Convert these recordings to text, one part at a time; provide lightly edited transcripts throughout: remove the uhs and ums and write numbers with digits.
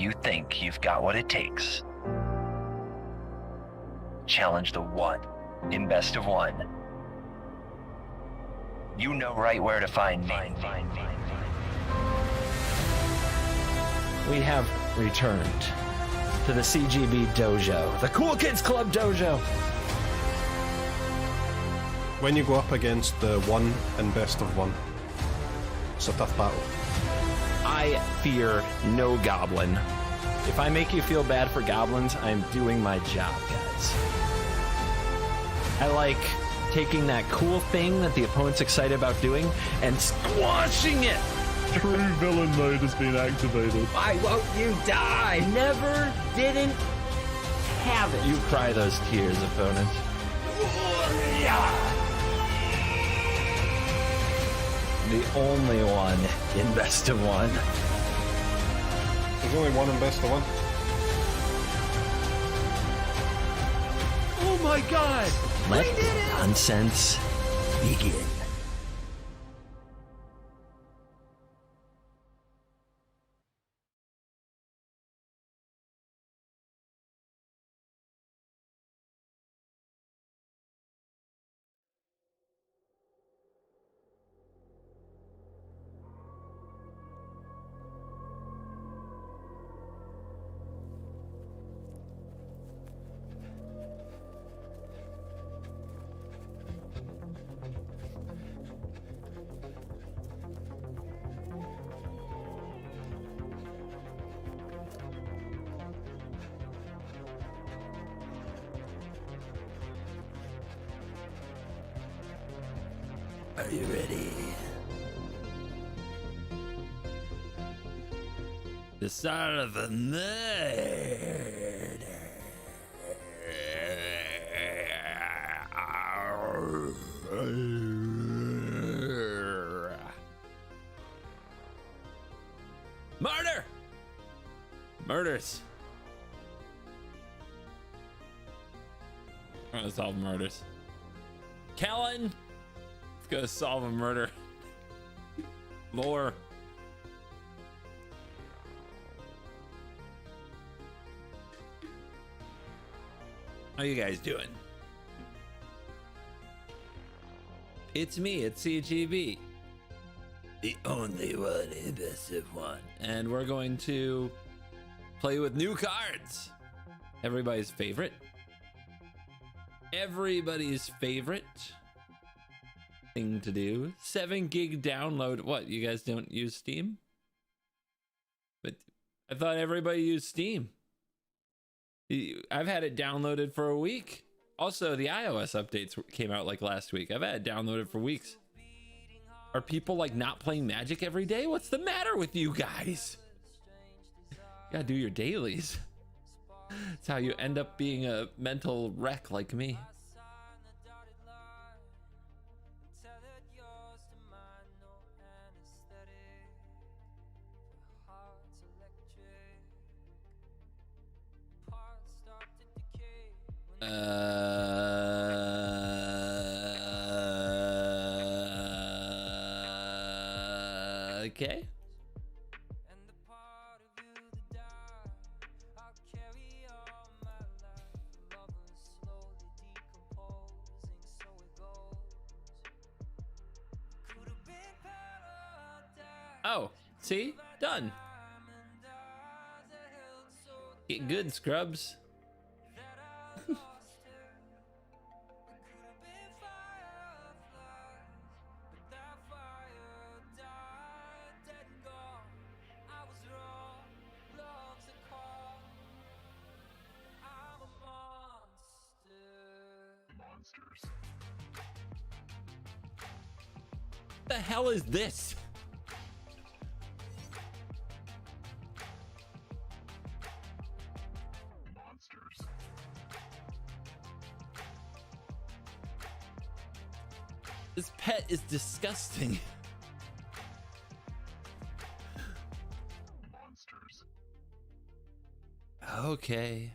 you think you've got what it takes. Challenge the one in best of one. You know right where to find me. We have returned to the CGB dojo, the Cool Kids Club dojo. When you go up against the one in best of one, it's a tough battle. I fear no goblin. If I make you feel bad for goblins, I'm doing my job, guys. I like taking that cool thing that the opponent's excited about doing and squashing it. True villain mode has been activated. Why won't you die? Never didn't have it. You cry those tears, opponent. The only one in best of one. There's only one in best of one. Oh my god! Let the nonsense begin. Are you ready? The start of a murder! Murders. I'm gonna solve murders. Kellen! Let's go solve a murder. More. How you guys doing? It's me, it's CGB. The only one in best of one. And we're going to play with new cards. Everybody's favorite. Everybody's favorite thing to do. 7 gig download. What, you guys don't use Steam? But I thought everybody used Steam. I've had it downloaded for a week. Also, the iOS updates came out like last week. I've had it downloaded for weeks. Are people like not playing Magic every day? What's the matter with you guys? You gotta do your dailies. That's how you end up being a mental wreck like me. Okay. Oh, see? Done. Get good, scrubs. What the hell is this? Monsters. This pet is disgusting. Monsters. Okay.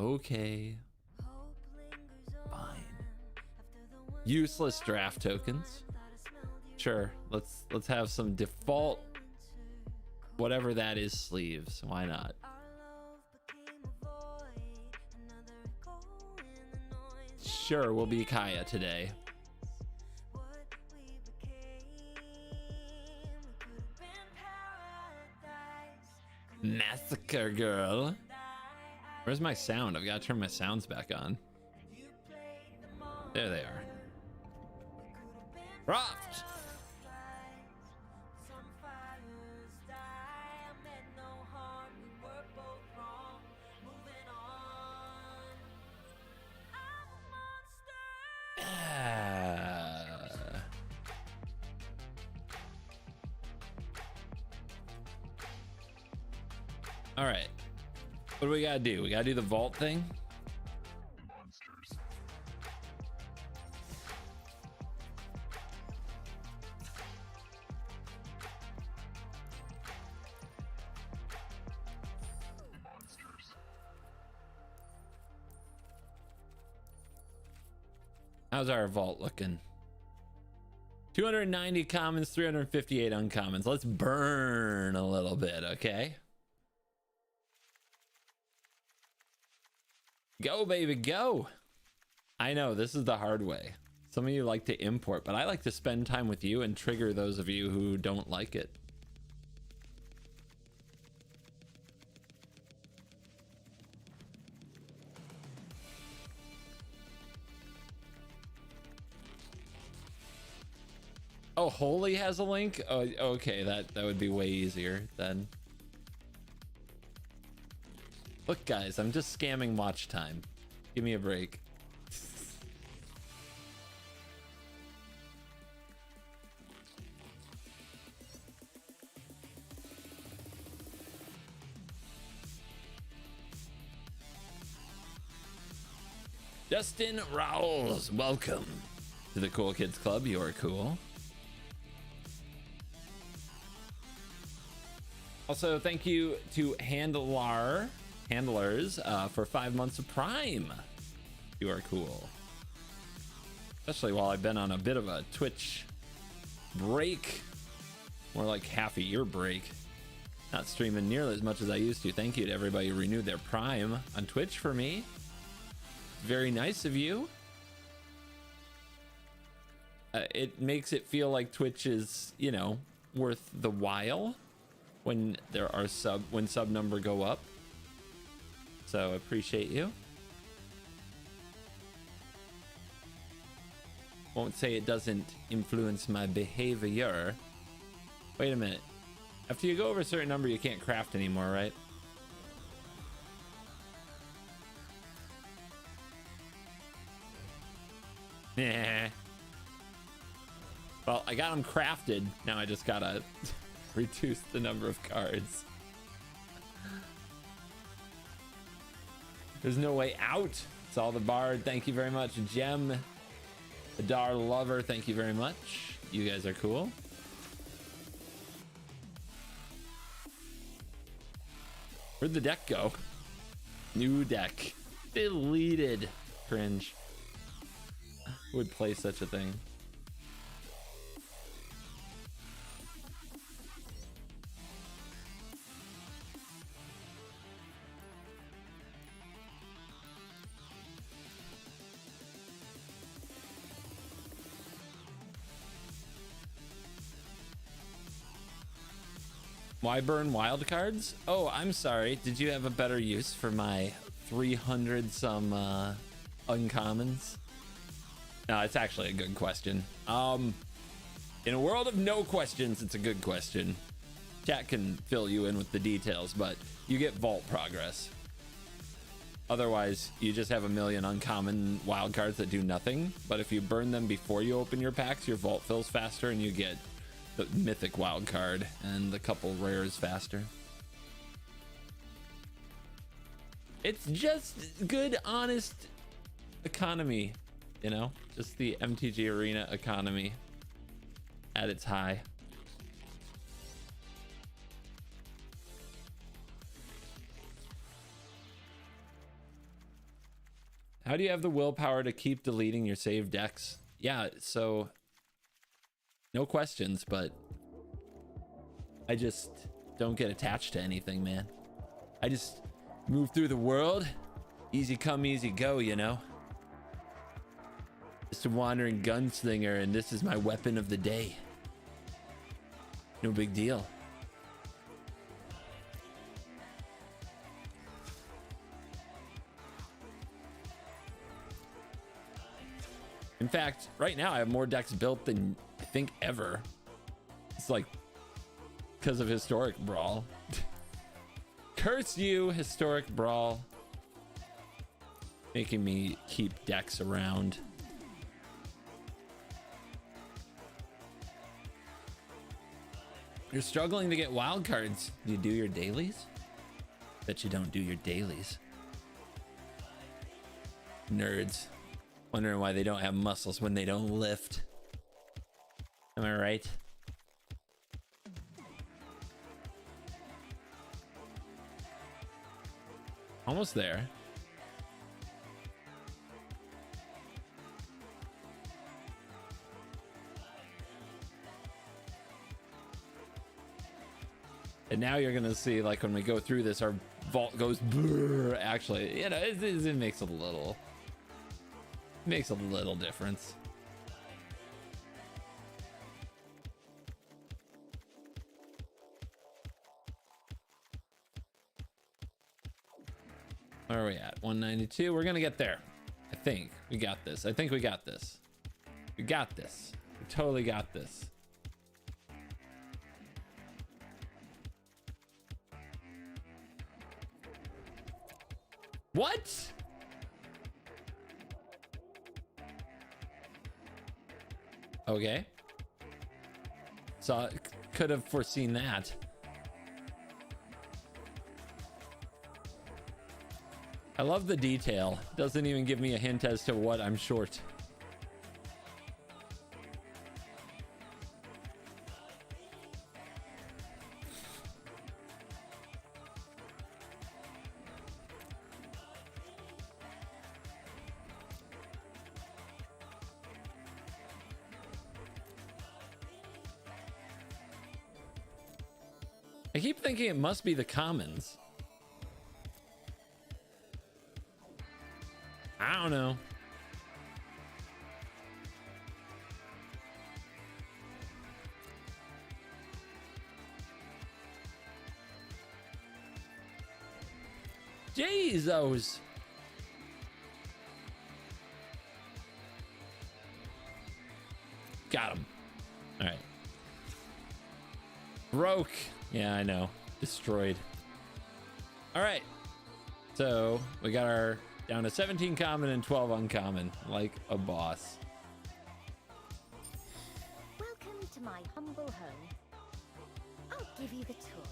Okay. Fine. Useless draft tokens. Sure, let's have some default whatever that is sleeves. Why not? Sure, we'll be Kaya today. Massacre girl. Where's my sound? I've got to turn my sounds back on. There they are. Raft. All right, what do we gotta do? We gotta do the vault thing. How's our vault looking? 290 commons, 358 uncommons. Let's burn a little bit, okay? Go, baby, go. I know this is the hard way. Some of you like to import, but I like to spend time with you and trigger those of you who don't like it. Oh, Holy has a link? Oh, okay, that would be way easier then. Look, guys, I'm just scamming watch time. Give me a break. Justin Rowles, welcome to the Cool Kids Club. You are cool. Also, thank you to handlers for 5 months of Prime. You are cool. Especially while I've been on a bit of a Twitch break. More like half a year break. Not streaming nearly as much as I used to. Thank you to everybody who renewed their Prime on Twitch for me. Very nice of you. It makes it feel like Twitch is, you know, worth the while when there are sub number go up. So appreciate you. Won't say it doesn't influence my behavior. Wait a minute. After you go over a certain number, you can't craft anymore, right? Yeah. Well, I got them crafted. Now I just gotta reduce the number of cards. There's no way out. It's all the Bard. Thank you very much. Gem, Adar Lover. Thank you very much. You guys are cool. Where'd the deck go? New deck. Deleted. Cringe. Who would play such a thing? Why burn wild cards? Oh, I'm sorry. Did you have a better use for my 300 some uncommons? No, it's actually a good question. In a world of no questions, it's a good question. Chat can fill you in with the details, but you get vault progress. Otherwise, you just have a million uncommon wild cards that do nothing. But if you burn them before you open your packs, your vault fills faster and you get the mythic wild card and a couple rares faster. It's just good, honest economy, you know, just the MTG Arena economy at its high. How do you have the willpower to keep deleting your saved decks? Yeah, so no questions, but I just don't get attached to anything, man. I just move through the world, easy come, easy go, you know. Just a wandering gunslinger, and this is my weapon of the day. No big deal. In fact, right now I have more decks built than I think ever. It's like because of Historic Brawl. Curse you, Historic Brawl. Making me keep decks around. You're struggling to get wild cards. Do you do your dailies? Bet you don't do your dailies. Nerds. Wondering why they don't have muscles when they don't lift. Am I right? Almost there. And now you're gonna see, like, when we go through this, our vault goes brrr. Actually, you know, it makes a little difference. Where are we at? 192. We're gonna get there. I think we got this. I think we got this. We got this. We totally got this. What? Okay. So could have foreseen that. I love the detail. Doesn't even give me a hint as to what I'm short. I keep thinking it must be the commons. I don't know. Jesus. Got him. All right. Broke. Yeah, I know. Destroyed. All right. So we got our down to 17 common and 12 uncommon, like a boss. Welcome to my humble home. I'll give you the tour.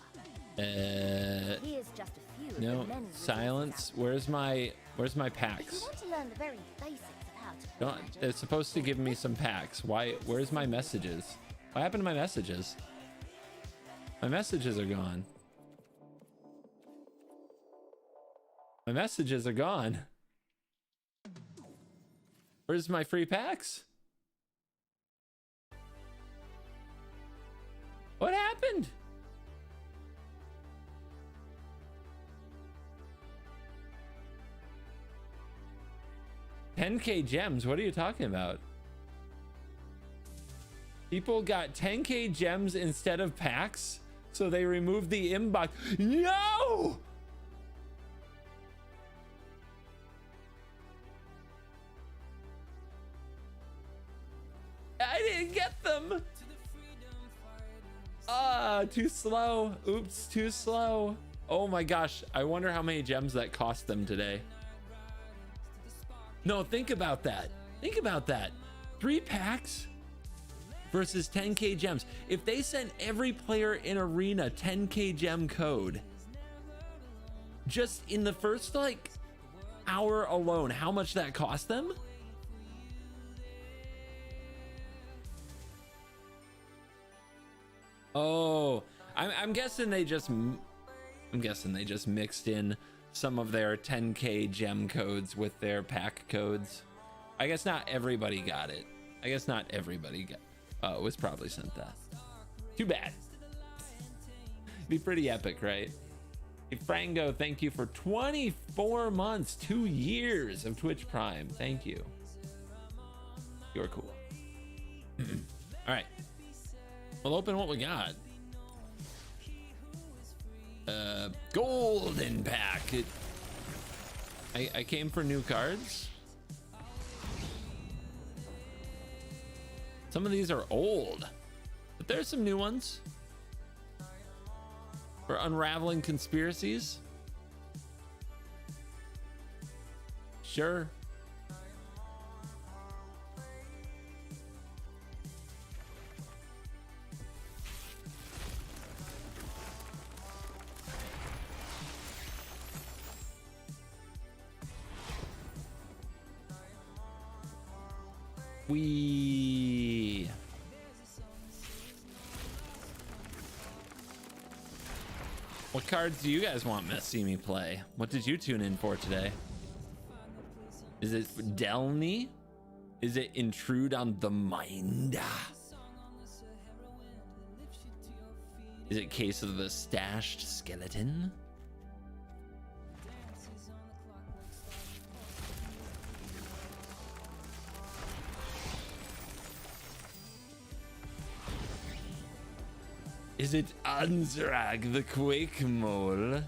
Here's just a few of No, the many silence. Where's my If you packs? want to learn the very basics of how to play Don't, magic, it's supposed to give me some packs. Why? Where's my messages? What happened to my messages? My messages are gone. My messages are gone. Where's my free packs? What happened? $10K gems. What are you talking about? People got 10K gems instead of packs, so they removed the inbox. No! I didn't get them. Ah, too slow. Oops, too slow. Oh my gosh. I wonder how many gems that cost them today. No, think about that. Think about that. 3 packs versus 10K gems. If they sent every player in Arena 10K gem code, just in the first like hour alone, how much that cost them? Oh, I'm guessing they just mixed in some of their 10K gem codes with their pack codes. I guess not everybody got it. I guess not everybody got. Oh, it was probably sent that. Too bad. be pretty epic, right? Hey, Frango, thank you for 24 months, 2 years of Twitch Prime. Thank you. You're cool. All right. We'll open what we got. Golden pack. I came for new cards. Some of these are old, but there's some new ones. For unraveling conspiracies. Sure. What cards do you guys want to see me play? What did you tune in for today? Is it Delny? Is it Intrude on the Mind? Is it Case of the Stashed Skeleton? Is it Anzrag the Quake Mole?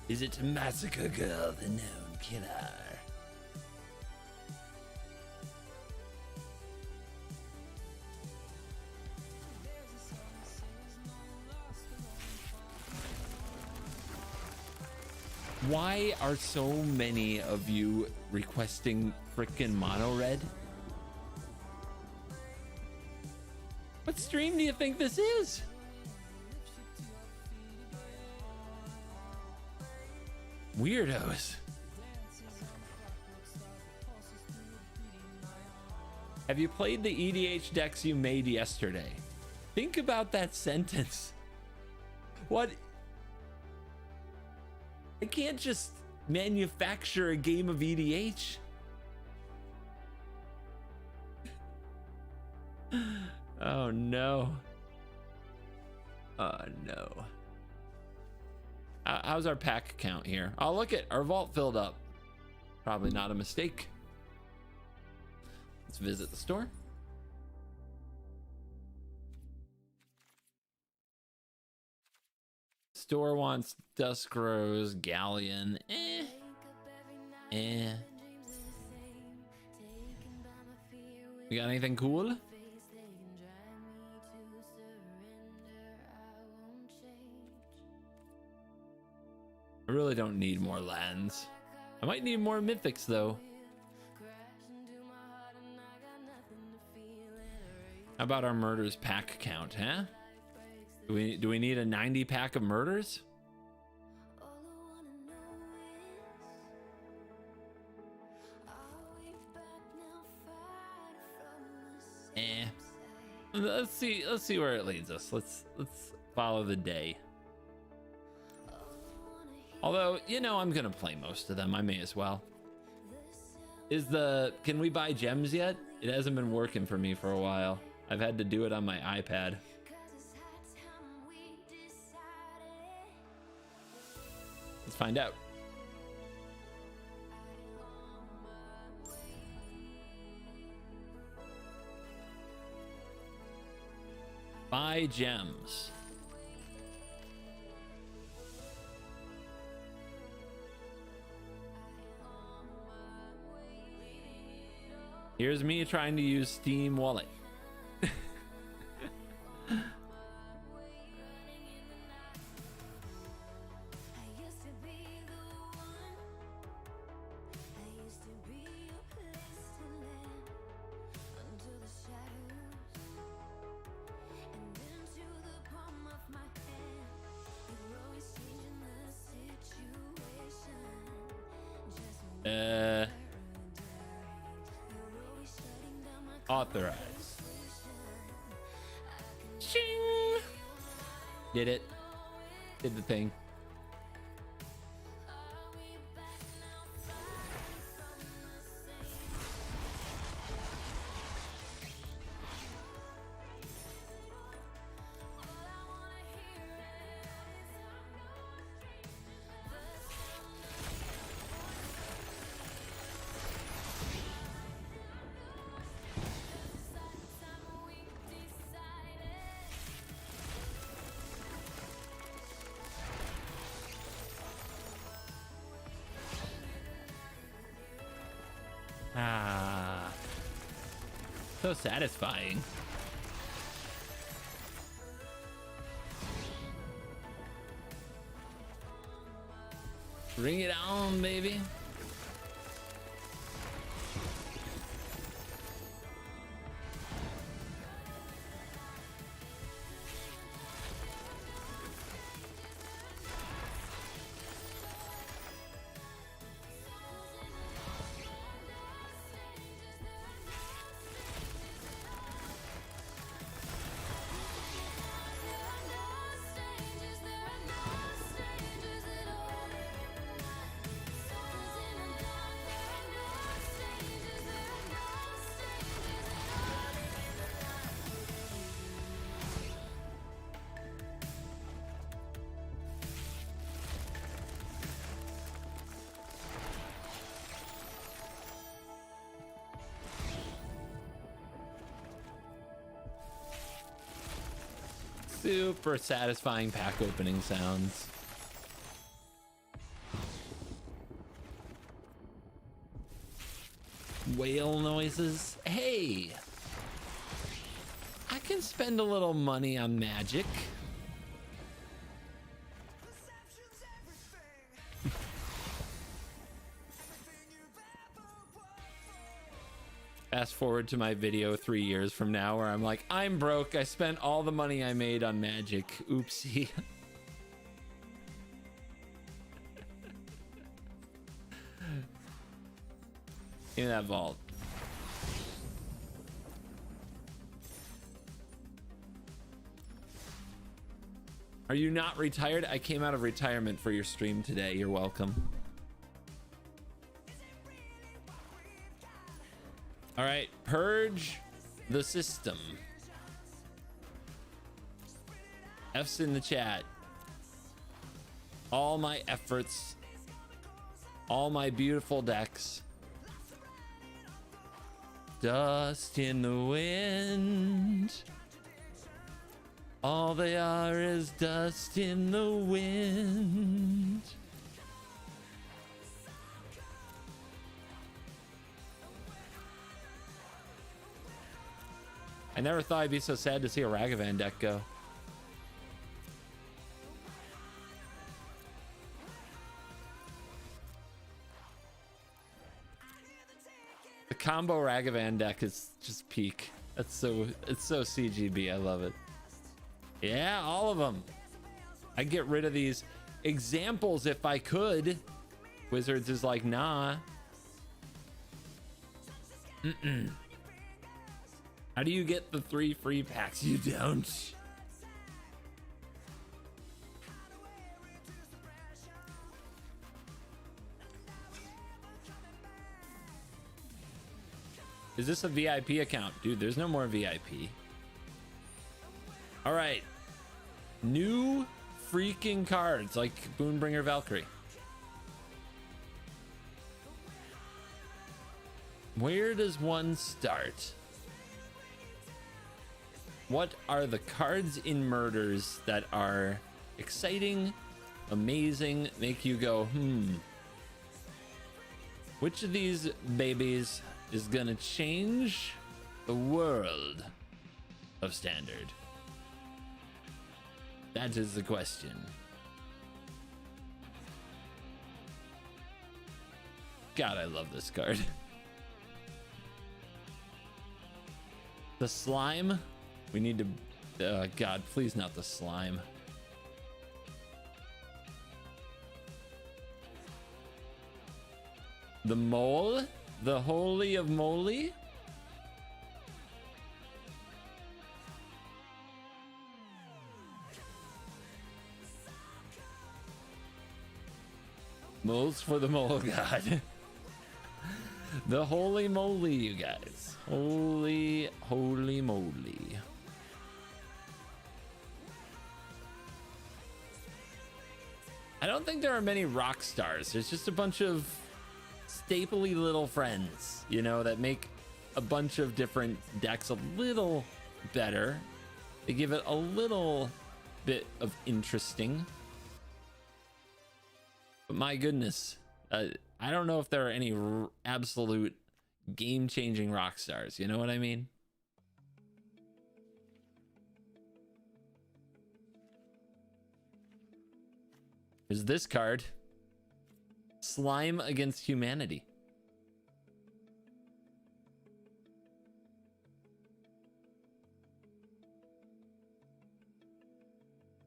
Is it Massacre Girl, the known killer? Why are so many of you requesting frickin' mono red? What stream do you think this is? Weirdos. Have you played the EDH decks you made yesterday? Think about that sentence. What? I can't just manufacture a game of EDH. Oh no. Oh no. How's our pack count here? Oh, look at our vault filled up. Probably not a mistake. Let's visit the store. Store wants Dusk Rose, Galleon. We got anything cool? I really don't need more lands. I might need more mythics though. How about our murders pack count, huh? Do we need a 90 pack of murders? Let's see where it leads us. Let's follow the day. Although, you know, I'm gonna play most of them. I may as well. Can we buy gems yet? It hasn't been working for me for a while. I've had to do it on my iPad. Let's find out. Buy gems. Here's me trying to use Steam Wallet. Authorize. Ching! Did it. Did the thing. So satisfying. Bring it on, baby. Super satisfying pack opening sounds. Whale noises. Hey, I can spend a little money on magic. Fast forward to my video 3 years from now where I'm like, I'm broke. I spent all the money I made on magic. Oopsie. In that vault. Are you not retired? I came out of retirement for your stream today. You're welcome. All right, purge the system. F's in the chat. All my efforts, all my beautiful decks. Dust in the wind. All they are is dust in the wind. I never thought I'd be so sad to see a Ragavan deck go. The combo Ragavan deck is just peak. It's so CGB. I love it. Yeah, all of them. I'd get rid of these examples if I could. Wizards is like, nah. How do you get the 3 free packs? You don't. Is this a VIP account? Dude, there's no more VIP. All right. New freaking cards like Boonbringer Valkyrie. Where does one start? What are the cards in Murders that are exciting, amazing, make you go, which of these babies is gonna change the world of Standard? That is the question. God, I love this card. The slime. We need to, God, please not the slime. The mole, the holy of moly. Moles for the mole god. The holy moly, you guys. Holy moly. I don't think there are many rock stars. There's just a bunch of stapley little friends, you know, that make a bunch of different decks a little better. They give it a little bit of interesting. But my goodness, I don't know if there are any absolute game-changing rock stars. You know what I mean? There's this card. Slime against humanity.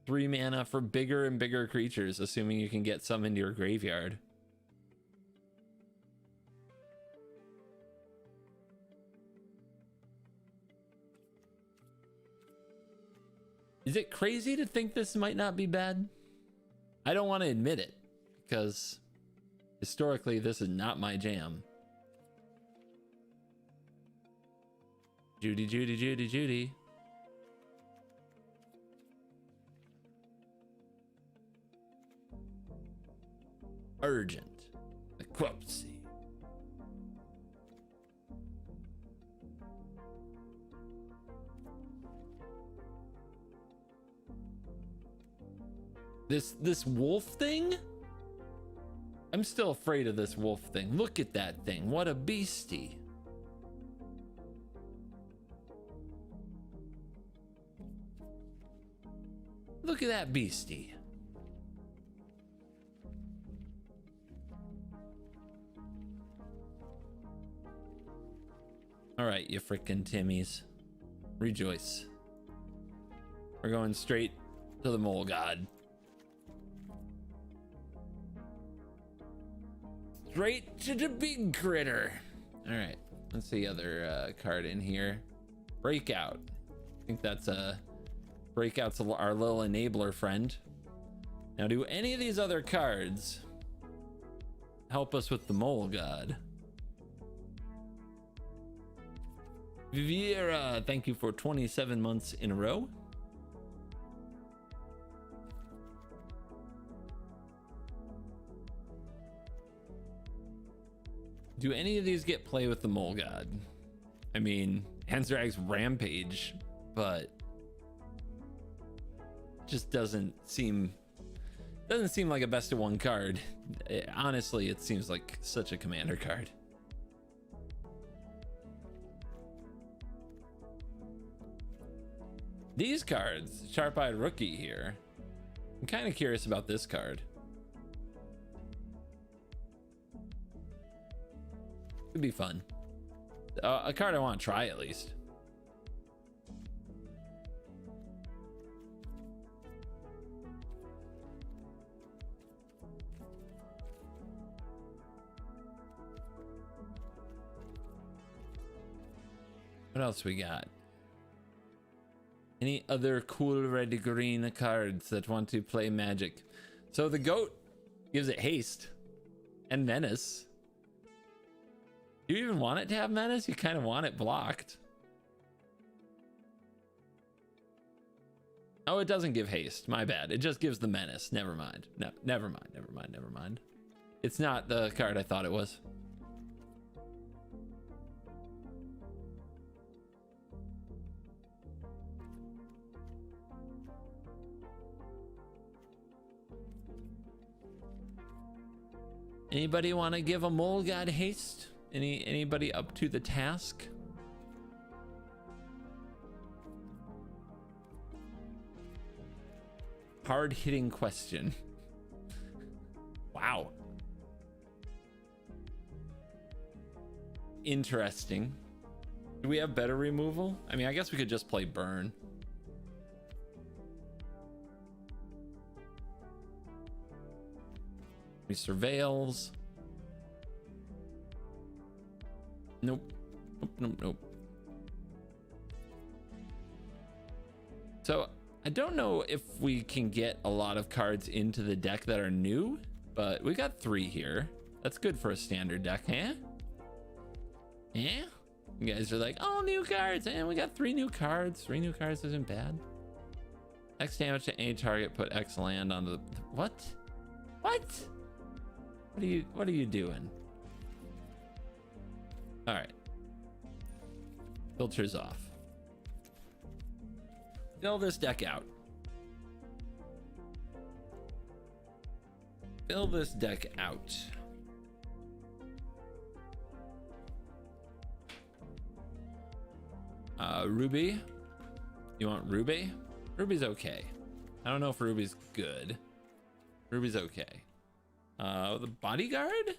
Three mana for bigger and bigger creatures, assuming you can get some into your graveyard. Is it crazy to think this might not be bad? I don't want to admit it, because historically this is not my jam. Judy, Judy, Judy, Judy. Urgent. Equipsy. This wolf thing? I'm still afraid of this wolf thing. Look at that thing. What a beastie. Look at that beastie. All right, you frickin' Timmies. Rejoice. We're going straight to the mole god. Straight to the big critter. All right, let's see other card in here. Breakout. I think that's Breakout's our little enabler friend. Now, do any of these other cards help us with the mole god? Viviera, thank you for 27 months in a row. Do any of these get play with the mole god? I mean, Henzrag's Rampage, but just doesn't seem like a best of one card. Honestly, it seems like such a commander card. These cards, Sharp-Eyed Rookie here. I'm kind of curious about this card. Could be fun. A card I want to try at least. What else we got? Any other cool red green cards that want to play Magic? So the goat gives it haste and menace. Do you even want it to have menace? You kind of want it blocked. Oh, it doesn't give haste. My bad. It just gives the menace. Never mind. No, never mind. Never mind. Never mind. It's not the card I thought it was. Anybody want to give a mole god haste? Anybody up to the task? Hard-hitting question. Wow. Interesting. Do we have better removal? I mean, I guess we could just play burn. We surveils. Nope. Nope. So I don't know if we can get a lot of cards into the deck that are new, but we got 3 here. That's good for a standard deck, huh? Yeah? You guys are like, oh, new cards, and we got 3 new cards. 3 new cards isn't bad. X damage to any target, put X land on the what? What are you doing? All right. Filters off. Fill this deck out. Fill this deck out. Ruby. You want Ruby? Ruby's okay. I don't know if Ruby's good. Ruby's okay. The bodyguard?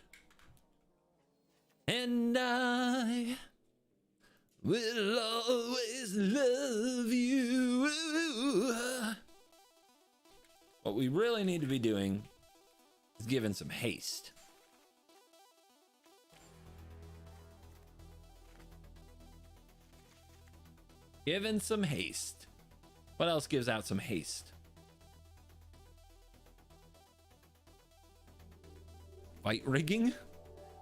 And I will always love you. What we really need to be doing is giving some haste. Giving some haste. What else gives out some haste? Fight rigging?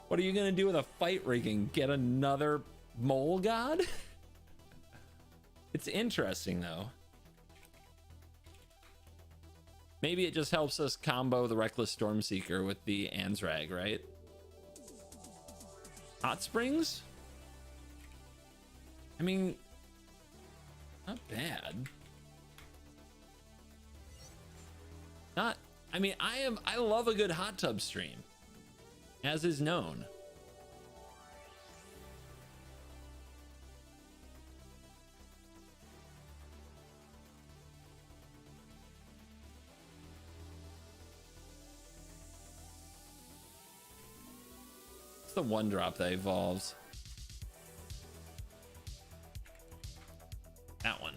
What are you gonna do with a fight rigging? Get another mole god? It's interesting though. Maybe it just helps us combo the Reckless Stormseeker with the Ansrag, right? Hot Springs? I mean, not bad. Not, I mean, I love a good hot tub stream, as is known. It's the one drop that evolves. That one.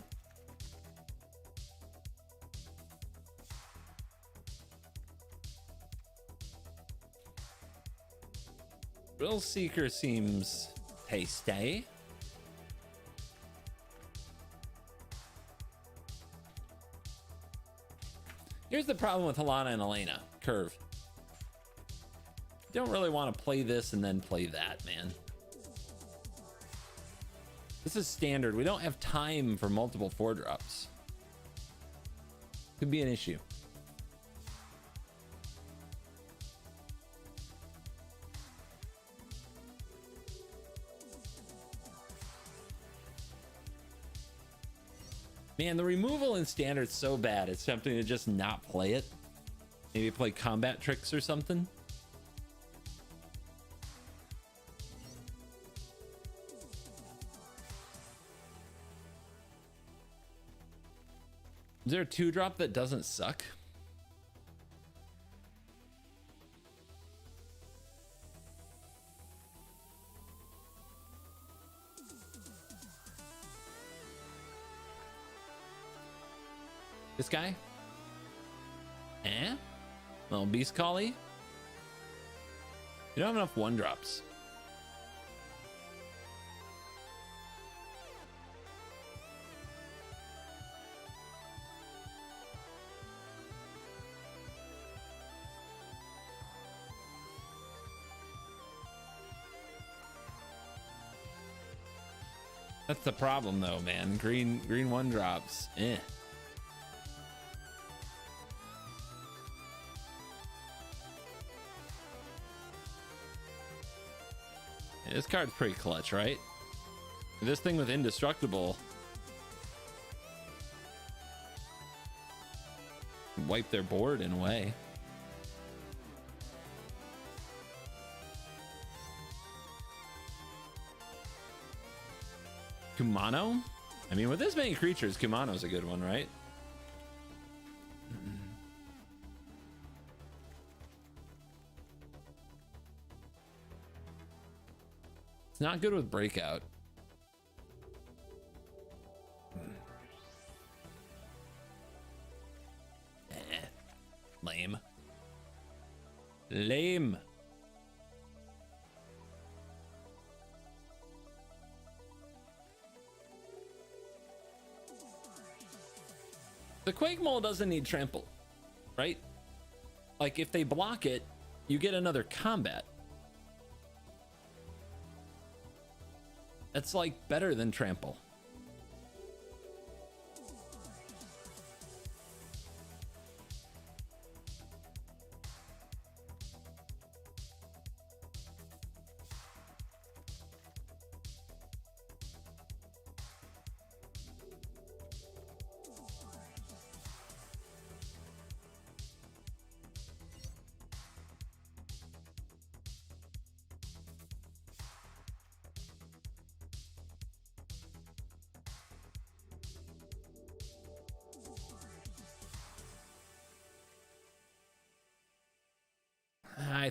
Will Seeker seems tasty. Here's the problem with Helena and Elena. Curve. Don't really want to play this and then play that, man. This is standard. We don't have time for multiple 4-drops. Could be an issue. Man, the removal in standard's so bad. It's tempting to just not play it. Maybe play combat tricks or something. Is there a 2-drop that doesn't suck? This guy? Little Beast Collie? You don't have enough 1-drops. That's the problem though, man. Green 1-drops. Eh. Yeah, this card's pretty clutch, right? This thing with indestructible. Wipe their board in a way. Kumano? I mean, with this many creatures, Kumano's a good one, right? It's not good with Breakout. Lame. Lame. The Quake Mole doesn't need trample, right? Like if they block it, you get another combat. That's like better than trample.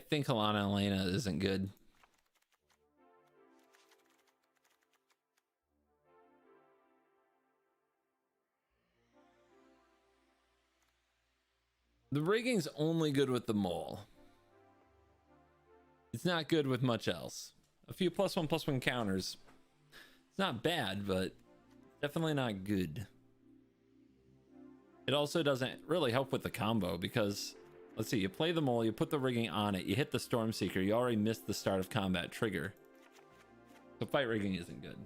think Alana Elena isn't good. The rigging's only good with the mole. It's not good with much else. A few +1/+1 counters. It's not bad, but definitely not good. It also doesn't really help with the combo because, let's see, you play the mole, you put the rigging on it, you hit the Stormseeker, you already missed the start of combat trigger. So fight rigging isn't good.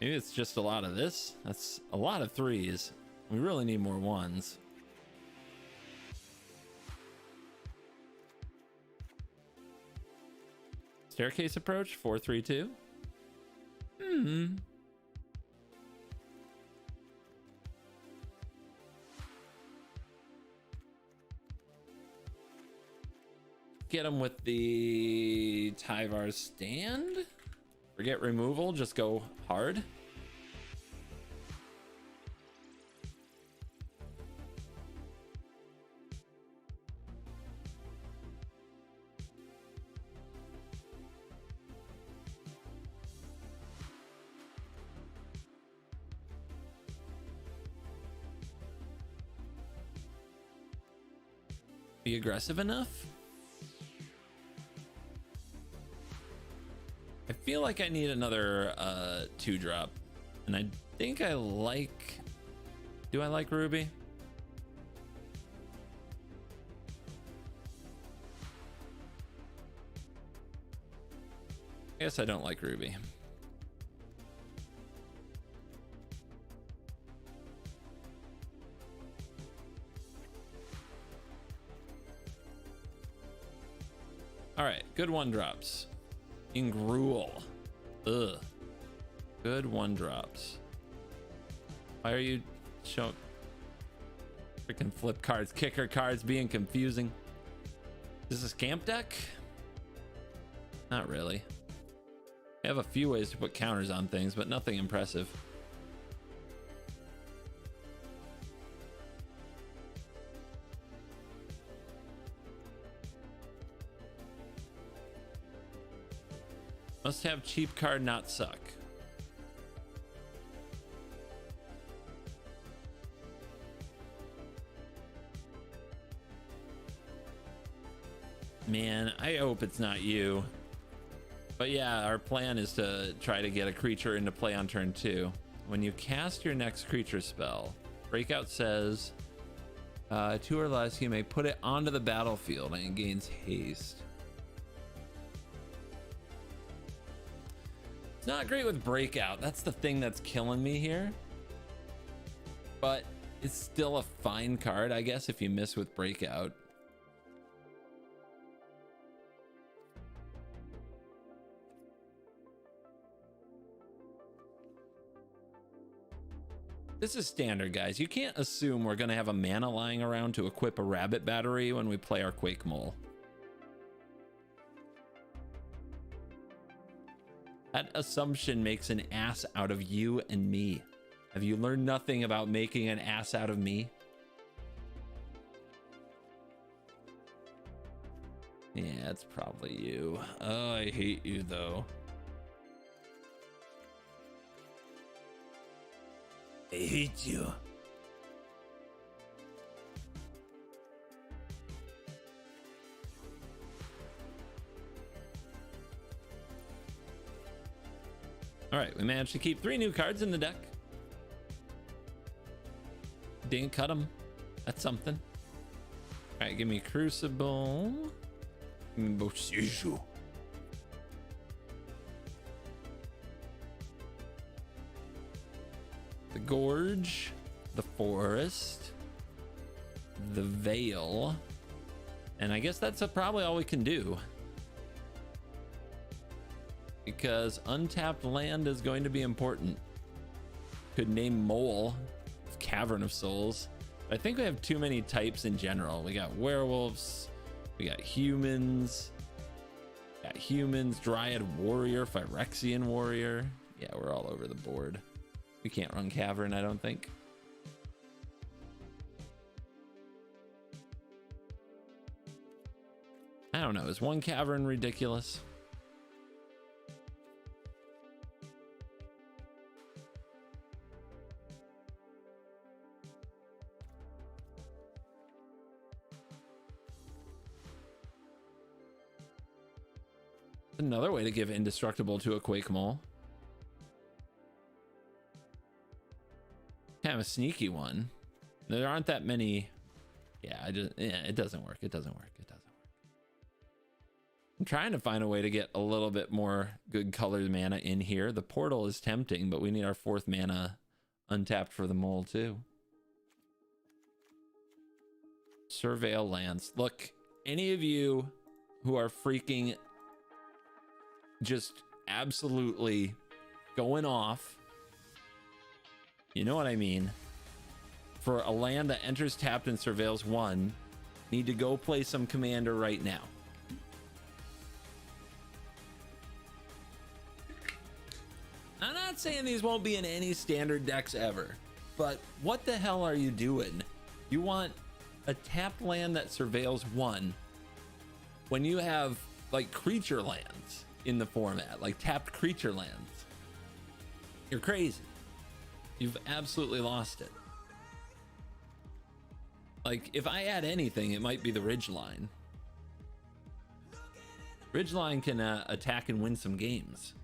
Maybe it's just a lot of this. That's a lot of 3s. We really need more 1s. Staircase approach, 4-3-2. Get him with the Tyvar stand. Forget removal, just go hard. Be aggressive enough? I feel like I need another 2-drop, and I think I like... Do I like Ruby? I guess I don't like Ruby. All right, good 1-drops. Ingruel. Ugh. Good 1-drops. Why are you showing freaking flip cards, kicker cards being confusing? Is this a scamp deck? Not really. I have a few ways to put counters on things, but nothing impressive. Must have cheap card, not suck. Man, I hope it's not you. But yeah, our plan is to try to get a creature into play on turn 2. When you cast your next creature spell, Breakout says 2 or less, you may put it onto the battlefield and it gains haste. It's not great with Breakout. That's the thing that's killing me here. But it's still a fine card, I guess, if you miss with Breakout. This is standard, guys. You can't assume we're going to have a mana lying around to equip a rabbit battery when we play our Quake Mole. That assumption makes an ass out of you and me. Have you learned nothing about making an ass out of me? Yeah, it's probably you. Oh, I hate you, though. I hate you. All right, we managed to keep 3 new cards in the deck. Didn't cut them. That's something. All right, give me Crucible. Give me Bosiju. The Gorge, the Forest, the Veil, and I guess that's probably all we can do. Because untapped land is going to be important. Could name Mole, Cavern of Souls. I think we have too many types in general. We got werewolves, we got humans, Dryad Warrior, Phyrexian Warrior. Yeah, we're all over the board. We can't run Cavern, I don't think. I don't know. Is one Cavern ridiculous? Another way to give indestructible to a Quake Mole. Kind of a sneaky one. There aren't that many. Yeah, it doesn't work. It doesn't work. It doesn't work. I'm trying to find a way to get a little bit more good colored mana in here. The portal is tempting, but we need our 4th mana untapped for the mole too. Surveil lands. Look, any of you who are freaking just absolutely going off, you know what I mean, for a land that enters tapped and surveils 1, need to go play some commander right now. I'm not saying these won't be in any standard decks ever, but what the hell are you doing? You want a tapped land that surveils 1 when you have like creature lands in the format, like tapped creature lands. You're crazy. You've absolutely lost it. Like, if I add anything, it might be the Ridgeline. Ridgeline can attack and win some games.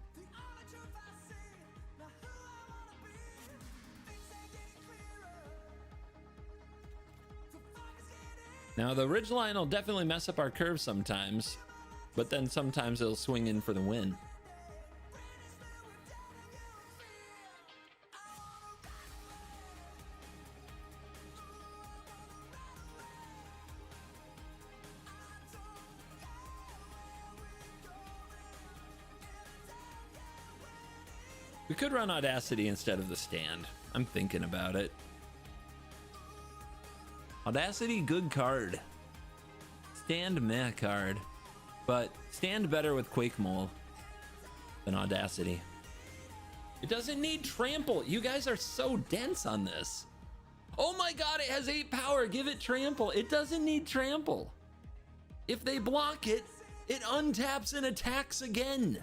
Now, the Ridgeline will definitely mess up our curve sometimes, but then sometimes it'll swing in for the win. We could run Audacity instead of the stand. I'm thinking about it. Audacity, good card. Stand, meh card. But stand better with Quake Mole than Audacity. It doesn't need trample. You guys are so dense on this. Oh my god, it has 8 power. Give it trample. It doesn't need trample. If they block it, it untaps and attacks again.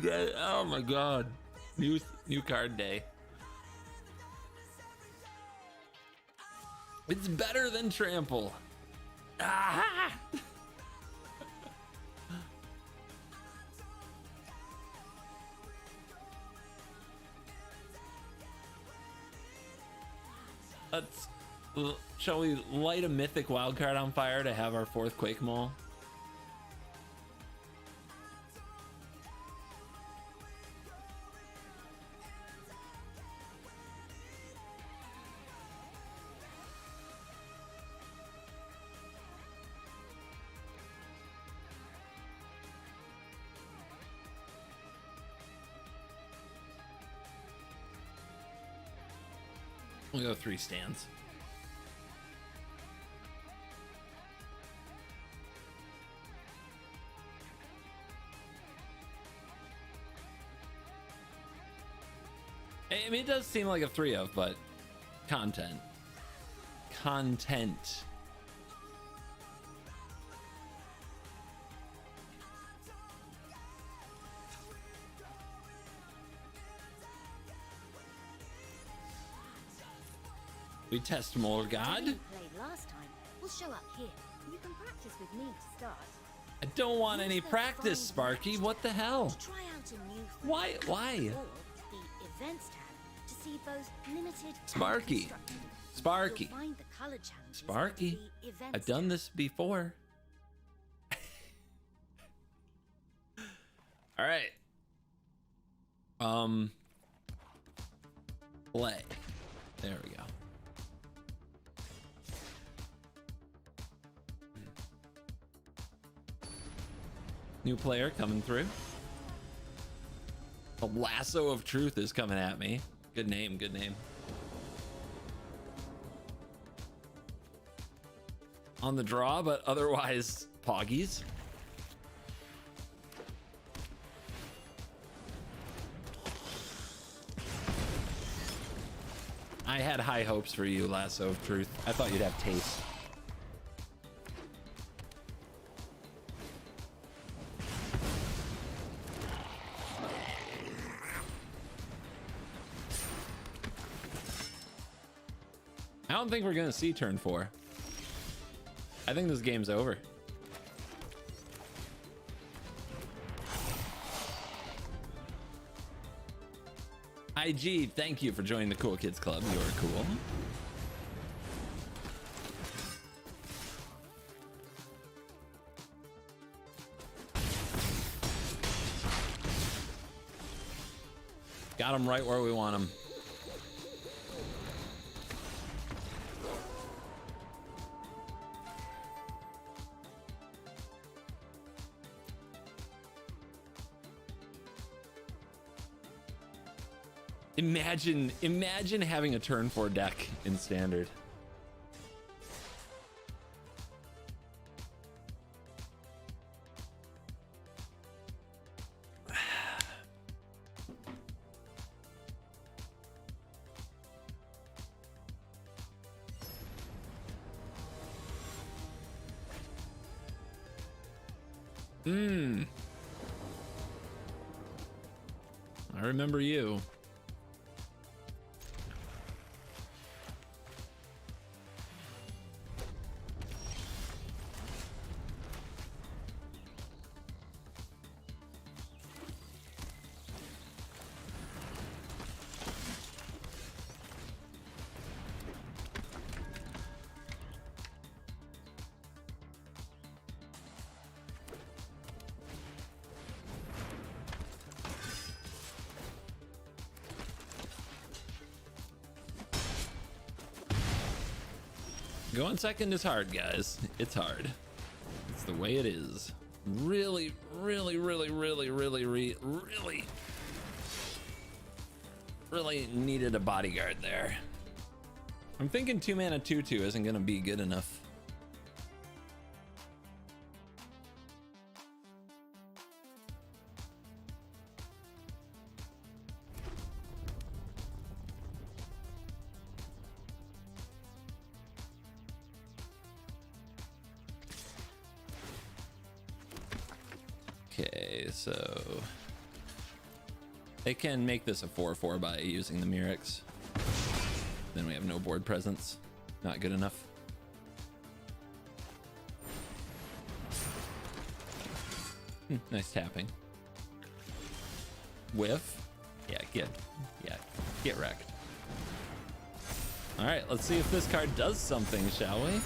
Oh my god. New card day. It's better than trample. Ah! Shall we light a mythic wildcard on fire to have our 4th Quake Mole? We'll go 3 stands. I mean, it does seem like a 3 of, but content. Content. We test more God. You played last time. We'll show up here. You can practice with me to start. I don't want any practice, Sparky. What the hell? To try out a new Why? Why? or the events tab to see both limited Sparky. and constructed. Sparky. You'll find the color challenges Sparky. under the events I've done tab. this before. All right. Play. There we go. New player coming through. The lasso of truth is coming at me. Good name, good name. on the draw, but otherwise poggies. I had high hopes for you, Lasso of Truth. I thought you'd have taste. I don't think we're gonna see turn 4. I think this game's over. IG, thank you for joining the Cool Kids Club. You are cool. Got him right where we want him. Imagine having a turn 4 deck in standard. I remember you. Going second is hard, guys. It's hard. It's the way it is. Really needed a bodyguard there. I'm thinking 2-mana 2/2 isn't gonna be good enough. Okay, so they can make this a 4/4 by using the Mirrex. Then we have no board presence. Not good enough. Nice tapping. Whiff. Yeah, get wrecked. All right, let's see if this card does something, shall we?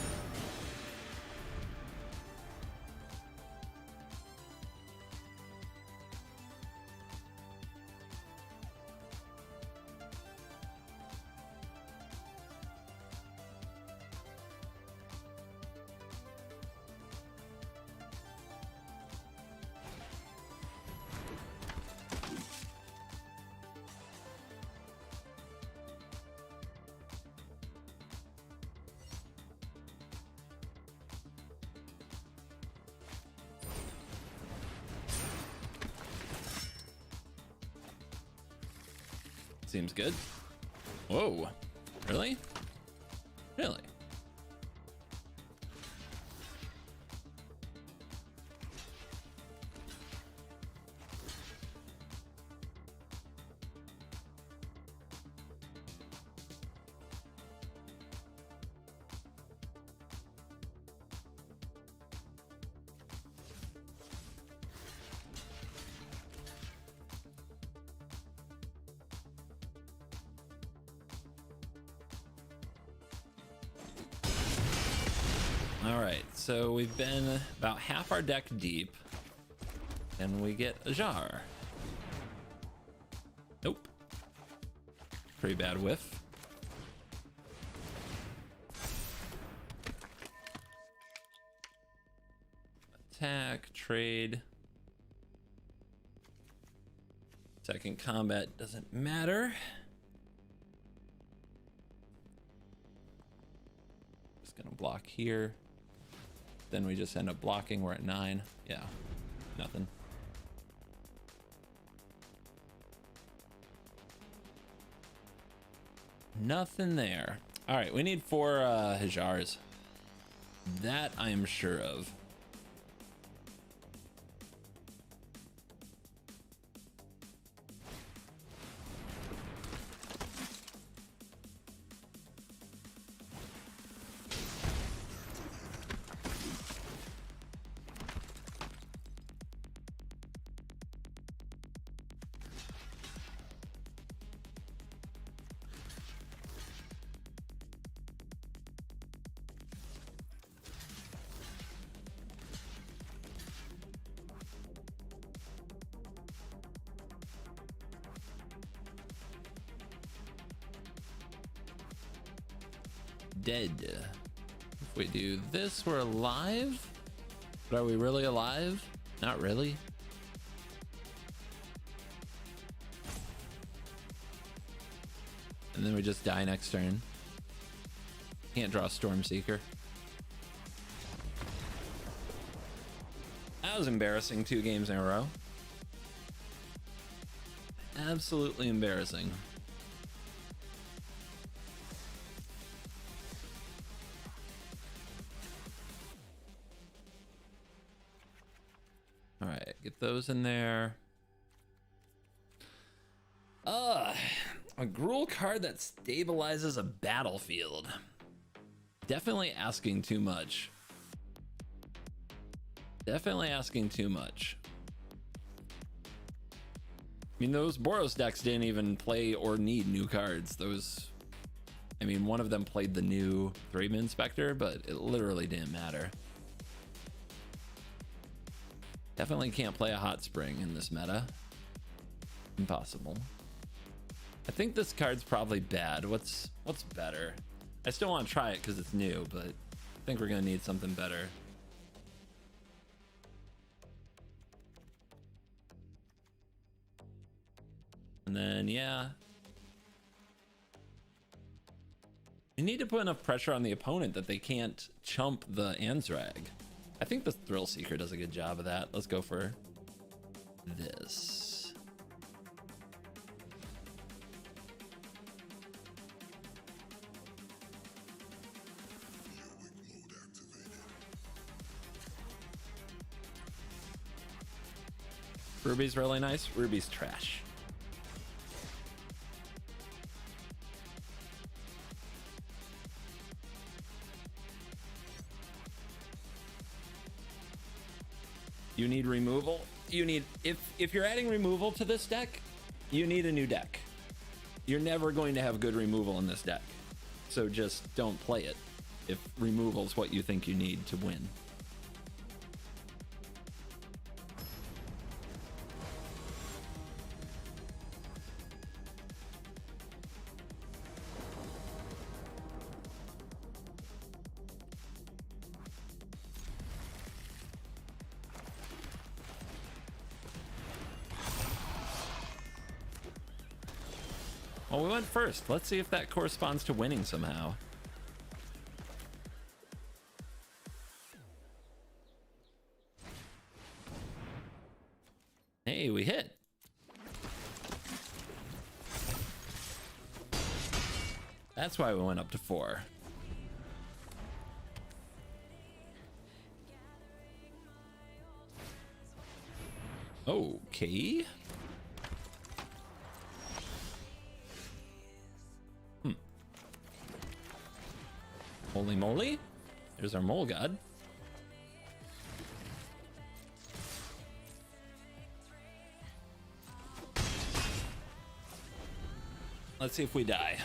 Seems good. Whoa, really? Really? All right, so we've been about half our deck deep, and we get a jar. Nope. Pretty bad whiff. Attack, trade. Second combat doesn't matter. Just gonna block here. then we just end up blocking. We're at 9. Yeah, nothing. Nothing there. All right, we need 4 Hajars. That I am sure of. Dead. If we do this, we're alive. But are we really alive? Not really. And then we just die next turn. Can't draw Stormseeker. That was embarrassing, 2 games in a row. Absolutely embarrassing. All right, get those in there. A Gruul card that stabilizes a battlefield. Definitely asking too much. Definitely asking too much. I mean, those Boros decks didn't even play or need new cards. Those, I mean, one of them played the new Thream Inspector, but it literally didn't matter. Definitely can't play a Hot Spring in this meta. Impossible. I think this card's probably bad. What's better? I still want to try it because it's new, but I think we're gonna need something better. And then, yeah. You need to put enough pressure on the opponent that they can't chump the Anzrag. I think the Thrill Seeker does a good job of that. Let's go for this. Ruby's really nice. Ruby's trash. You need removal. You need, if you're adding removal to this deck, you need a new deck. You're never going to have good removal in this deck. So just don't play it if removal is what you think you need to win. Well, we went first. Let's see if that corresponds to winning somehow. Hey, we hit. That's why we went up to 4. Okay. Holy moly. There's our mole god. Let's see if we die.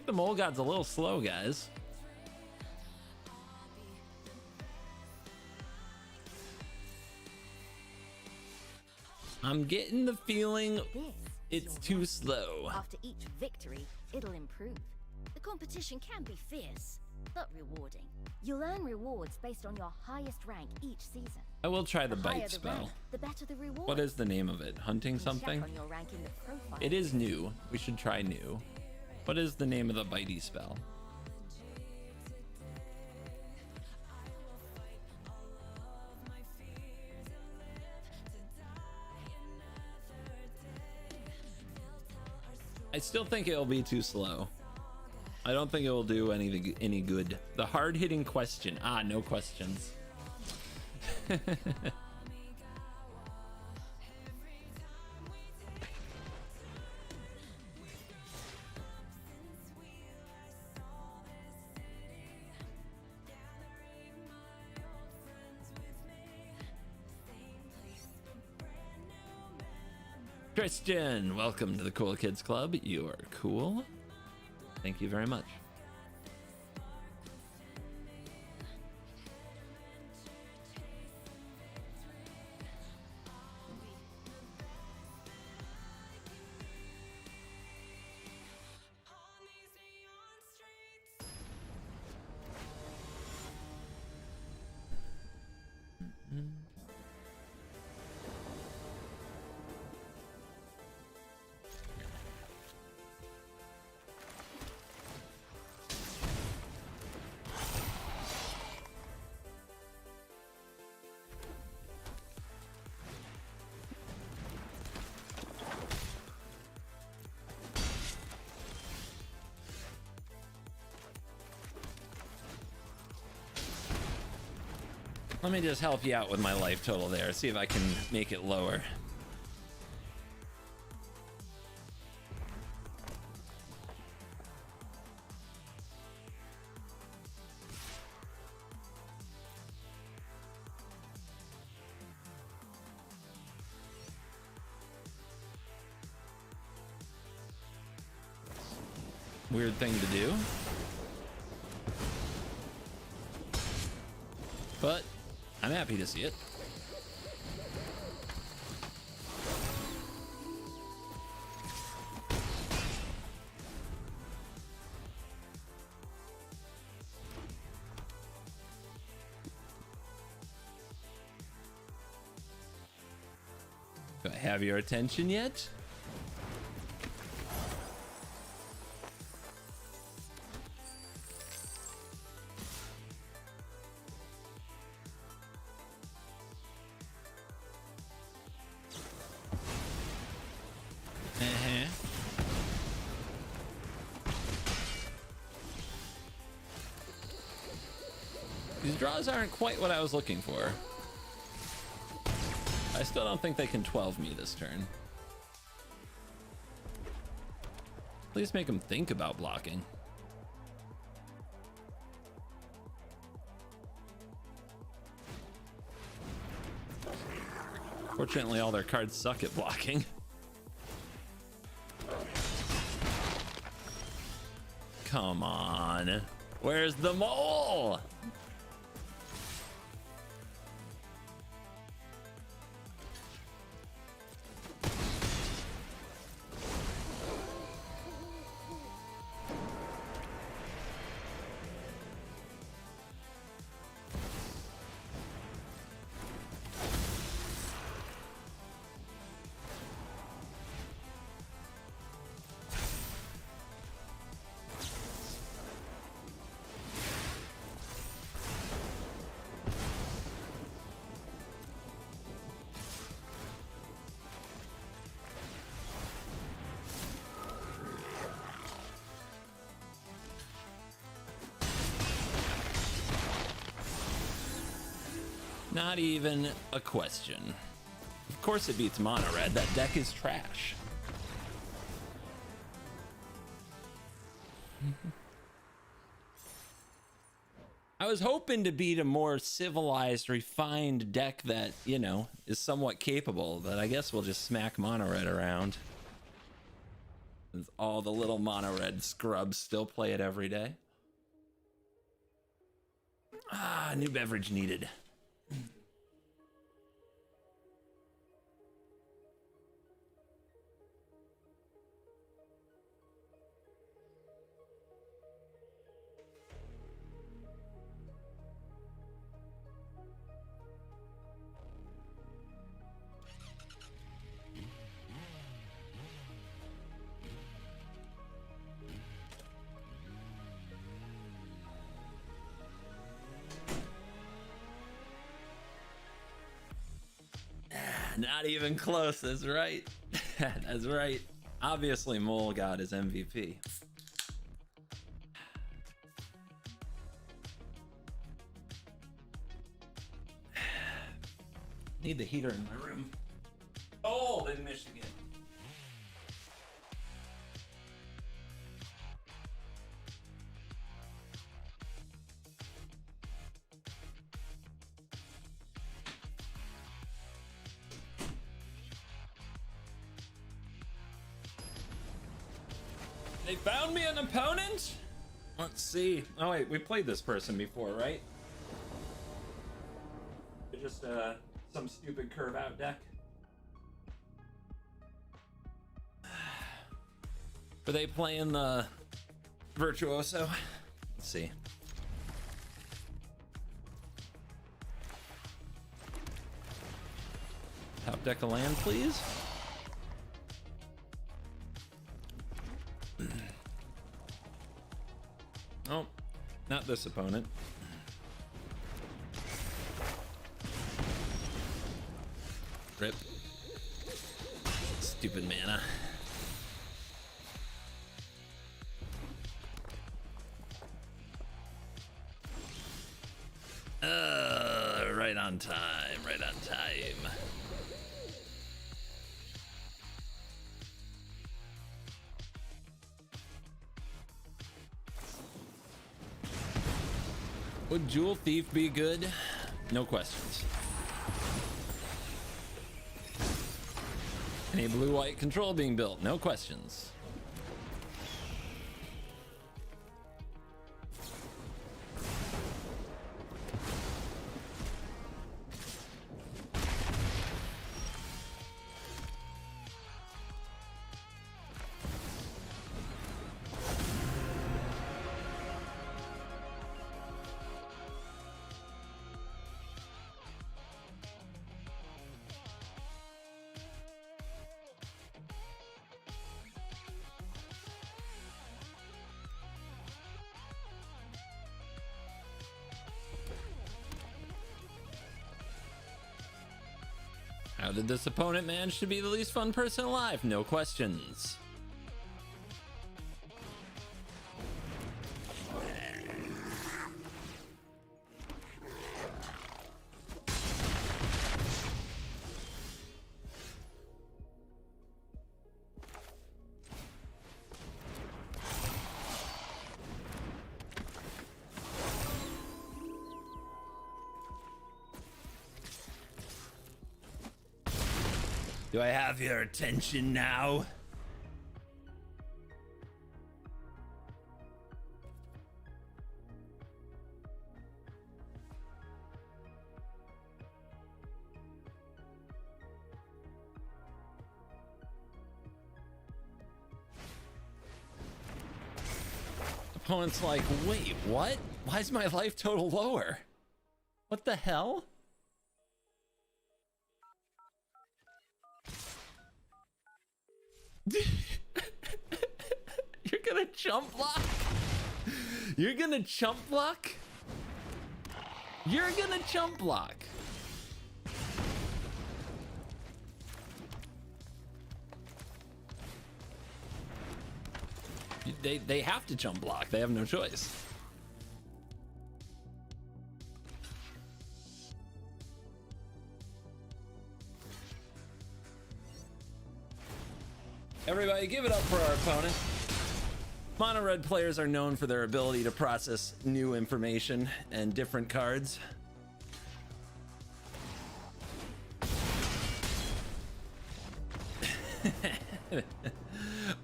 think the mole god's a little slow, guys. I'm getting the feeling it's too slow. After each victory, it'll improve. The competition can be fierce, but rewarding. You'll earn rewards based on your highest rank each season. I will try the higher bite the spell. rank, the better the reward. What is the name of it? Hunting something? Check on your rank in the profile. It is new. We should try new. What is the name of the bitey spell? I still think it'll be too slow. I don't think it will do any good. The hard-hitting question. Ah, no questions. Christian, welcome to the Cool Kids Club. You are cool. Thank you very much. Let me just help you out with my life total there. See if I can make it lower. Weird thing to do. But I'm happy to see it. Do I have your attention yet? These draws aren't quite what I was looking for. I still don't think they can 12 me this turn. Please make them think about blocking. Fortunately, all their cards suck at blocking. Come on. Where's the mole? Not even a question. Of course it beats Mono Red. That deck is trash. I was hoping to beat a more civilized, refined deck that, you know, is somewhat capable, but I guess we'll just smack Mono Red around. Since all the little mono red scrubs still play it every day. Ah, new beverage needed. Not even close. That's right. That's right. Obviously, Mole got his MVP. Need the heater in my room. Cold in Michigan. They found me an opponent? Let's see. Oh wait, we played this person before, right? They're just some stupid curve out deck. Were they playing the Virtuoso? Let's see. Top deck a land, please. Oh, not this opponent. Rip. Stupid mana. Right on time, right on time. Would Jewel Thief be good? No questions. Any blue-white control being built? No questions. How did this opponent manage to be the least fun person alive? No questions. Do I have your attention now? Opponent's like, wait, what? Why is my life total lower? What the hell? You're gonna chump block? You're gonna chump block? You're gonna chump block. They have to chump block. They have no choice. Everybody give it up for our opponent. Mono red players are known for their ability to process new information and different cards.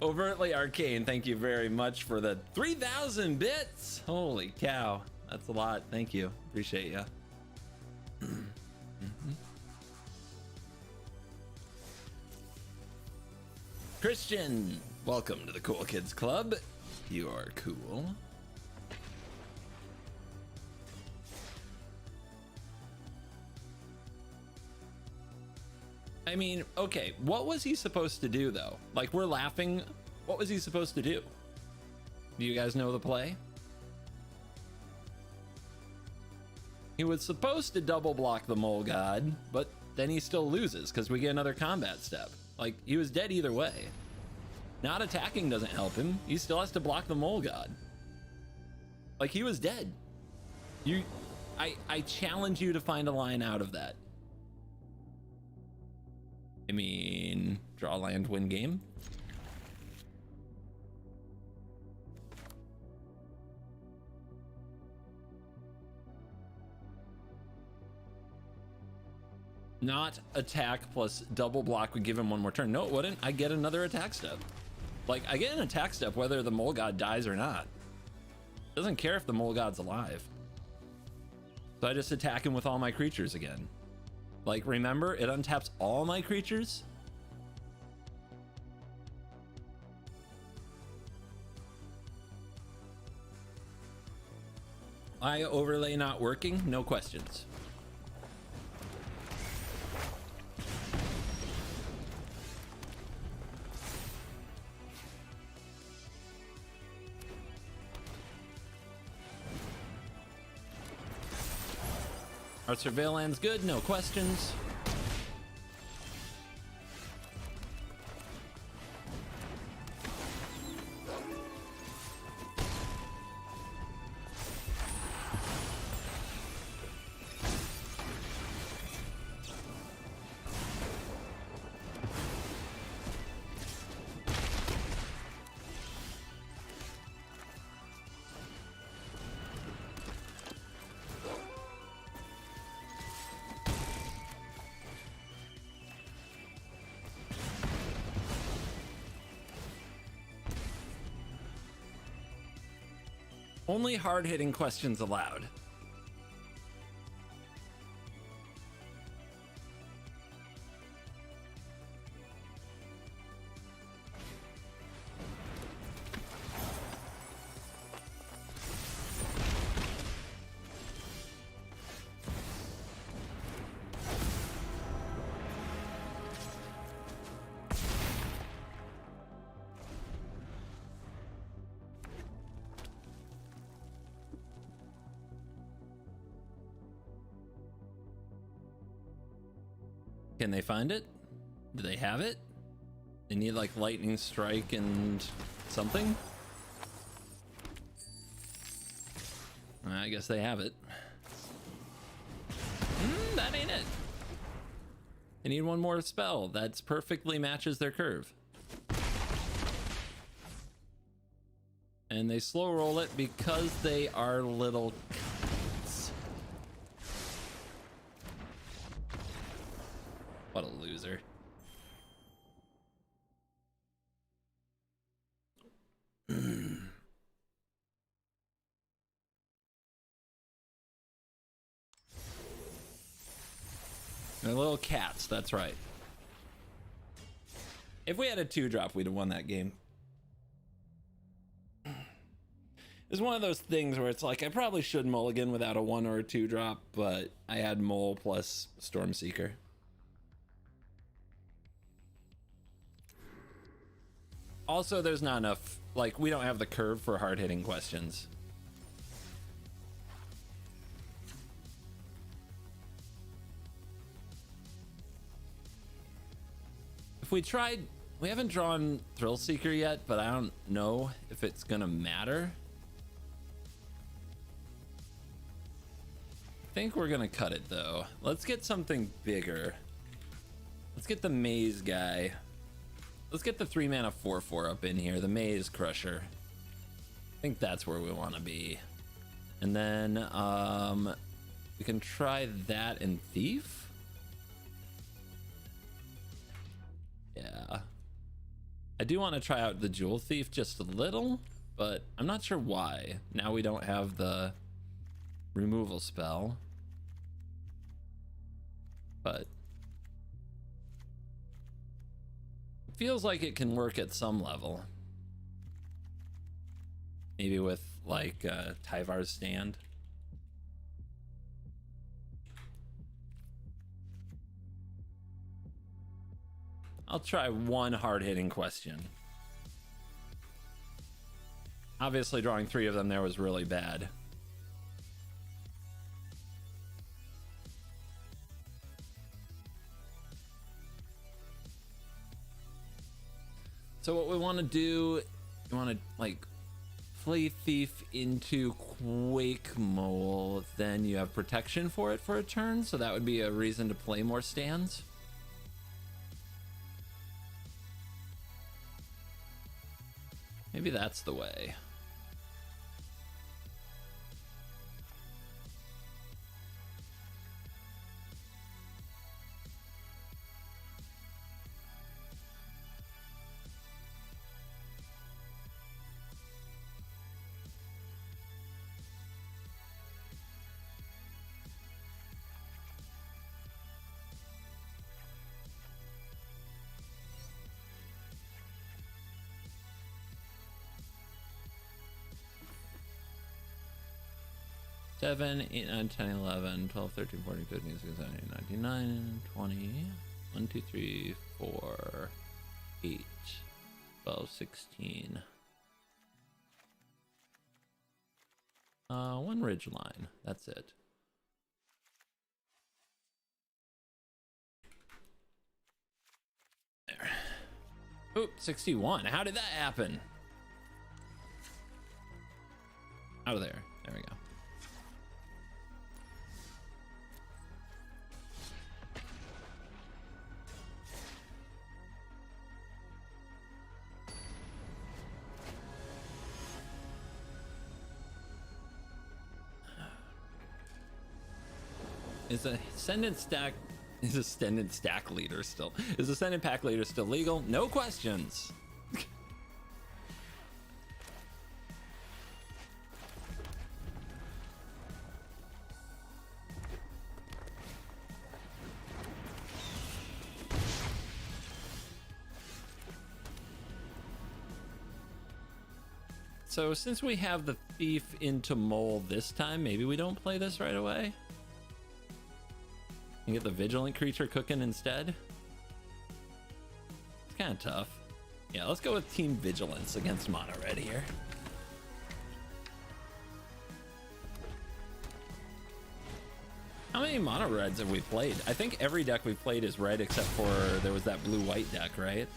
Overtly Arcane, thank you very much for the 3,000 bits. Holy cow. That's a lot. Thank you. Appreciate ya. Christian, welcome to the Cool Kids Club. You are cool. I mean, okay, what was he supposed to do though? Like, we're laughing. What was he supposed to do? Do you guys know the play? He was supposed to double block the mole god, but then he still loses because we get another combat step. Like, he was dead either way. Not attacking doesn't help him. He still has to block the mole god. Like, he was dead. I challenge you to find a line out of that. I mean, draw land, win game. Not attack plus double block would give him one more turn. No, it wouldn't. I get another attack step. Like, I get an attack step whether the mole god dies or not. Doesn't care if the mole god's alive. So I just attack him with all my creatures again. Like, remember, it untaps all my creatures. I overlay not working, no questions. Our surveillance good, no questions. Only hard-hitting questions allowed. Can they find it? Do they have it? They need like lightning strike and something? I guess they have it. That ain't it. They need one more spell that's perfectly matches their curve. And they slow roll it because they are little cunts. What a loser. They're little cats, that's right. If we had a 2-drop, we'd have won that game. It's one of those things where it's like, I probably should mulligan without a 1 or a 2-drop, but I had Mole plus Stormseeker. Also, there's not enough, like, we don't have the curve for hard-hitting questions. If we tried, we haven't drawn Thrill Seeker yet, but I don't know if it's gonna matter. I think we're gonna cut it though. Let's get something bigger. Let's get the Maze guy. Let's get the 3-mana 4/4 up in here, the Maze Crusher. I think that's where we want to be. And then we can try that and Thief. Yeah. I do want to try out the Jewel Thief just a little, but I'm not sure why. Now we don't have the removal spell. But it feels like it can work at some level. Maybe with like Tyvar's stand. I'll try one hard-hitting question. Obviously, drawing 3 of them there was really bad. So what we want to do, you want to like play Thief into Quake Mole, then you have protection for it for a turn, so that would be a reason to play more stands. Maybe that's the way. Seven, 8, 9, 10, 11, 12, 13, 14, 15, 16, 17, 19, 19, 20, 1, 2, 3, 4, 8, 12, 16. One ridge line. That's it. There. Oop, 61. How did that happen? Out of there. There we go. Is Ascendant Stack leader still? Is Ascendant Pack leader still legal? No questions. So since we have the Thief into Mole this time, maybe we don't play this right away. And get the Vigilant creature cooking instead. It's kind of tough. Yeah, let's go with Team Vigilance against Mono Red here. How many Mono Reds have we played? I think every deck we played is red except for there was that blue-white deck, right?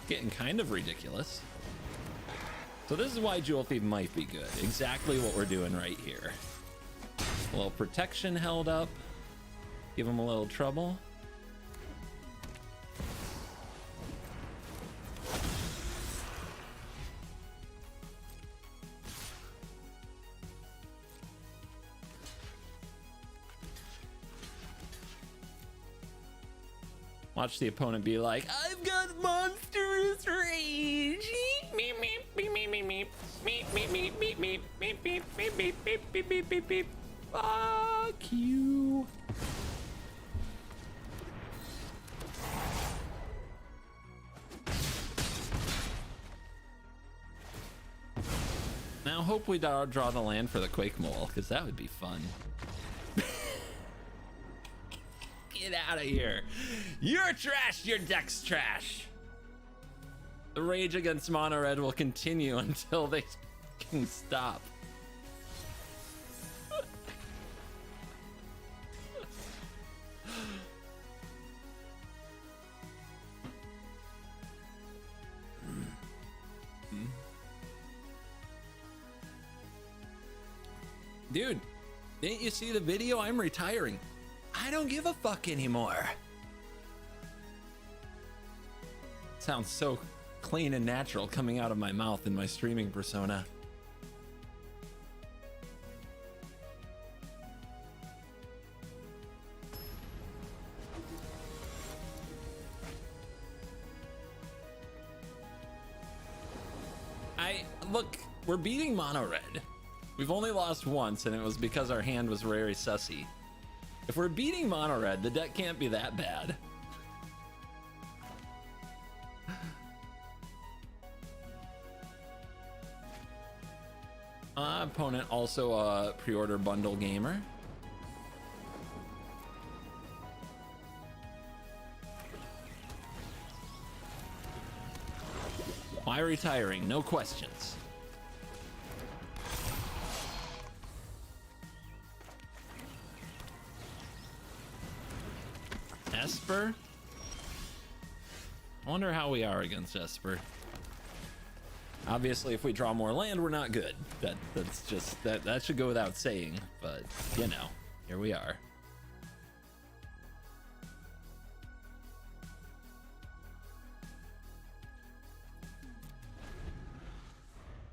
Getting kind of ridiculous. So this is why Jewel Thief might be good. Exactly what we're doing right here. A little protection held up. Give him a little trouble. Watch the opponent be like, I've got monstrous rage. Meep, meep, meep, meep, meep, meep, meep, meep, meep, meep, meep, meep, meep, meep, meep, meep, meep, meep, meep. Fuck you. Now hope we draw the land for the Quake Mole, because that would be fun. Get out of here. You're trash. Your deck's trash. The rage against Mono Red will continue until they can stop. Dude, didn't you see the video? I'm retiring. I don't give a fuck anymore. Sounds so clean and natural coming out of my mouth in my streaming persona. look, we're beating mono red. We've only lost once, and it was because our hand was very sussy. If we're beating mono red, the deck can't be that bad. Opponent also a pre-order bundle gamer. Why retiring? No questions. Esper? I wonder how we are against Esper. Obviously, if we draw more land, we're not good. That's just that should go without saying, but you know, here we are.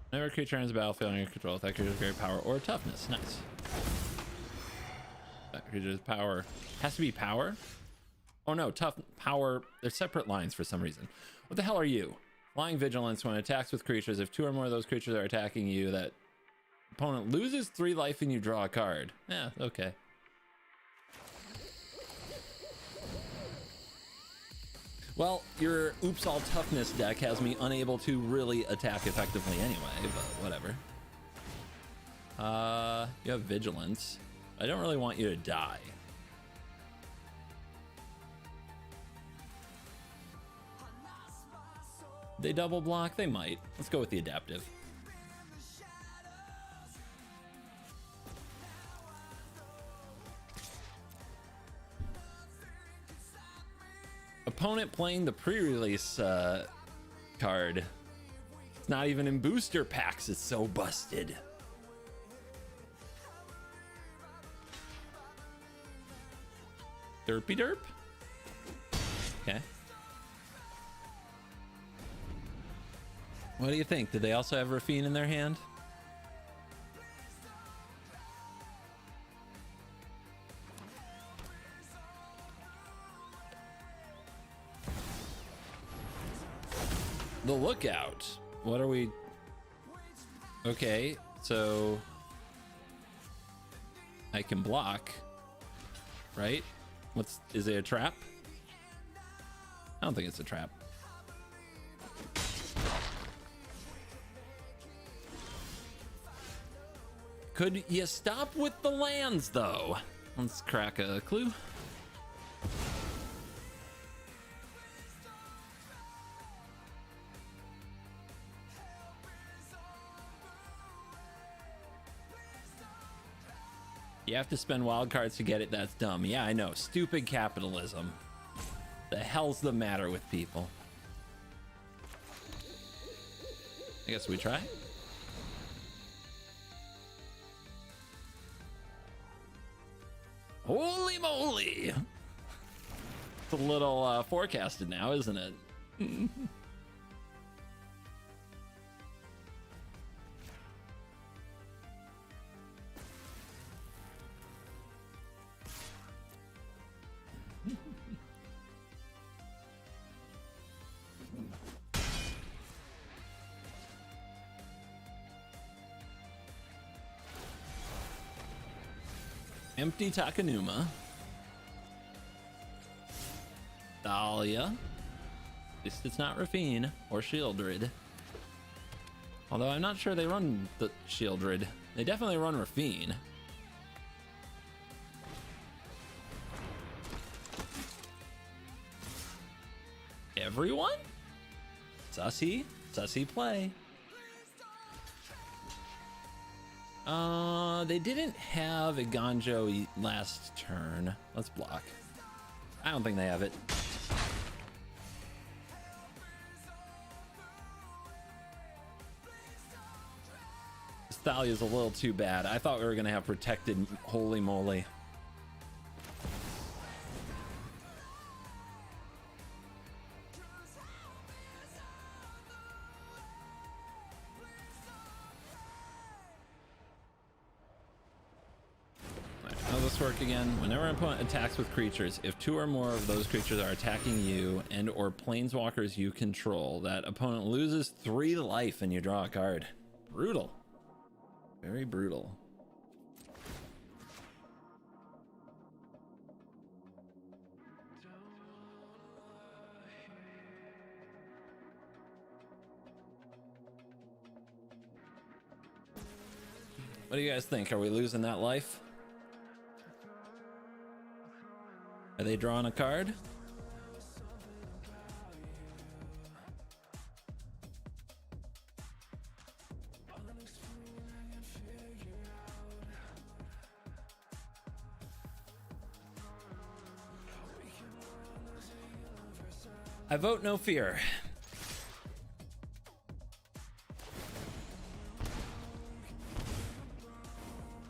Whenever a creature enters the battlefield under your control, that creature's great power or toughness. Nice. That creature's power has to be power. Oh no, tough power. They're separate lines for some reason. What the hell are you? Flying vigilance when it attacks with creatures. If 2 or more of those creatures are attacking you, that opponent loses 3 life and you draw a card. Yeah, okay. Well, your Oops All Toughness deck has me unable to really attack effectively anyway, but whatever. You have vigilance. I don't really want you to die. They double block? They might. Let's go with the adaptive. Opponent playing the pre-release card. It's not even in booster packs. It's so busted. Derpy derp? Okay. What do you think? Did they also have Rafine in their hand? The Lookout. What are we? Okay, so I can block, right? Is it a trap? I don't think it's a trap. Could you stop with the lands, though? Let's crack a clue. You have to spend wild cards to get it. That's dumb. Yeah, I know. Stupid capitalism. The hell's the matter with people? I guess we try. Holy moly! It's a little forecasted now, isn't it? Empty Takanuma. Dahlia. At least it's not Rafine or Shieldred. Although I'm not sure they run the Shieldred. They definitely run Rafine. Everyone? Sussy? Sussy play. They didn't have a Ganjo last turn. Let's block. I don't think they have it. This Thalia's a little too bad. I thought we were gonna have protected. Holy moly. Work again. Whenever an opponent attacks with creatures, if 2 or more of those creatures are attacking you and or planeswalkers you control, that opponent loses 3 life and you draw a card. Brutal. Very brutal. What do you guys think? Are we losing that life? Are they drawing a card? I vote no fear.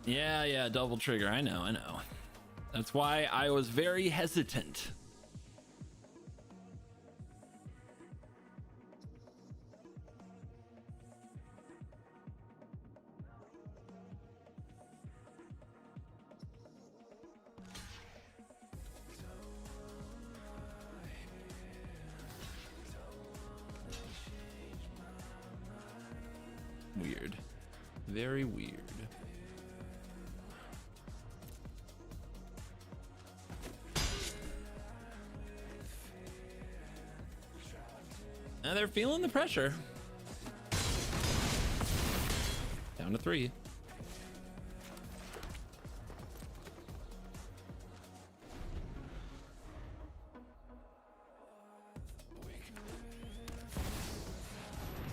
Yeah, double trigger. I know. That's why I was very hesitant. Weird. Very weird. Now they're feeling the pressure. Down to 3.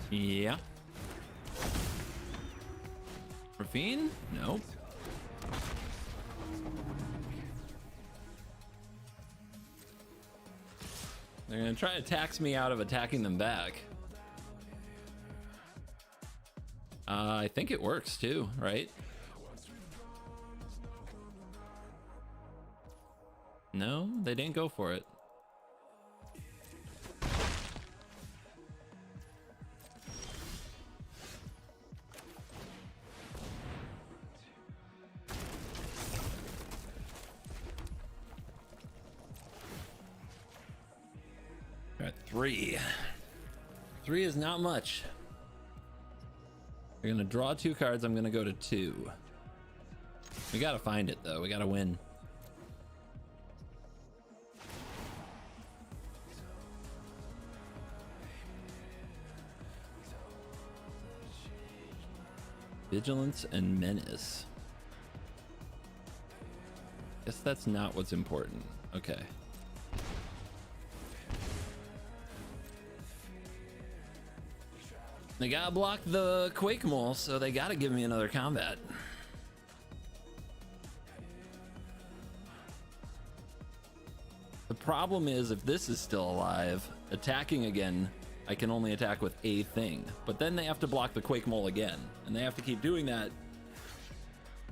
Yeah. Ravine? Nope. They're gonna try to tax me out of attacking them back. I think it works too, right? No, they didn't go for it. We're at 3. 3 is not much. We're gonna draw 2 cards. I'm gonna go to 2. We gotta find it though. We gotta win. Vigilance and menace. Guess that's not what's important. Okay. They gotta block the Quake Mole, so they gotta give me another combat. The problem is, if this is still alive, attacking again, I can only attack with a thing. But then they have to block the Quake Mole again, and they have to keep doing that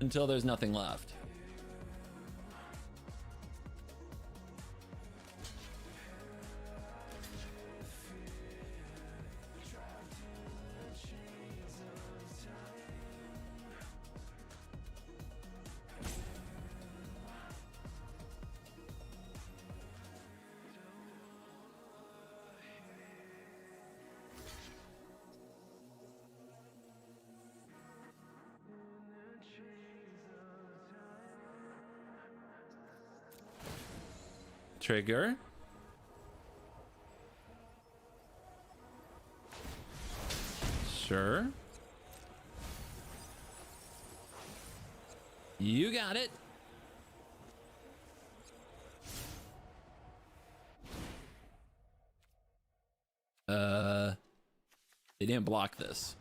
until there's nothing left. Trigger. Sure. You got it. They didn't block this.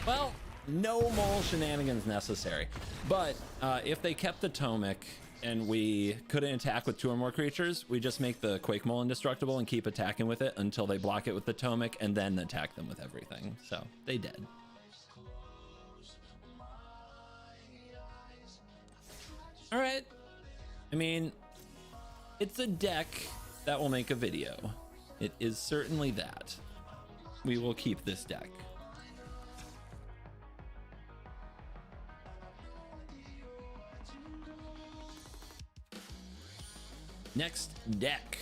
Well, no mole shenanigans necessary. But if they kept the Tomic and we couldn't attack with 2 or more creatures, we just make the Quake Mole indestructible and keep attacking with it until they block it with the Tomic and then attack them with everything. So they did. All right. I mean, it's a deck that will make a video. It is certainly that. We will keep this deck. Next deck.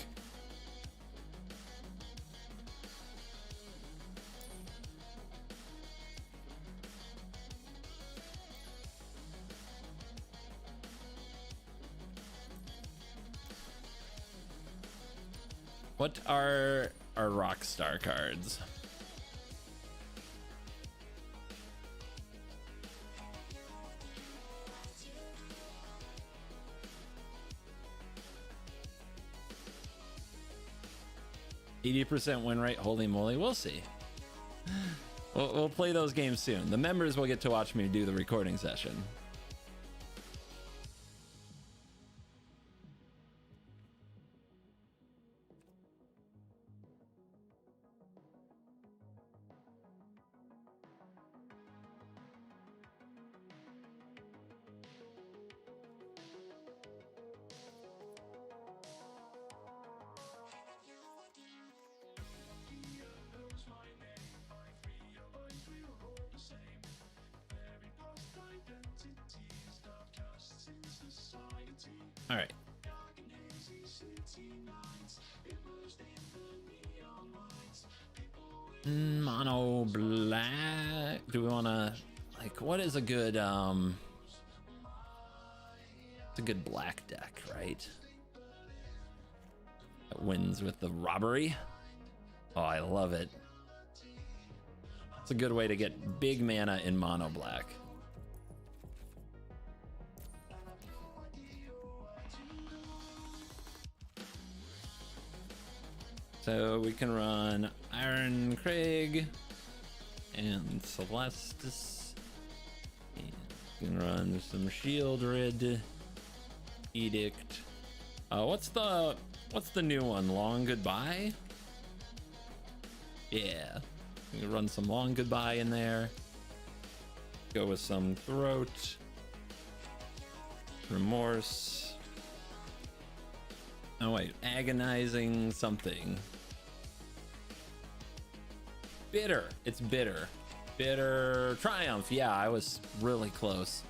What are our Rockstar cards? %, win rate. Holy moly, we'll see. We'll play those games soon. The members will get to watch me do the recording session. All right. Mono black. Do we want to, like, what is a good, it's a good black deck, right? That wins with the robbery. Oh, I love it. It's a good way to get big mana in mono black. So we can run Iron Craig and Celestis. And we can run some Shieldred, Edict. What's the new one? Long Goodbye? Yeah. We can run some Long Goodbye in there. Go with some Throat. Remorse. Oh wait, Agonizing something. Bitter. It's Bitter. Bitter Triumph. Yeah, I was really close.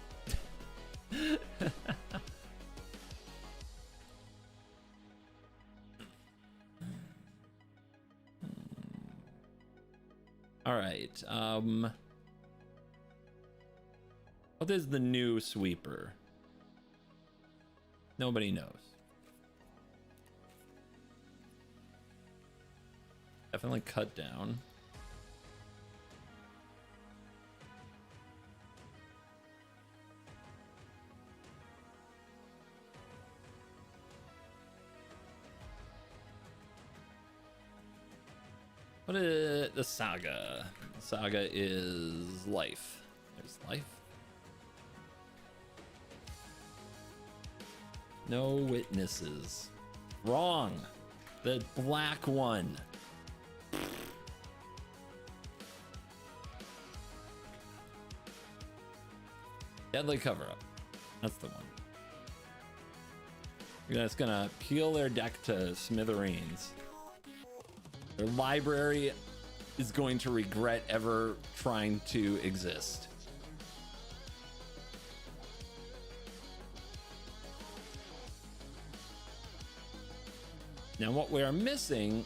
All right. What is the new sweeper? Nobody knows. Definitely cut down. What is the saga? The saga is life. There's life. No witnesses. Wrong. The black one. Deadly cover up. That's the one. That's gonna peel their deck to smithereens. Their library is going to regret ever trying to exist. Now what we are missing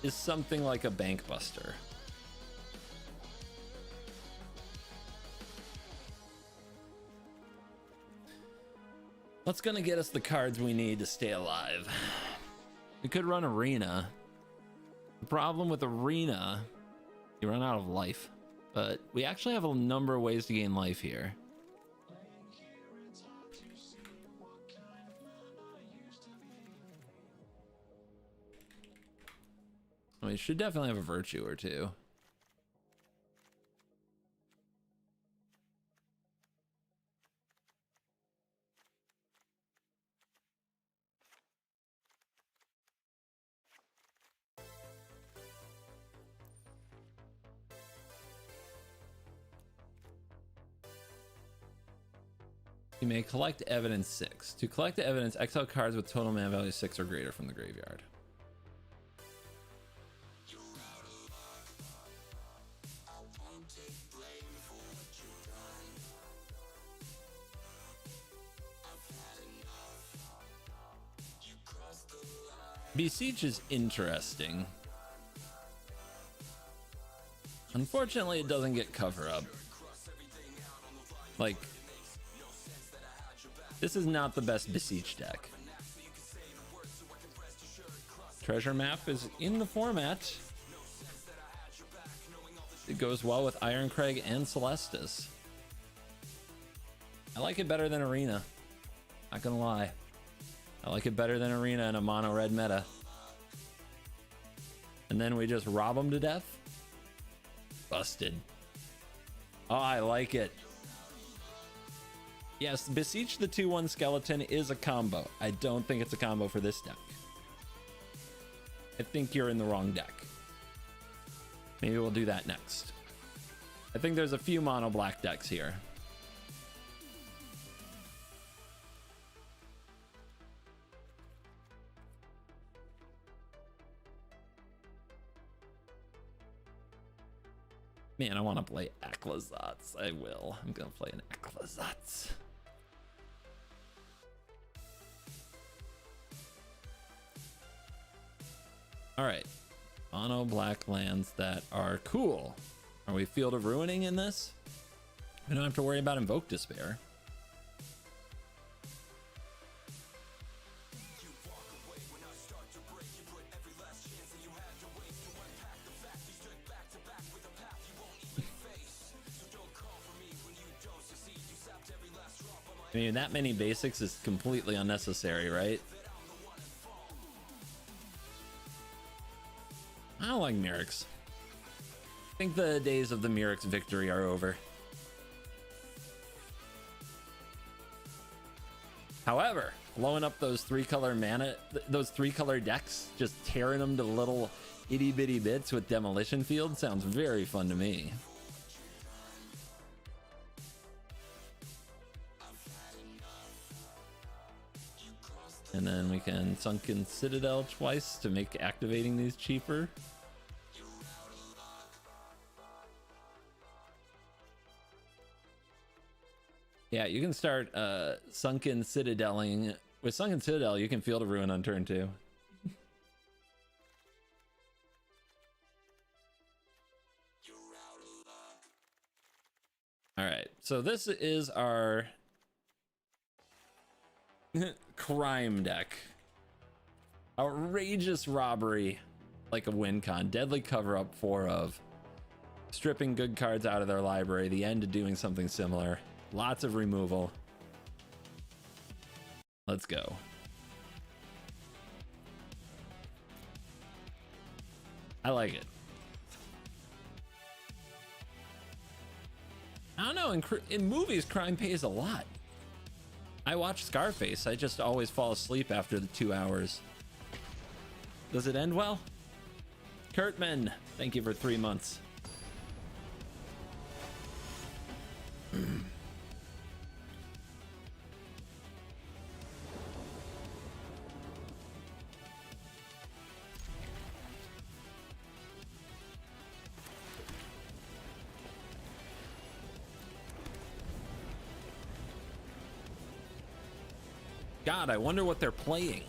is something like a bank buster. What's gonna get us the cards we need to stay alive? We could run Arena. The problem with Arena, you run out of life, but we actually have a number of ways to gain life here. We should definitely have a virtue or two. You may collect evidence 6. To collect the evidence, exile cards with total mana value 6 or greater from the graveyard. Beseech is interesting. Unfortunately, it doesn't get cover up. Like, this is not the best Beseech deck. Treasure Map is in the format. It goes well with Ironcrag and Celestis. I like it better than Arena. Not gonna lie. I like it better than Arena in a mono red meta. And then we just rob them to death? Busted. Oh, I like it. Yes, Beseech the 2/1 skeleton is a combo. I don't think it's a combo for this deck. I think you're in the wrong deck. Maybe we'll do that next. I think there's a few mono black decks here. Man, I want to play Aclazotz. I will. I'm going to play an Aclazotz. All right. Mono black lands that are cool. Are we Field of Ruining in this? We don't have to worry about Invoke Despair. I mean, that many basics is completely unnecessary, right? I don't like Mirrex. I think the days of the Mirrex victory are over. However, blowing up those 3-color mana, those 3-color decks, just tearing them to little itty bitty bits with Demolition Field sounds very fun to me. And then we can Sunken Citadel twice to make activating these cheaper. Yeah, you can start Sunken Citadeling. With Sunken Citadel, you can Field of Ruin on turn 2. All right, so this is our crime deck. Outrageous robbery, like a win con. Deadly cover up 4 of. Stripping good cards out of their library. The end to doing something similar. Lots of removal. Let's go. I like it. I don't know, in movies, crime pays a lot. I watch Scarface. I just always fall asleep after the 2 hours. Does it end well? Kurtman, thank you for 3 months. God, I wonder what they're playing.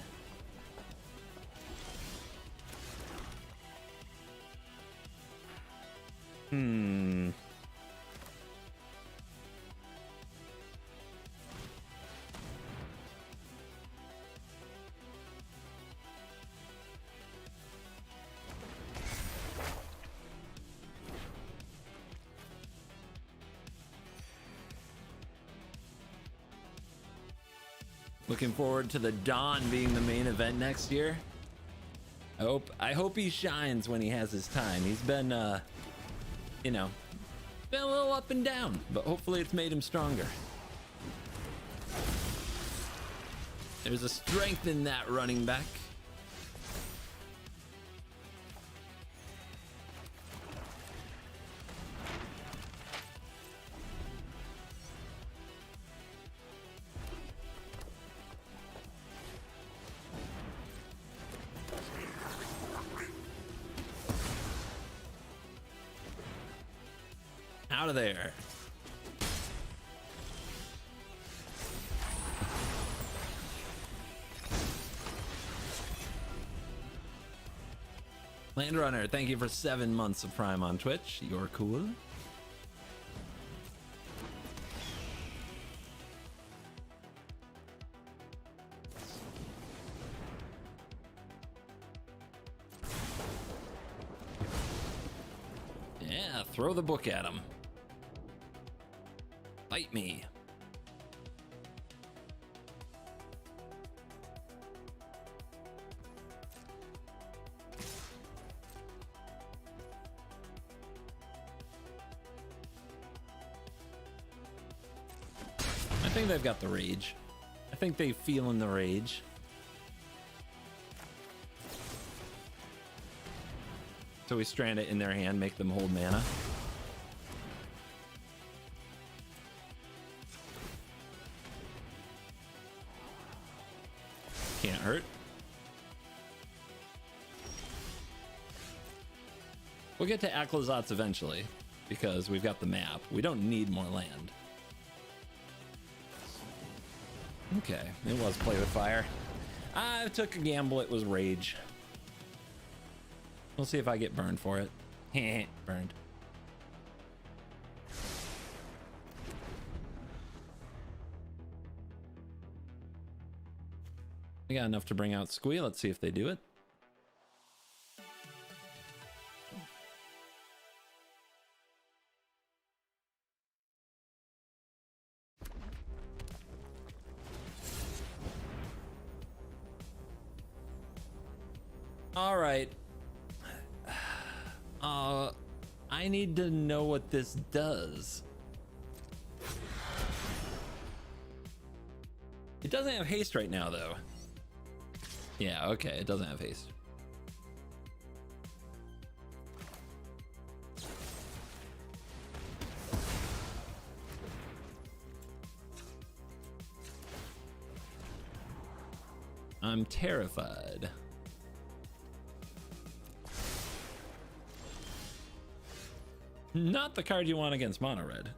Looking forward to the Dawn being the main event next year. I hope he shines when he has his time. He's been, you know, been a little up and down, but hopefully it's made him stronger. There's a strength in that running back. Out of there. Landrunner, thank you for 7 months of Prime on Twitch. You're cool. Yeah, throw the book at him. Bite me. I think they've got the rage. I think they feeling the rage. So we strand it in their hand, make them hold mana. Can't hurt. We'll get to Aklazats eventually because we've got the map. We don't need more land. Okay, it was play with fire. I took a gamble, it was rage. We'll see if I get burned for it. Burned. We got enough to bring out Squee. Let's see if they do it. All right. I need to know what this does. It doesn't have haste right now, though. Yeah, okay, it doesn't have haste. I'm terrified. Not the card you want against mono red.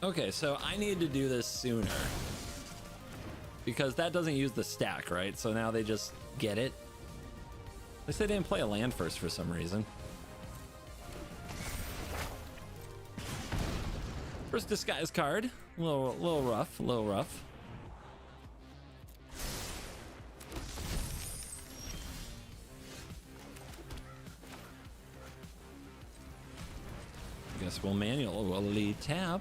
Okay, so I need to do this sooner because that doesn't use the stack, right? So now they just get it. At least they didn't play a land first for some reason. First disguise card, a little rough, a little rough. Guess we'll manually tap.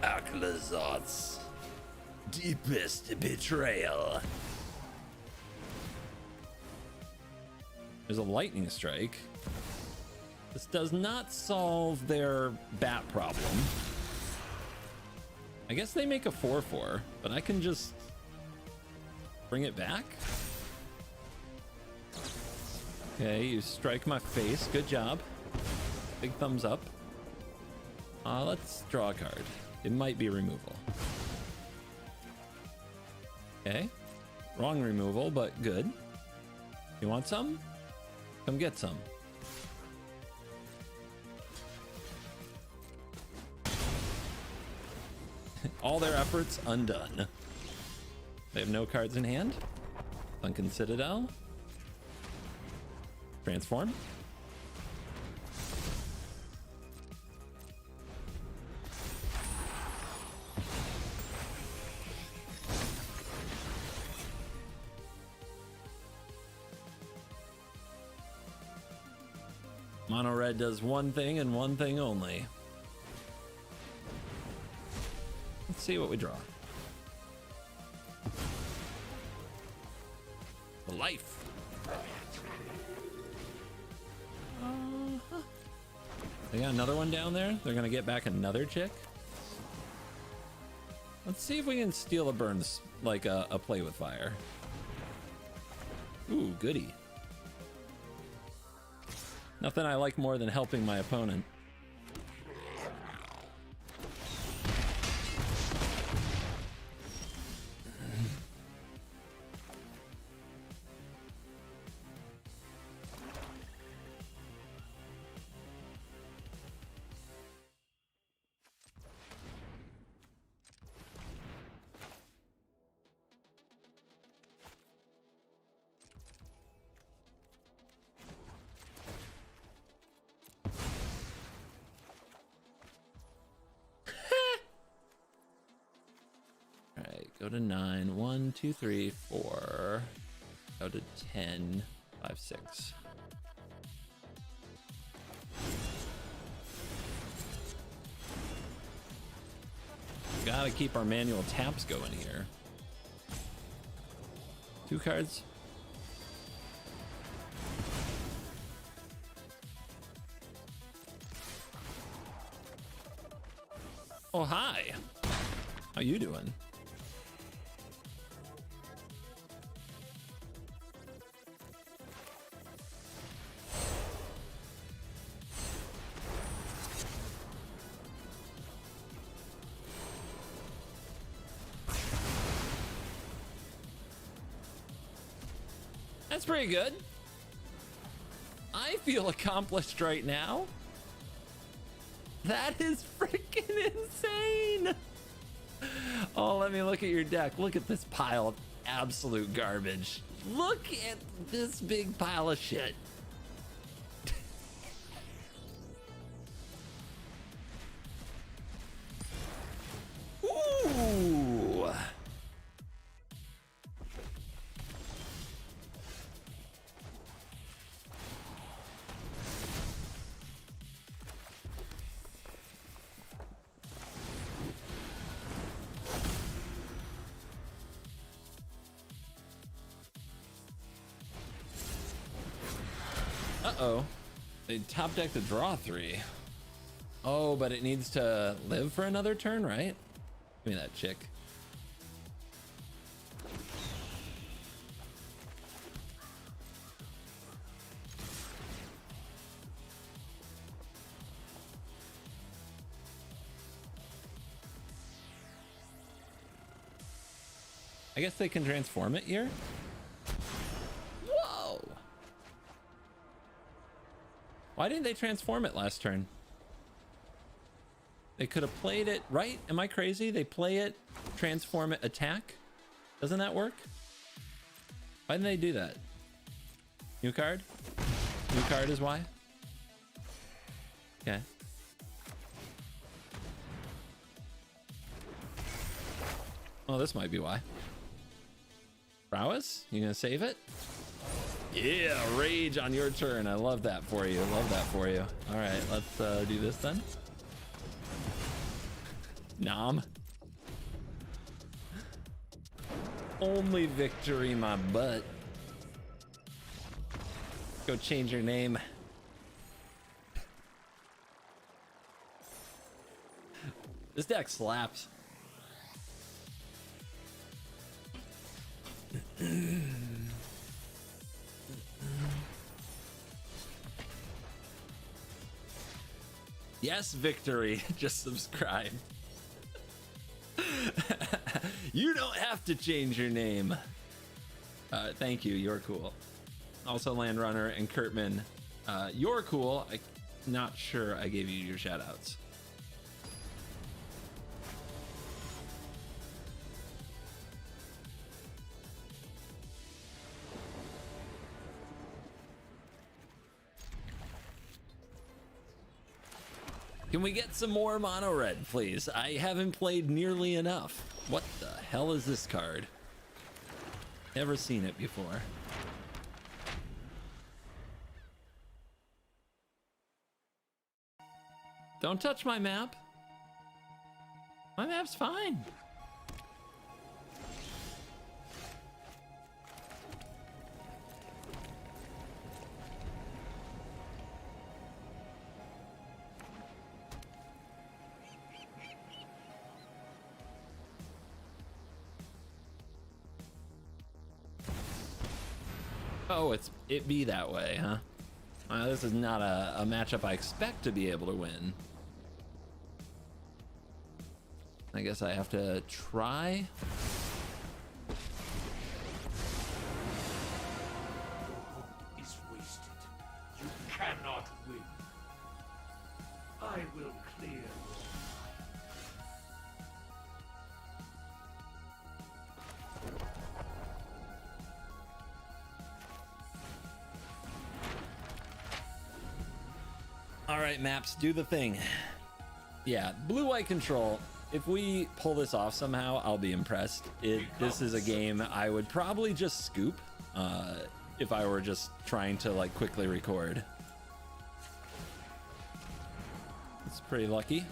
Aklazats. Deepest betrayal. There's a lightning strike. This does not solve their bat problem. I guess they make a 4/4, but I can just bring it back. Okay, you strike my face. Good job. Big thumbs up. Let's draw a card. It might be removal. Okay, wrong removal, but good. You want some? Come get some. All their efforts undone. They have no cards in hand. Sunken Citadel. Transform. Mono red does one thing and one thing only. Let's see what we draw. The life. They got another one down there. They're gonna get back another chick. Let's see if we can steal a burns like a play with fire. Ooh, goody. Nothing I like more than helping my opponent. Go to 9. 1, 2, 3, 4. Go to 10. 5, 6. Gotta keep our manual taps going here. 2 cards. Oh, hi. How you doing? That's pretty good. I feel accomplished right now. That is freaking insane. Oh, let me look at your deck. Look at this pile of absolute garbage. Look at this big pile of shit. Ooh. Uh-oh. They top deck to draw 3. Oh, but it needs to live for another turn, right? Give me that chick. I guess they can transform it here. Whoa! Why didn't they transform it last turn? They could have played it, right? Am I crazy? They play it, transform it, attack? Doesn't that work? Why didn't they do that? New card? New card is why? Okay. Oh, this might be why. Prowess? You gonna save it? Yeah, rage on your turn. I love that for you. Love that for you. All right, let's do this then. Nom. Only victory, my butt. Go change your name. This deck slaps. Yes, victory. Just subscribe. You don't have to change your name. Thank you. You're cool. Also, Landrunner and Kurtman. You're cool. I'm not sure I gave you your shout outs. Can we get some more mono red, please? I haven't played nearly enough. What the hell is this card? Never seen it before. Don't touch my map. My map's fine. Oh, it be that way, huh? This is not a matchup I expect to be able to win. I guess I have to try. Is wasted. You cannot win. I will clear. All right, maps, do the thing. Yeah, blue-white control If we pull this off somehow, I'll be impressed. This is a game I would probably just scoop if I were just trying to like quickly record. It's pretty lucky.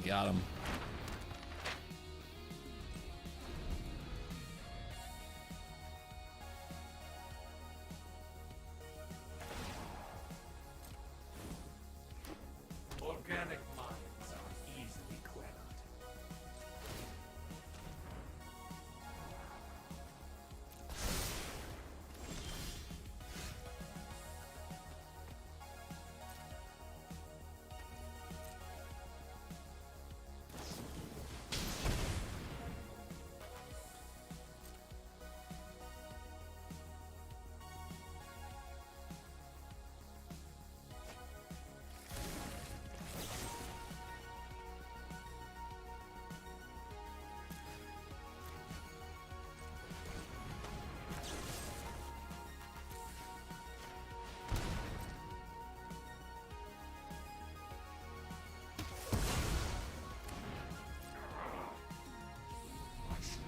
Got him. Organic minds are easily quelled.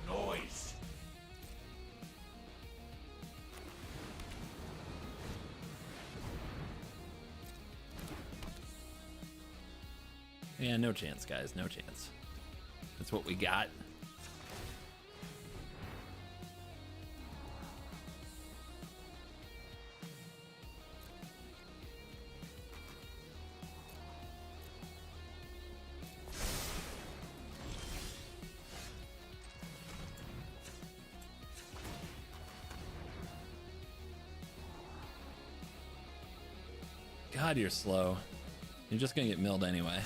Noise. Yeah, no chance, guys. No chance. That's what we got. God, you're slow. You're just gonna get milled anyway.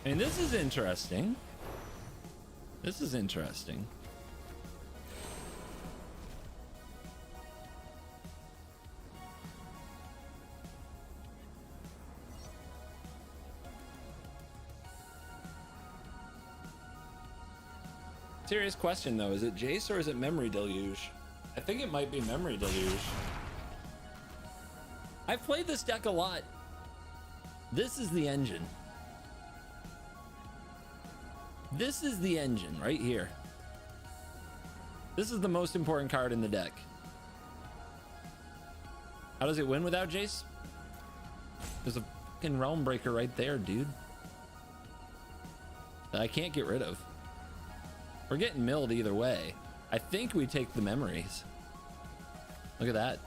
I mean, this is interesting. This is interesting. Serious question though, is it Jace or is it Memory Deluge? I think it might be Memory Deluge. I've played this deck a lot. This is the engine. This is the engine right here. This is the most important card in the deck. How does it win without Jace? There's a fucking Realm Breaker right there, dude, that I can't get rid of. We're getting milled either way. I think we take the memories. Look at that.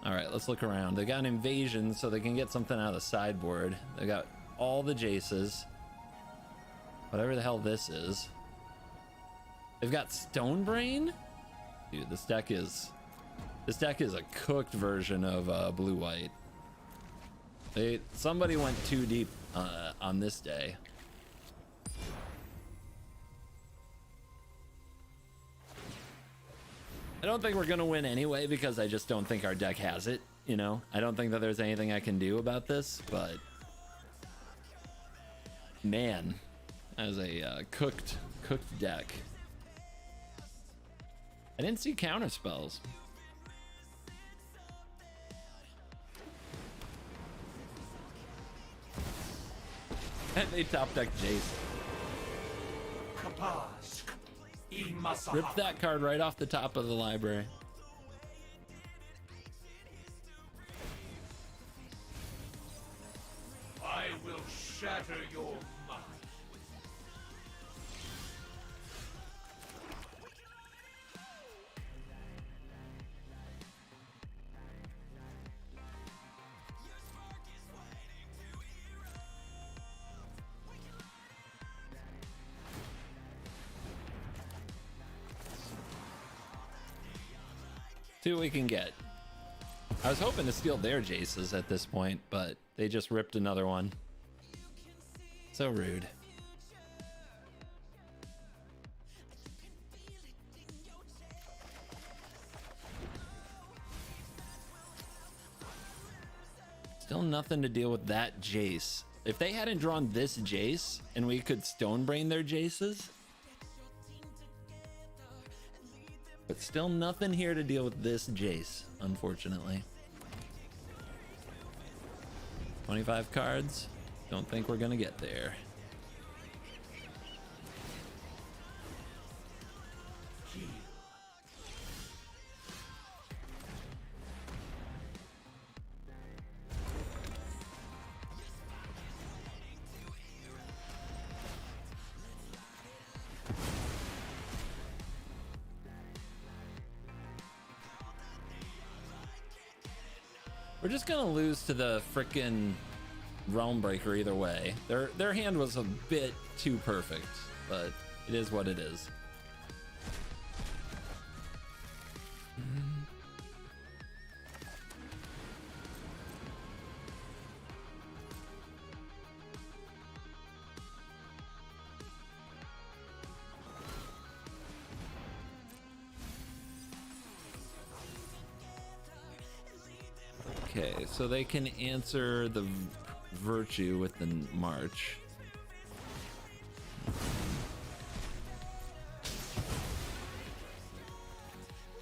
All right, let's look around. They got an invasion, so they can get something out of the sideboard. They got all the Jaces. Whatever the hell this is. They've got Stone Brain? Dude, this deck is a cooked version of blue-white. Somebody went too deep on this day. I don't think we're gonna win anyway because I just don't think our deck has it, you know? I don't think that there's anything I can do about this, but man, that is a cooked deck. I didn't see counter spells. And they top deck Jace. Rip that card right off the top of the library. I will shatter your mind. See what we can get. I was hoping to steal their Jaces at this point, but they just ripped another one. So rude. Still nothing to deal with that Jace. If they hadn't drawn this Jace and we could Stonebrain their Jaces, but still nothing here to deal with this Jace, unfortunately. 25 cards. Don't think we're gonna get there. We're just gonna lose to the frickin' Realm Breaker either way. Their hand was a bit too perfect, but it is what it is. Okay, so they can answer the Virtue with the March.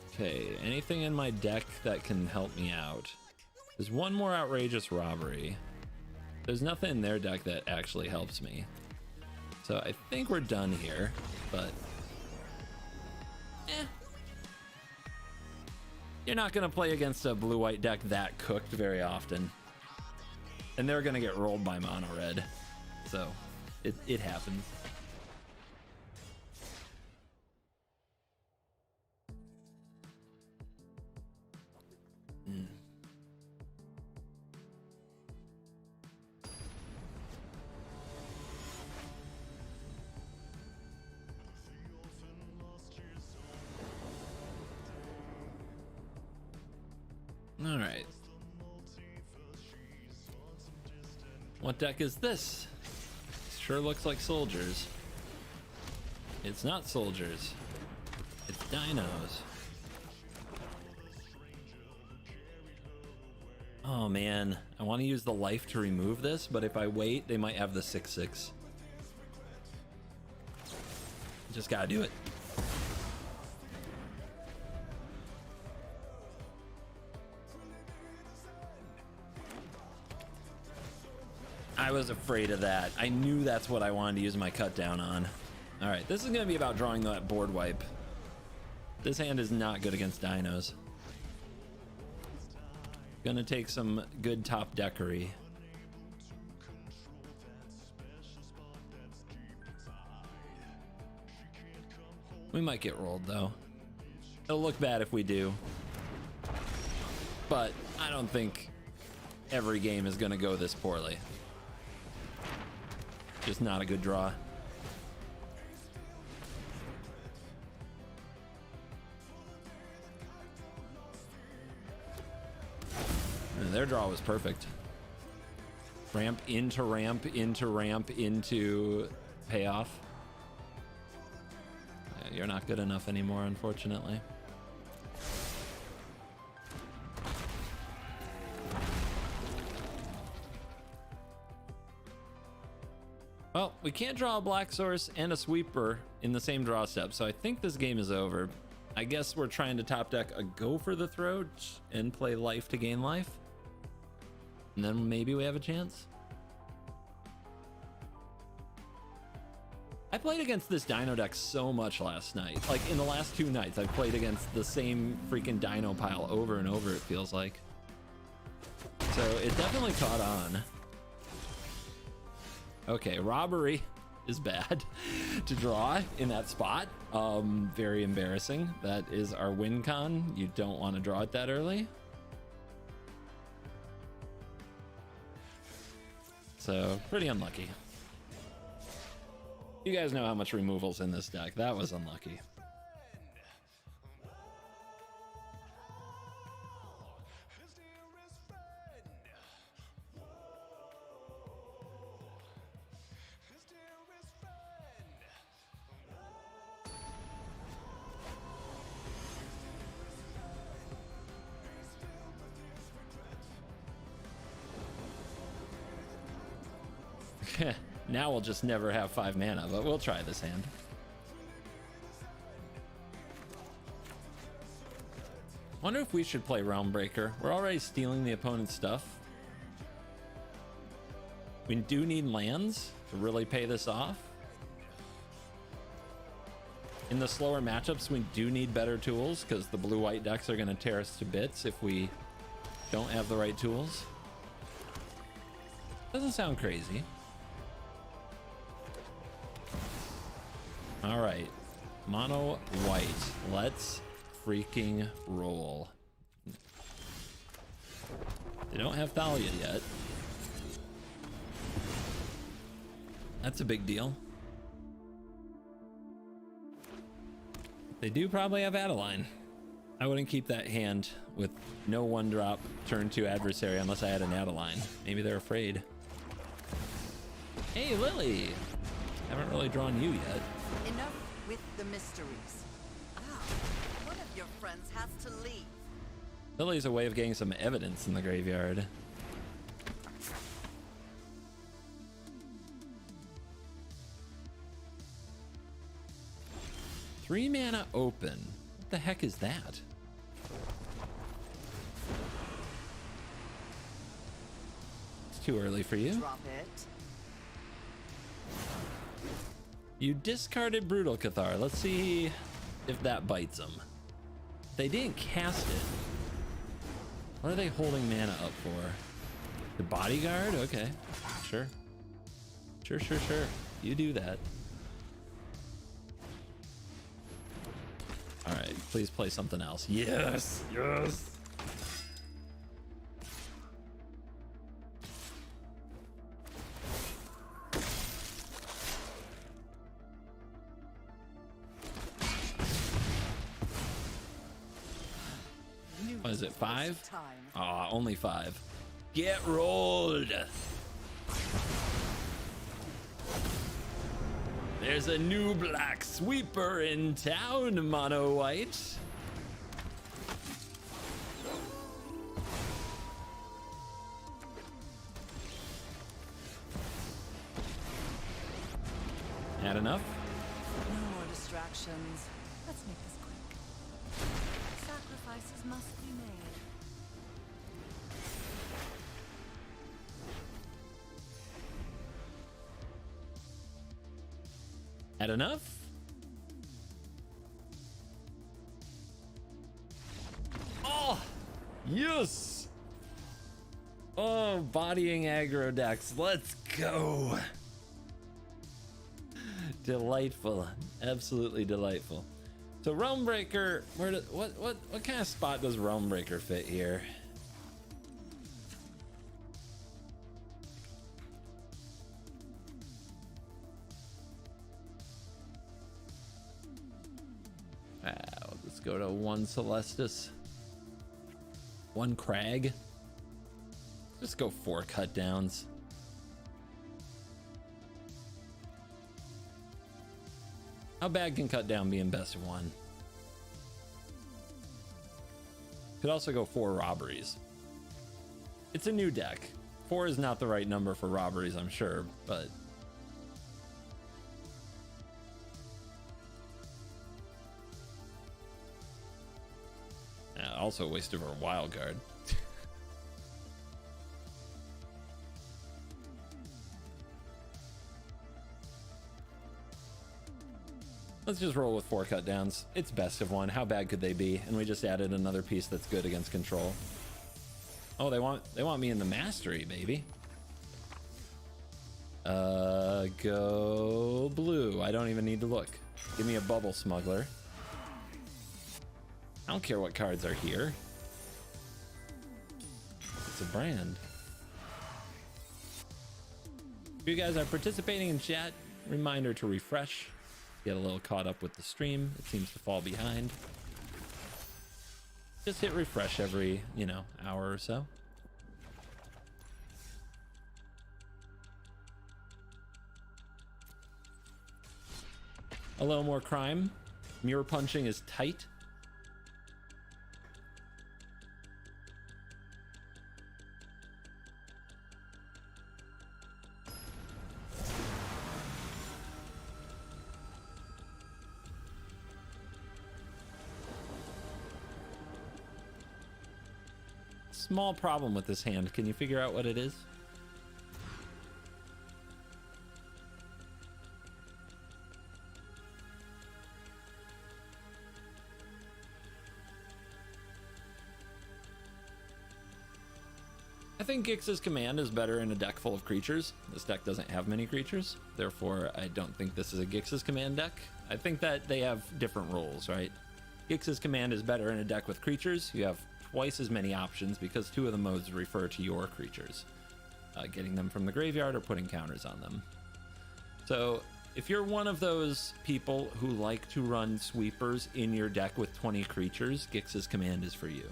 Okay, anything in my deck that can help me out? There's one more Outrageous Robbery. There's nothing in their deck that actually helps me. So I think we're done here, but you're not gonna play against a blue-white deck that cooked very often. And they're gonna get rolled by mono red. So it happens. All right. What deck is this? Sure looks like soldiers. It's not soldiers. It's dinos. Oh man, I want to use the life to remove this, but if I wait, they might have the 6/6. Just gotta do it. I was afraid of that. I knew that's what I wanted to use my cut down on. All right, this is gonna be about drawing that board wipe. This hand is not good against dinos. Gonna take some good top deckery. We might get rolled though. It'll look bad if we do. But I don't think every game is gonna go this poorly. Just not a good draw. And their draw was perfect. Ramp into ramp into ramp into payoff. Yeah, you're not good enough anymore, unfortunately. Well, we can't draw a black source and a sweeper in the same draw step, so I think this game is over. I guess we're trying to top deck a Go for the Throat and play life to gain life. And then maybe we have a chance. I played against this dino deck so much last night. Like in the last 2 nights, I've played against the same freaking dino pile over and over, it feels like. So it definitely caught on. Okay, robbery is bad to draw in that spot. Very embarrassing. That is our win con. You don't want to draw it that early. So pretty unlucky. You guys know how much removal's in this deck. That was unlucky. Now we'll just never have 5 mana, but we'll try this hand. Wonder if we should play Realm Breaker. We're already stealing the opponent's stuff. We do need lands to really pay this off. In the slower matchups, we do need better tools because the blue-white decks are going to tear us to bits if we don't have the right tools. Doesn't sound crazy. All right, mono white. Let's freaking roll. They don't have Thalia yet. That's a big deal. They do probably have Adeline. I wouldn't keep that hand with no 1-drop turn 2 adversary unless I had an Adeline. Maybe they're afraid. Hey, Lily. Haven't really drawn you yet. Enough with the mysteries. One of your friends has to leave. Lily's a way of getting some evidence in the graveyard. Three mana open. What the heck is that? It's too early for you. Drop it. You discarded Brutal Cathar. Let's see if that bites them. They didn't cast it. What are they holding mana up for? The bodyguard? Okay, sure. Sure. You do that. All right, please play something else. Yes. What is it, 5? Aw, only 5. Get rolled. There's a new black sweeper in town, mono white. Had enough? No more distractions. Let's make this quick. Sacrifices must be made. Had enough? Oh, yes. Oh, bodying aggro decks. Let's go. Delightful. Absolutely delightful. So Realm Breaker, what kind of spot does Realm Breaker fit here? Let's go to 1 Celestis, 1 Crag. Just go 4 cut downs. How bad can cut down be in best of 1? Could also go 4 robberies. It's a new deck. 4 is not the right number for robberies, I'm sure, but also a waste of our wild card. Let's just roll with 4 cut downs. It's best of 1. How bad could they be? And we just added another piece that's good against control. Oh, they want me in the mastery, baby. Go blue. I don't even need to look. Give me a bubble smuggler. I don't care what cards are here. It's a brand. If you guys are participating in chat, reminder to refresh. Get a little caught up with the stream. It seems to fall behind. Just hit refresh every, hour or so. A little more crime. Mirror punching is tight. small problem with this hand. Can you figure out what it is? I think Gix's command is better in a deck full of creatures. This deck doesn't have many creatures, therefore I don't think this is a Gix's command deck. I think that they have different roles, right? Gix's command is better in a deck with creatures. You have twice as many options because 2 of the modes refer to your creatures, getting them from the graveyard or putting counters on them. So if you're one of those people who like to run sweepers in your deck with 20 creatures, Gix's command is for you.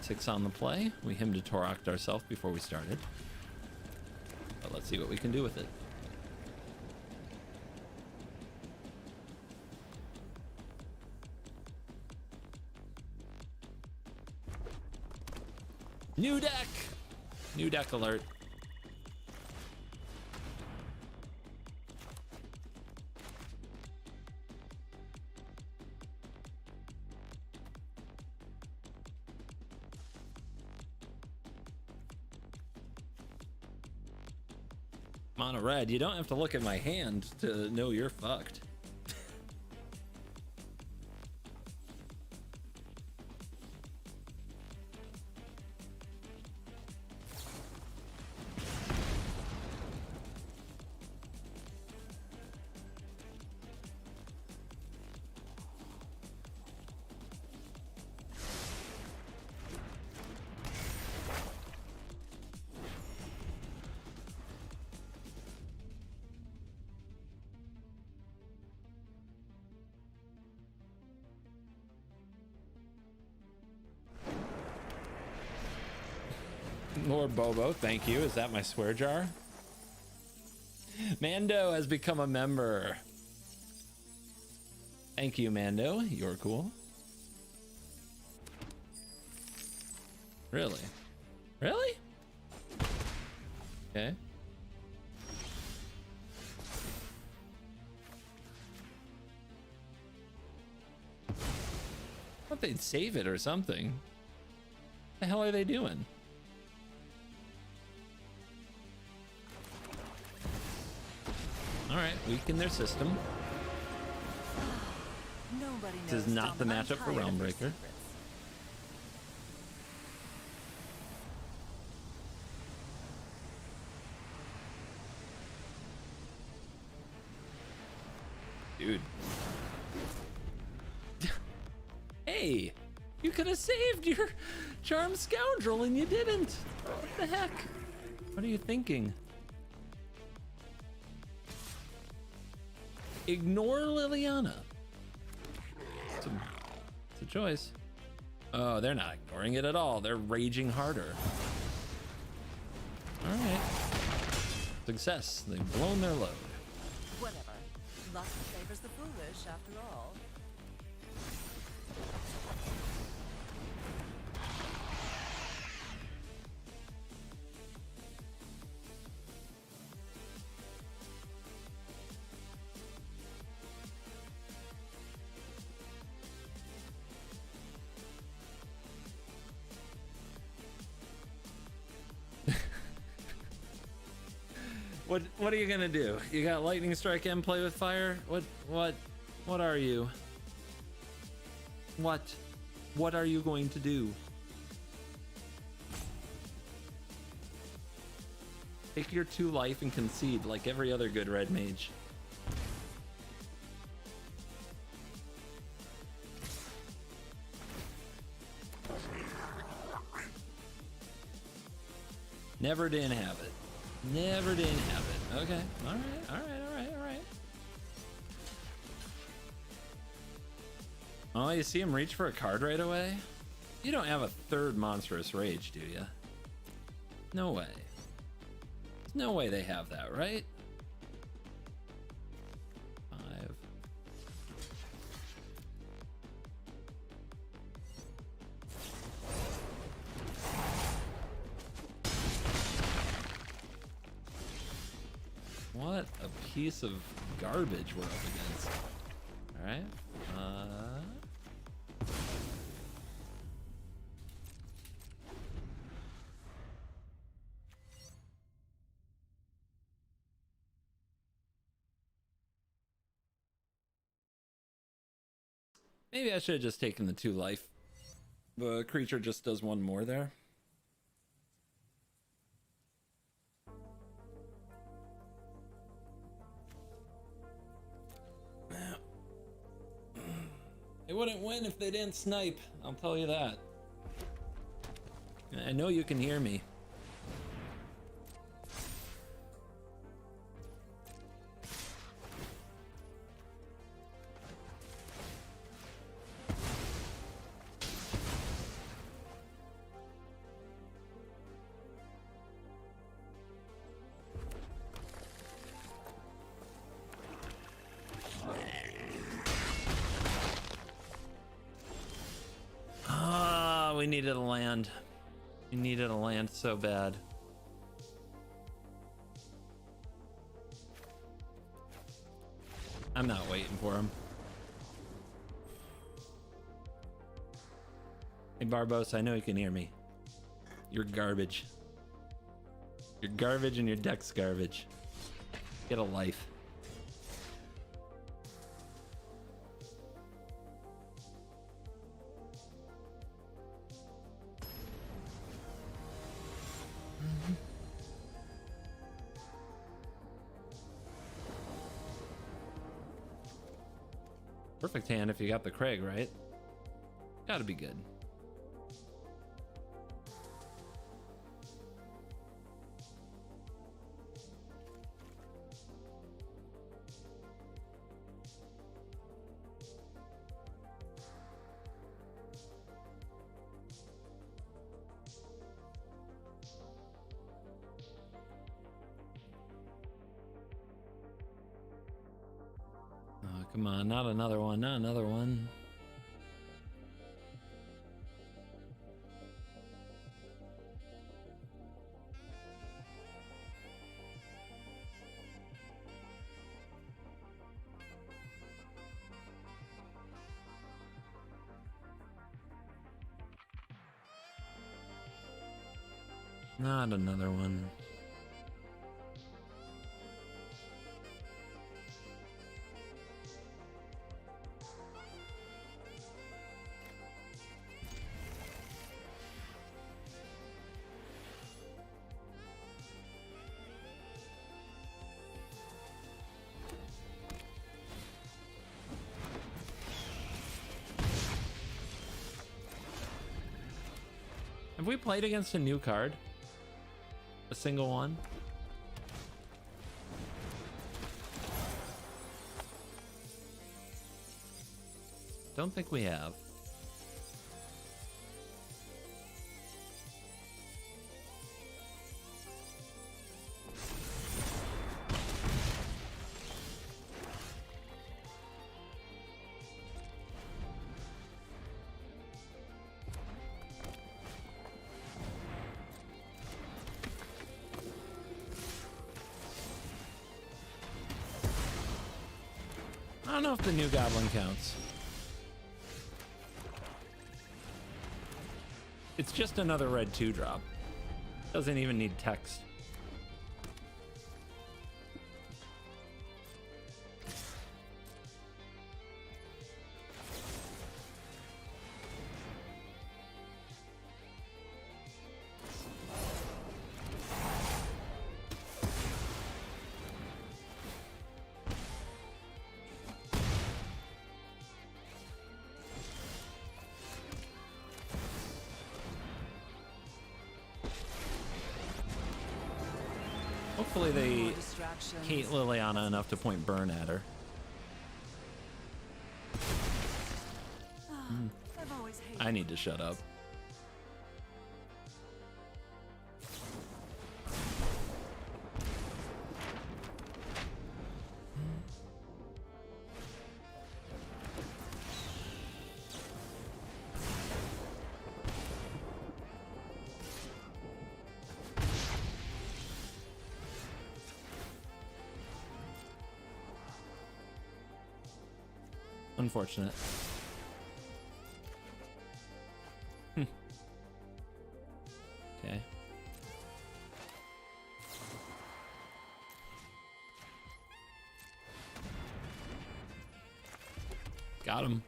Six on the play. We hymned to Toract ourselves before we started. But let's see what we can do with it. New deck! New deck alert. Mono red, you don't have to look at my hand to know you're fucked. Lord Bobo, thank you. Is that my swear jar? Mando has become a member. Thank you, Mando. You're cool. Really? Really? Okay. I thought they'd save it or something. What the hell are they doing? All right, weaken their system. Nobody This is knows, not the Tom. I'm matchup for tired of Realm your Breaker. secrets. Dude. Hey, you could have saved your Charmed Scoundrel and you didn't. What the heck? What are you thinking? Ignore Liliana. It's a choice. Oh, they're not ignoring it at all. They're raging harder. All right. Success. They've blown their load. Whatever. Luck favors the foolish, after all. What are you gonna do? You got lightning strike and play with fire? What are you? What are you going to do? Take your 2 life and concede like every other good red mage. Never didn't have it. Never didn't have it. Okay. All right. Oh, you see him reach for a card right away? You don't have a 3rd monstrous rage, do you? No way. There's no way they have that, right? 5. What a piece of garbage we're up against. All right. Maybe I should have just taken the 2 life. The creature just does 1 more there. They wouldn't win if they didn't snipe, I'll tell you that. I know you can hear me. We needed a land. We needed a land so bad. I'm not waiting for him. Hey Barbos, I know you can hear me. You're garbage. You're garbage and your deck's garbage. Get a life. Perfect hand if you got the Craig, right? Gotta be good. Come on, not another one, not another one. Not another one. Have we played against a new card? A single one? Don't think we have. I don't know if the new goblin counts. It's just another red 2-drop. Doesn't even need text. Hopefully they hate Liliana enough to point burn at her. I need to shut up. unfortunate. Okay. Got him.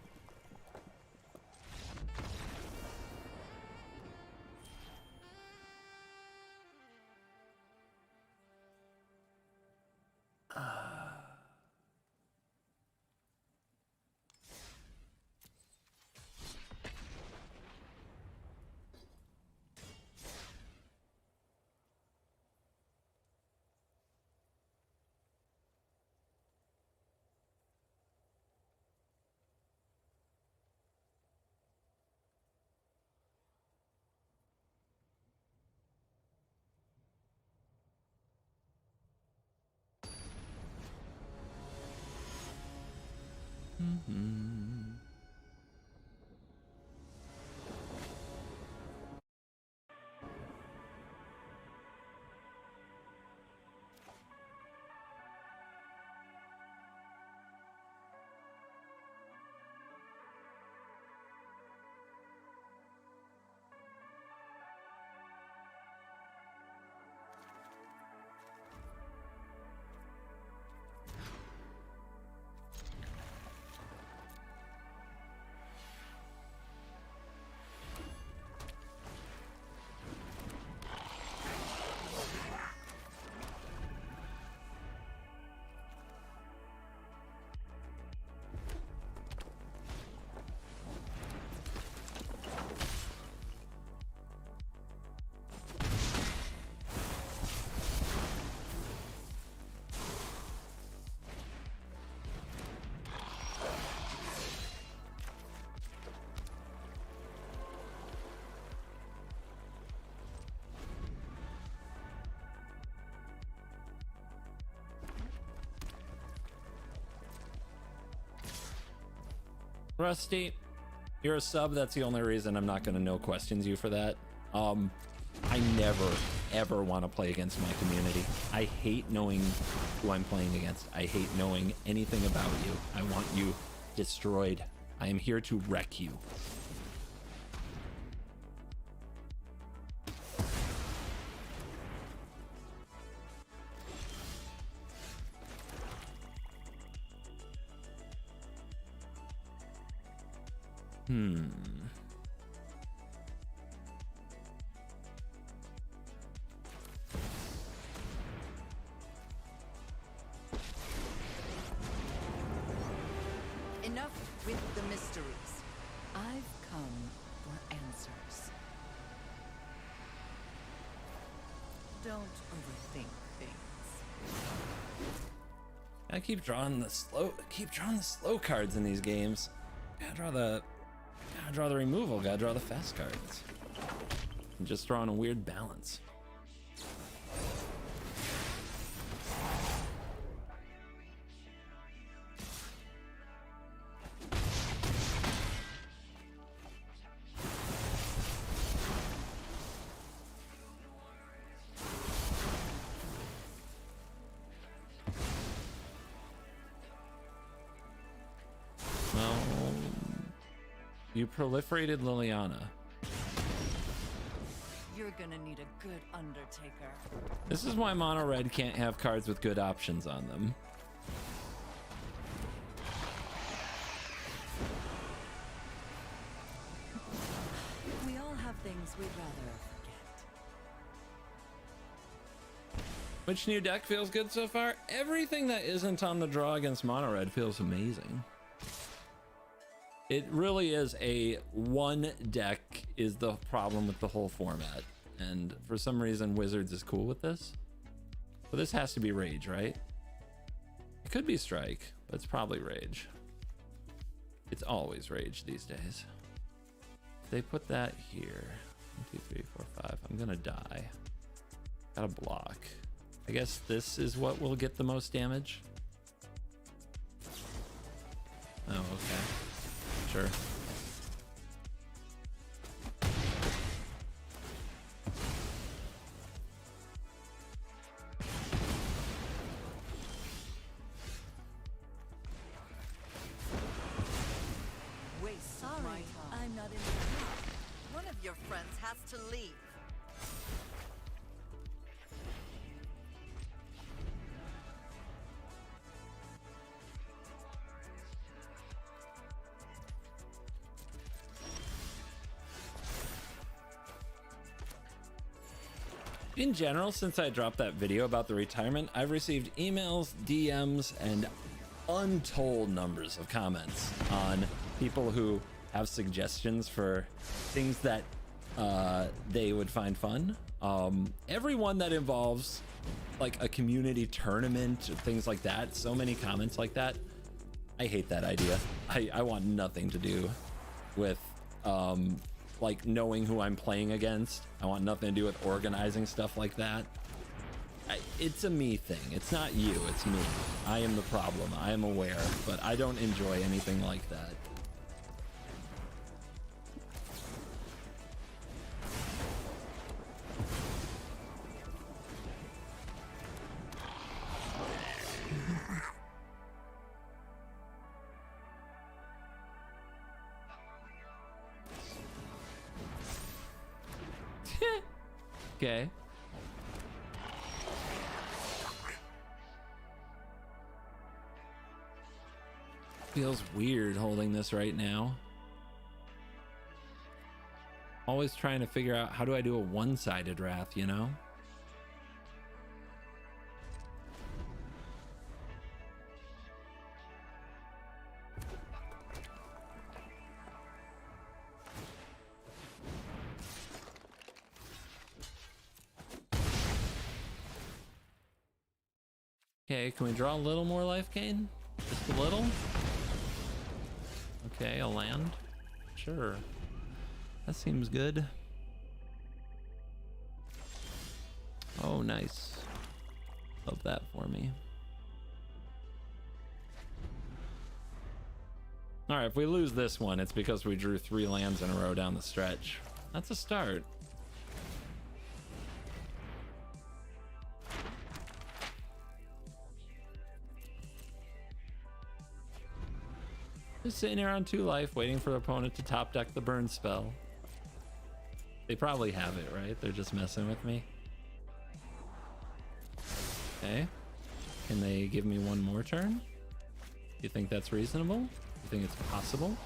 Rusty, you're a sub. That's the only reason I'm not going to no questions you for that. I never, ever want to play against my community. I hate knowing who I'm playing against. I hate knowing anything about you. I want you destroyed. I am here to wreck you. Enough with the mysteries. I've come for answers. Don't overthink things. I keep drawing the slow cards in these games. Gotta draw the removal, gotta draw the fast cards. I'm just drawing a weird balance. You proliferated Liliana. You're gonna need a good Undertaker. This is why Mono Red can't have cards with good options on them. We all have things we'd rather forget. Which new deck feels good so far? Everything that isn't on the draw against Mono Red feels amazing. It really is a one deck is the problem with the whole format. And for some reason, Wizards is cool with this. But this has to be Rage, right? It could be Strike, but it's probably Rage. It's always Rage these days. If they put that here. 1, 2, 3, 4, 5. I'm gonna die. Gotta block. I guess this is what will get the most damage. Oh, okay. Sure. has to leave. In general, since I dropped that video about the retirement, I've received emails, DMs, and untold numbers of comments on people who have suggestions for things that they would find fun. Everyone that involves like a community tournament or things like that, so many comments like that. I hate that idea. I want nothing to do with like knowing who I'm playing against. I want nothing to do with organizing stuff like that. It's a me thing. It's not you, it's me. I am the problem. I am aware, but I don't enjoy anything like that. Okay. Feels weird holding this right now. Always trying to figure out how do I do a one-sided wrath, you know? Okay, can we draw a little more life gain? Just a little? Okay, a land. Sure. That seems good. Oh, nice. Love that for me. All right, if we lose this one, it's because we drew 3 lands in a row down the stretch. That's a start. Just sitting here on 2 life, waiting for the opponent to top deck the burn spell. They probably have it, right? They're just messing with me. Okay. Can they give me one more turn? You think that's reasonable? You think it's possible?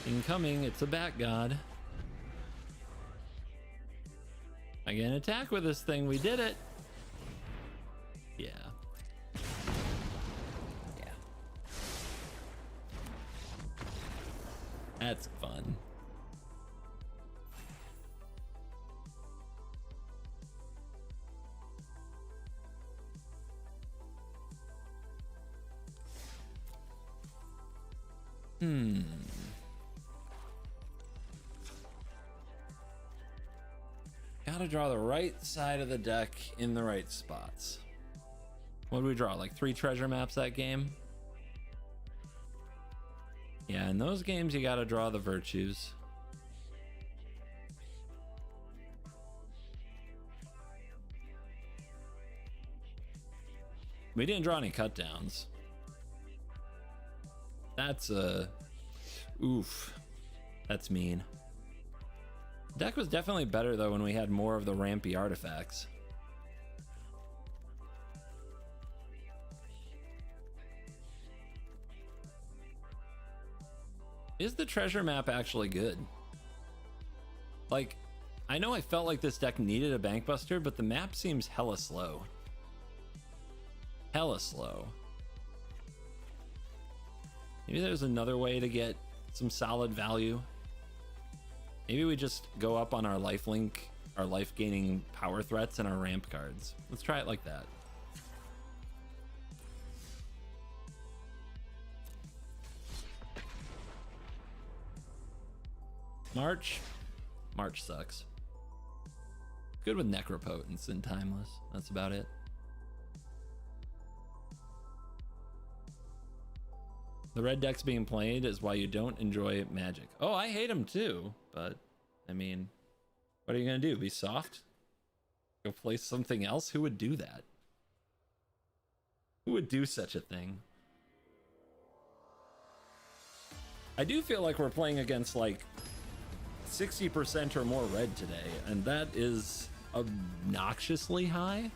Incoming, it's a bat god. I can attack with this thing. We did it. Yeah. Yeah. That's fun. Gotta draw the right side of the deck in the right spots. What did we draw? Like 3 treasure maps that game? Yeah, in those games you gotta draw the virtues. We didn't draw any cut downs. That's oof. That's mean. Deck was definitely better though when we had more of the rampy artifacts. Is the treasure map actually good? Like, I know I felt like this deck needed a Bankbuster, but the map seems hella slow. Hella slow. Maybe there's another way to get some solid value. Maybe we just go up on our lifelink, our life gaining power threats, and our ramp cards. Let's try it like that. March sucks. Good with Necropotence and Timeless. That's about it. The red decks being played is why you don't enjoy Magic. Oh, I hate them too, but I mean, what are you gonna do? Be soft? Go play something else? Who would do that? Who would do such a thing? I do feel like we're playing against like 60% or more red today, and that is obnoxiously high.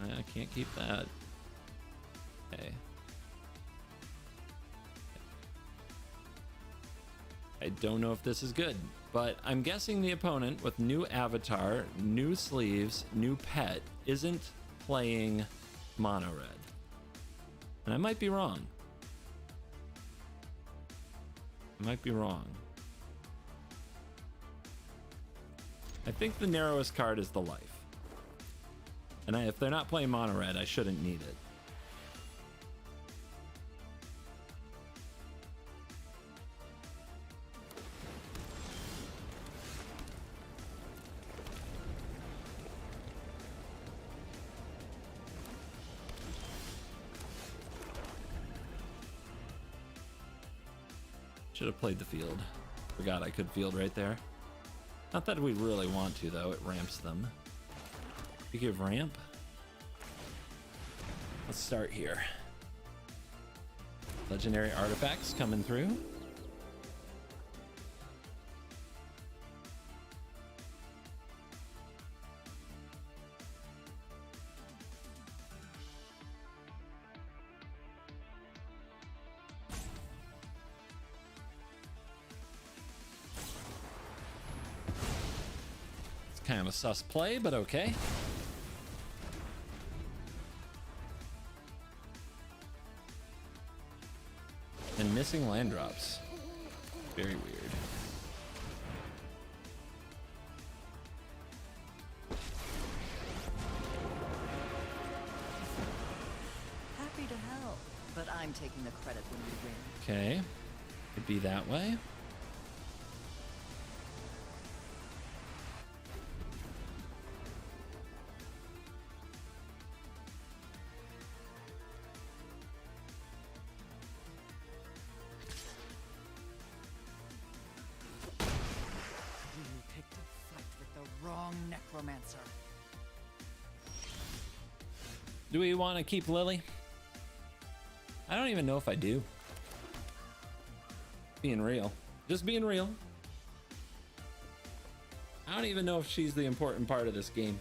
I can't keep that. Okay. I don't know if this is good, but I'm guessing the opponent with new avatar, new sleeves, new pet isn't playing mono red. And I might be wrong. I might be wrong. I think the narrowest card is the life. And if they're not playing mono red, I shouldn't need it. Should have played the field. Forgot I could field right there. Not that we really want to, though. It ramps them. Speaking of ramp, let's start here. Legendary artifacts coming through. Kind of a sus play, but okay. And missing land drops. Very weird. Happy to help, but I'm taking the credit when we win. Okay. Could be that way. Necromancer. Do we want to keep Lily? I don't even know if I do. Being real. Just being real. I don't even know if she's the important part of this game.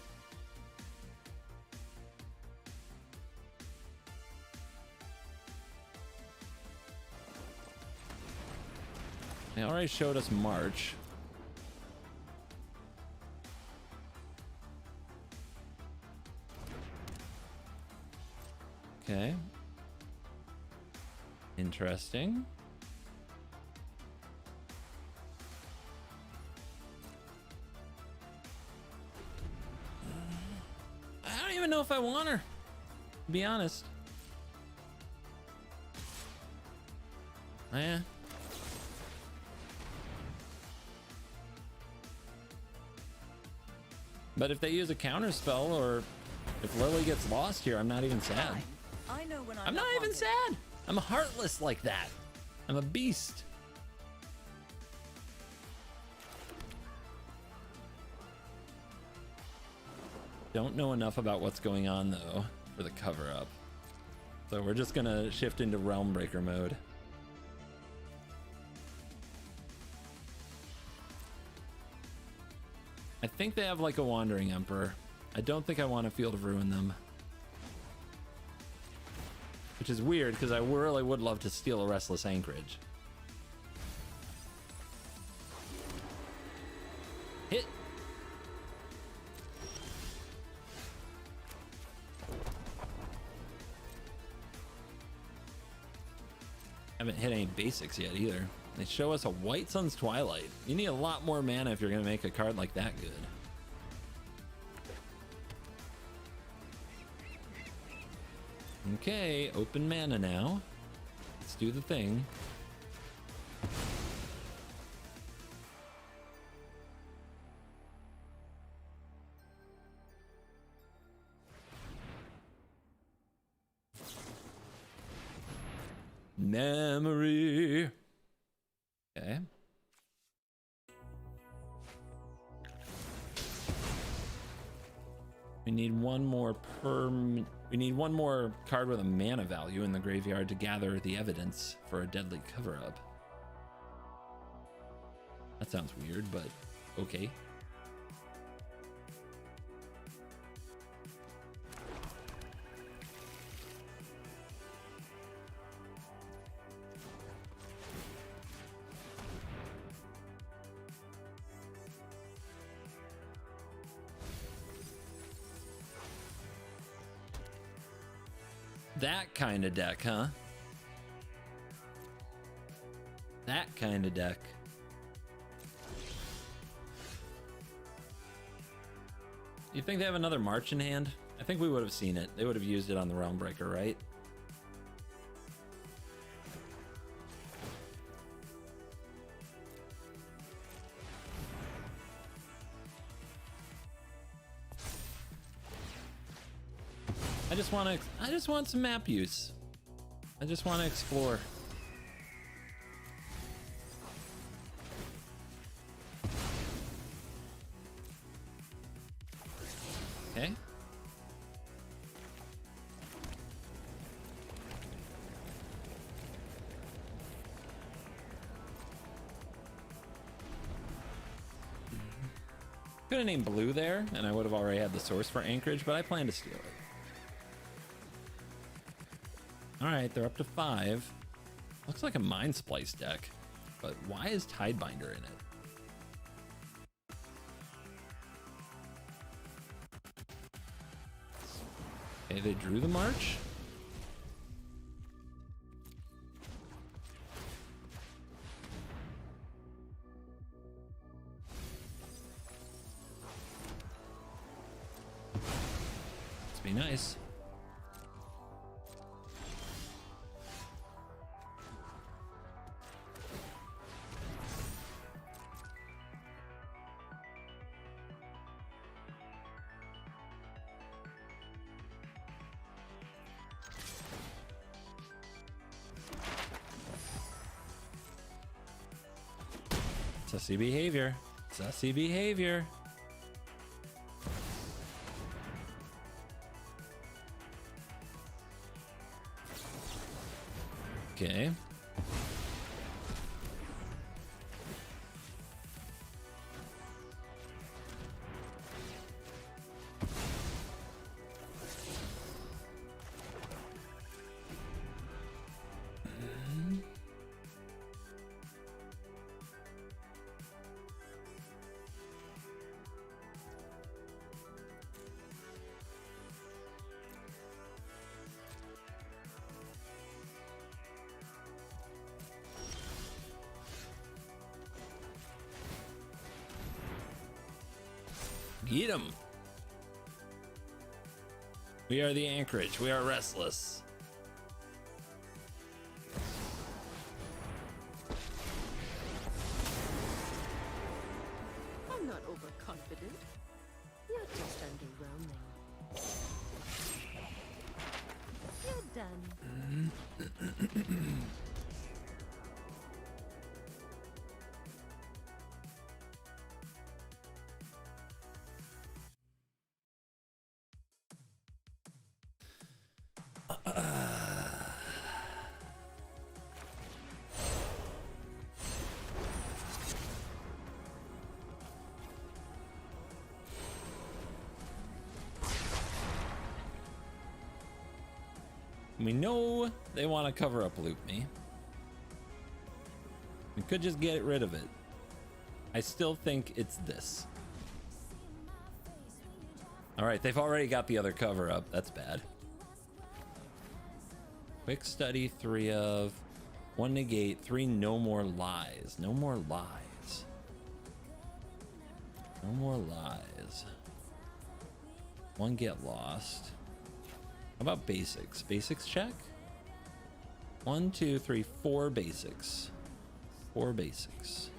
They already showed us March. Okay. Interesting. I don't even know if I want her, to be honest. Yeah. But if they use a counter spell, or if Lily gets lost here, I'm not even sad. I know when I'm not even sad. I'm heartless like that. I'm a beast. Don't know enough about what's going on though for the cover up. So we're just gonna shift into Realm Breaker mode. I think they have like a Wandering Emperor. I don't think I want a Field of Ruin them. Which is weird because I really would love to steal a Restless Anchorage. Hit. Haven't hit any basics yet either. They show us a White Sun's Twilight. You need a lot more mana if you're going to make a card like that good. Okay, open mana now. Let's do the thing. Memory. Okay. We need one more we need one more card with a mana value in the graveyard to gather the evidence for a deadly cover-up. That sounds weird, but okay. That kind of deck, huh? That kind of deck. You think they have another March in hand? I think we would have seen it. They would have used it on the Realm Breaker, right? I just want some map use. I just want to explore. Okay. Could have named blue there, and I would have already had the source for Anchorage, but I plan to steal it. All right, they're up to 5. Looks like a Mind Splice deck, but why is Tidebinder in it? Okay, they drew the March. Let's be nice. Sussy behavior. Sussy behavior. Okay. Get him. We are the Anchorage. We are restless. I'm not overconfident. You're just underwhelming. You're done. We know they want to cover up loop me. We could just get rid of it. I still think it's this. All right, they've already got the other cover up. That's bad. Quick study, 3 of, 1 negate, 3 no more lies. No more lies. No more lies. 1 get lost. How about basics? Basics check? 1, 2, 3, 4 basics. 4 basics.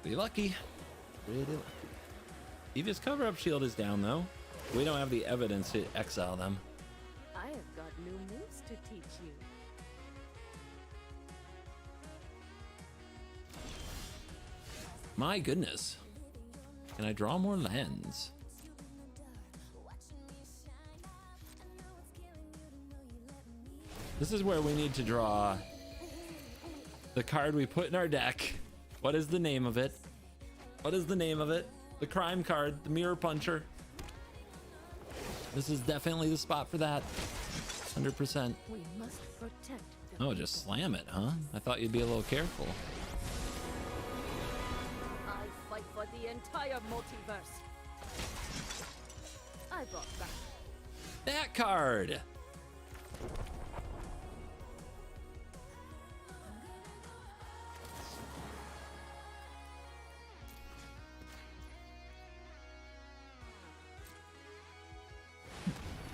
Pretty lucky. Pretty lucky. Eva's cover-up shield is down, though. We don't have the evidence to exile them. I have got new moves to teach you. My goodness. Can I draw more lands? This is where we need to draw the card we put in our deck. What is the name of it? What is the name of it? The crime card, the mirror puncher. This is definitely the spot for that. 100%. We must protect the Oh, just slam it, huh? I thought you'd be a little careful. I fight for the entire multiverse. I brought back. That card.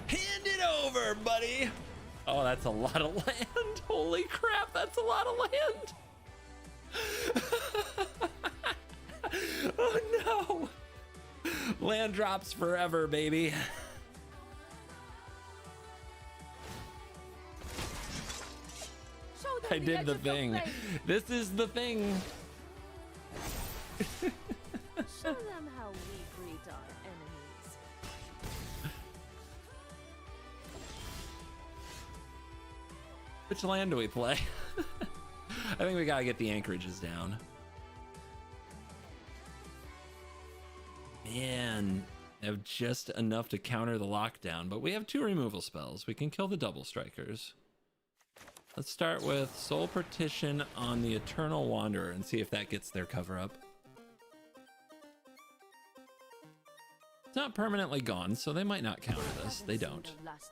Hand it over, buddy. Oh, that's a lot of land. Holy crap, that's a lot of land. Oh no. Land drops forever, baby. Show them I the did edge the of your thing. blade. This is the thing. Show them how we greet our enemies. Which land do we play? I think we gotta get the anchorages down. Man, I have just enough to counter the lockdown, but we have 2 removal spells. We can kill the double strikers. Let's start with Soul Partition on the Eternal Wanderer and see if that gets their cover up. It's not permanently gone, so they might not counter this. They don't.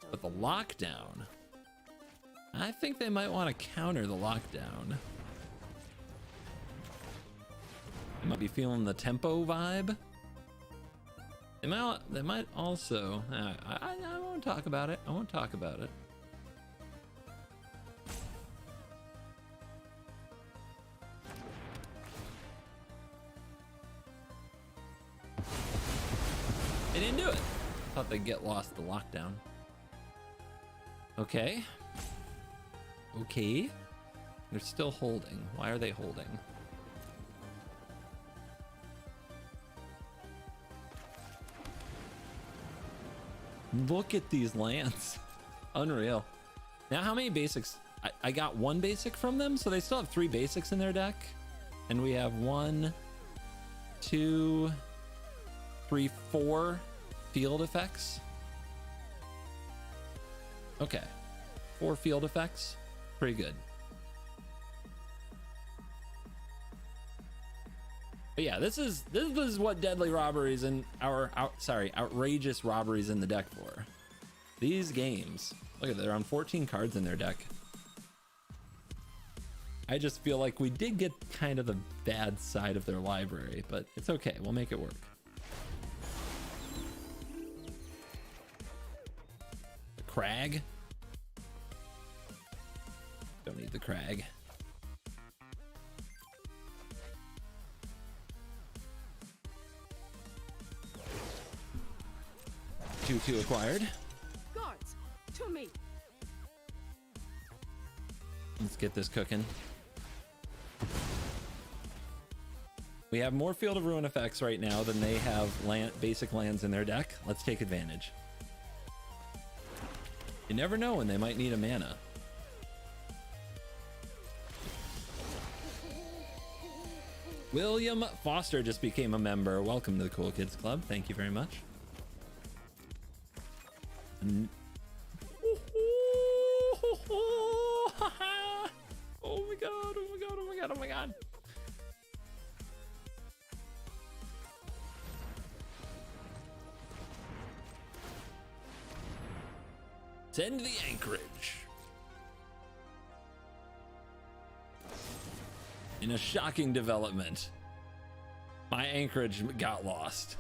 But the lockdown, I think they might want to counter the lockdown. They might be feeling the tempo vibe. They might also. I won't talk about it. I won't talk about it. They didn't do it. Thought they'd get lost the lockdown. Okay. Okay. They're still holding. Why are they holding? Look at these lands. Unreal. Now how many basics? I got 1 basic from them, so they still have 3 basics in their deck. And we have 1, 2, 3, 4 field effects. Okay. 4 field effects. Pretty good. But yeah, this is what deadly robberies and outrageous robberies in the deck for. These games. Look at that, they're on 14 cards in their deck. I just feel like we did get kind of the bad side of their library, but it's okay. We'll make it work. The Crag. Don't need the Crag. Two acquired. Guards, to me. Let's get this cooking. We have more Field of Ruin effects right now than they have basic lands in their deck. Let's take advantage. You never know when they might need a mana. William Foster just became a member. Welcome to the Cool Kids Club. Thank you very much. Oh my god, oh my god, oh my god, oh my god. Send the anchorage. In a shocking development, my anchorage got lost.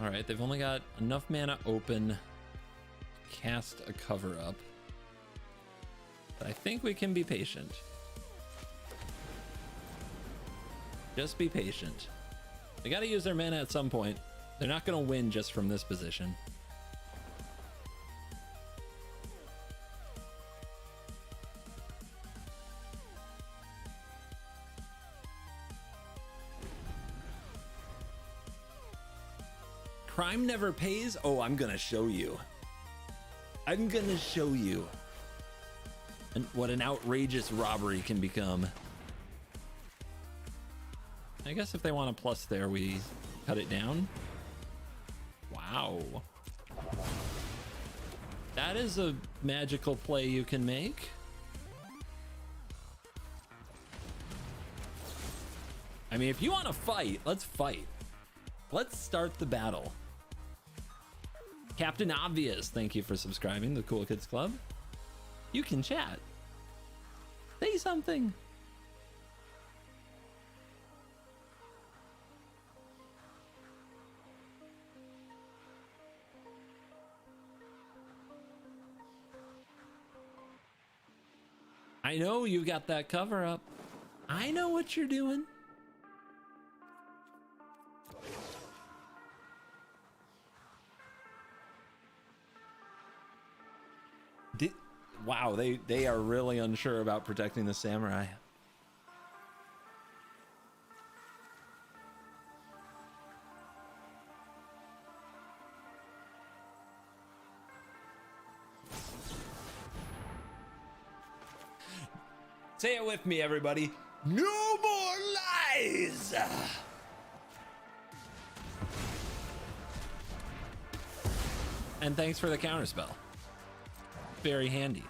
All right, they've only got enough mana open to cast a cover up. But I think we can be patient. Just be patient. They got to use their mana at some point. They're not going to win just from this position. Crime never pays? Oh, I'm gonna show you. I'm gonna show you. And what an outrageous robbery can become. I guess if they want a plus there, we cut it down. Wow. That is a magical play you can make. I mean, if you want to fight, let's fight. Let's start the battle. Captain Obvious, thank you for subscribing to the Cool Kids Club. You can chat. Say something. I know you got that cover up. I know what you're doing. Wow, they are really unsure about protecting the samurai. Say it with me, everybody. No more lies! And thanks for the counterspell. Very handy.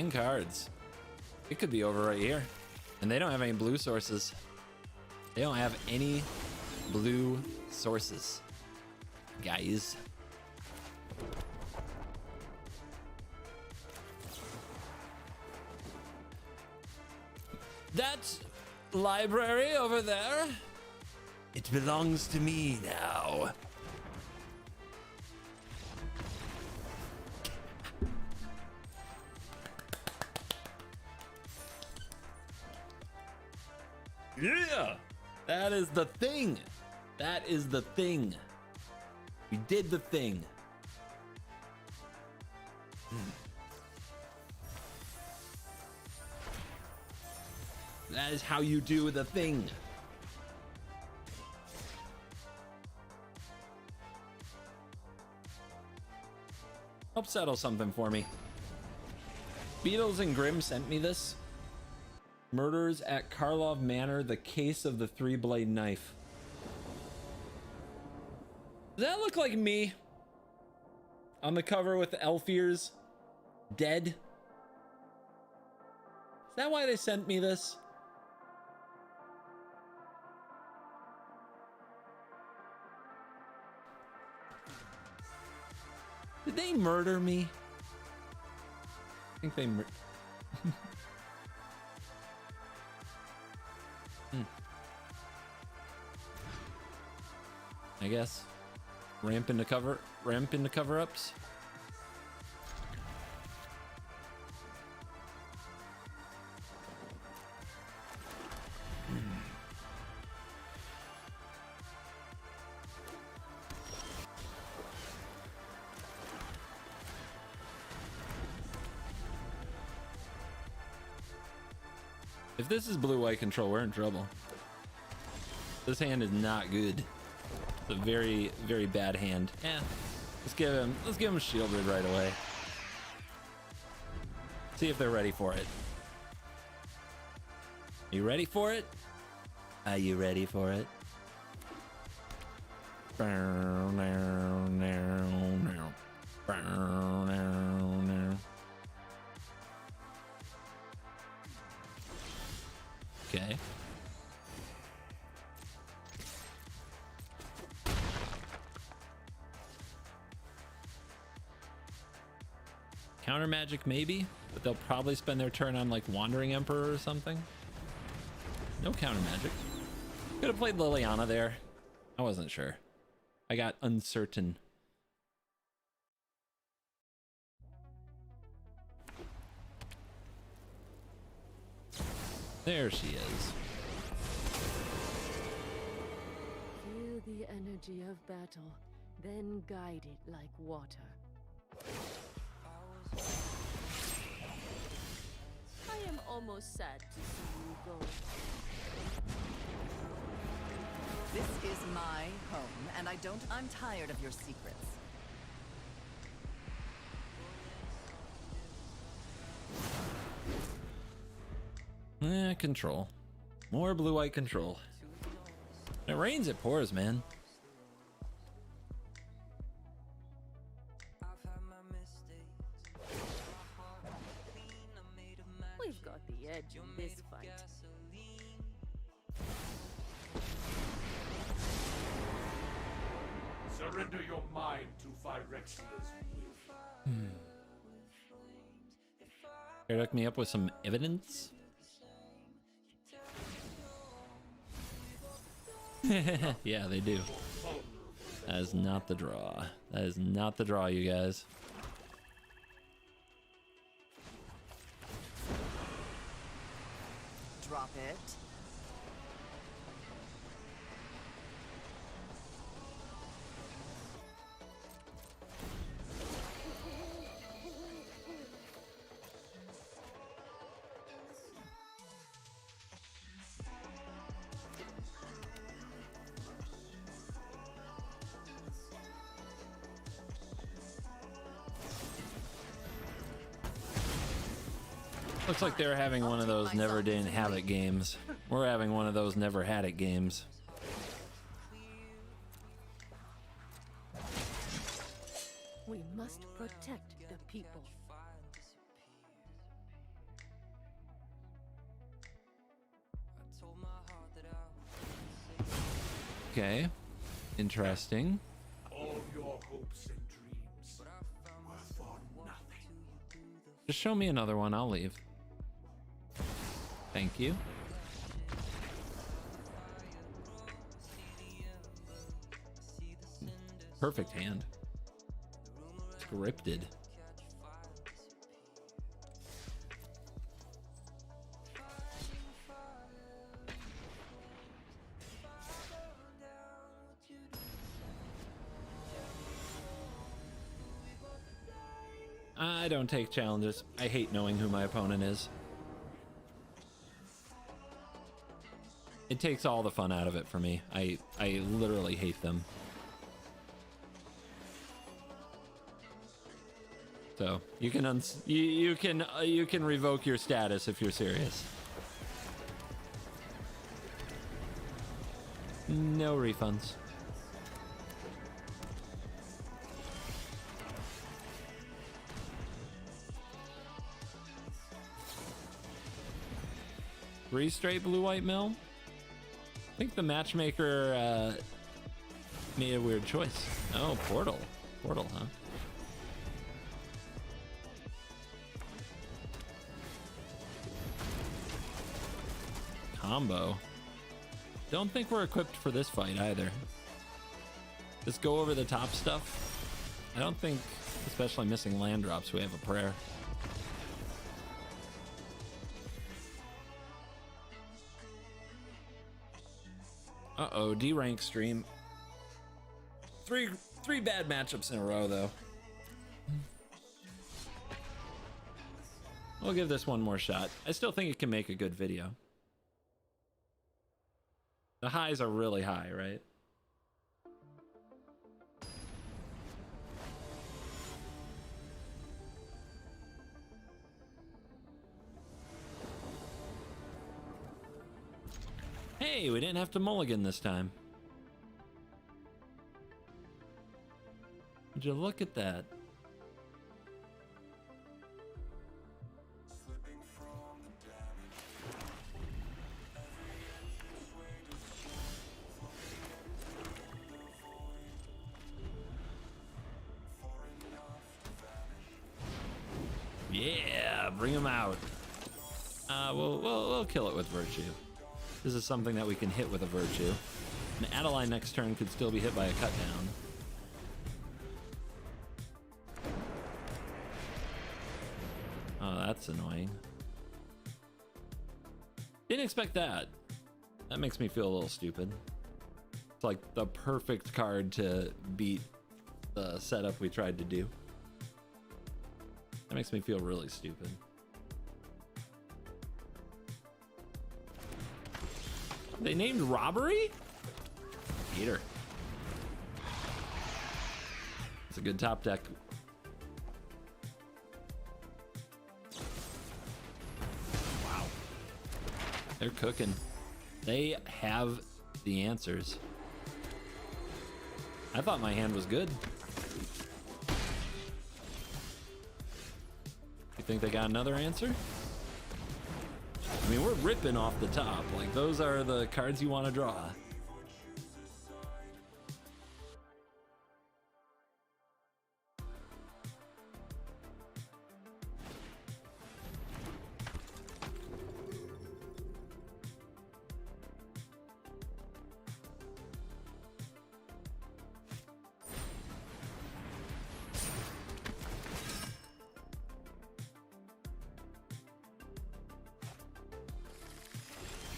Cards. It could be over right here. And they don't have any blue sources. They don't have any blue sources, guys. That library over there, it belongs to me now. Yeah, that is the thing. That is the thing. We did the thing. That is how you do the thing. Help settle something for me. Beatles and Grimm sent me this. Murders at Karlov Manor, the case of the 3-blade knife. Does that look like me? On the cover with elf ears, dead? Is that why they sent me this? Did they murder me? I think they I guess. Ramp into cover-ups. If this is blue-white control, we're in trouble. This hand is not good. It's a very, very bad hand. Yeah, let's give him shielded right away. See if they're ready for it. You ready for it? Are you ready for it? Okay. Counter magic maybe, but they'll probably spend their turn on like Wandering Emperor or something. No counter magic. Could have played Liliana there. I wasn't sure. I got uncertain. There she is. Feel the energy of battle, then guide it like water. I am almost sad to see you go. This is my home, and I'm tired of your secrets. Control. More blue-white control. When it rains, it pours, man. We've got the edge in this fight. Surrender your mind to Phyrexia's will. Here, hook me up with some evidence. Yeah, they do. That is not the draw. That is not the draw, you guys. Drop it. Looks like they're having one of those never didn't have it games. We're having one of those never had it games. We must protect the people. Okay. Interesting. All your hopes and dreams were for nothing. Just show me another one, I'll leave. Thank you. Perfect hand. Scripted. I don't take challenges. I hate knowing who my opponent is. It takes all the fun out of it for me. I literally hate them. So you can you can revoke your status if you're serious. No refunds. Three straight blue-white mill? I think the matchmaker made a weird choice. Oh, portal. Portal, huh? Combo. Don't think we're equipped for this fight either. Just go over the top stuff. I don't think, especially missing land drops, we have a prayer. Uh-oh, D-rank stream. Three bad matchups in a row, though. We'll give this one more shot. I still think it can make a good video. The highs are really high, right? Hey, we didn't have to mulligan this time. Would you look at that? Bring him out. We'll kill it with Virtue. This is something that we can hit with a Virtue. And Adeline next turn could still be hit by a cut down. Oh, that's annoying. Didn't expect that. That makes me feel a little stupid. It's like the perfect card to beat the setup we tried to do. That makes me feel really stupid. They named Robbery? Peter. It's a good top deck. Wow. They're cooking. They have the answers. I thought my hand was good. You think they got another answer? I mean, we're ripping off the top. Like, those are the cards you want to draw.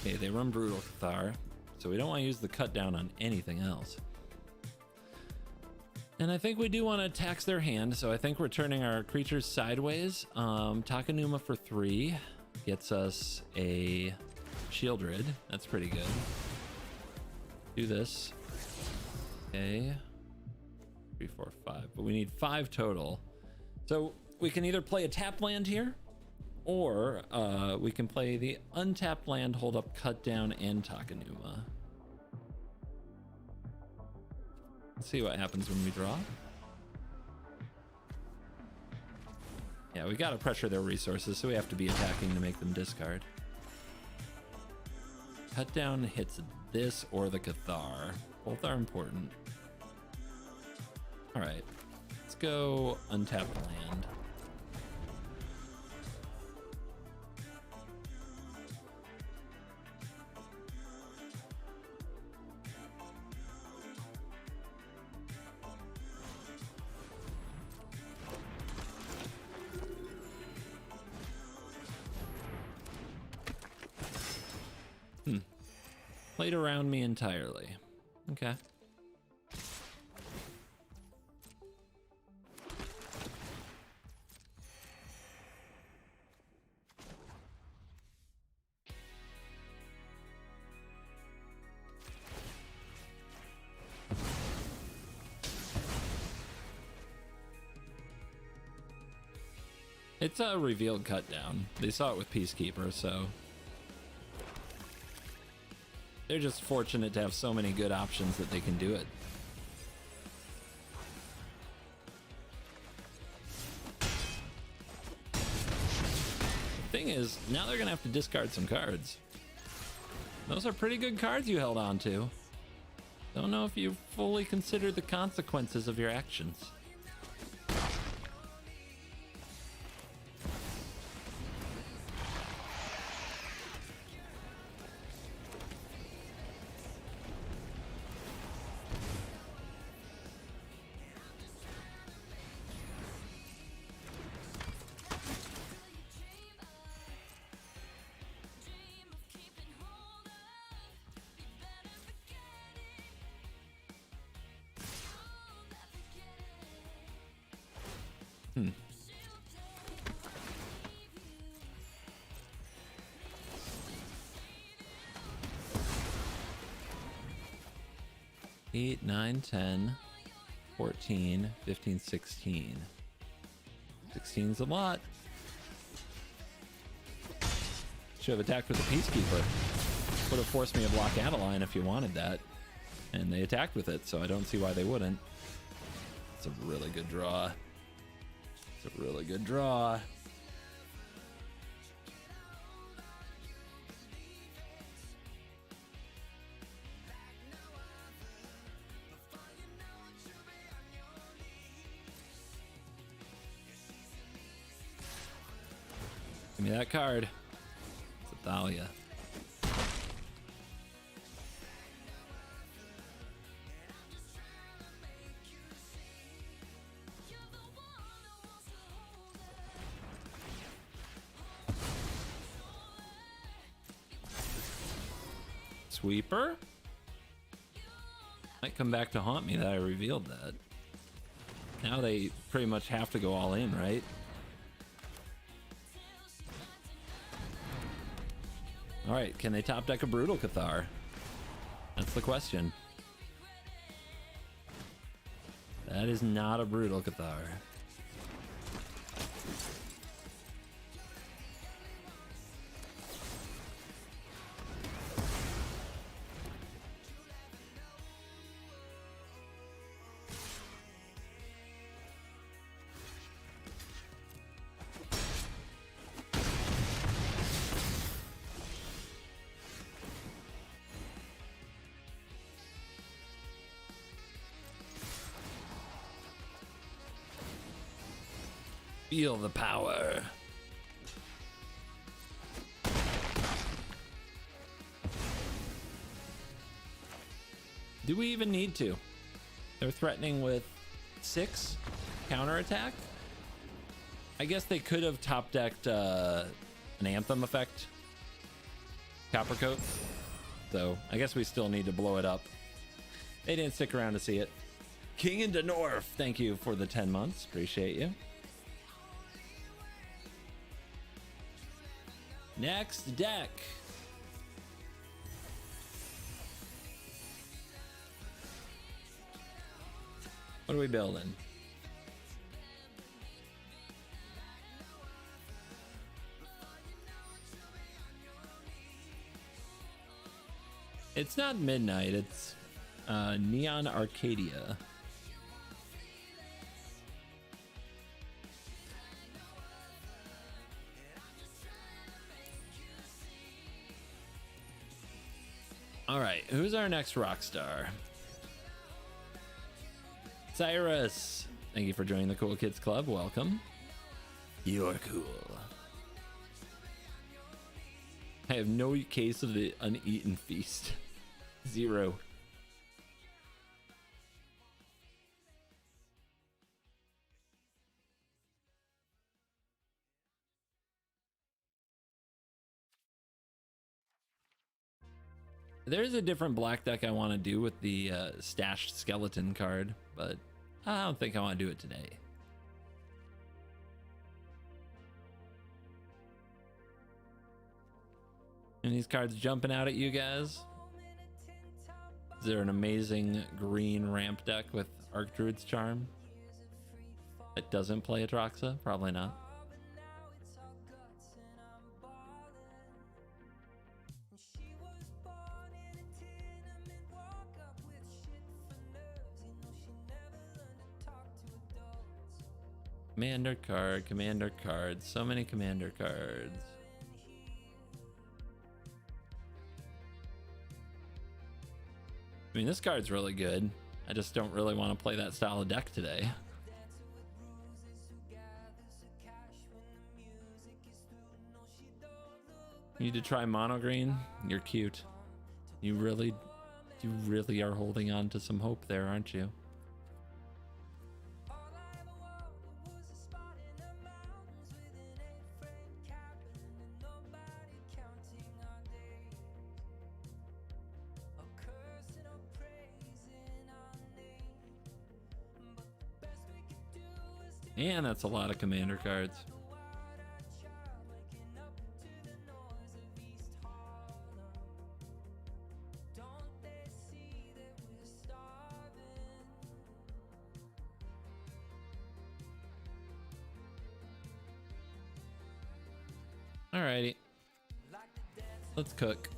Okay, they run Brutal Cathar, so we don't want to use the cut down on anything else. And I think we do want to tax their hand, so I think we're turning our creatures sideways. Takanuma for 3 gets us a Shieldred. That's pretty good. Do this. Okay. 3, 4, 5. But we need 5 total. So we can either play a tap land here, or we can play the untapped land, hold up, cut down, and Takanuma. Let's see what happens when we draw. Yeah, we gotta pressure their resources, so we have to be attacking to make them discard. Cut down hits this or the Cathar. Both are important. All right, let's go untapped land. Played around me entirely. Okay. It's a revealed cut down. They saw it with Peacekeeper, so they're just fortunate to have so many good options that they can do it. The thing is, now they're gonna have to discard some cards. Those are pretty good cards you held on to. Don't know if you fully considered the consequences of your actions. Hmm. Eight, 9, 10, 14, 15, 16. 16's a lot. Should have attacked with the Peacekeeper. Would have forced me to block Adeline if you wanted that. And they attacked with it, so I don't see why they wouldn't. It's a really good draw. It's a really good draw. Give me that card. It's a Thalia. Sweeper? Might come back to haunt me that I revealed that. Now they pretty much have to go all in, right? Alright, can they top deck a Brutal Cathar? That's the question. That is not a Brutal Cathar. Feel the power. Do we even need to? They're threatening with 6 counterattack. I guess they could have top decked an Anthem effect. Copper Coat. So I guess we still need to blow it up. They didn't stick around to see it. King in the North, thank you for the 10 months. Appreciate you. Next deck. What are we building? It's not Midnight, it's Neon Arcadia. All right, who's our next rock star? Cyrus, thank you for joining the Cool Kids Club. Welcome. You're cool. I have no case of the uneaten feast. 0. There's a different black deck I want to do with the stashed skeleton card, but I don't think I want to do it today. And these cards jumping out at you guys? Is there an amazing green ramp deck with Archdruid's Charm that doesn't play Atraxa? Probably not. Commander card, so many commander cards. I mean, this card's really good. I just don't really want to play that style of deck today. You need to try mono green? You're cute. You really are holding on to some hope there, aren't you? And that's a lot of commander cards. Alrighty. Let's cook.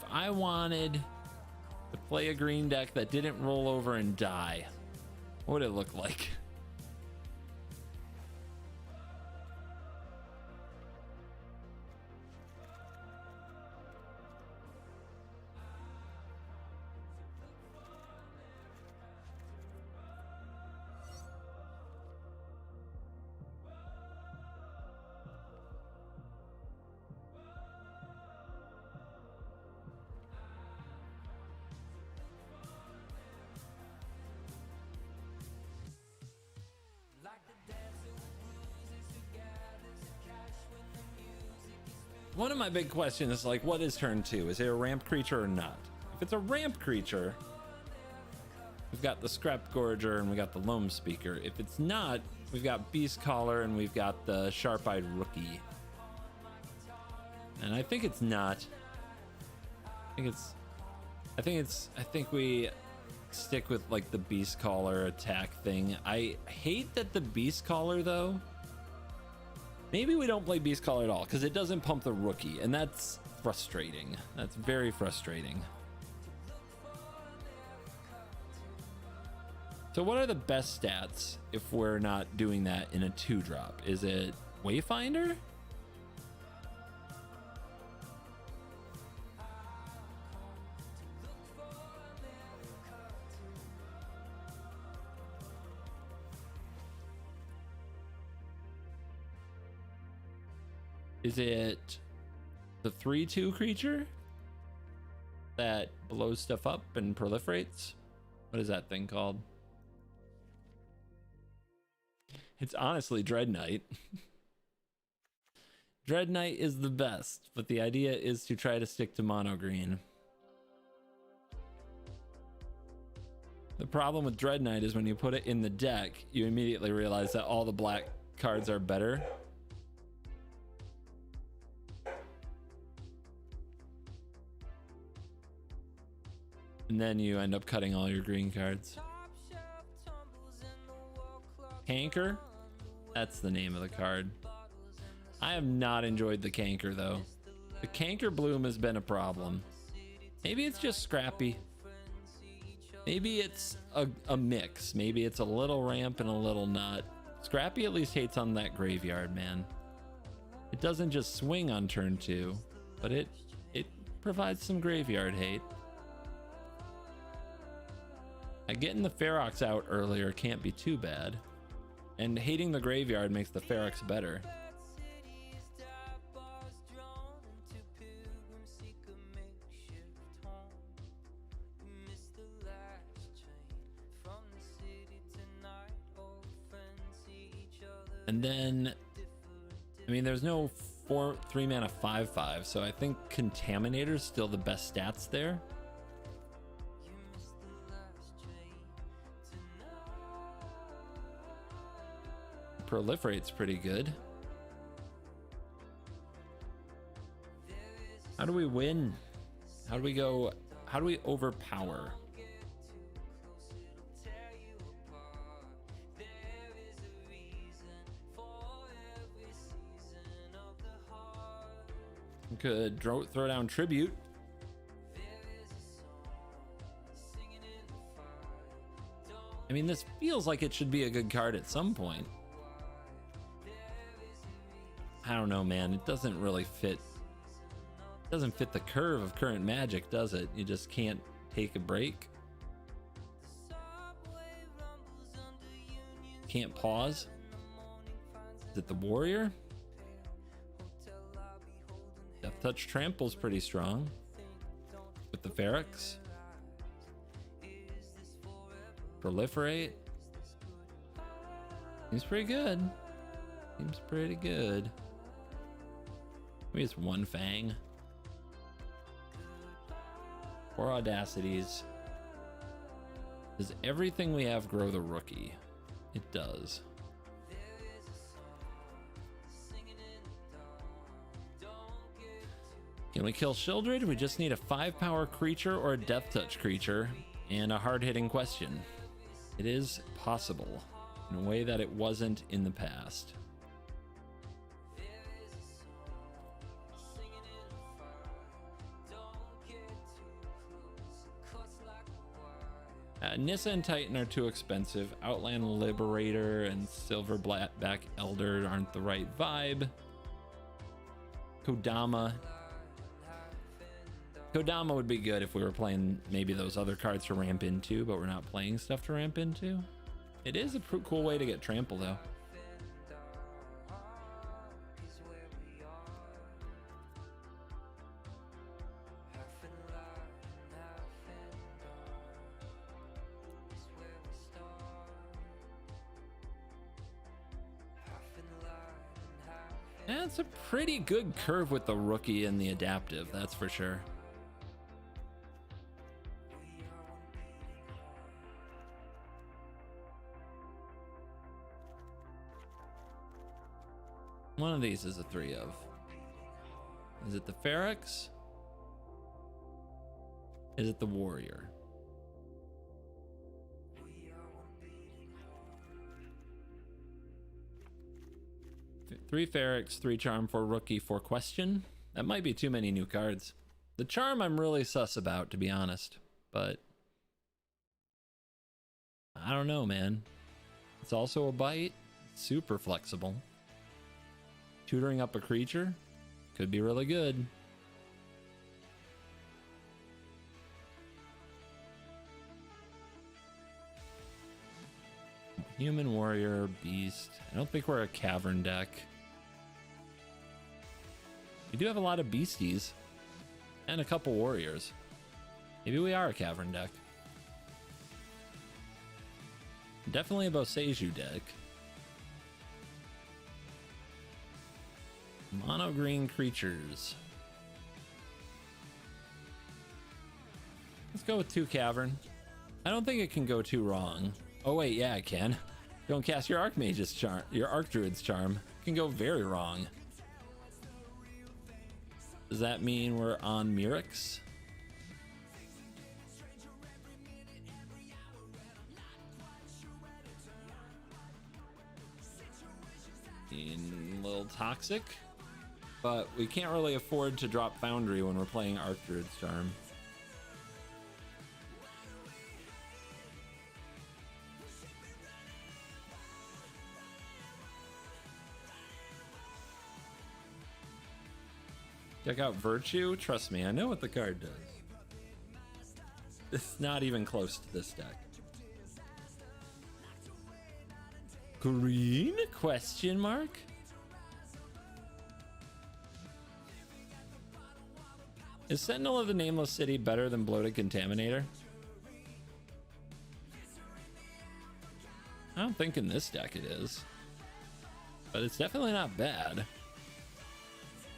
I wanted to play a green deck that didn't roll over and die, what would it look like? one of my big questions is like, what is turn 2? Is it a ramp creature or not? If it's a ramp creature, we've got the Scrap Gorger and we got the Loam Speaker. If it's not, we've got Beast Collar and we've got the Sharp-Eyed Rookie. And I think it's not. I think we stick with like the Beast Collar attack thing. I hate that the Beast Collar though. Maybe we don't play Beast Collar at all because it doesn't pump the Rookie, and that's frustrating. That's very frustrating. So what are the best stats if we're not doing that in a 2-drop? Is it Wayfinder? Is it the 3/2 creature that blows stuff up and proliferates? What is that thing called? It's honestly Dread Knight. Dread Knight is the best, but the idea is to try to stick to mono green. The problem with Dread Knight is when you put it in the deck, you immediately realize that all the black cards are better. And then you end up cutting all your green cards. Canker? That's the name of the card. I have not enjoyed the Canker though. The Canker Bloom has been a problem. Maybe it's just scrappy. Maybe it's a mix. Maybe it's a little ramp and a little nut. Scrappy at least hates on that graveyard, man. It doesn't just swing on turn 2, but it provides some graveyard hate. Getting the Ferox out earlier can't be too bad. And hating the graveyard makes the Ferox better. And then, I mean, there's no 3-mana 5/5, so I think Contaminator's still the best stats there. Proliferate's pretty good. How do we win? How do we go? How do we overpower? We could throw down Tribute. I mean, this feels like it should be a good card at some point. I don't know, man. It doesn't really fit. It doesn't fit the curve of current Magic, does it? You just can't take a break. Can't pause. Is it the Warrior? Death Touch Trample's pretty strong. With the Ferox. Proliferate. Seems pretty good. Seems pretty good. Maybe it's one Fang. 4 Audacities. Does everything we have grow the Rookie? It does. Can we kill Shieldred? We just need a 5-power creature or a Death Touch creature and a hard-hitting question. It is possible in a way that it wasn't in the past. Nissa and Titan are too expensive. Outland Liberator and Silver Blackback Elder aren't the right vibe. Kodama. Kodama would be good if we were playing maybe those other cards to ramp into, but we're not playing stuff to ramp into. It is a cool way to get trample though. That's a pretty good curve with the rookie and the adaptive, that's for sure. One of these is a 3 of. Is it the Ferox? Is it the Warrior? Three Ferox, 3 Charm, 4 Rookie, 4 Question. That might be too many new cards. The Charm I'm really sus about, to be honest. But I don't know, man. It's also a bite. Super flexible. Tutoring up a creature could be really good. Human, warrior, beast. I don't think we're a cavern deck. We do have a lot of beasties and a couple warriors. Maybe we are a cavern deck. Definitely a Boseiju deck. Mono green creatures. Let's go with 2 cavern. I don't think it can go too wrong. Oh wait, yeah, it can. Don't cast your Archmage's charm, your Archdruid's charm. It can go very wrong. Does that mean we're on Mirix? A little toxic, but we can't really afford to drop Foundry when we're playing Archdruid's charm. Check out Virtue. Trust me, I know what the card does. It's not even close to this deck. Green? Question mark? Is Sentinel of the Nameless City better than Bloated Contaminator? I don't think in this deck it is. But it's definitely not bad.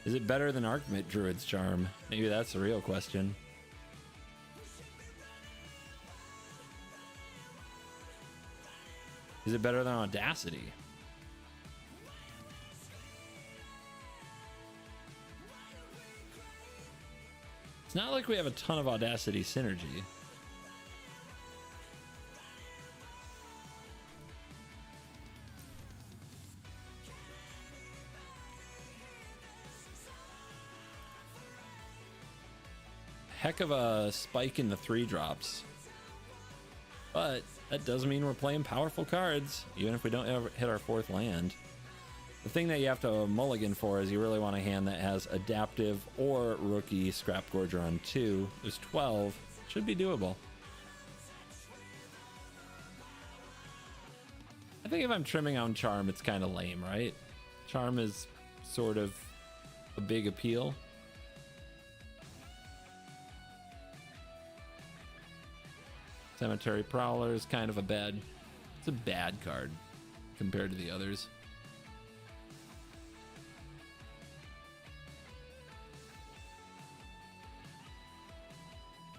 Is it better than Archdruid's charm? Maybe that's the real question. Is it better than Audacity? It's not like we have a ton of Audacity synergy. Heck of a spike in the 3-drops. But that does mean we're playing powerful cards, even if we don't ever hit our 4th land. The thing that you have to mulligan for is you really want a hand that has adaptive or rookie Scrap Gorger on 2. There's 12. Should be doable. I think if I'm trimming on Charm, it's kind of lame, right? Charm is sort of a big appeal. Cemetery Prowler is kind of a bad, it's a bad card compared to the others.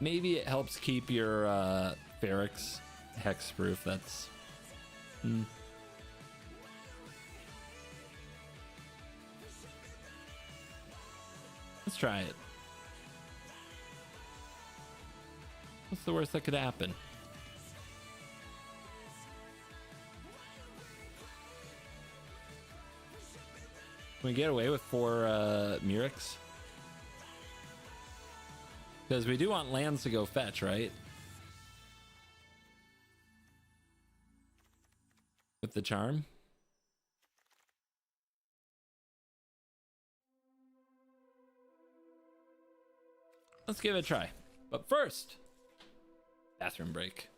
Maybe it helps keep your Ferox hexproof. That's Let's try it. What's the worst that could happen? Can we get away with 4 Mirix? Because we do want lands to go fetch, right? With the charm. Let's give it a try. But first, bathroom break.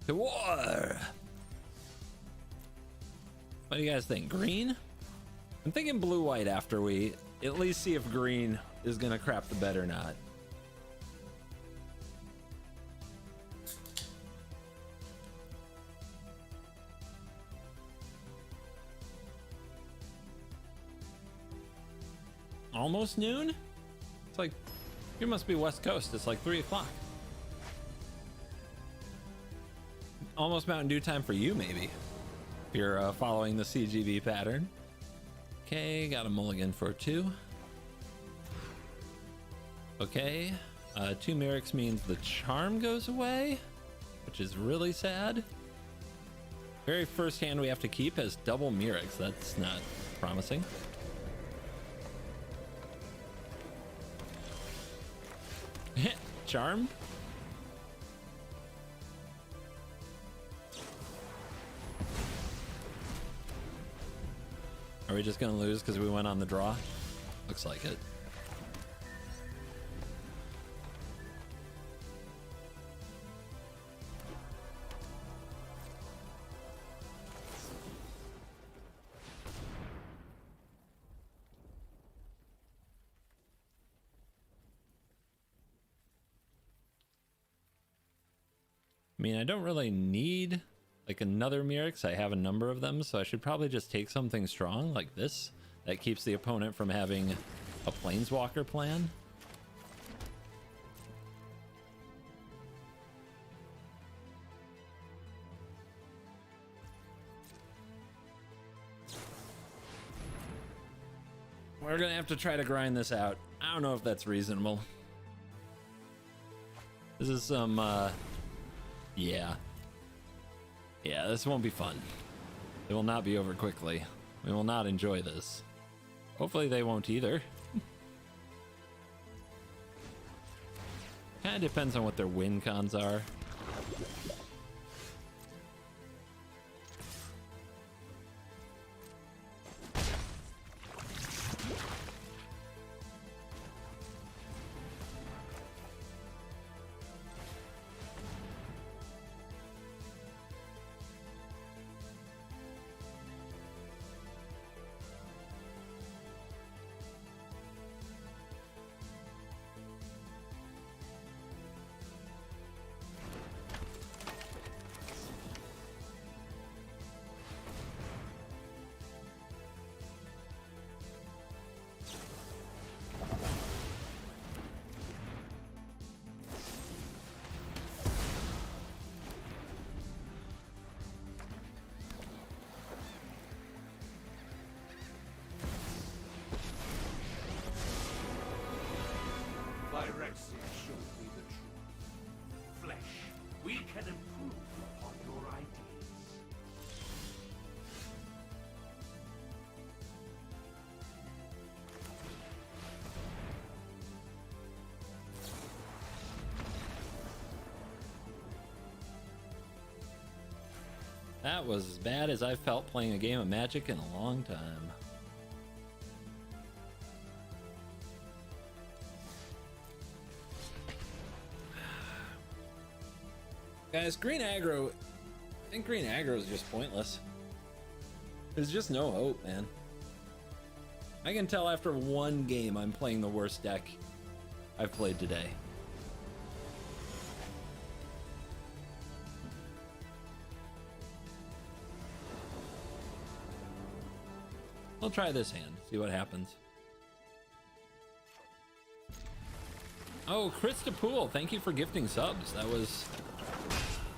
To war. What do you guys think? Green? I'm thinking blue-white after we at least see if green is gonna crap the bed or not. Almost noon? It's like, you must be West Coast. It's like 3 o'clock. Almost Mountain Dew time for you, maybe. If you're following the CGB pattern. Okay, got a mulligan for 2. Okay, 2 Myrics means the charm goes away, which is really sad. Very first hand we have to keep has double Myrics. That's not promising. Charm? Are we just gonna lose because we went on the draw? Looks like it. I mean, I don't really need like another Myrics. I have a number of them, so I should probably just take something strong like this that keeps the opponent from having a Planeswalker plan. We're gonna have to try to grind this out. I don't know if that's reasonable. This is some yeah, this won't be fun. It will not be over quickly. We will not enjoy this. Hopefully they won't either. Kind of depends on what their win cons are. Phyrexia showed me the truth. Flesh, we can improve upon your ideas. That was as bad as I've felt playing a game of Magic in a long time. Guys, green aggro, I think green aggro is just pointless. There's just no hope, man. I can tell after one game I'm playing the worst deck I've played today. We'll try this hand, see what happens. Oh, Krista Pool, thank you for gifting subs. That was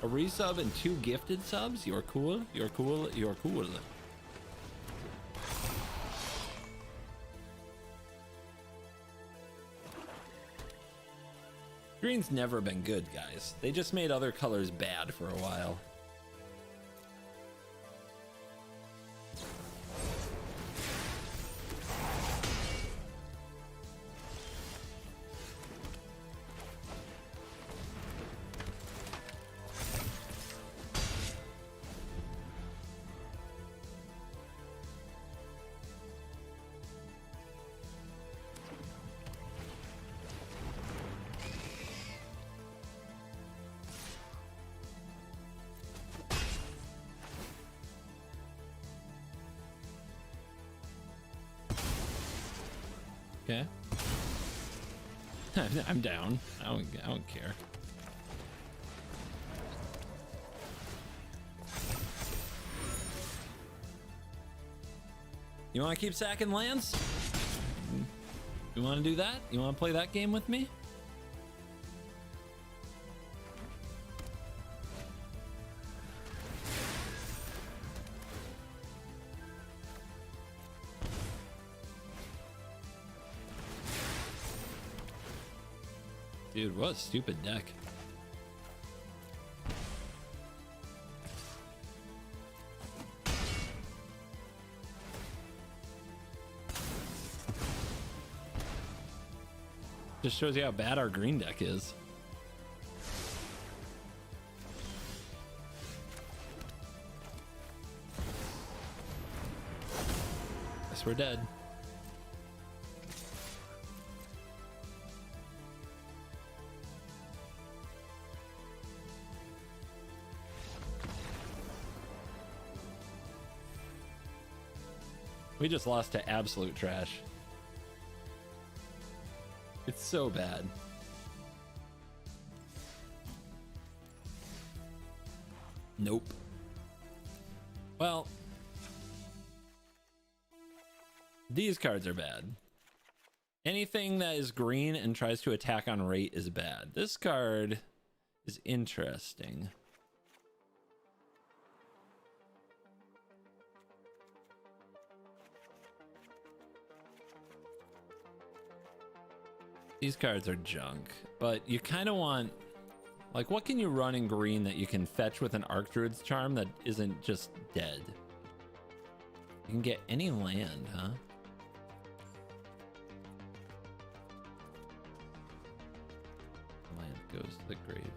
a resub and 2 gifted subs. You're cool, you're cool, you're cool. Green's never been good, guys. They just made other colors bad for a while. Okay. I'm down. I don't care. You want to keep sacking lands? You want to do that? You want to play that game with me? Dude, what a stupid deck. Just shows you how bad our green deck is. Guess we're dead. We just lost to absolute trash. It's so bad. Nope. Well, these cards are bad. Anything that is green and tries to attack on rate is bad. This card is interesting. These cards are junk, but you kind of want, like, what can you run in green that you can fetch with an Archdruid's Charm that isn't just dead? You can get any land, huh? Land goes to the graveyard.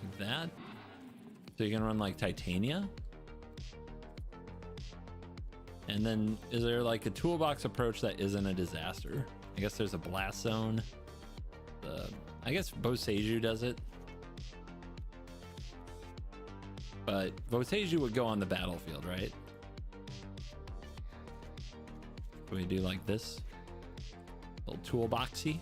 Like that? So you can run like Titania? And then is there like a toolbox approach that isn't a disaster? I guess there's a blast zone. I guess Boseiju does it. But Boseiju would go on the battlefield, right? Can we do like this? Little toolboxy.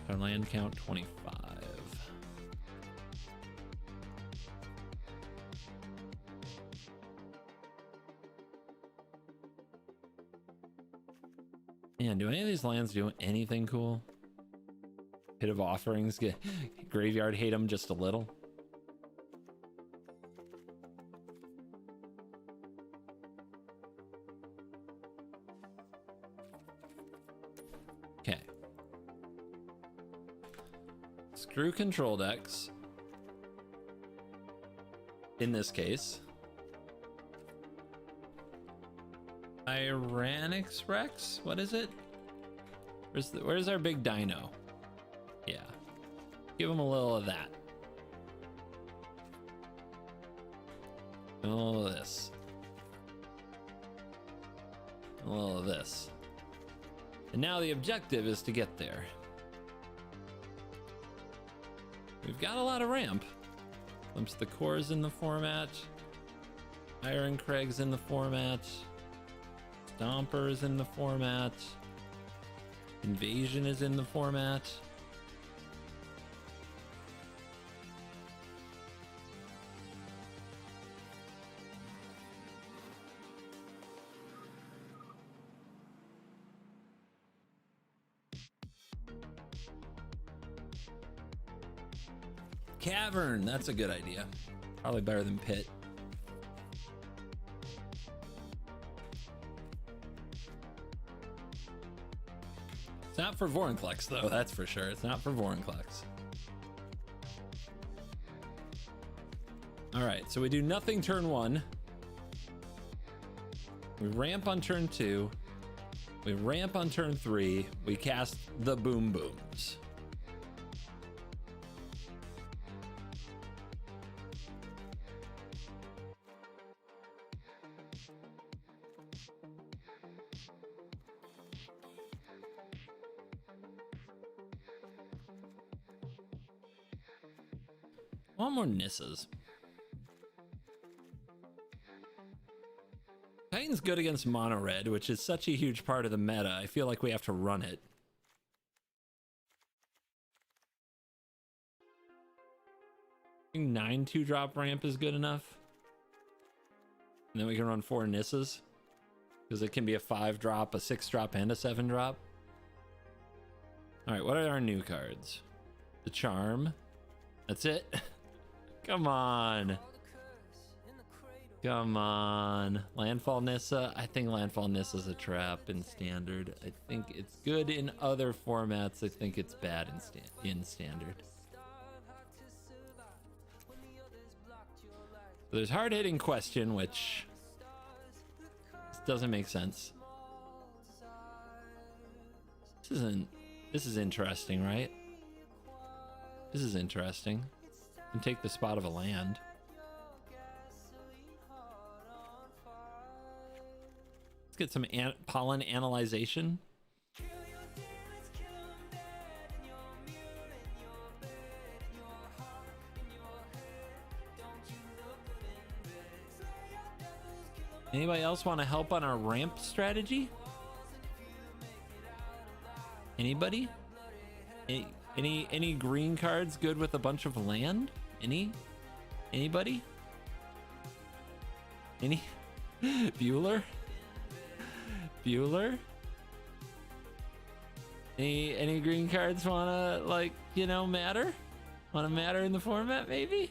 Our land count 25. Man, do any of these lands do anything cool? Pit of Offerings, get graveyard hate them just a little. Okay. Screw control decks. In this case. Tyrannix Rex? What is it? Where's our big dino? Yeah. Give him a little of that. A little of this. A little of this. And now the objective is to get there. We've got a lot of ramp. Glimpse the Core's in the format. Iron Craig's in the format. Stomper is in the format. Invasion is in the format. Cavern, that's a good idea. Probably better than Pit. It's not for Vorinclex, though, that's for sure. It's not for Vorinclex. All right, so we do nothing turn 1. We ramp on turn 2. We ramp on turn 3. We cast the Boom Booms. I want more Nissas. Titan's good against mono red, which is such a huge part of the meta. I feel like we have to run it. I think 9 2-drop ramp is good enough. And then we can run 4 Nissas. Because it can be a 5-drop, a 6-drop, and a 7-drop. Alright, what are our new cards? The Charm. That's it. Come on. Come on. Landfall Nissa. I think Landfall Nissa is a trap in Standard. I think it's good in other formats. I think it's bad in Standard. There's hard-hitting Question, which doesn't make sense. This is interesting, right? This is interesting. And take the spot of a land. Let's get some pollen analyzation. Anybody else want to help on our ramp strategy? Anybody? Any green cards good with a bunch of land? Anybody? Any? Bueller? Any green cards wanna, like, you know, matter? Wanna matter in the format, maybe?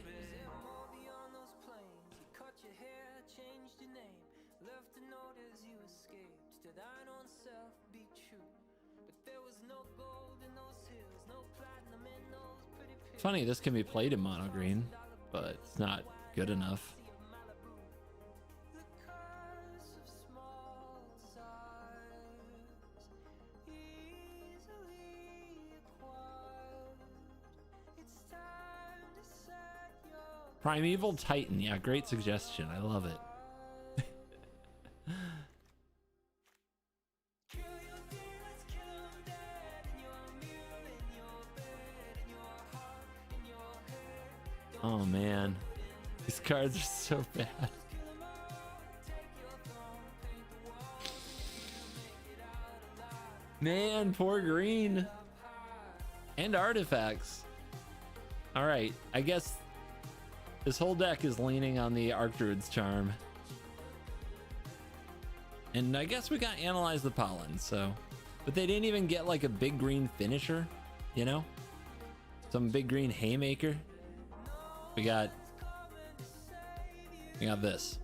Funny, this can be played in mono green, but it's not good enough. Primeval Titan, yeah, great suggestion. I love it. Oh man, these cards are so bad. Man, poor green. And artifacts. All right, I guess this whole deck is leaning on the Archdruid's Charm. And I guess we got Analyze the Pollen, so. But they didn't even get like a big green finisher, you know? Some big green haymaker. We got this.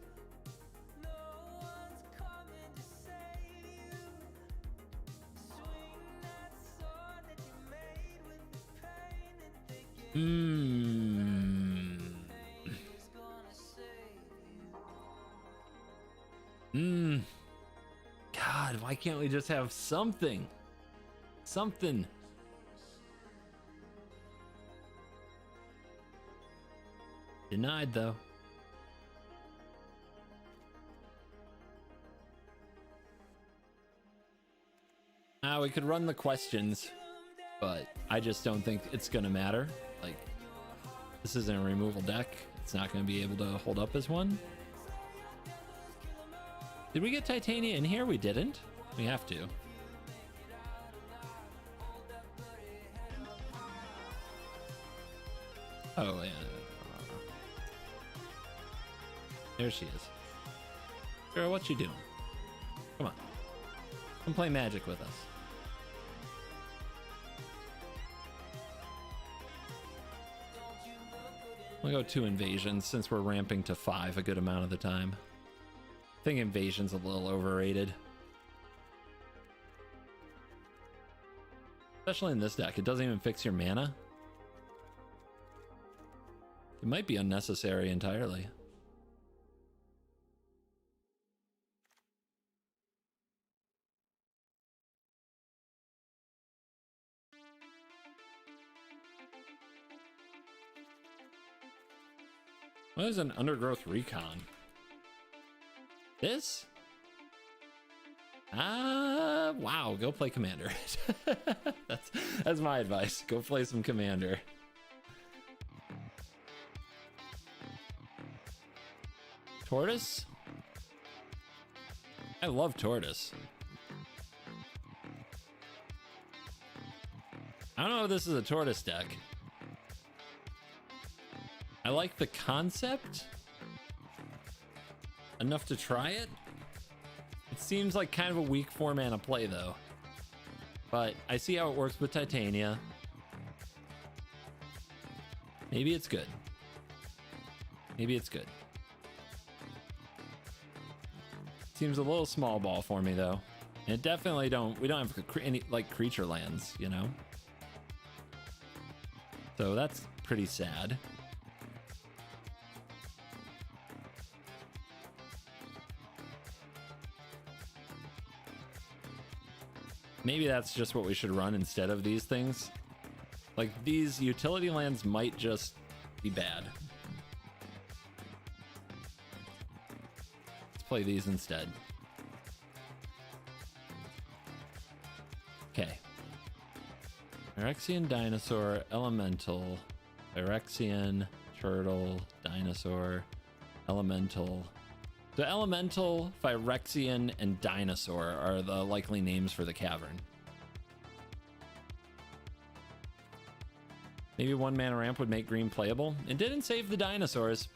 God, why can't we just have something? Something. Denied, though. We could run the questions, but I just don't think it's gonna matter. Like, this isn't a removal deck. It's not gonna be able to hold up as one. Did we get Titania in here? We didn't. We have to. Oh, yeah. There she is. Girl, what you doing? Come on. Come play Magic with us. We'll go 2 invasions since we're ramping to 5 a good amount of the time. I think invasion's a little overrated. Especially in this deck, it doesn't even fix your mana. It might be unnecessary entirely. What is an Undergrowth Recon? This? Wow, go play Commander. that's my advice. Go play some Commander. Tortoise? I love Tortoise. I don't know if this is a Tortoise deck. I like the concept enough to try it. It seems like kind of a weak 4-mana play though. But I see how it works with Titania. Maybe it's good. Maybe it's good. Seems a little small ball for me though. And it definitely we don't have any like creature lands, you know? So that's pretty sad. Maybe that's just what we should run instead of these things. Like, these utility lands might just be bad. Let's play these instead. Okay. Phyrexian Dinosaur, Elemental, Phyrexian, Turtle, Dinosaur, Elemental. So Elemental, Phyrexian, and Dinosaur are the likely names for the cavern. Maybe 1-mana ramp would make green playable. It didn't save the dinosaurs.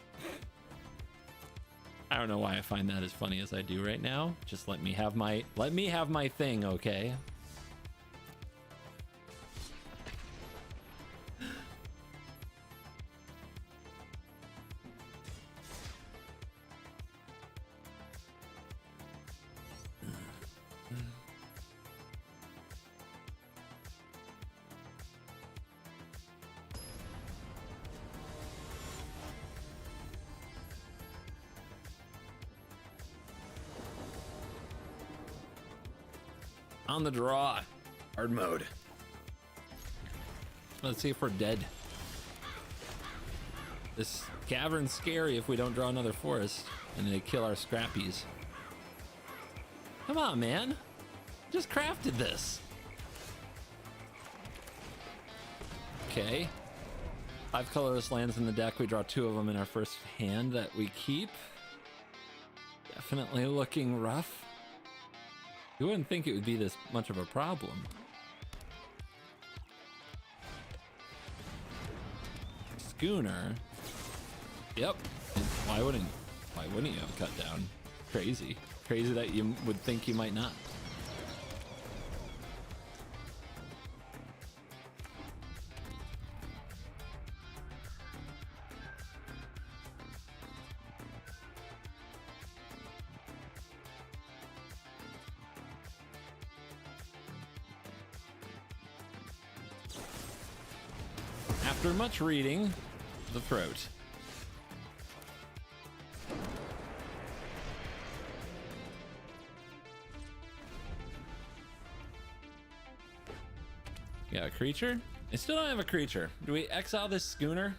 I don't know why I find that as funny as I do right now. Just let me have my thing, okay? On the draw. Hard mode. Let's see if we're dead. This cavern's scary if we don't draw another forest and they kill our scrappies. Come on, man. Just crafted this. Okay. 5 colorless lands in the deck. We draw 2 of them in our first hand that we keep. Definitely looking rough. You wouldn't think it would be this much of a problem. Schooner. Yep. Why wouldn't you have a cut down? Crazy. Crazy that you would think you might not. After much reading, the throat. Yeah, a creature? I still don't have a creature. Do we exile this schooner?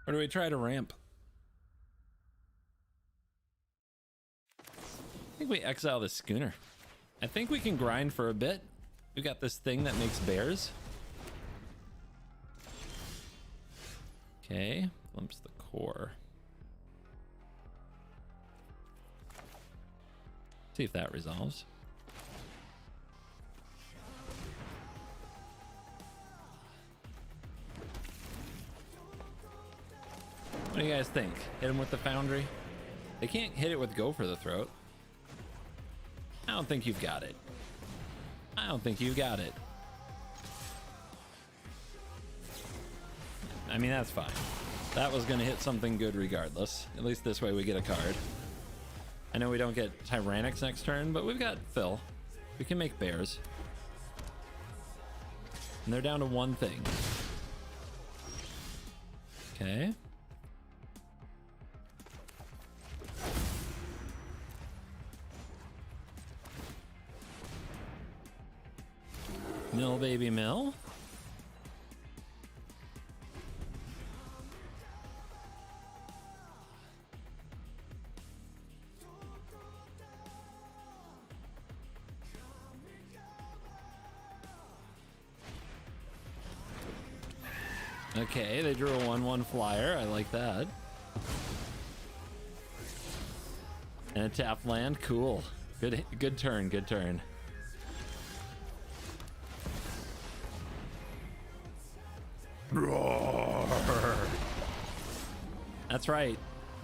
Or do we try to ramp? I think we exile this schooner. I think we can grind for a bit. We got this thing that makes bears. Okay, glimpse the core. See if that resolves. What do you guys think? Hit him with the foundry? They can't hit it with go for the throat. I don't think you've got it. I don't think you got it. I mean, that's fine. That was gonna hit something good regardless. At least this way we get a card. I know we don't get Tyrannics next turn, but we've got Phil. We can make bears. And they're down to 1 thing. Okay. Mill, baby, mill. Okay, they drew a 1/1 flyer. I like that. And a tap land. Cool. Good turn. Good turn. That's right.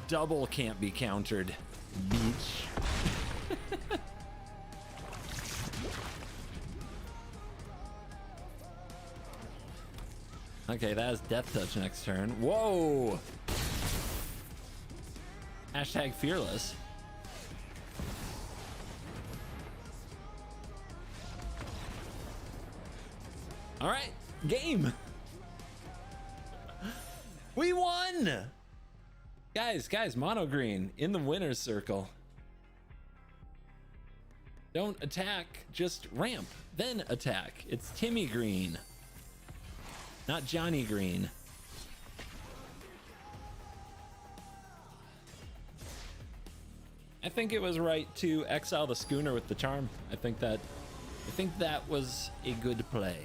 Double can't be countered. Beach. Okay, that is death touch next turn. Whoa! Hashtag fearless. All right, game. We won! Guys, mono green in the winner's circle. Don't attack, just ramp, then attack. It's Timmy Green, not Johnny Green. I think it was right to exile the schooner with the charm. I think that was a good play.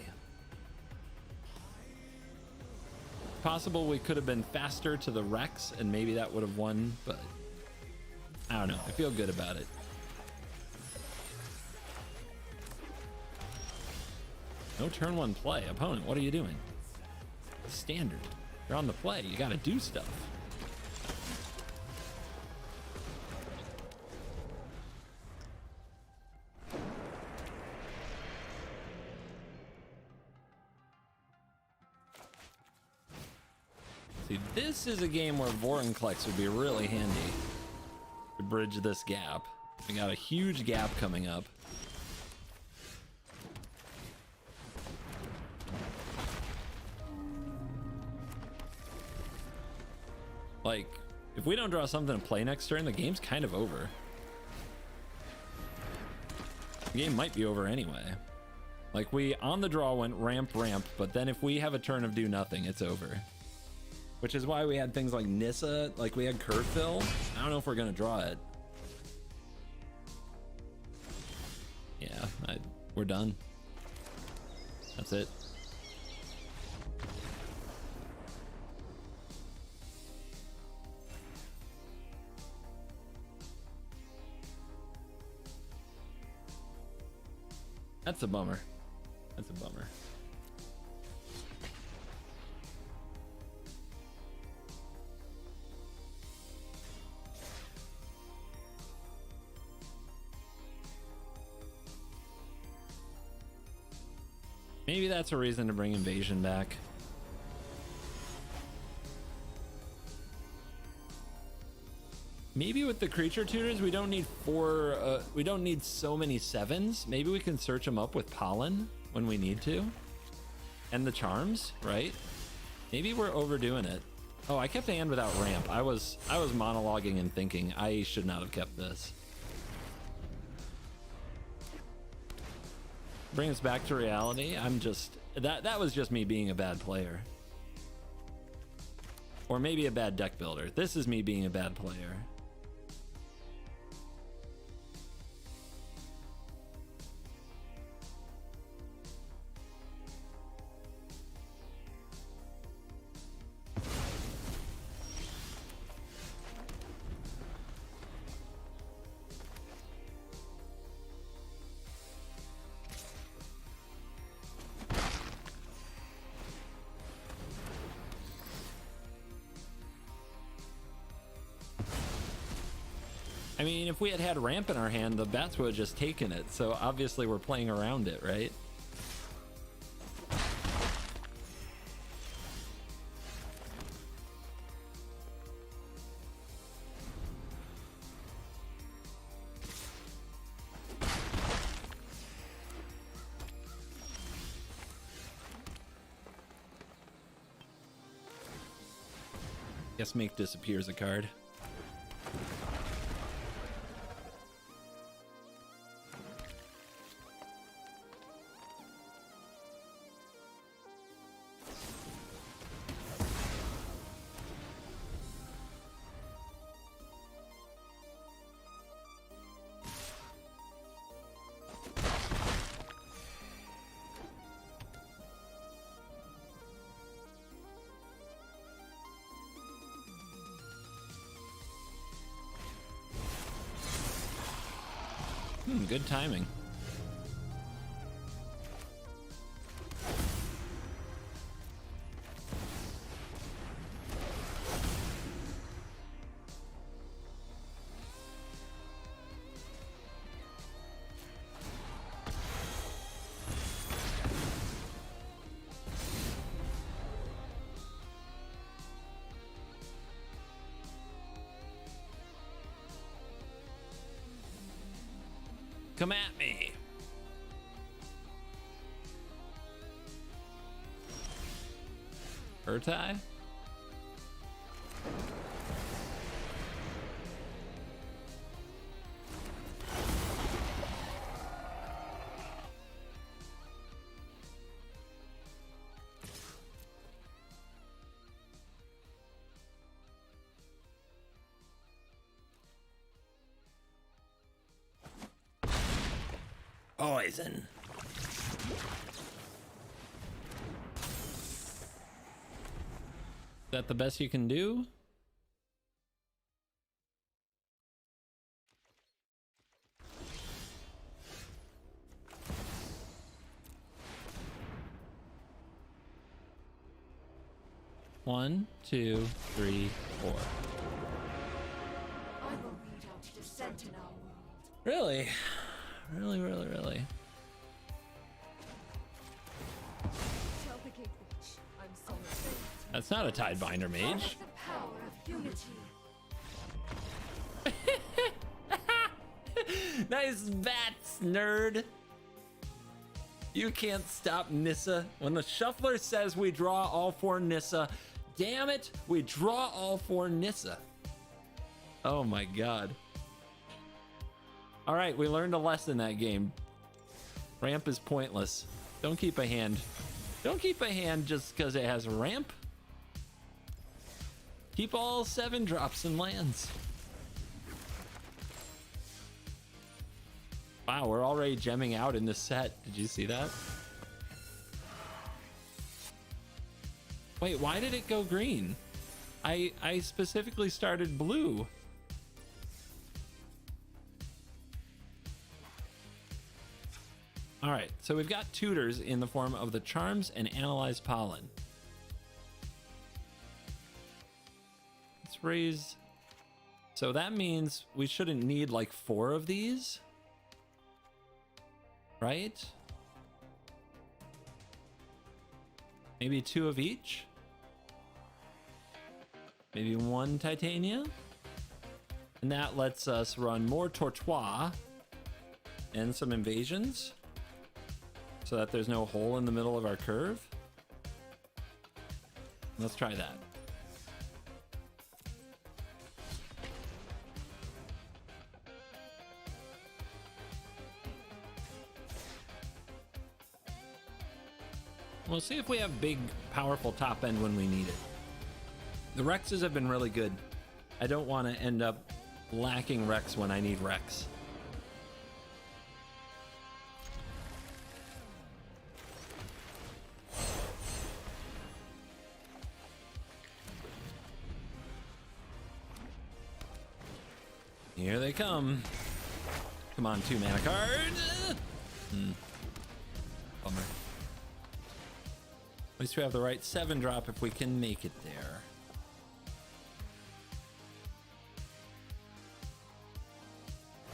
Possible we could have been faster to the Rex and maybe that would have won, but I don't know. I feel good about it. No turn one play. Opponent, what are you doing? Standard. You're on the play. You gotta do stuff. See, this is a game where Vorinclex would be really handy to bridge this gap. We got a huge gap coming up. Like, if we don't draw something to play next turn, the game's kind of over. The game might be over anyway. Like, we on the draw went ramp, but then if we have a turn of do nothing, it's over. Which is why we had things like Nissa, like we had Curve Fill. I don't know if we're gonna draw it. Yeah, we're done. That's it. That's a bummer. That's a bummer. Maybe that's a reason to bring Invasion back. Maybe with the creature tutors, we don't need we don't need so many 7s. Maybe we can search them up with Pollen when we need to. And the charms, right? Maybe we're overdoing it. Oh, I kept a hand without ramp. I was monologuing and thinking I should not have kept this. Bring us back to reality. I'm just that was just me being a bad player. Or maybe a bad deck builder. This is me being a bad player. I mean, if we had had ramp in our hand, the bats would have just taken it. So obviously we're playing around it, right? Guess make disappears a card. Good timing. Come at me. Urtai? Poison. Is that the best you can do? One, two, three, four. I will weed out dissent in our world. Really? Really? Tell the Gate Witch I'm sorry. That's not a Tidebinder mage. The power of unity. Nice bats, nerd. You can't stop Nissa. When the shuffler says we draw all four Nissa, damn it, we draw all four Nissa. Oh my god. All right, we learned a lesson that game. Ramp is pointless. Don't keep a hand. Don't keep a hand just because it has a ramp. Keep all 7 drops and lands. Wow, we're already gemming out in this set. Did you see that? Wait, why did it go green? I specifically started blue. All right, so we've got tutors in the form of the charms and analyzed pollen. Let's raise. So that means we shouldn't need like 4 of these, right? Maybe 2 of each. Maybe 1 titania. And that lets us run more Tortois and some invasions, so that there's no hole in the middle of our curve. Let's try that. We'll see if we have big, powerful top end when we need it. The Rexes have been really good. I don't want to end up lacking Rex when I need Rex. Here they come. Come on, 2 mana cards. Bummer. At least we have the right 7 drop if we can make it there.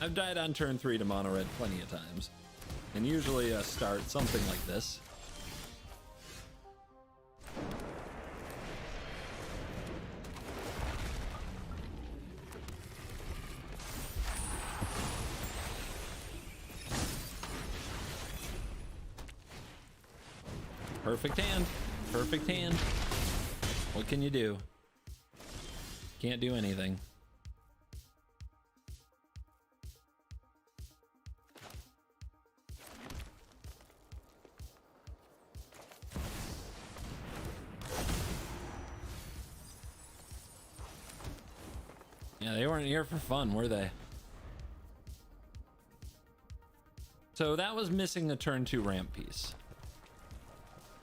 I've died on turn 3 to mono red plenty of times, and usually start something like this. Perfect hand. Perfect hand. What can you do? Can't do anything. Yeah, they weren't here for fun, were they? So that was missing a turn 2 ramp piece.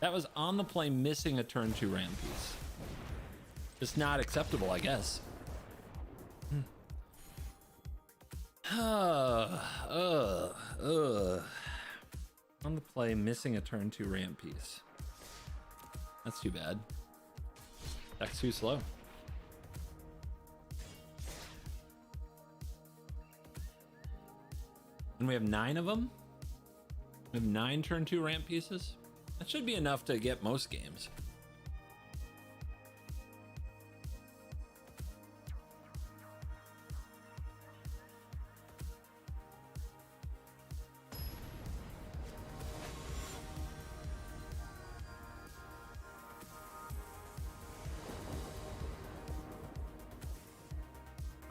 That was on the play missing a turn 2 ramp piece. Just not acceptable, I guess. On the play, missing a turn 2 ramp piece. That's too bad. That's too slow. And we have 9 of them. We have 9 turn 2 ramp pieces. That should be enough to get most games.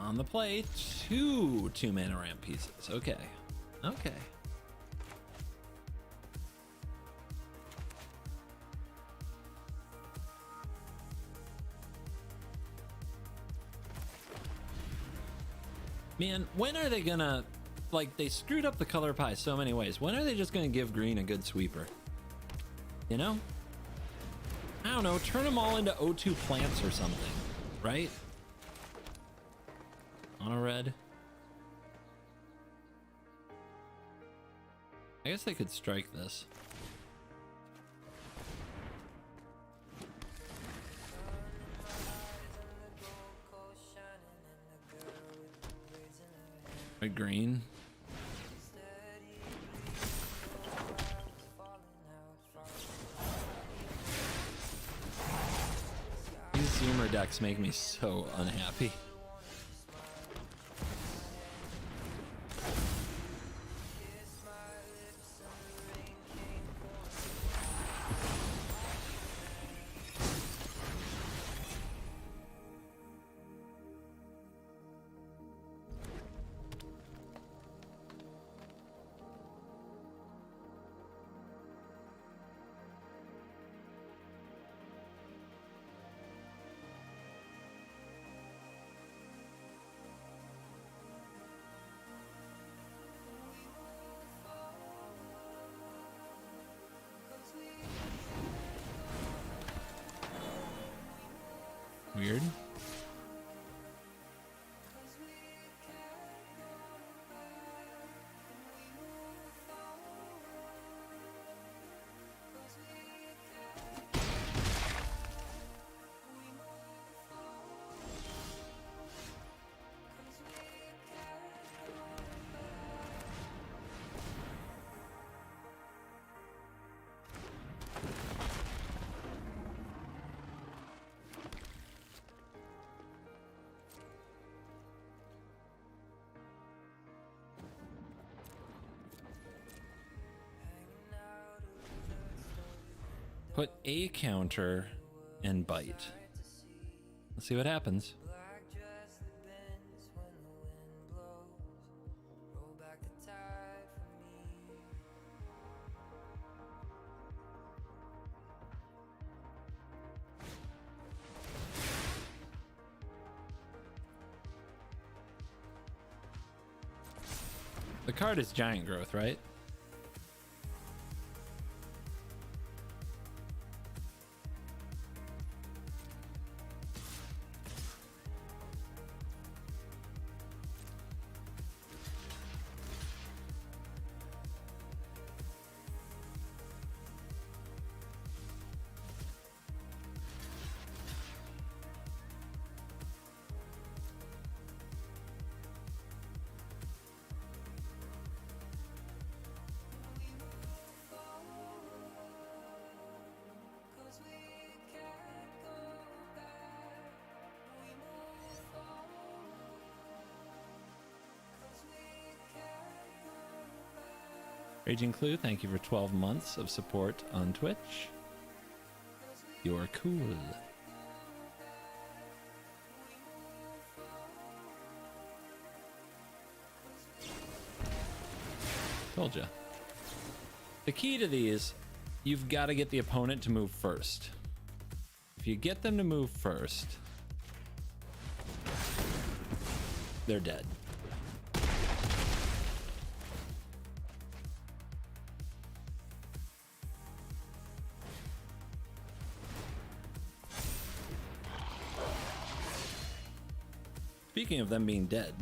On the play, 2 2-mana ramp pieces. Okay. Okay. Man, when are they gonna, like, they screwed up the color pie so many ways. When are they just gonna give green a good sweeper? You know? I don't know, turn them all into O2 plants or something, right? On a red. I guess they could strike this. A green. These zoomer decks make me so unhappy. Weird. Put a counter and bite. Let's see what happens. The card is giant growth, right? Raging Clue, thank you for 12 months of support on Twitch. You're cool. Told ya. The key to these, you've got to get the opponent to move first. If you get them to move first, they're dead. Speaking of them being dead,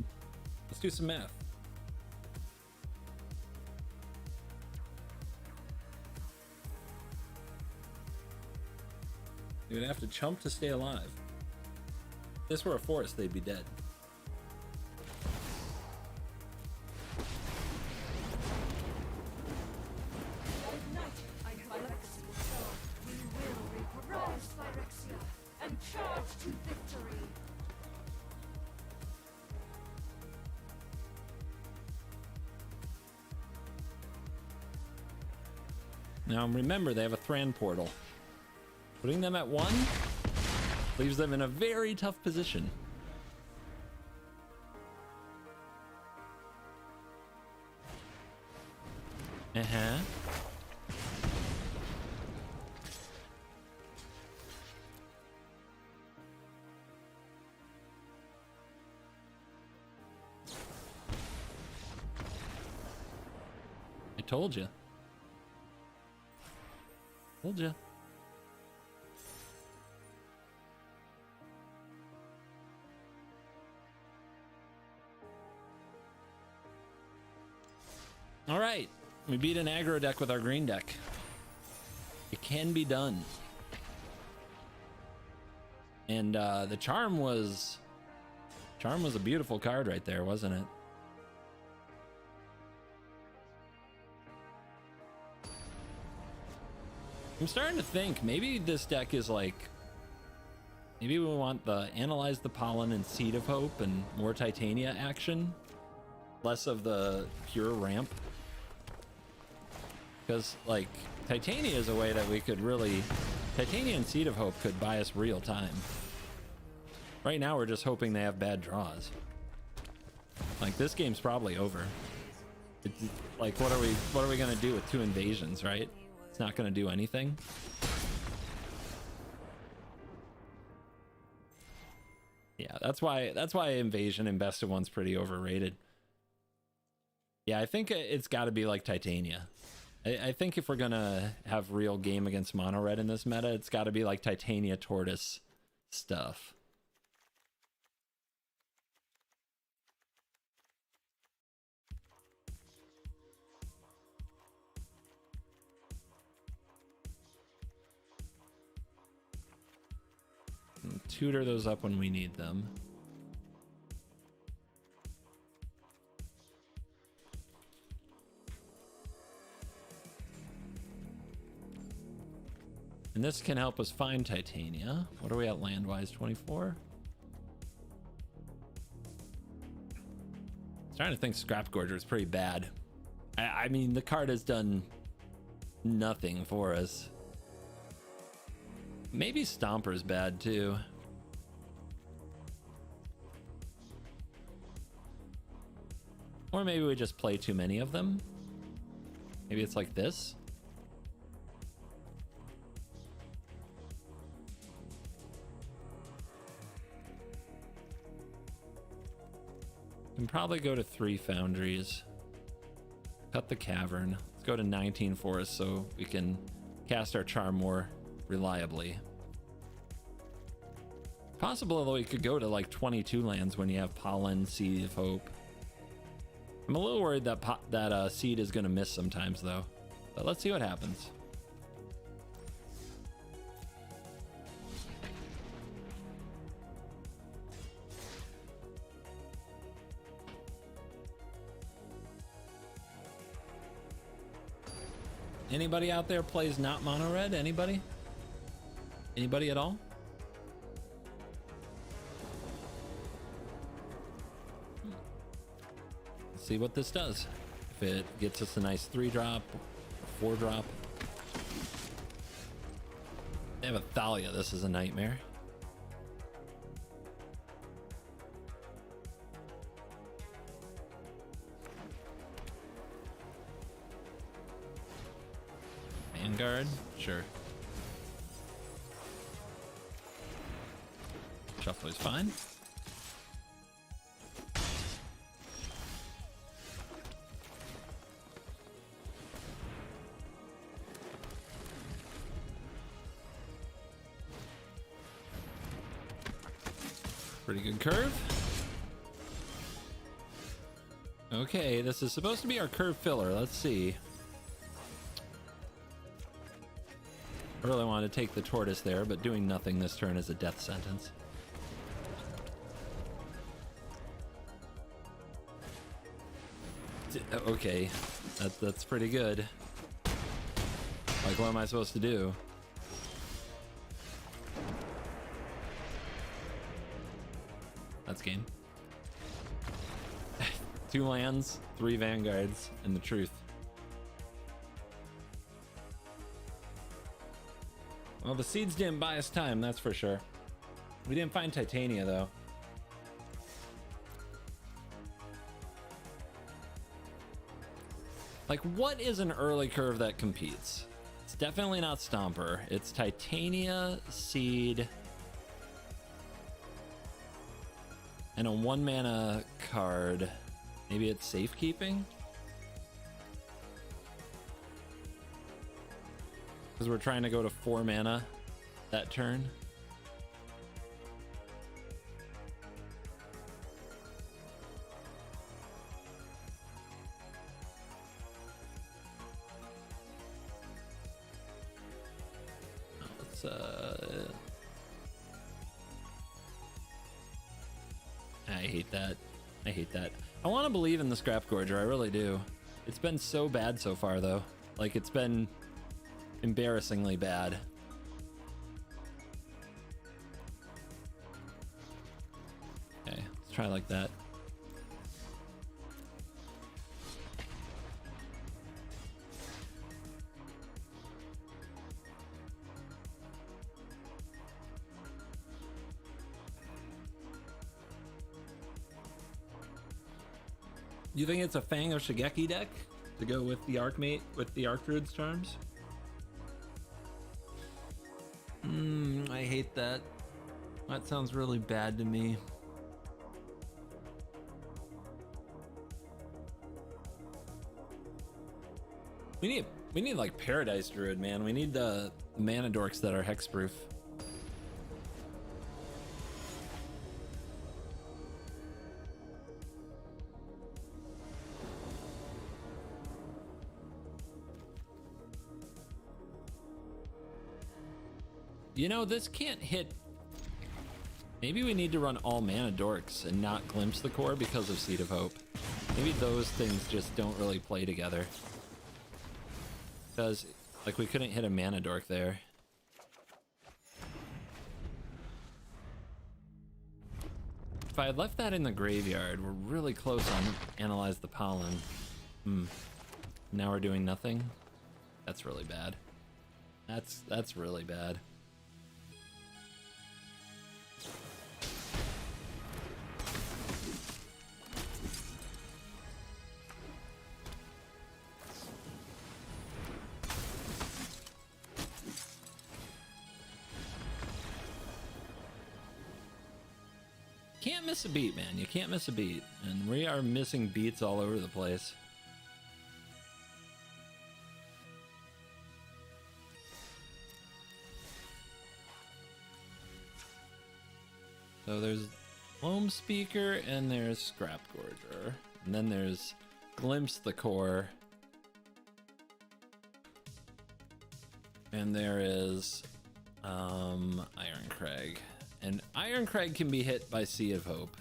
let's do some math. You would have to chump to stay alive. If this were a forest, they'd be dead. Now remember, they have a Thran portal. Putting them at 1 leaves them in a very tough position. Uh-huh. I told you. Told you. All right, we beat an aggro deck with our green deck. It can be done. And the charm was a beautiful card right there, wasn't it? I'm starting to think maybe this deck is like, maybe we want the Analyze the Pollen and Seed of Hope and more Titania action, less of the pure ramp. Because like Titania is a way that we could really, Titania and Seed of Hope could buy us real time. Right now we're just hoping they have bad draws. Like this game's probably over. It's like what are we gonna do with 2 invasions, right? It's not going to do anything. Yeah, that's why Invasion and Best of One's pretty overrated. Yeah, I think it's got to be like Titania. I think if we're going to have real game against Mono Red in this meta, it's got to be like Titania Tortoise stuff. And tutor those up when we need them. And this can help us find Titania. What are we at land-wise? 24? I'm starting to think Scrap Gorger is pretty bad. I mean, the card has done nothing for us. Maybe Stomper's bad too. Or maybe we just play too many of them. Maybe it's like this. Can probably go to 3 foundries. Cut the cavern. Let's go to 19 forests so we can cast our charm more reliably. Possible though we could go to like 22 lands when you have Pollen, Seed of Hope. I'm a little worried that Seed is going to miss sometimes though. But let's see what happens. Anybody out there plays not mono red? Anybody? Anybody at all? Let's see what this does. If it gets us a nice 3-drop, 4-drop. They have a Thalia. This is a nightmare. Vanguard, sure. Shuffle is fine. Pretty good curve. Okay, this is supposed to be our curve filler. Let's see. I really wanted to take the tortoise there, but doing nothing this turn is a death sentence. Okay, that's pretty good. Like, what am I supposed to do? That's game. 2 lands, 3 vanguards, and the truth. Well, the seeds didn't buy us time, that's for sure. We didn't find Titania, though. Like, what is an early curve that competes? It's definitely not Stomper. It's Titania, Seed, and a 1-mana card. Maybe it's Safekeeping? Because we're trying to go to 4 mana that turn. I hate that. I hate that. I want to believe in the Scrap Gorger, I really do. It's been so bad so far, though. Like, it's been embarrassingly bad. Okay, let's try like that. You think it's a Fang of Shigeki deck to go with the Archmate, with the Archdruid's Charms? I hate that. That sounds really bad to me. We need like Paradise Druid, man. We need the mana dorks that are hexproof. You know, this can't hit. Maybe we need to run all mana dorks and not glimpse the core because of Seed of Hope. Maybe those things just don't really play together. Because, like, we couldn't hit a mana dork there. If I had left that in the graveyard, we're really close on Analyze the Pollen. Now we're doing nothing? That's really bad. That's really bad. Can't miss a beat, man. You can't miss a beat. And we are missing beats all over the place. So there's Loam Speaker and there's Scrap Gorger. And then there's Glimpse the Core. And there is Iron Crag. And Iron Crag can be hit by Sea of Hope.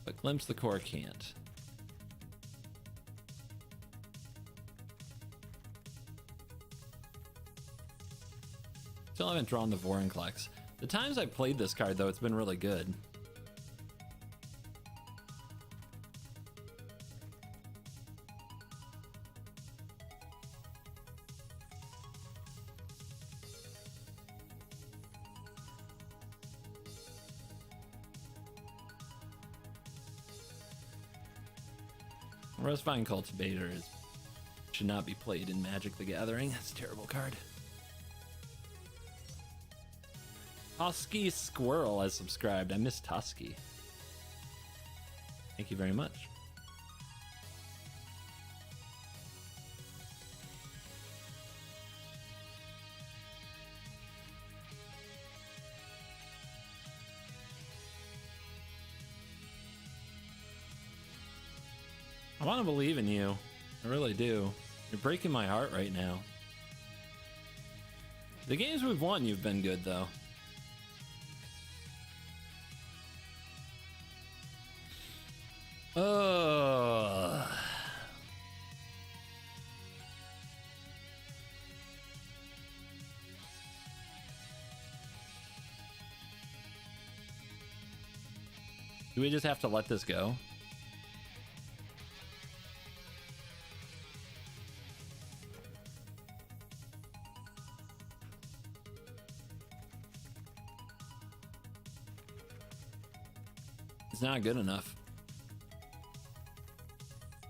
But Glimpse the Core can't. Still haven't drawn the Vorinclex. The times I've played this card, though, it's been really good. Rosevine Cultivator should not be played in Magic the Gathering. That's a terrible card. Husky Squirrel has subscribed. I miss Tusky. Thank you very much. I want to believe in you. I really do. You're breaking my heart right now. The games we've won, you've been good though. Do we just have to let this go? It's not good enough.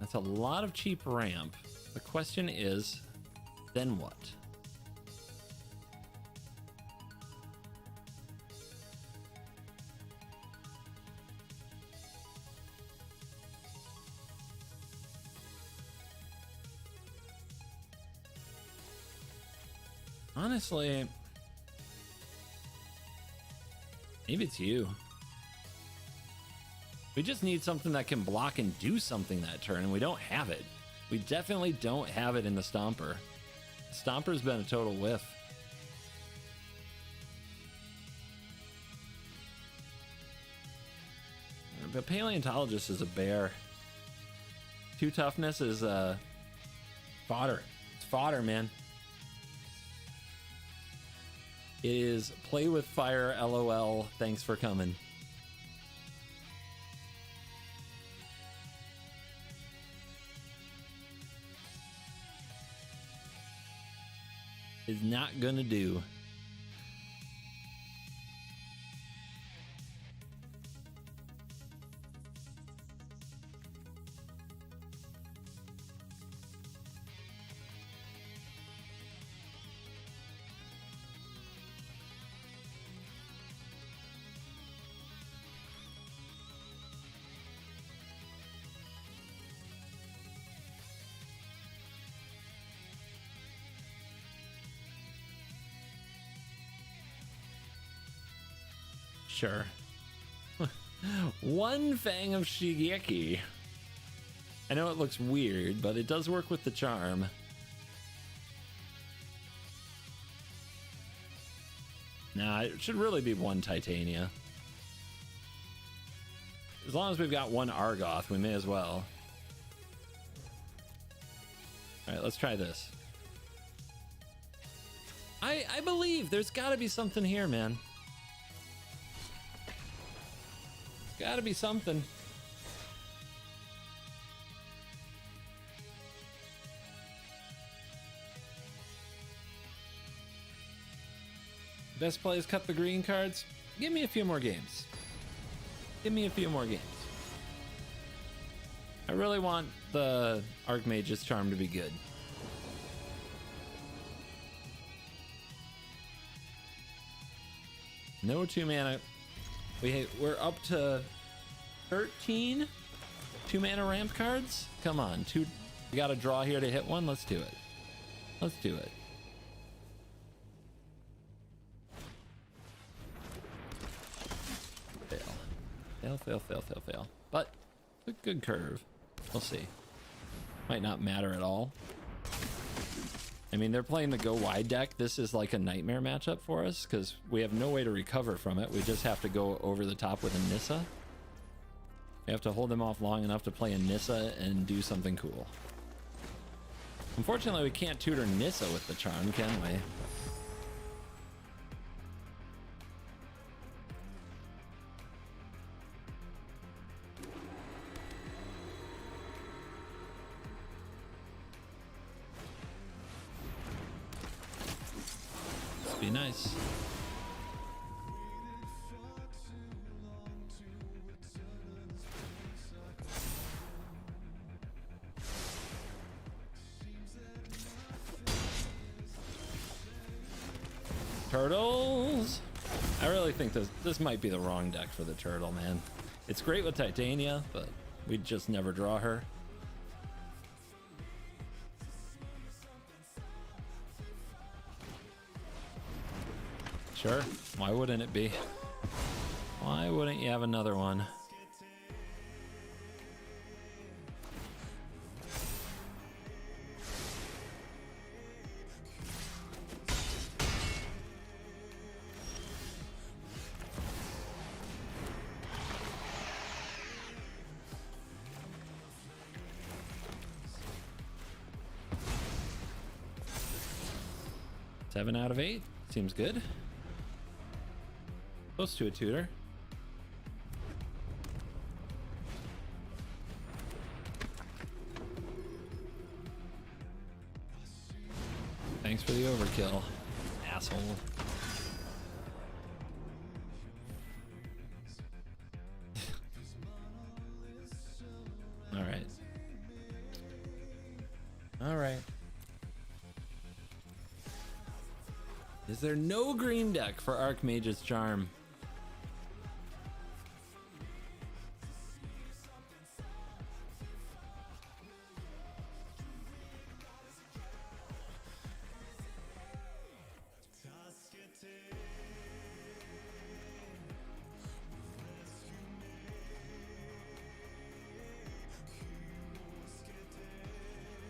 That's a lot of cheap ramp. The question is, then what? Honestly, maybe it's you. We just need something that can block and do something that turn, and we don't have it. We definitely don't have it in the Stomper. Stomper's been a total whiff. But Paleontologist is a bear. 2 toughness is fodder. It's fodder, man. It is play with fire, LOL. Thanks for coming. Is not gonna do. Sure. One Fang of Shigeki. I know it looks weird, but it does work with the charm. Nah, it should really be 1 Titania. As long as we've got 1 Argoth, we may as well. Alright, let's try this. I believe there's gotta be something here, man. Gotta be something. Best plays cut the green cards. Give me a few more games. Give me a few more games. I really want the Archmage's charm to be good. No 2 mana. We're up to 13 2 mana ramp cards. Come on, we got a draw here to hit 1. Let's do it. Let's do it. Fail. But a good curve. We'll see. Might not matter at all. I mean, they're playing the go wide deck. This is like a nightmare matchup for us because we have no way to recover from it. We just have to go over the top with a Nissa. We have to hold them off long enough to play a Nissa and do something cool. Unfortunately, we can't tutor Nissa with the charm, can we? Be nice. Turtles. I really think this might be the wrong deck for the turtle, man. It's great with Titania, but we just never draw her. Sure, why wouldn't it be? Why wouldn't you have another one? 7 out of 8. Seems good. Close to a tutor. Thanks for the overkill, asshole. All right. All right. Is there no green deck for Archmage's Charm?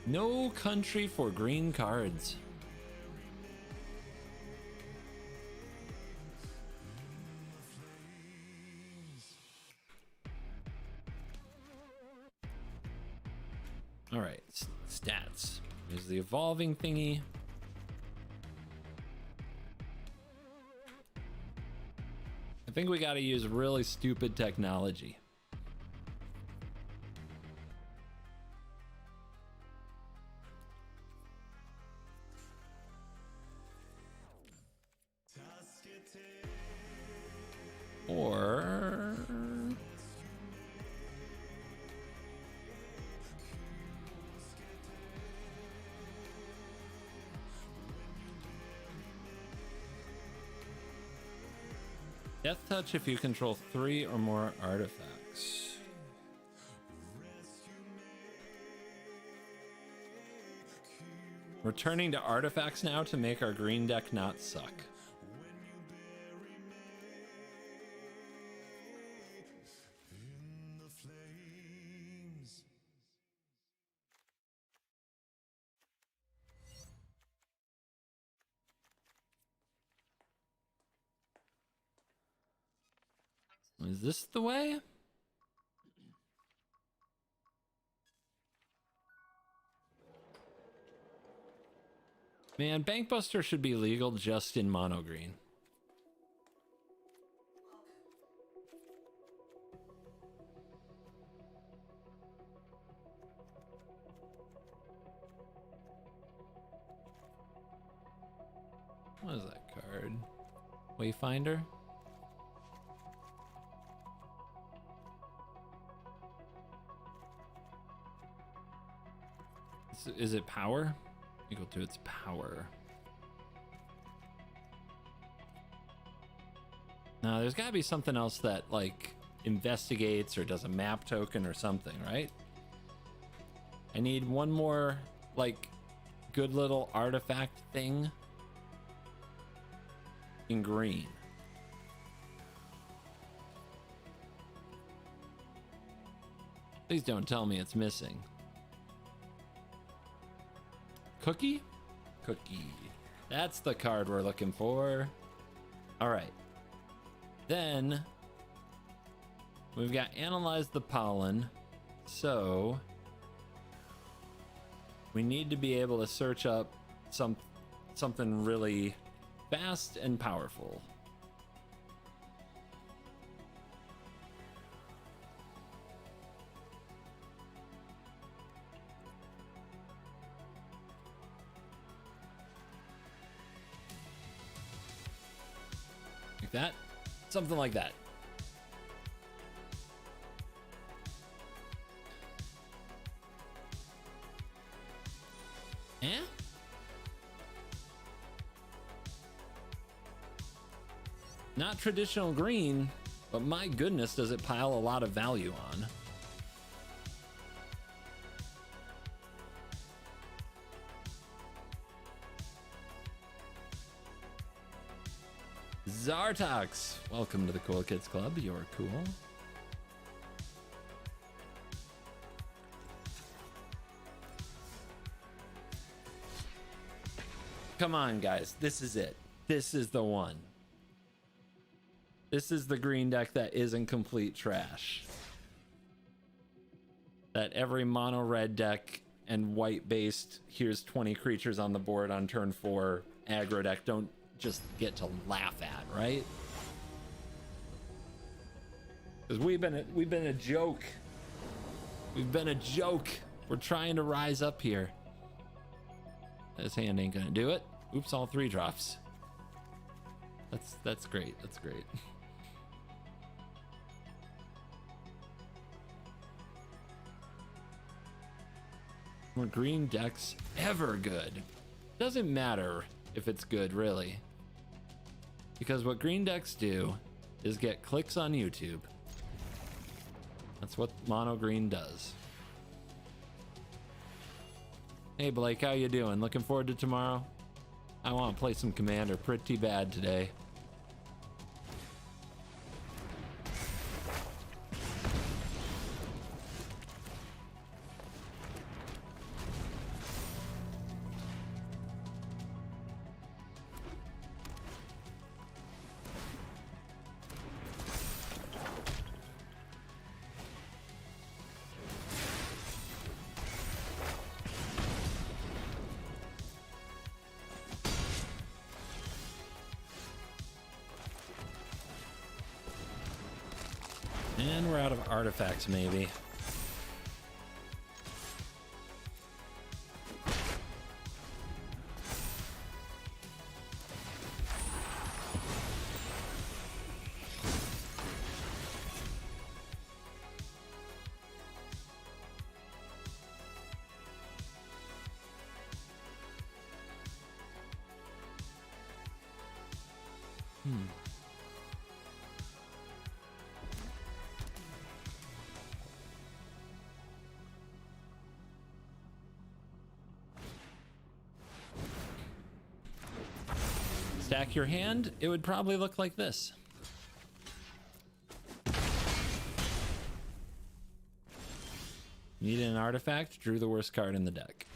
No country for green cards. All right, stats. There's the evolving thingy. I think we got to use really stupid technology. Or Death Touch if you control 3 or more artifacts. Returning to artifacts now to make our green deck not suck. Is this the way? Man, Bankbuster should be legal just in mono green. What is that card? Wayfinder? Is it power? Equal to its power. Now, there's got to be something else that, like, investigates or does a map token or something, right? I need one more, like, good little artifact thing in green. Please don't tell me it's missing. Cookie? Cookie. That's the card we're looking for. All right. Then we've got Analyze the Pollen. So we need to be able to search up something really fast and powerful. That, something like that. Eh? Not traditional green, but my goodness, does it pile a lot of value on. Zartox, welcome to the Cool Kids Club. You're cool. Come on, guys. This is it. This is the one. This is the green deck that isn't complete trash. That every mono red deck and white based, here's 20 creatures on the board on turn 4, aggro deck don't just get to laugh at, right? Because we've been a joke. We've been a joke. We're trying to rise up here. This hand ain't gonna do it. Oops, all 3 drops. That's great. That's great. Were green decks ever good? Doesn't matter if it's good, really. Because what green decks do is get clicks on YouTube. That's what mono green does. Hey Blake, how you doing? Looking forward to tomorrow? I want to play some Commander pretty bad today. And we're out of artifacts, maybe. Stack your hand, it would probably look like this. Needed an artifact, drew the worst card in the deck.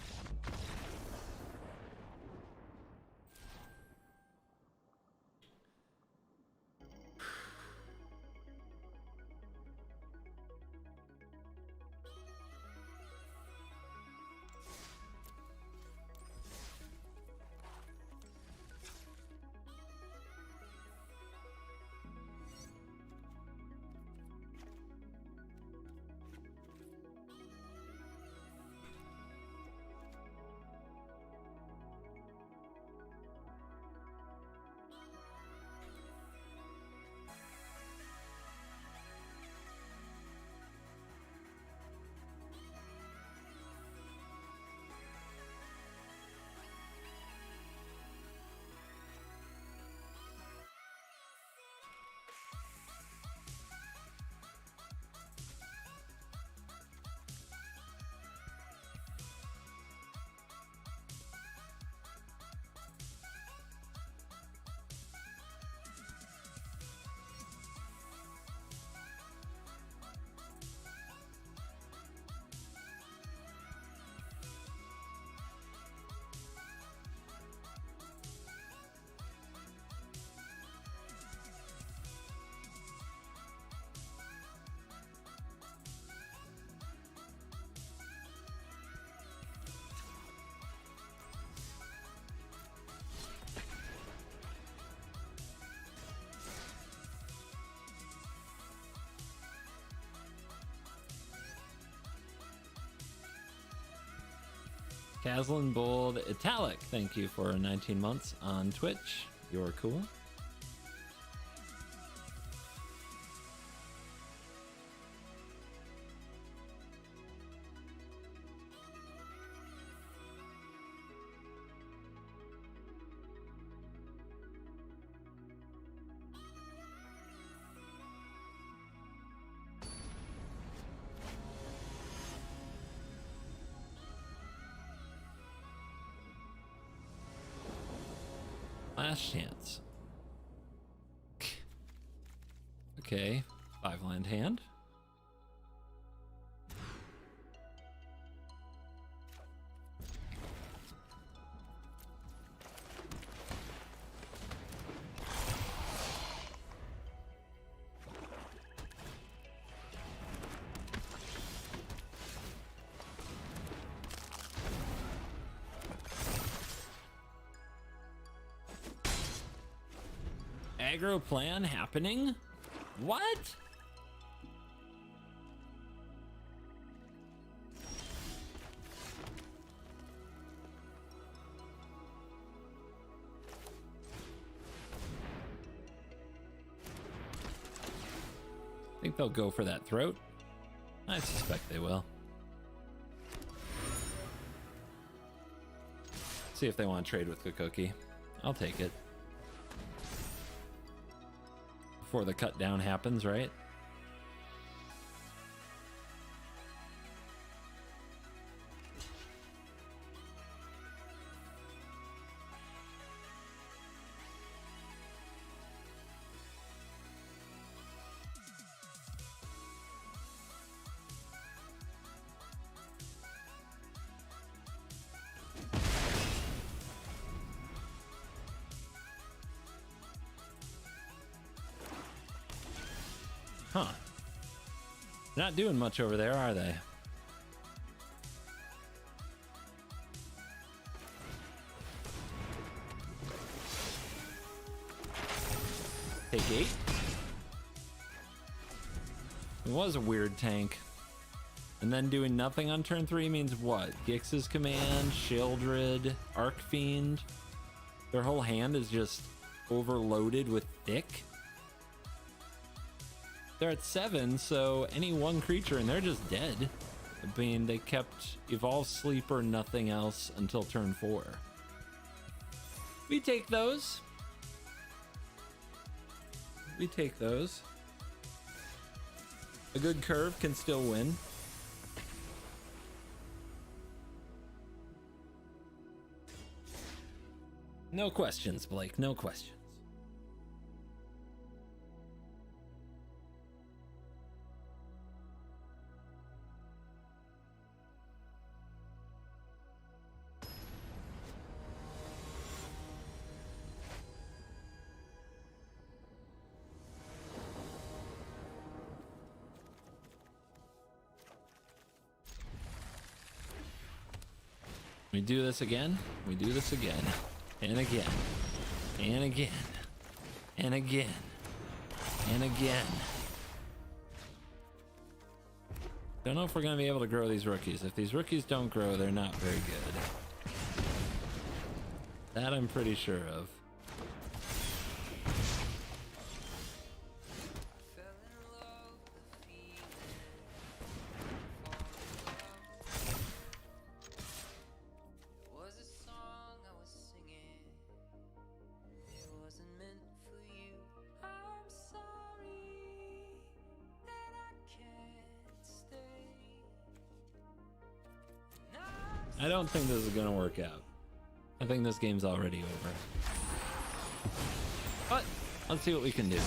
Caslin Bold Italic, thank you for 19 months on Twitch. You're cool. Last chance. Okay, 5-land hand. aggro plan happening? What? Think they'll go for that throat? I suspect they will. See if they want to trade with the cookie. I'll take it. Before the cut down happens, right? Huh. Not doing much over there, are they? Take 8. It was a weird tank. And then doing nothing on turn 3 means what? Gix's command, Shieldred, Arcfiend. Their whole hand is just overloaded with thick. They're at 7, so any one creature and they're just dead. I mean, they kept Evolve Sleeper, nothing else until turn 4. We take those. We take those. A good curve can still win. No questions, Blake, no questions. We do this again. We do this again. And again. And again. And again. And again. Don't know if we're going to be able to grow these rookies. If these rookies don't grow, they're not very good. That I'm pretty sure of. I don't think this is gonna work out. I think this game's already over. But let's see what we can do.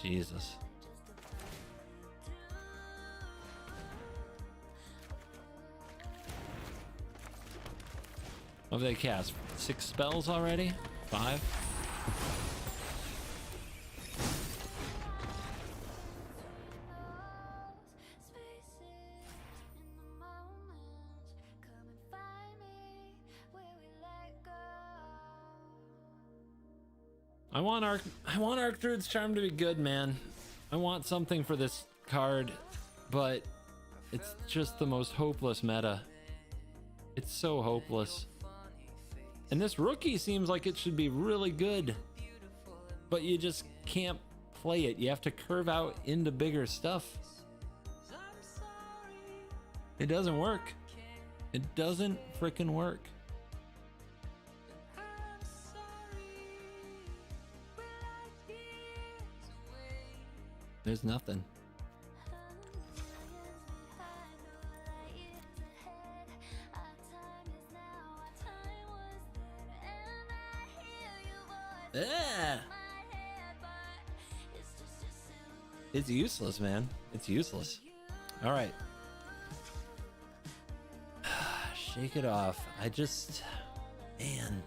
Jesus. What have they cast? 6 spells already? 5? I want Archdruid's Charm to be good, man. I want something for this card, but it's just the most hopeless meta. It's so hopeless. And this rookie seems like it should be really good, but you just can't play it. You have to curve out into bigger stuff. It doesn't work. It doesn't frickin' work. There's nothing. Yeah. It's useless, man. It's useless. All right. Shake it off. Man.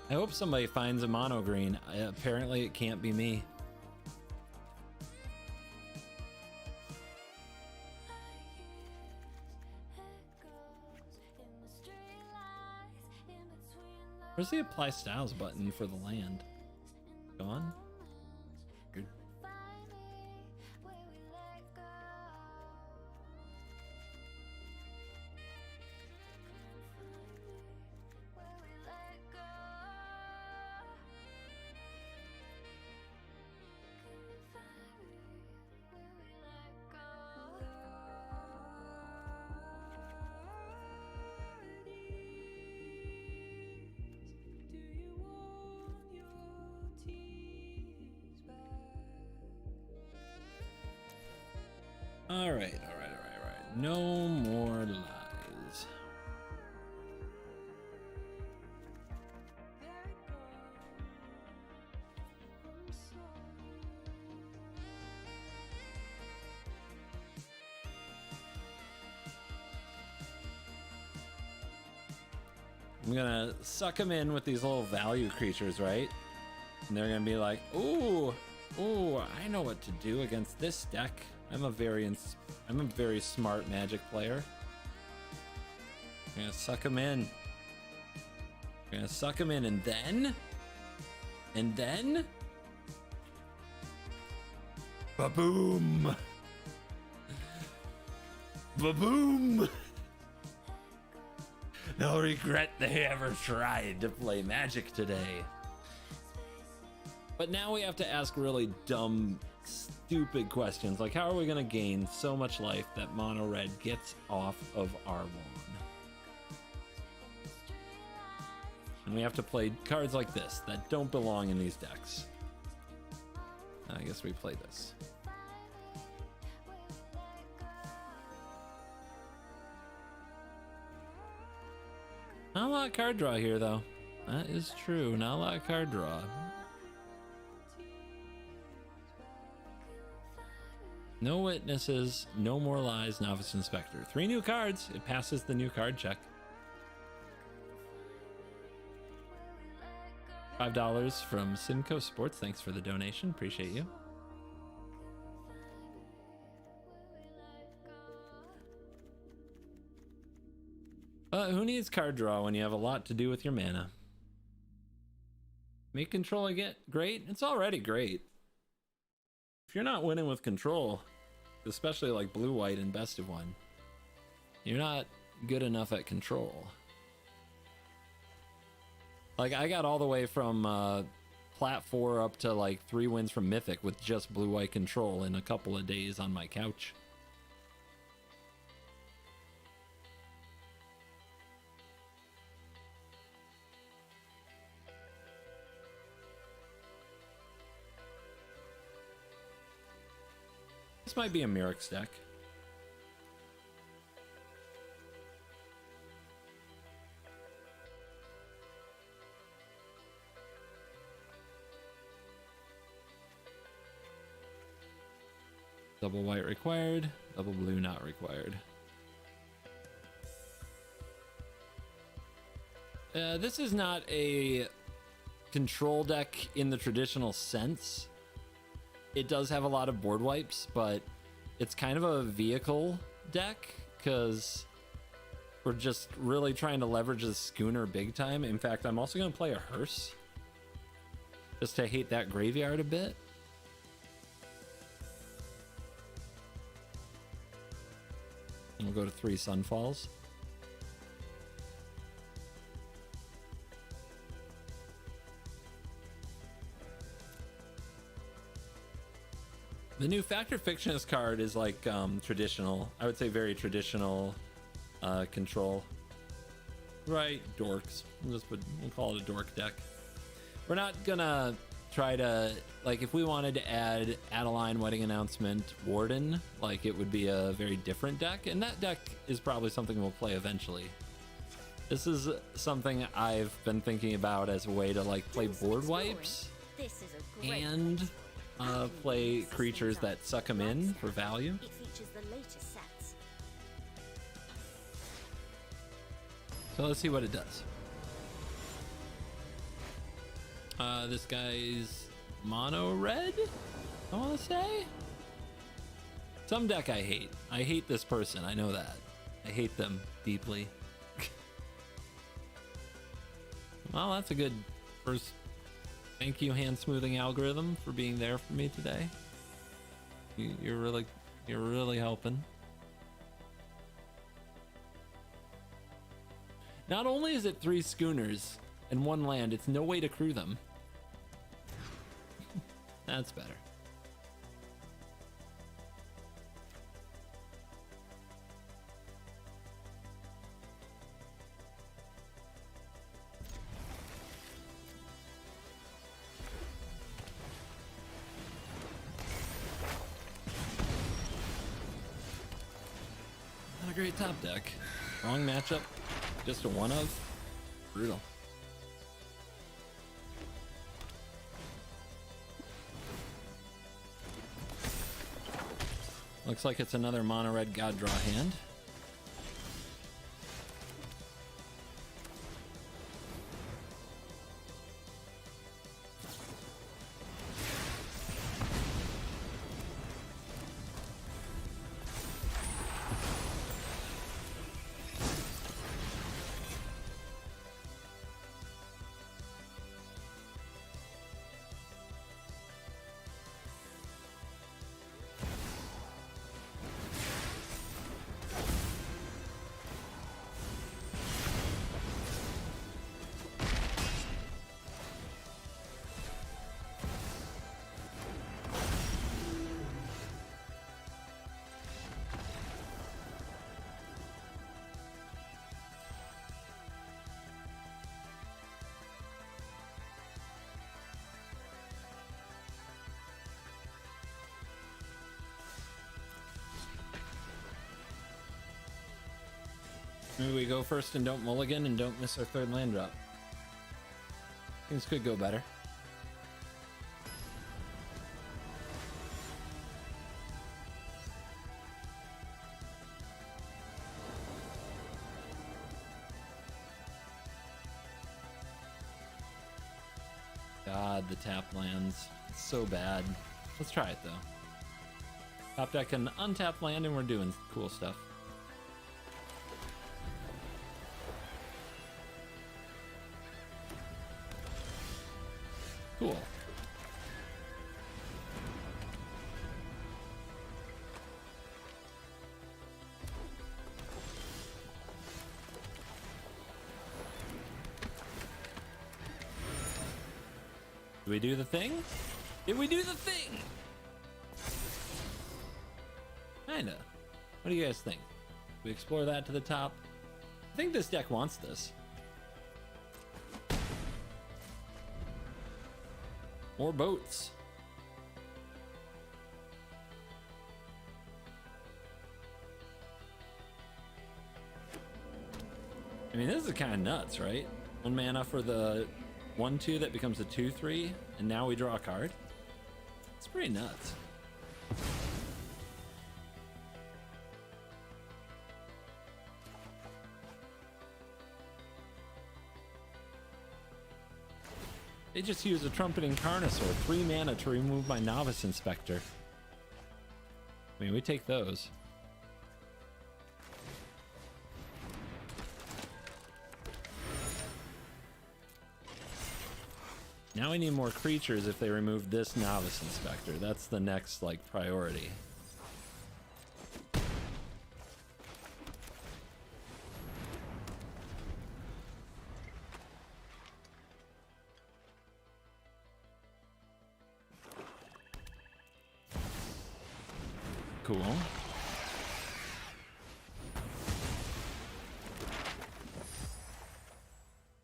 I hope somebody finds a mono green. Apparently it can't be me. Where's the apply styles button for the land? Gone? Weird. All right. No more lies. I'm gonna suck them in with these little value creatures, right? And they're gonna be like, ooh, I know what to do against this deck. I'm a very smart Magic player. I'm gonna suck them in. I'm gonna suck them in, and then, ba-boom, ba-boom. They'll regret they ever tried to play Magic today. But now we have to ask really dumb, stupid questions, like how are we going to gain so much life that mono red gets off of our lawn? And we have to play cards like this that don't belong in these decks. I guess we play this. Not a lot of card draw here, though. That is true. Not a lot of card draw. No witnesses, no more lies, novice inspector. 3 new cards. It passes the new card check. $5 from Simcoe Sports. Thanks for the donation. Appreciate you. Who needs card draw when you have a lot to do with your mana? Make control get great? It's already great. If you're not winning with control, especially like blue-white and best of one, you're not good enough at control. Like, I got all the way from Plat 4 up to like 3 wins from Mythic with just blue-white control in a couple of days on my couch. This might be a Mirix deck. Double white required, double blue not required. This is not a control deck in the traditional sense. It does have a lot of board wipes, but it's kind of a vehicle deck because we're just really trying to leverage the Schooner big time. In fact, I'm also going to play a Hearse just to hate that graveyard a bit. And we'll go to 3 Sunfalls. The new Factor Fictionist card is like traditional. I would say very traditional control. Right, dorks. We'll call it a dork deck. We're not gonna try to, like, if we wanted to add Adeline, Wedding Announcement, Warden, like, it would be a very different deck, and that deck is probably something we'll play eventually. This is something I've been thinking about as a way to like play board wipes and play creatures that suck them in for value. It features the latest sets. So let's see what it does. This guy's mono red, I want to say. Some deck I hate. I hate this person. I know that. I hate them deeply. Well, that's a good first. Thank you, hand smoothing algorithm, for being there for me today. You're really helping. Not only is it 3 schooners and 1 land, it's no way to crew them. That's better. Not a great top deck. Wrong matchup. Just a one of. Brutal. Looks like it's another mono red god draw hand. Maybe we go first and don't mulligan and don't miss our 3rd land drop. Things could go better. God, the tap lands. It's so bad. Let's try it though. Top deck can untap land and we're doing cool stuff. Cool. Did we do the thing? Did we do the thing? Kinda. What do you guys think? We explore that to the top? I think this deck wants this. More boats. I mean, this is kind of nuts, right? 1 mana for the 1/2 that becomes a 2/3, and now we draw a card. It's pretty nuts. They just use a Trumpeting Carnosaur, 3 mana to remove my Novice Inspector. I mean, we take those. Now we need more creatures if they remove this Novice Inspector. That's the next, like, priority. Cool.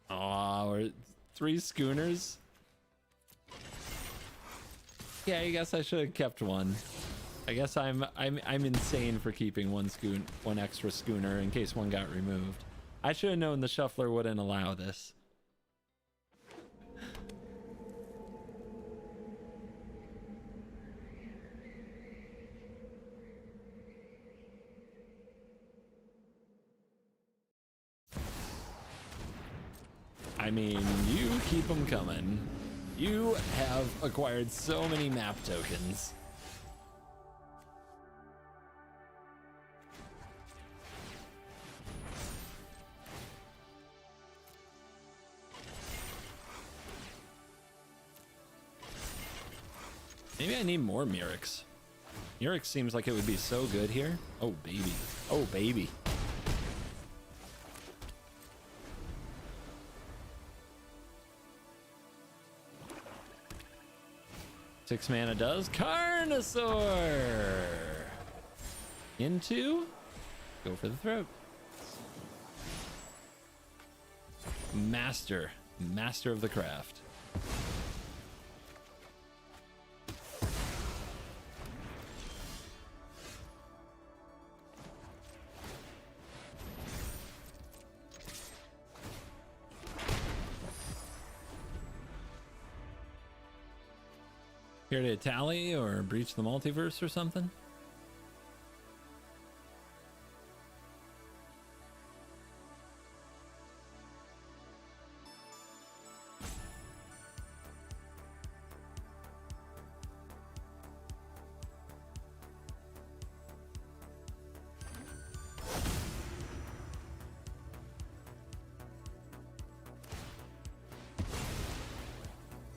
Oh, we're 3 schooners. Yeah, I guess I should have kept 1. I guess I'm insane for keeping 1 extra schooner in case 1 got removed. I should have known the shuffler wouldn't allow this. I mean, you keep them coming. You have acquired so many map tokens. Maybe I need more Murix. Murix seems like it would be so good here. Oh, baby. Oh, baby. Six mana does. Carnosaur! Into? Go for the throat. Master. Master of the craft. Here to tally or breach the multiverse or something?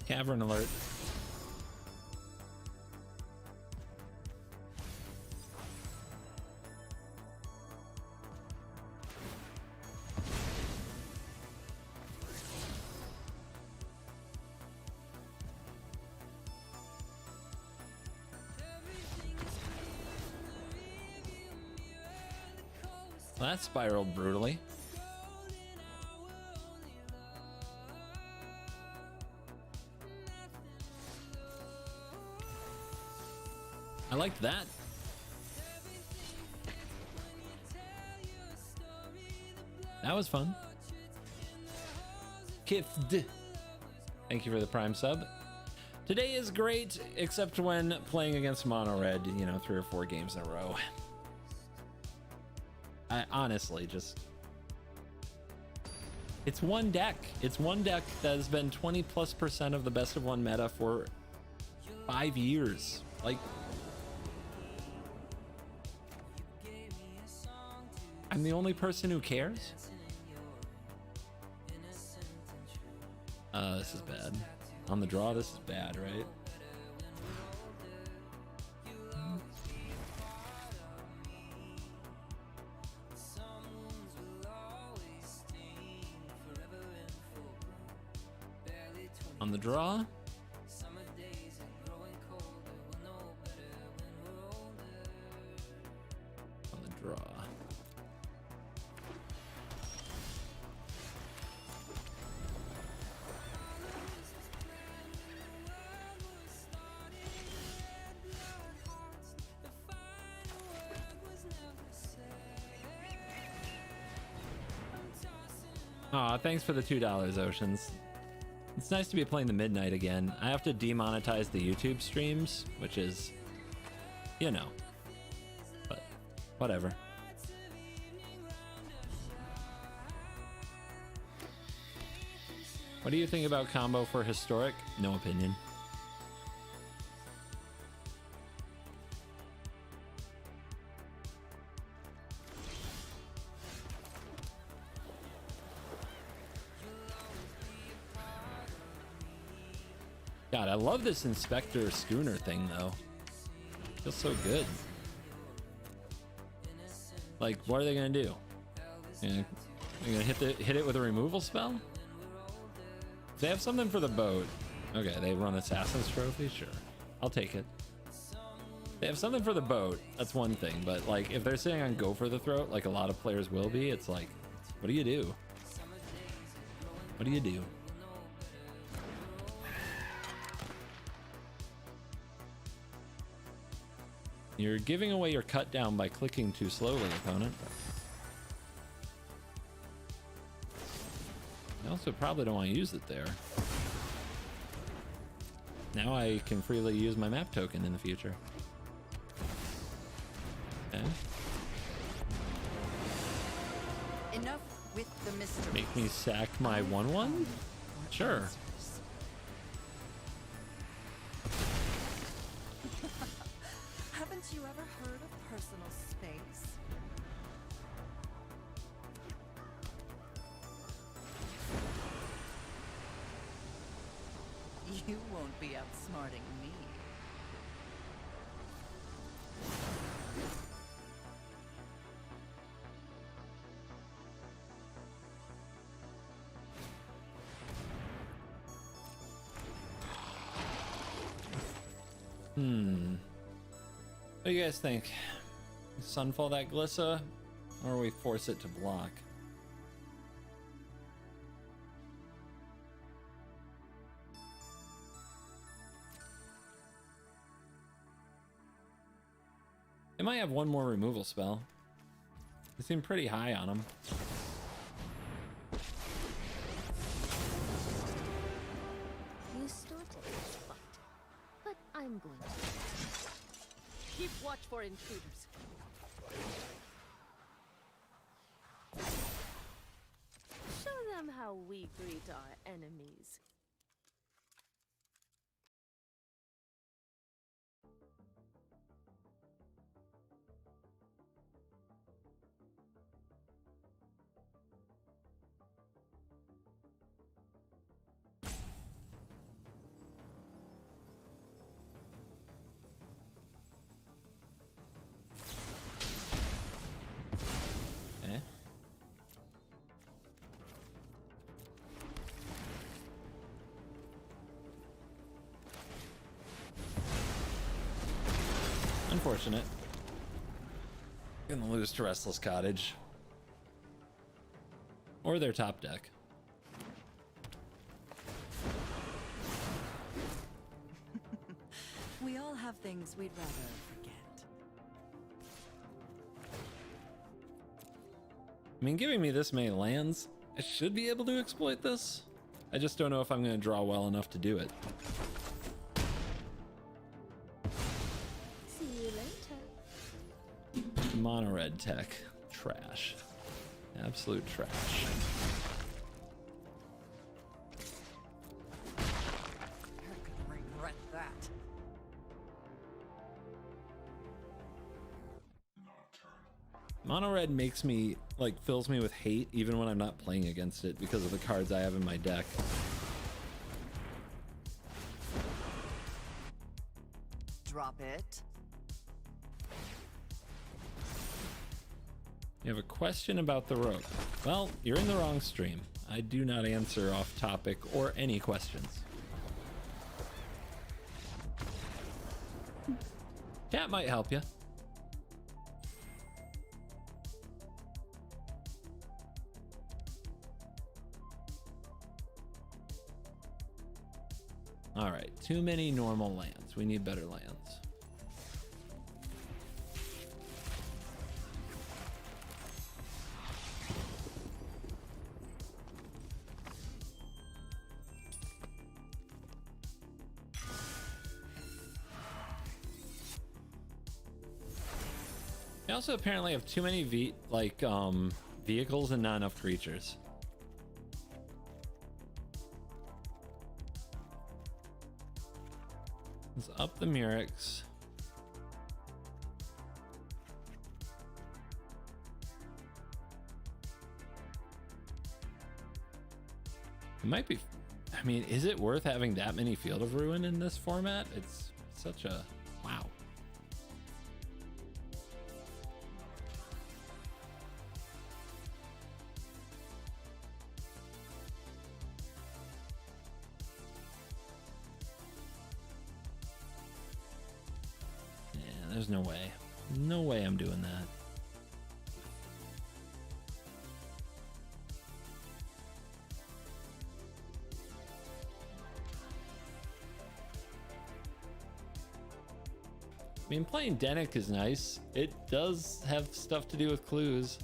Cavern alert. Well, that spiraled brutally. I liked that. That was fun. Kifd. Thank you for the Prime sub. Today is great, except when playing against Mono Red, you know, 3 or 4 games in a row. I honestly just... It's one deck. It's one deck that has been 20+% of the best of one meta for 5 years. Like... I'm the only person who cares? This is bad. On the draw, this is bad, right? On the draw. On the draw. Aw, thanks for the $2, Oceans. It's nice to be playing the midnight again. I have to demonetize the YouTube streams, which is, you know, but whatever. What do you think about combo for historic? No opinion. God, I love this Inspector Schooner thing, though. Feels so good. Like, what are they gonna do? They're gonna hit it with a removal spell? If they have something for the boat. Okay, they run Assassin's Trophy? Sure. I'll take it. They have something for the boat, that's one thing, but like, if they're sitting on Go for the Throat, like a lot of players will be, it's like, what do you do? What do you do? You're giving away your cut down by clicking too slowly, opponent. I also probably don't want to use it there. Now I can freely use my map token in the future. Okay. Enough with the mystery. Make me sack my 1/1? Sure. Haven't you ever heard of personal space? You won't be outsmarting me. What do you guys think? Sunfall that Glissa, or we force it to block? They might have one more removal spell. They seem pretty high on them. You started this fight, but I'm going to. Keep watch for intruders. Show them how we greet our enemies. Okay. Unfortunate. Gonna lose to Restless Cottage. Or their top deck. We all have things we'd rather forget. I mean, giving me this many lands, I should be able to exploit this. I just don't know if I'm gonna draw well enough to do it. See you later. Mono red tech. Trash. Absolute trash. You're gonna regret that. Mono red makes me, like, fills me with hate even when I'm not playing against it because of the cards I have in my deck. Drop it. You have a question about the rogue. Well, you're in the wrong stream. I do not answer off topic or any questions. Chat might help you. All right, too many normal lands. We need better lands. I also apparently have too many vehicles and not enough creatures. Let's up the Murex. It might be, I mean, is it worth having that many Field of Ruin in this format? It's such a, wow. There's no way. No way I'm doing that. I mean, playing Denick is nice. It does have stuff to do with clues.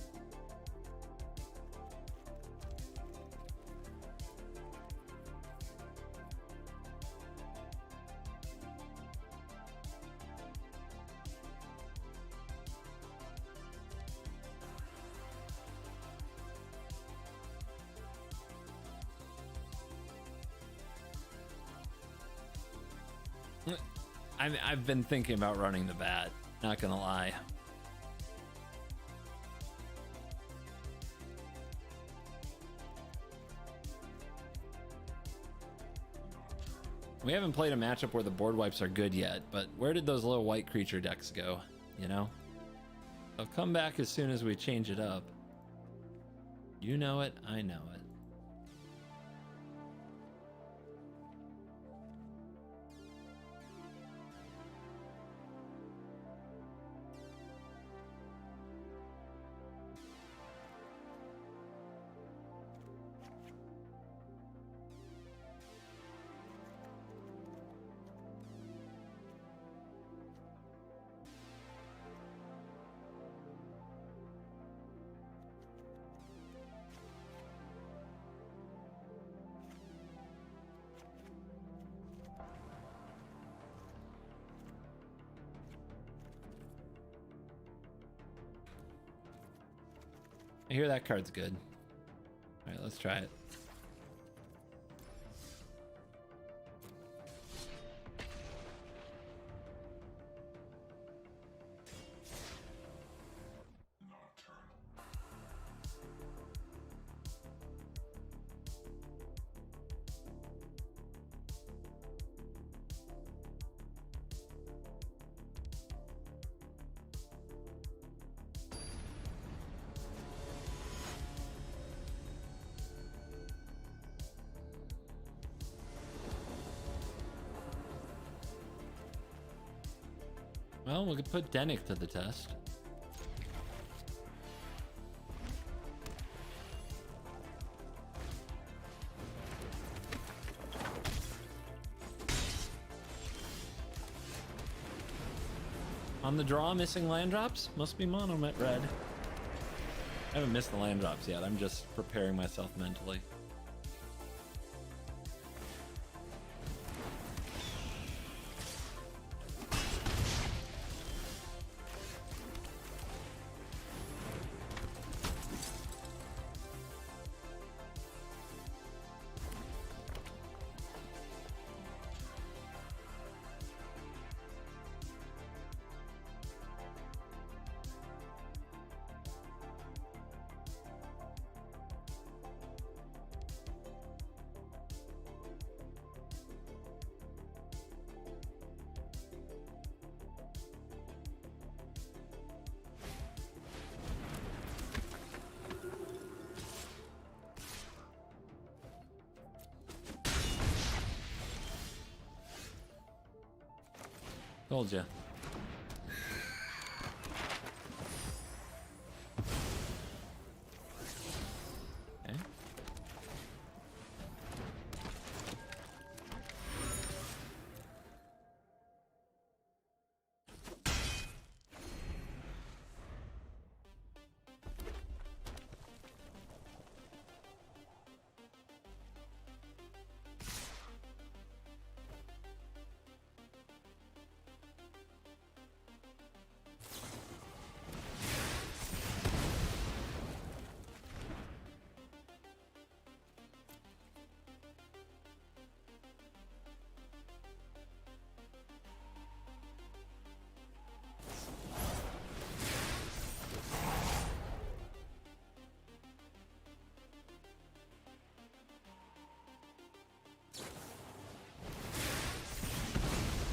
I've been thinking about running the bat. Not gonna lie. We haven't played a matchup where the board wipes are good yet, but where did those little white creature decks go? You know? They'll come back as soon as we change it up. You know it, I know it. I hear that card's good. All right, let's try it. Well, we could put Dennick to the test. On the draw, missing land drops? Must be mono red. I haven't missed the land drops yet. I'm just preparing myself mentally. Told ya. Okay.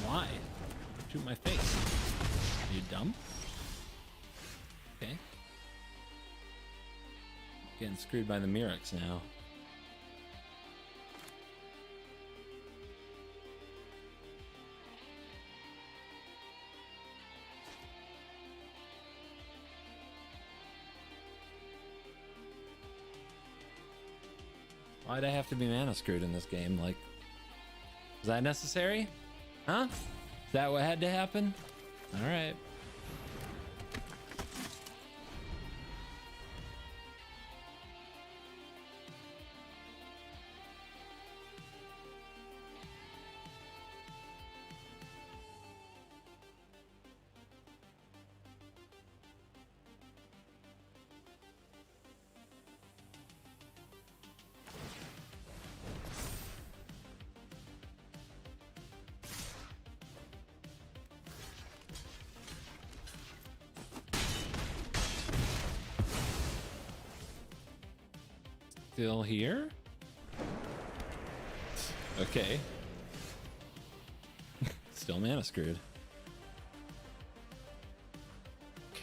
Why? Shoot my face. Are you dumb? Okay. Getting screwed by the Mirrex now. Why'd I have to be mana screwed in this game? Like, is that necessary? Huh? Is that what had to happen? All right. Still here? Okay. Still mana screwed. Okay.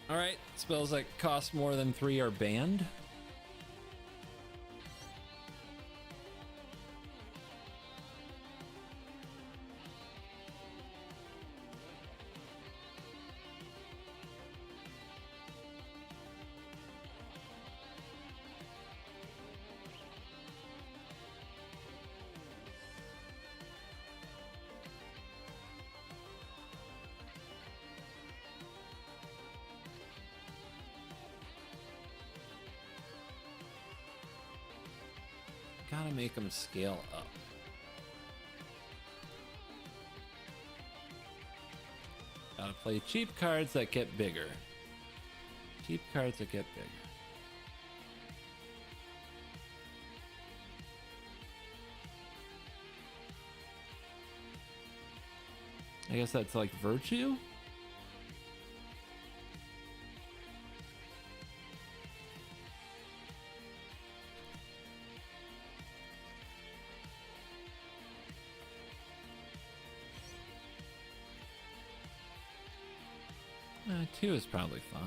All right, spells that cost more than 3 are banned. Gotta make them scale up. Gotta play cheap cards that get bigger. Cheap cards that get bigger. I guess that's like virtue? Two is probably fine.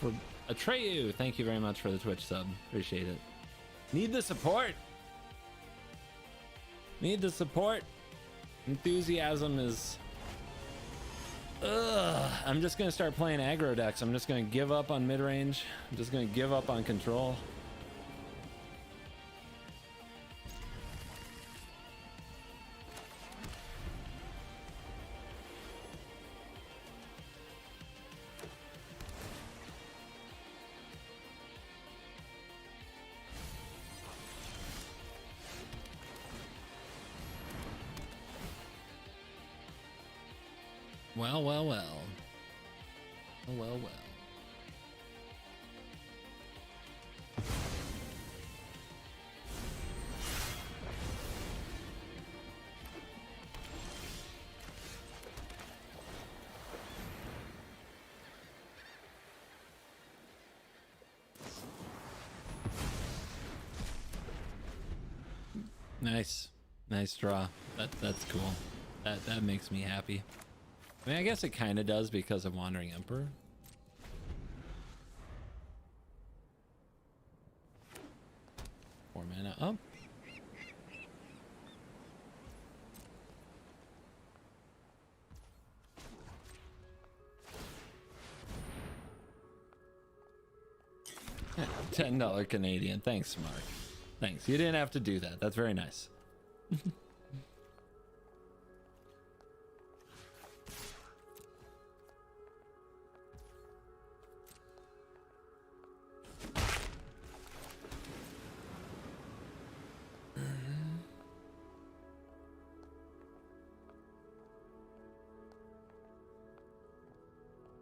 For Atreyu, thank you very much for the Twitch sub. Appreciate it. Need the support. Need the support. Enthusiasm is... Ugh. I'm just gonna start playing aggro decks. I'm just gonna give up on mid-range. I'm just gonna give up on control. Well, well, well. Oh, well, well. Nice. Nice draw. That's cool. That makes me happy. I mean, I guess it kind of does because of Wandering Emperor. Four mana up. $10 Canadian. Thanks, Mark. Thanks. You didn't have to do that. That's very nice.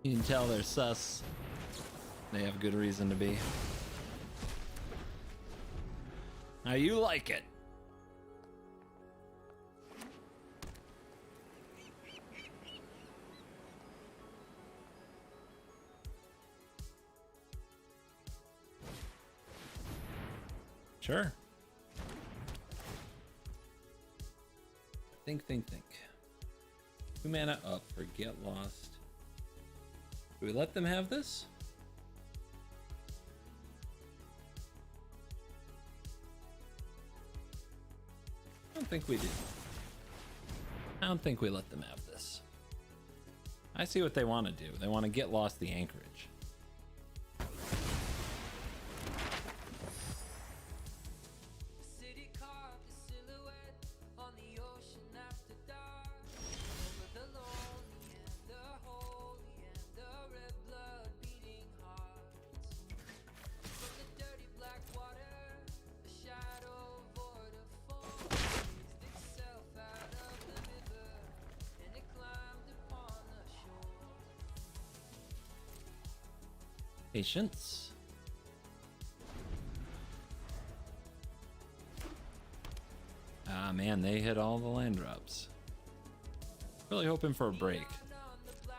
You can tell they're sus. They have good reason to be. How you like it? Sure. Think. 2 mana up for Get Lost. Do we let them have this? I don't think we do. I don't think we let them have this. I see what they want to do. They want to get lost the anchorage. Patience. Ah man, they hit all the land drops. Really hoping for a break.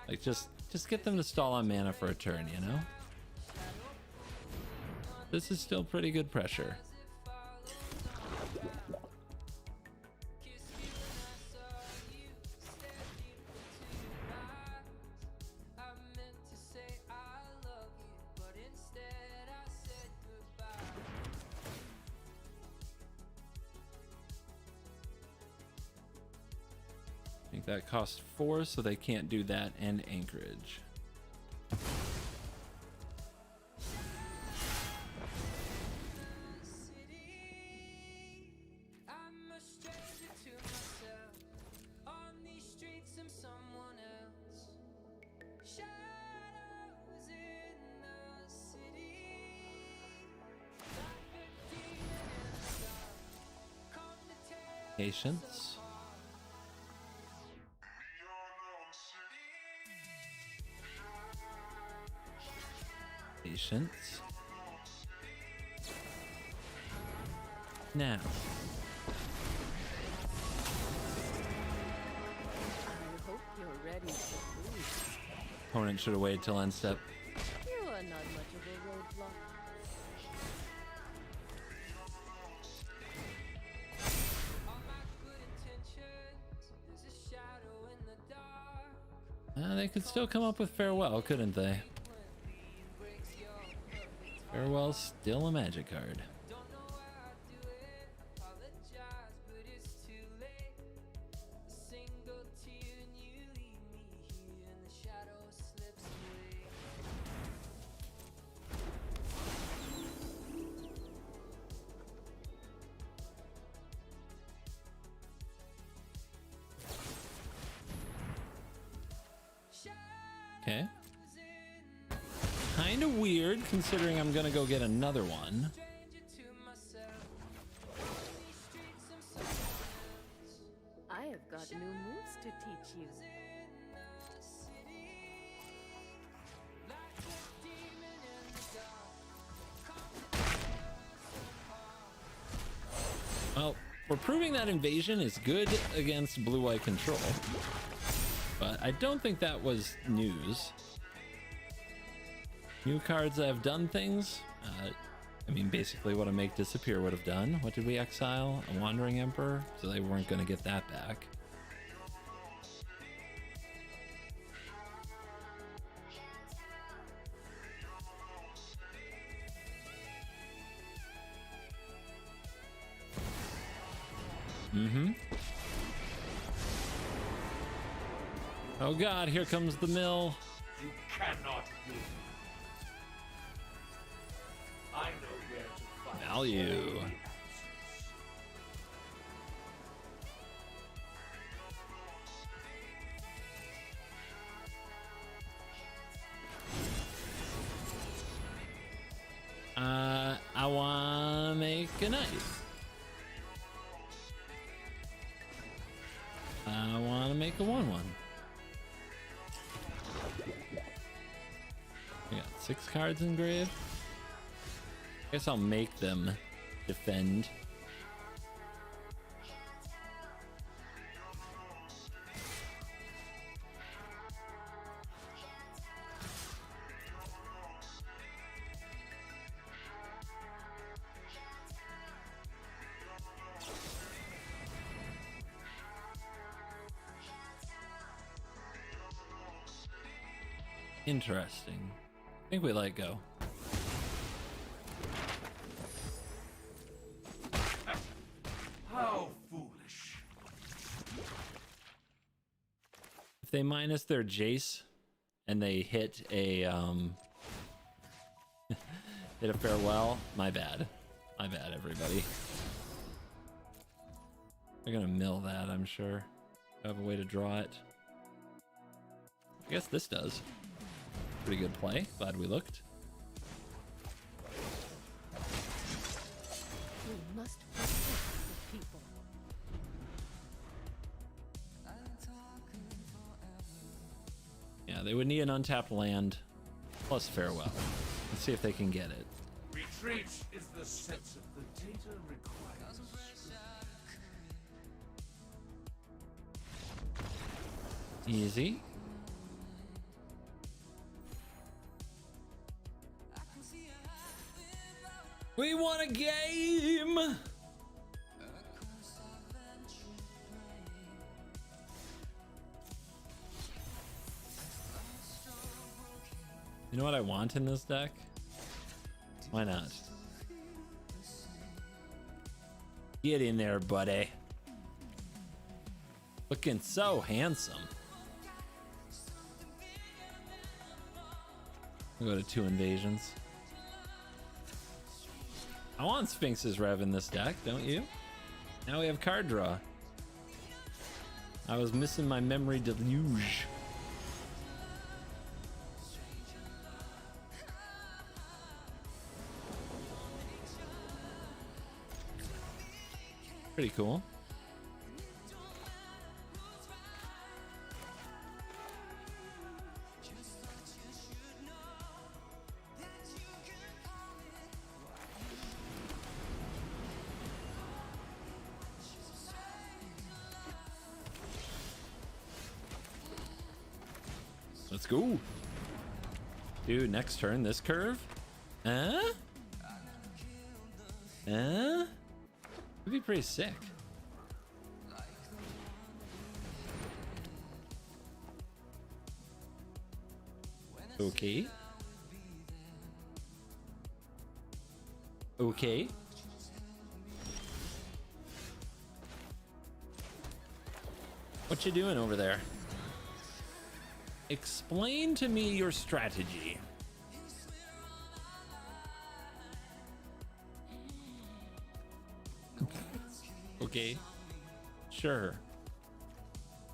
Like just get them to stall on mana for a turn, you know? This is still pretty good pressure. That costs 4, so they can't do that and anchorage. Patience. Patience. Now. I hope you're ready to move. Opponent should have waited till end step. You are not much of a roadblock. They could still come up with farewell, couldn't they? Farewell's still a magic card. Okay. Kind of weird considering I'm gonna go get another one. I have got new moves to teach you. Well, we're proving that invasion is good against blue-white control, but I don't think that was news. New cards that have done things. I mean, basically what a Make Disappear would have done. What did we exile? A Wandering Emperor? So they weren't going to get that back. Oh god, here comes the mill. You cannot win. I know where to find Value. I wanna make a knife. I wanna make a 1/1. We got 6 cards engraved. Guess I'll make them defend. Interesting. I think we let go. How foolish. If they minus their Jace and they hit a hit a farewell, my bad. My bad, everybody. They're gonna mill that, I'm sure. I have a way to draw it. I guess this does. Pretty good play. Glad we looked. We must protect the people. Yeah, they would need an untapped land plus farewell. Let's see if they can get it. Retreat is the sense of the data requires. Easy. We won a game! You know what I want in this deck? Why not? Get in there, buddy. Looking so handsome. We'll go to 2 invasions. I want Sphinx's Rev in this deck, don't you? Now we have card draw. I was missing my memory deluge. Pretty cool. Let's go. Dude, next turn, this curve? Huh? Huh? Would be pretty sick. Okay. Okay. What you doing over there? Explain to me your strategy. Okay. Sure.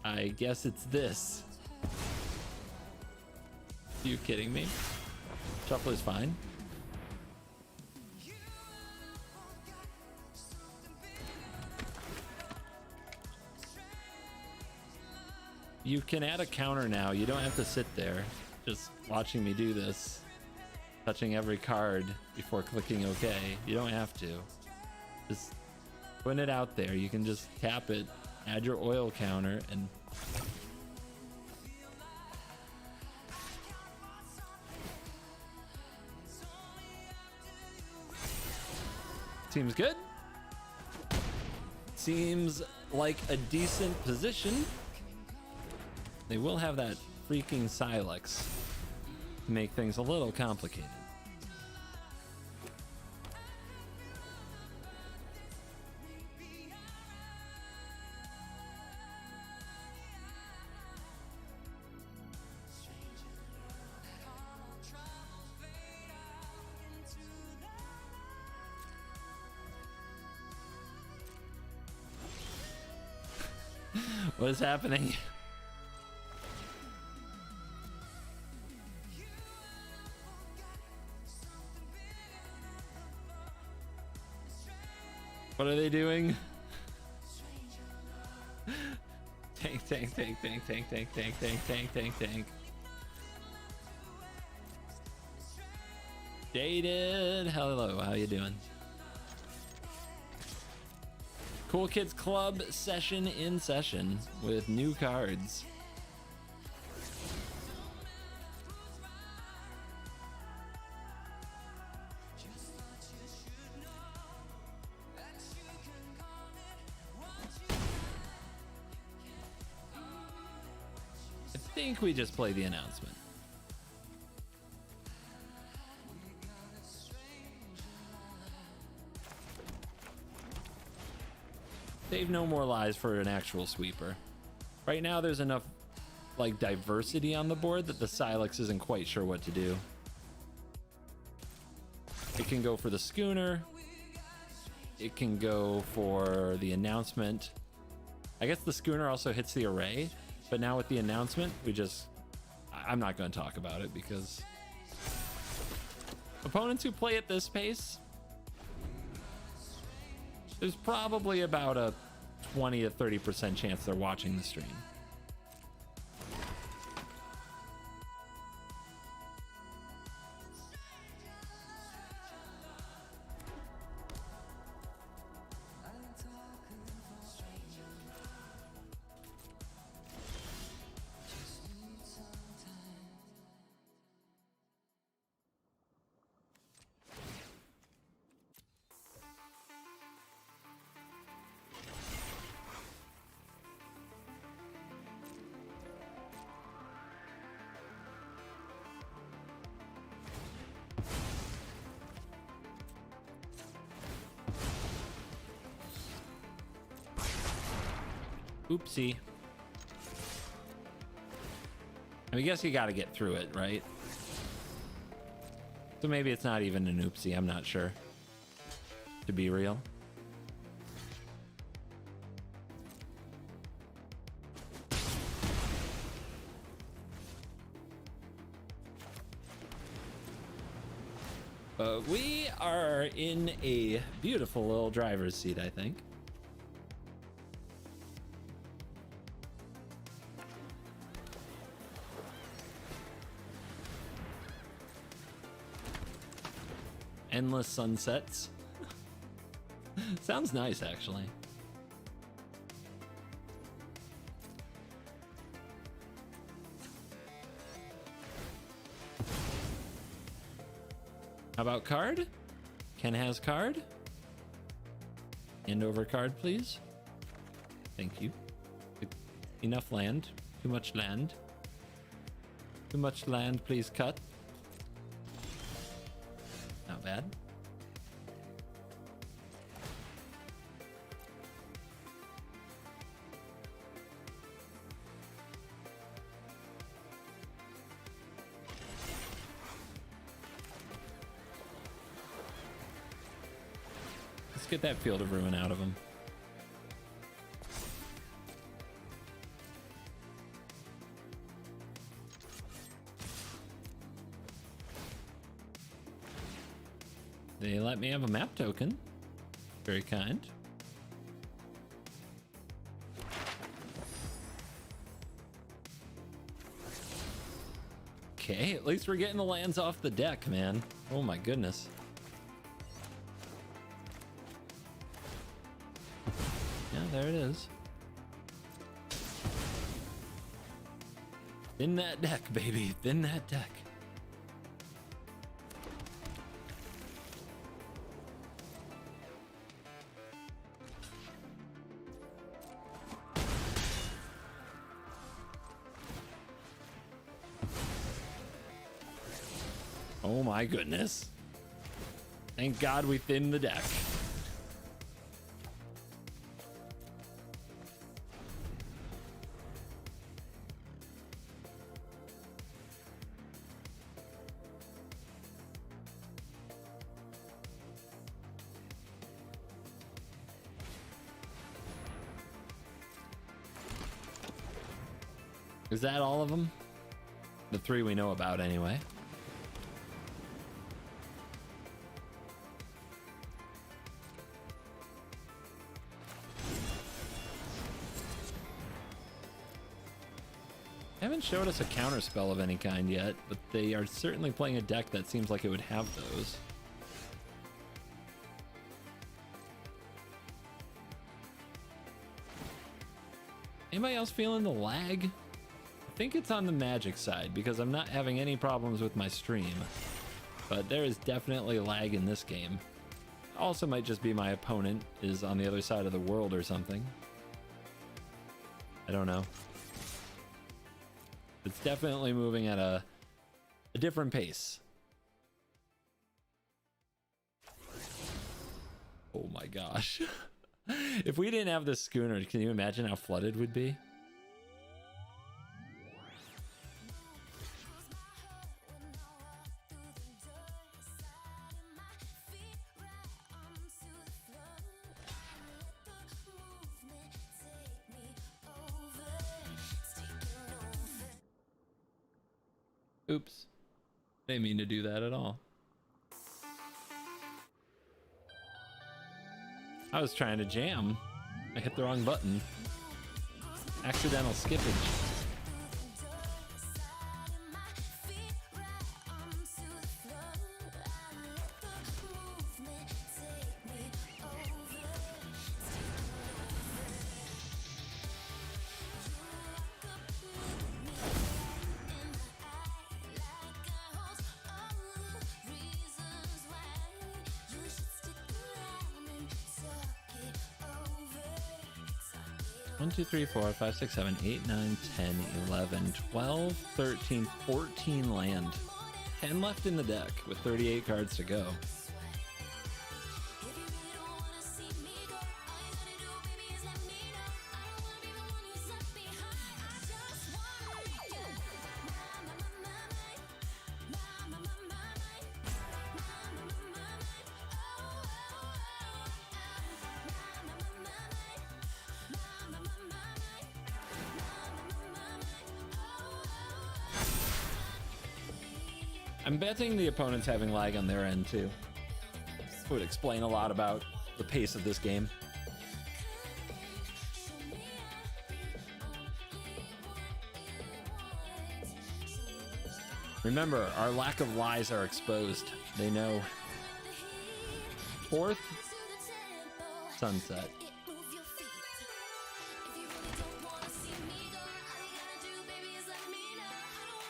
I guess it's this. Are you kidding me? Shuffle is fine. You can add a counter now. You don't have to sit there just watching me do this, touching every card before clicking OK. You don't have to. Just putting it out there. You can just tap it, add your oil counter, and seems good. Seems like a decent position. They will have that freaking Silex to make things a little complicated. What is happening? What are they doing? Tank, tank, tank, tank, tank, tank, tank, tank, tank, tank, tank. Dated. Hello, how you doing? Cool Kids Club session in session with new cards. I think we just play the announcement. Save no more lives for an actual sweeper. Right now there's enough like diversity on the board that the Silex isn't quite sure what to do. It can go for the schooner. It can go for the announcement. I guess the schooner also hits the array, but now with the announcement, I'm not going to talk about it because opponents who play at this pace, there's probably about a 20 to 30% chance they're watching the stream. Oopsie. I guess you got to get through it, right? So maybe it's not even an oopsie. I'm not sure. To be real. But we are in a beautiful little driver's seat, I think. Endless sunsets. Sounds nice, actually. How about card? Ken has card. Hand over card, please. Thank you. Enough land. Too much land. Too much land, please cut. Not bad. Let's get that Field of Ruin out of him. They let me have a map token. Very kind. Okay, at least we're getting the lands off the deck, man. Oh my goodness. Yeah, there it is. Thin that deck, baby. Thin that deck. Oh my goodness. Thank God we thinned the deck. Is that all of them? The three we know about anyway. They haven't showed us a counter spell of any kind yet, but they are certainly playing a deck that seems like it would have those. Anybody else feeling the lag? I think it's on the Magic side because I'm not having any problems with my stream, but there is definitely lag in this game. Also might just be my opponent is on the other side of the world or something. I don't know. It's definitely moving at a different pace. Oh my gosh. If we didn't have this schooner, can you imagine how flooded we'd be? Oops. Didn't mean to do that at all. I was trying to jam. I hit the wrong button. Accidental skippage. One, 2, 3, 4, 5, 6, 7, 8, 9, 10, 11, 12, 13, 14 land. 10 left in the deck with 38 cards to go. I'm betting the opponent's having lag on their end too. This would explain a lot about the pace of this game. Remember, our lack of lies are exposed. They know. 4th sunset.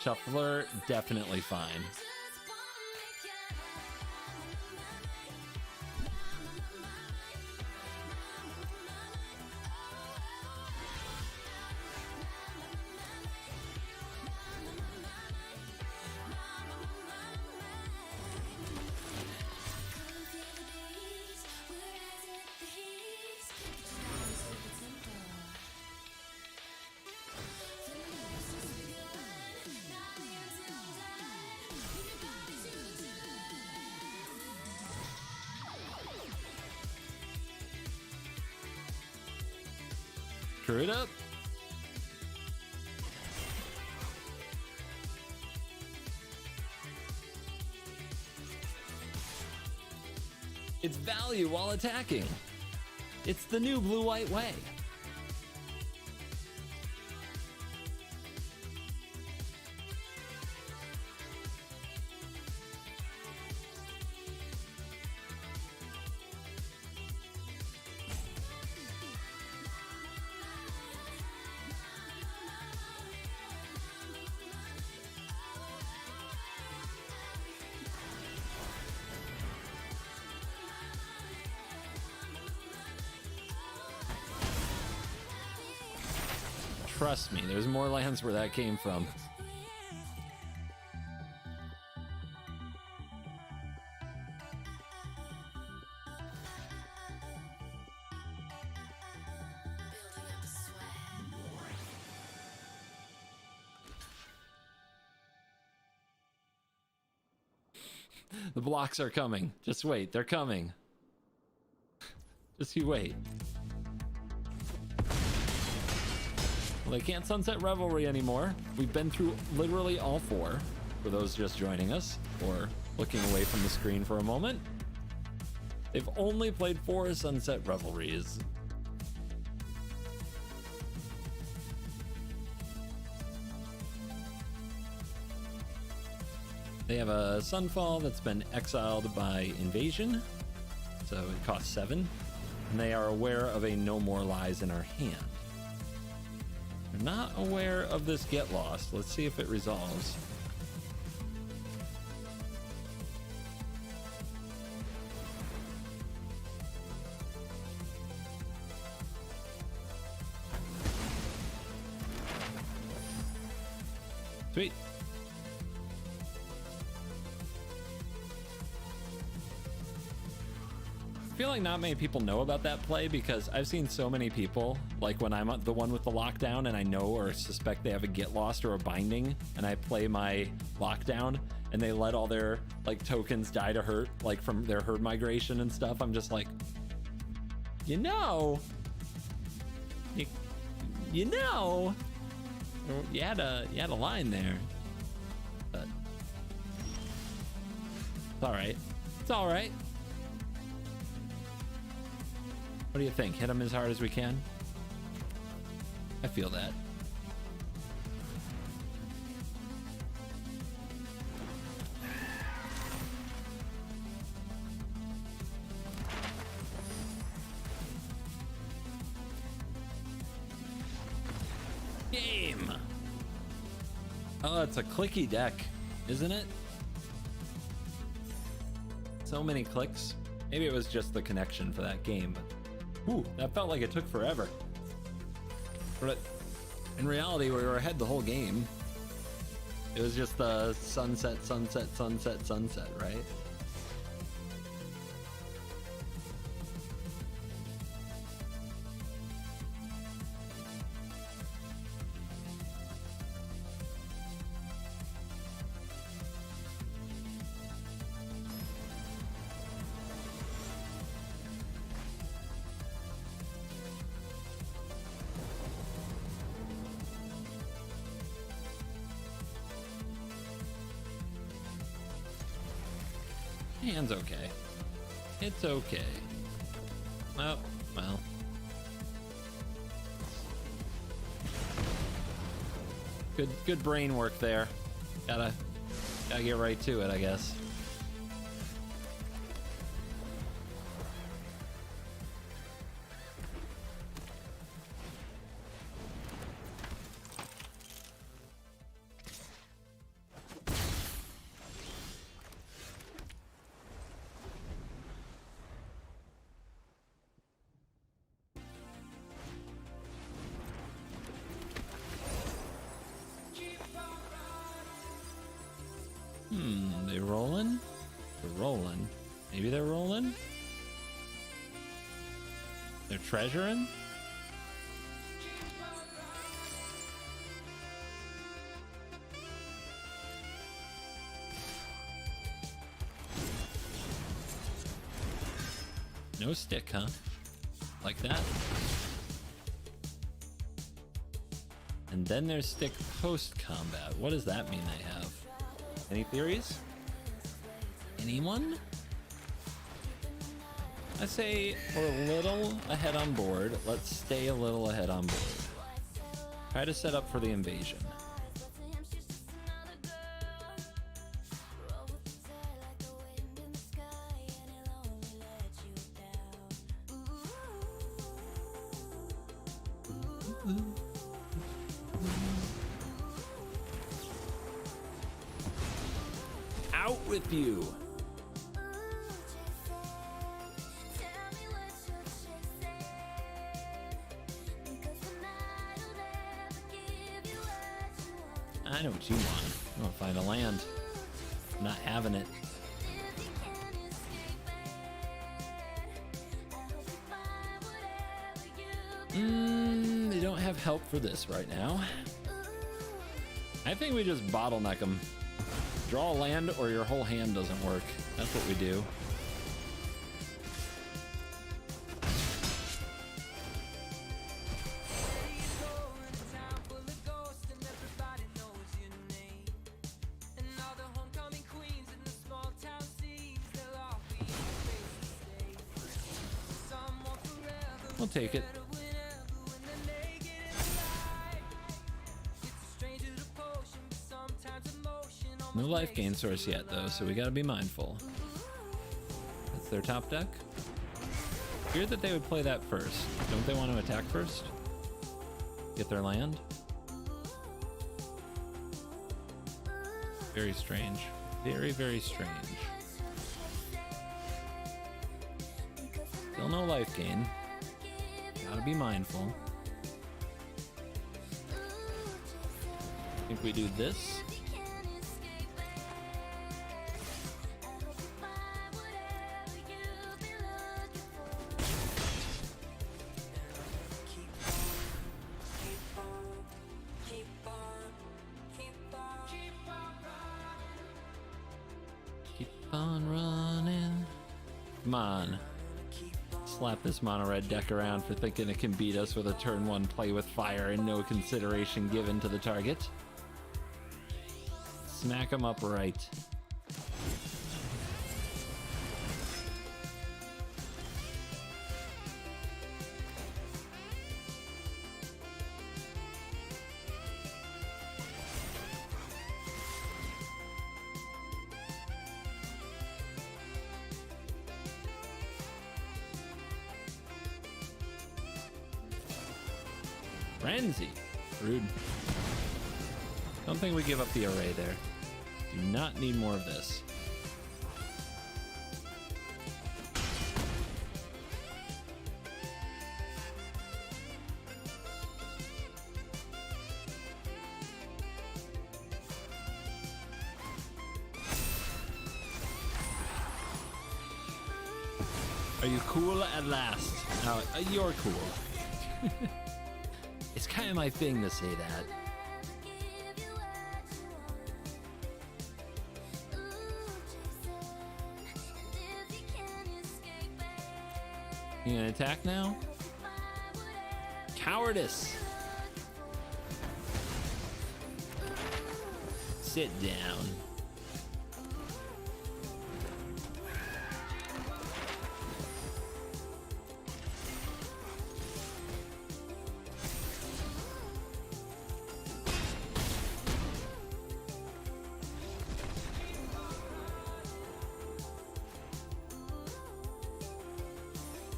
Shuffler, definitely fine. Screw it up. It's value while attacking. It's the new blue-white way. Trust me, there's more lands where that came from. The blocks are coming. Just wait, they're coming. Just you wait. Well, they can't Sunset Revelry anymore. We've been through literally all 4, for those just joining us, or looking away from the screen for a moment. They've only played 4 Sunset Revelries. They have a Sunfall that's been exiled by invasion, so it costs 7. And they are aware of a No More Lies in our hand. They're not aware of this Get Lost. Let's see if it resolves. Sweet. I feel like not many people know about that play because I've seen so many people, like when I'm the one with the lockdown and I know or suspect they have a Get Lost or a binding, and I play my lockdown and they let all their like tokens die to hurt, like from their herd migration and stuff. I'm just like, you know, you had a line there, but it's all right. It's all right. What do you think? Hit him as hard as we can? I feel that. Game! Oh, it's a clicky deck, isn't it? So many clicks. Maybe it was just the connection for that game, but ooh, that felt like it took forever. But in reality, we were ahead the whole game. It was just the sunset, sunset, sunset, sunset, right? Hand's okay. It's okay. Oh, well. Good brain work there. Gotta get right to it, I guess. They rolling? They're rolling. Maybe they're rolling? They're treasuring? No stick, huh? Like that? And then there's stick post-combat. What does that mean they have? Any theories? Anyone? I say we're a little ahead on board. Let's stay a little ahead on board. Try to set up for the invasion. Out with you. I know what you want. You want to find a land. I'm not having it. They don't have help for this right now. I think we just bottleneck them. Draw a land or your whole hand doesn't work. That's what we do. We'll take it. No life gain source yet, though, so we gotta be mindful. That's their top deck. Weird that they would play that first. Don't they want to attack first? Get their land? Very strange. Very, very strange. Still no life gain. Gotta be mindful. I think we do this. Keep on running. Come on. Slap this mono red deck around for thinking it can beat us with a turn 1 play with fire and no consideration given to the target. Smack them up right. Frenzy. Rude. Don't think we give up the array there. Do not need more of this. Are you cool at last? No, you're cool. It's kind of my thing to say that. You gonna attack now? Cowardice! Sit down.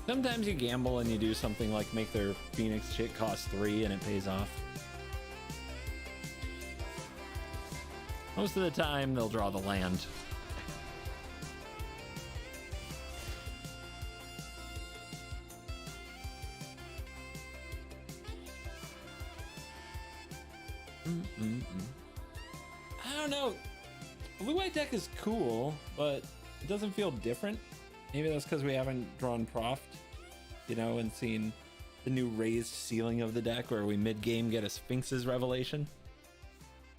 Sometimes you gamble and you do something like make their Phoenix shit cost 3 and it pays off. Most of the time, they'll draw the land. I don't know. Blue-white deck is cool, but it doesn't feel different. Maybe that's because we haven't drawn Proft, you know, and seen the new raised ceiling of the deck where we mid-game get a Sphinx's Revelation.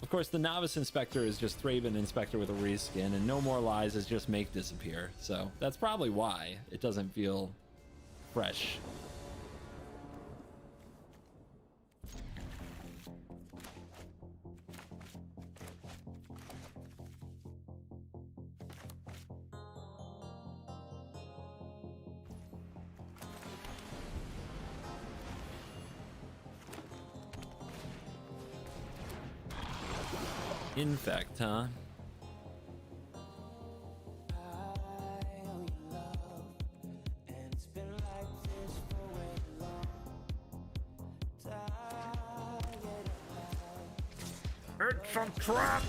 Of course, the Novice Inspector is just Thraben Inspector with a reskin, and No More Lies is just Make Disappear. So that's probably why it doesn't feel fresh. Infect, huh? It's a trap!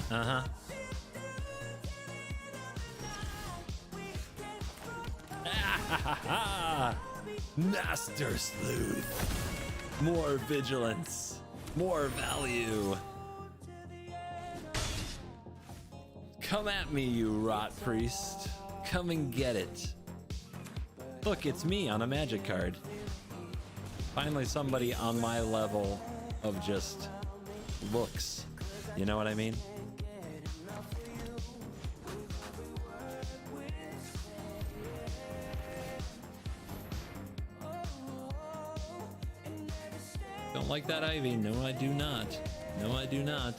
Uh-huh. Master Sleuth. More vigilance. More value. Come at me, you rot priest. Come and get it. Look, it's me on a magic card. Finally somebody on my level of just looks. You know what I mean? don't like that ivy. No, I do not. No, I do not.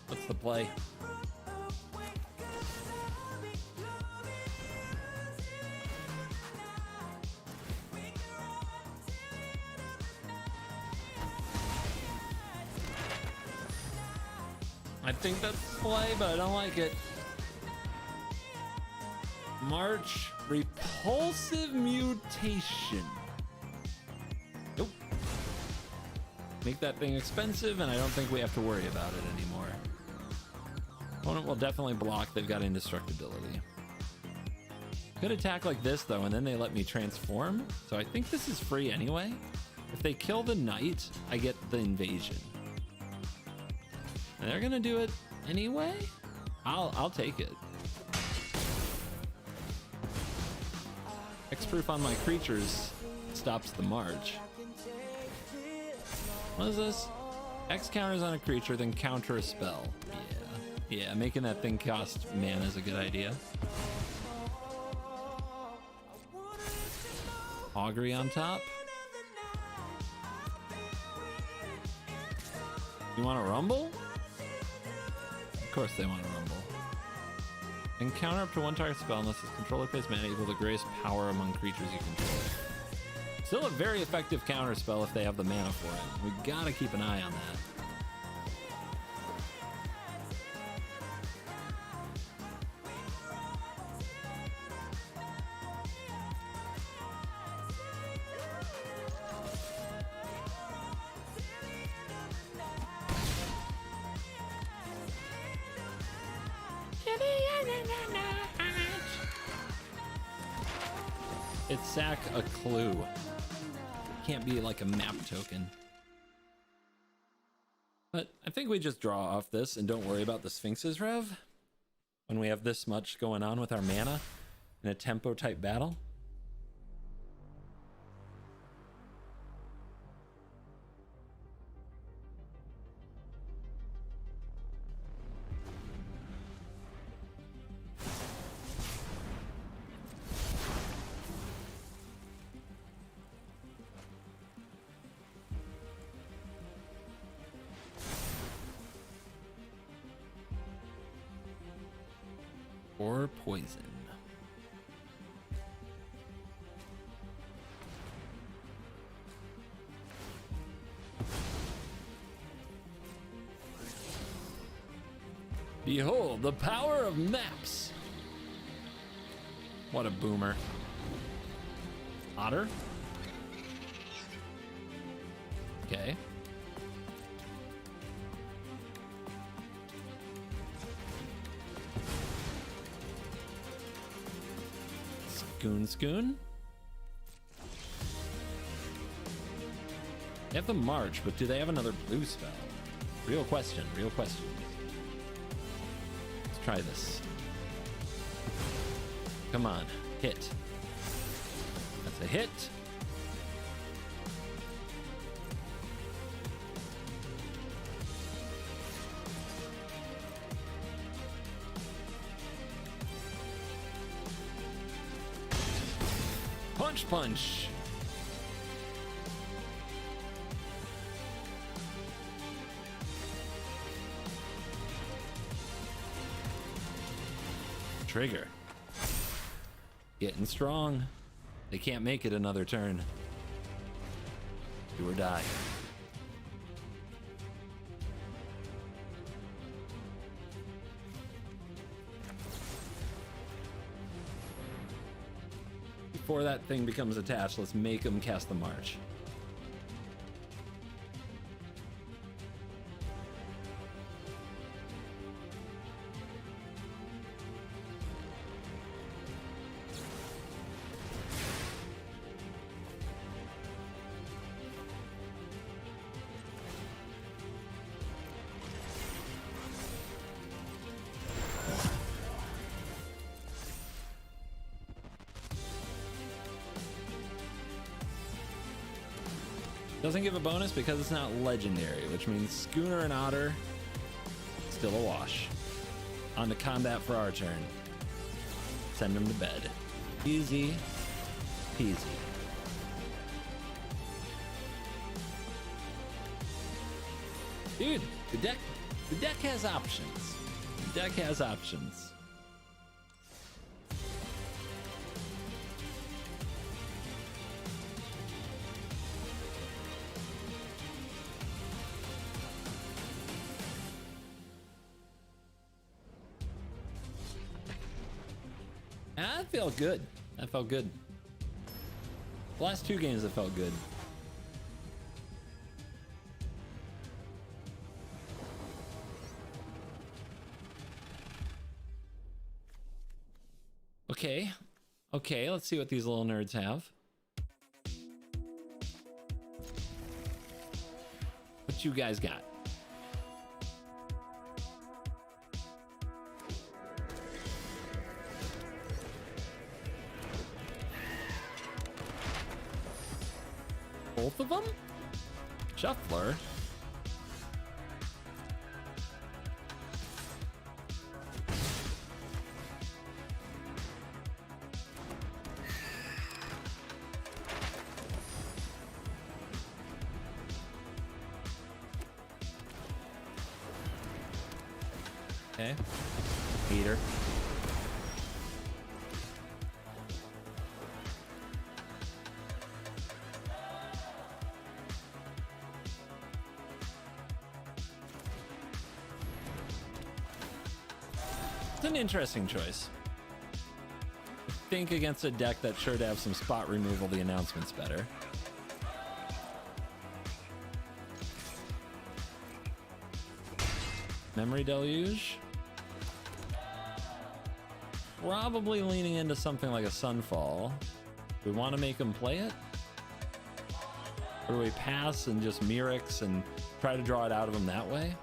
What's the play? I think that's the play, but I don't like it. March repulsive mutation. Nope. Make that thing expensive, and I don't think we have to worry about it anymore. Opponent will definitely block. They've got indestructibility. Could attack like this though, and then they let me transform. So I think this is free anyway. If they kill the knight, I get the invasion. And they're gonna do it anyway. I'll take it. Hexproof on my creatures stops the march. What is this? X counters on a creature, then counter a spell. Yeah, making that thing cost mana is a good idea. Augury on top. You want to rumble? Of course they want to rumble. And counter up to one target spell unless its controller pays mana equal the greatest power among creatures you control. Still a very effective counter spell if they have the mana for it. We gotta keep an eye on that. It's sack a clue. Can't be like a map token. But I think we just draw off this and don't worry about the Sphinx's Rev when we have this much going on with our mana in a tempo type battle. Or poison. Behold the power of maps. What a boomer. Otter. Okay. Scoon. They have the march, but do they have another blue spell? Real question, real question. Let's try this. Come on, hit. That's a hit. Punch. Trigger. Getting strong. They can't make it another turn. Do or die. Before that thing becomes attached, let's make them cast the march. Doesn't give a bonus because it's not legendary, which means Schooner and Otter still a wash. On to combat for our turn. Send him to bed. Easy peasy. Dude, the deck has options. The deck has options. That felt good. That felt good. The last two games, that felt good. Okay. Okay, let's see what these little nerds have. What you guys got? Both of them? Shuffler? Okay. Heater. It's an interesting choice. I think against a deck that's sure to have some spot removal, the announcement's better. Memory Deluge. Probably leaning into something like a Sunfall. Do we want to make him play it? Or do we pass and just Mirix and try to draw it out of him that way?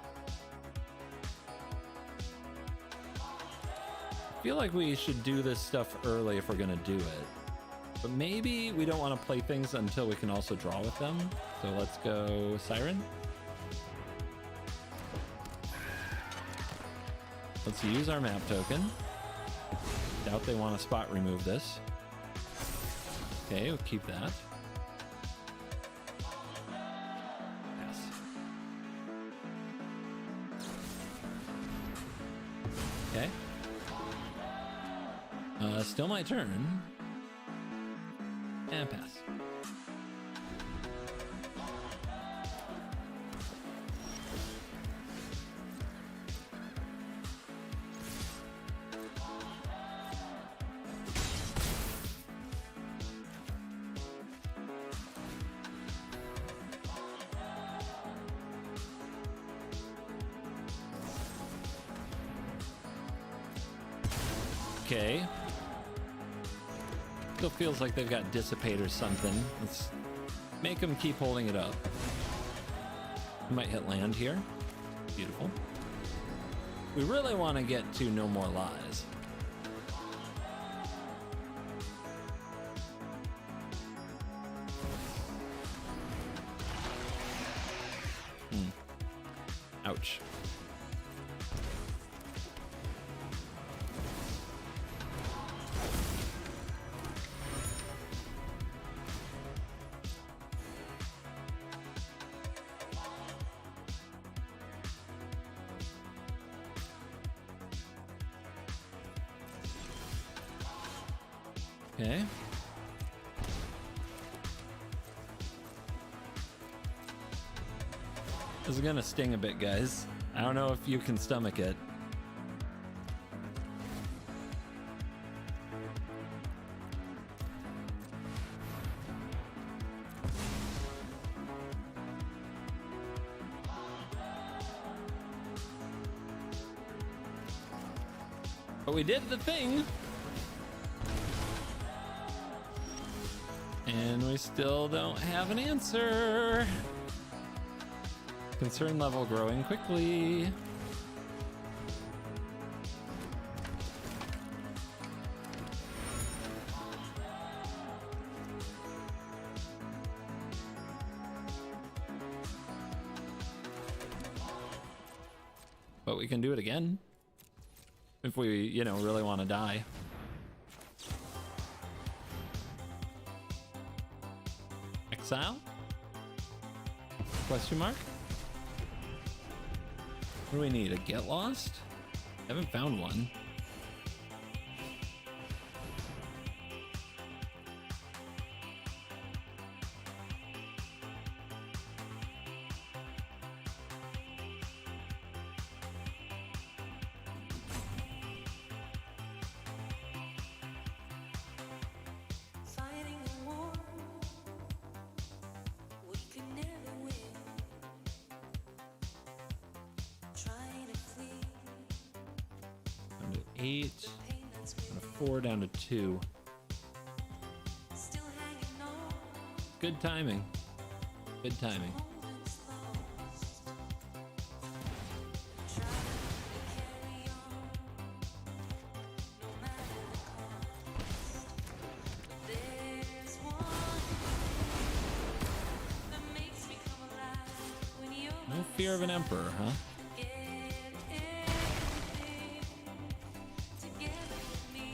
I feel like we should do this stuff early if we're gonna do it. But maybe we don't want to play things until we can also draw with them. So let's go Siren. Let's use our map token. Doubt they want to spot remove this. Okay, we'll keep that. Yes. Okay. Still my turn. And pass. Okay. Still feels like they've got Dissipate or something. Let's make them keep holding it up. We might hit land here. Beautiful. We really want to get to No More Lies. Ouch. Okay. This is gonna sting a bit, guys. I don't know if you can stomach it. But we did the thing. And we still don't have an answer. Concern level growing quickly. But we can do it again. If we, you know, really want to die. Exile? Question mark? What do we need? A get lost? Haven't found one. Fighting a war we could never win. Trying to flee Down to 8. the pain that's Down to within. 4, down to 2. Still hanging on, Good timing. Good timing. moments lost. Trying to carry on, no matter the cost. But there's one that makes me come alive when you're No fear of an emperor, huh? get everything together with me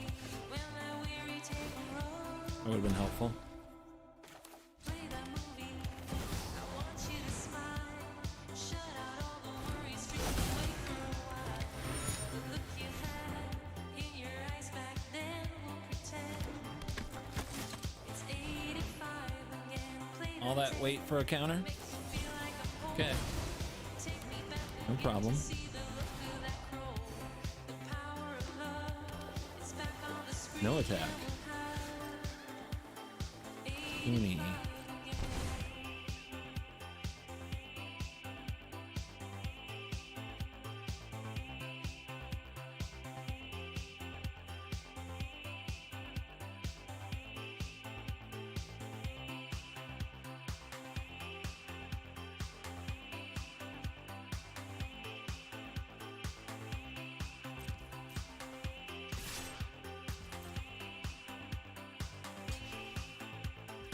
when that weary take a road. That would have been helpful. Play that movie. I want you to smile. Shut out all the worries, drift away for a while. The look you had in your eyes back then won't pretend. It's 85 again. Play All that wait for a counter? makes you feel like a home. Okay, Take me back no again problem. to see the look of that crow. The power of love is back on the screen. No attack. Uni.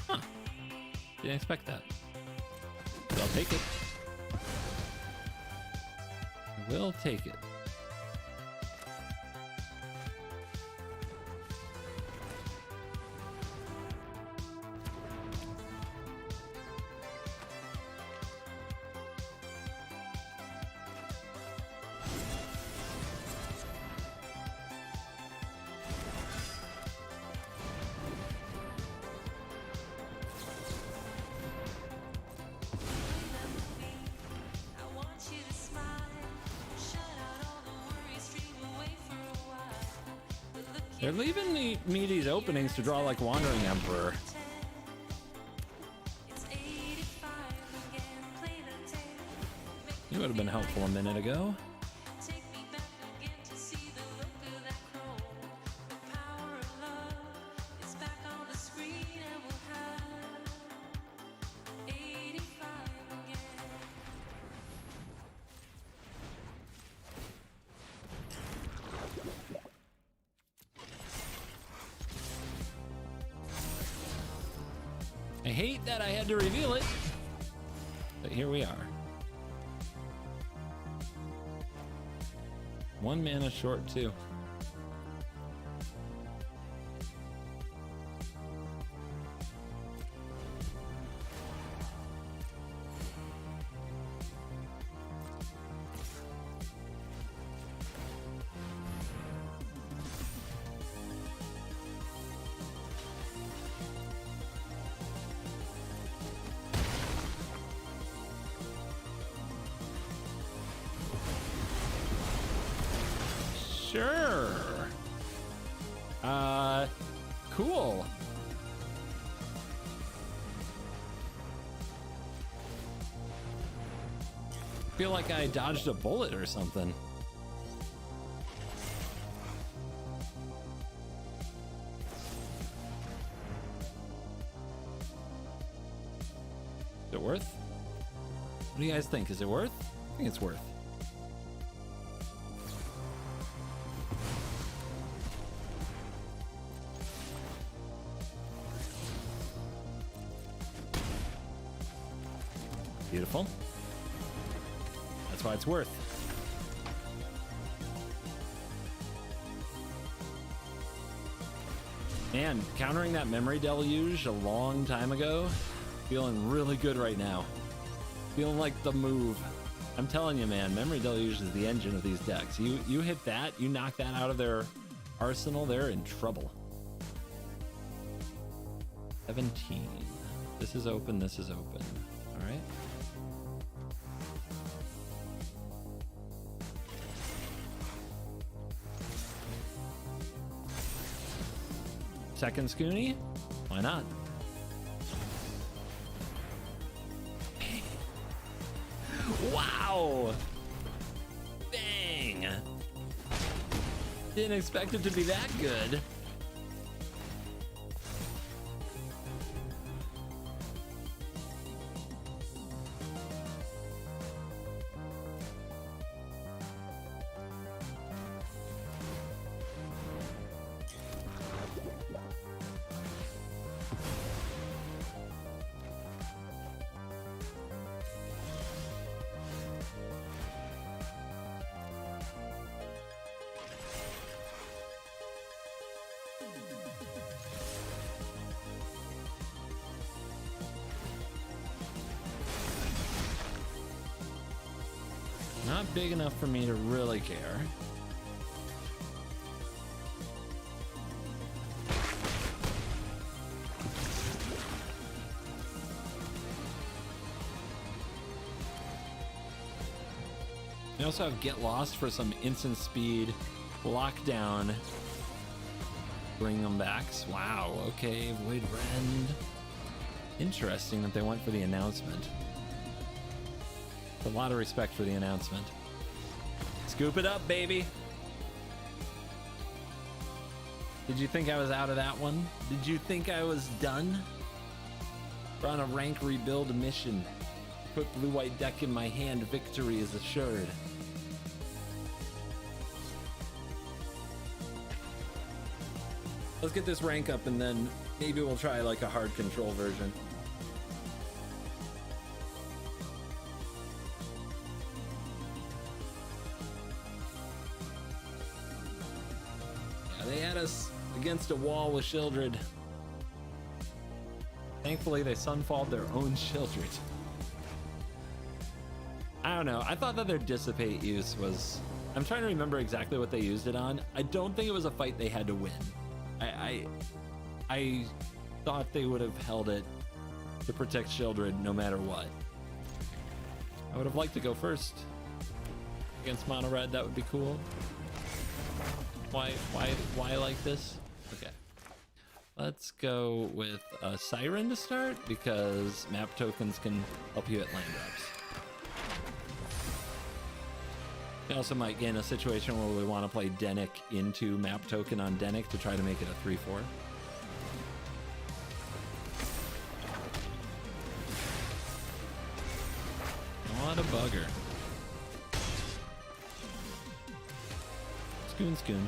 Huh. Didn't expect that. But I'll take it. I will take it. I want you to smile. Shut out all the worries, dream away for a while. The look you They're leaving me these openings to draw like Wandering Emperor. It's 85 again. Play the tape. It would have been helpful a minute ago. Take me back again to see the look of that crow. The power of love is back on the screen and we'll have 85 again. I hate that I had to reveal it, but here we are. 1 mana short too. Sure. Cool. Feel like I dodged a bullet or something. Is it worth? What do you guys think? Is it worth? I think it's worth. Beautiful. That's why it's worth. Man, countering that memory deluge a long time ago, feeling really good right now. Feeling like the move. I'm telling you, man, memory deluge is the engine of these decks. You hit that, you knock that out of their arsenal, they're in trouble. 17. This is open, this is open. All right. Second Scoonie? Why not? Wow! Dang! Didn't expect it to be that good. Not big enough for me to really care. We also have Get Lost for some instant speed, lockdown, bring them back. Wow, okay, Void Rend. Interesting that they went for the announcement. A lot of respect for the announcement. Scoop it up, baby. Did you think I was out of that one? Did you think I was done? We're on a rank rebuild mission. Put blue-white deck in my hand. Victory is assured. Let's get this rank up and then maybe we'll try like a hard control version. They had us against a wall with Shieldred. Thankfully, they sunfalled their own Shieldred. I don't know. I thought that their Dissipate use was... I'm trying to remember exactly what they used it on. I don't think it was a fight they had to win. I thought they would have held it to protect Shieldred no matter what. I would have liked to go first against Mono Red. That would be cool. Why like this? Okay. Let's go with a Siren to start because map tokens can help you at land drops. We also might get in a situation where we want to play Denick into map token on Denick to try to make it a 3-4. What a bugger. Scoon.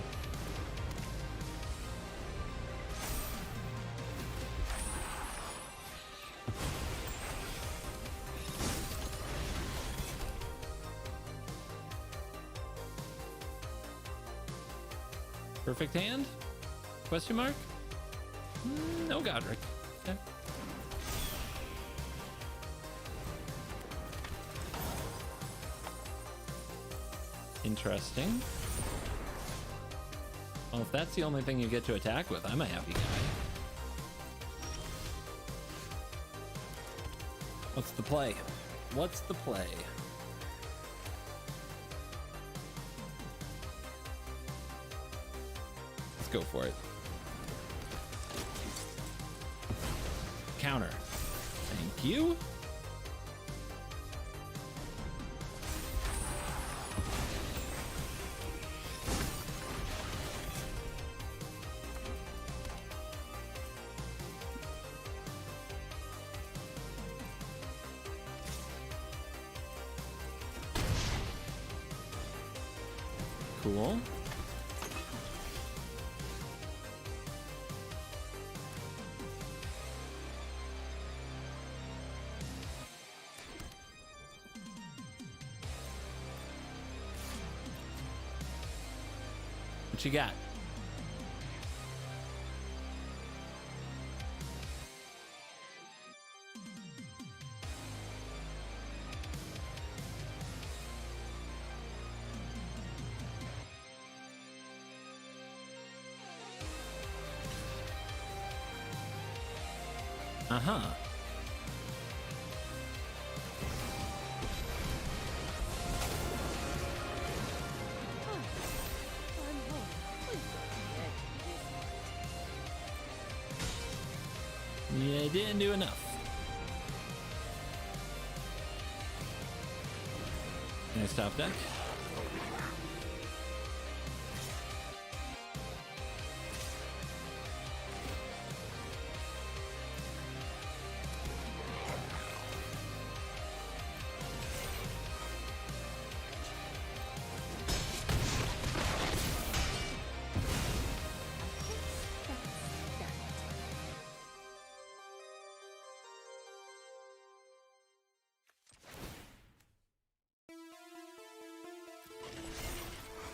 Perfect hand? Question mark? No Godric. Okay. Interesting. Well, if that's the only thing you get to attack with, I'm a happy guy. What's the play? What's the play? Let's go for it. Counter. Thank you. Cool. What you got? Uh-huh. I'm home. Please don't forget this. Yeah, didn't do enough. Nice top deck.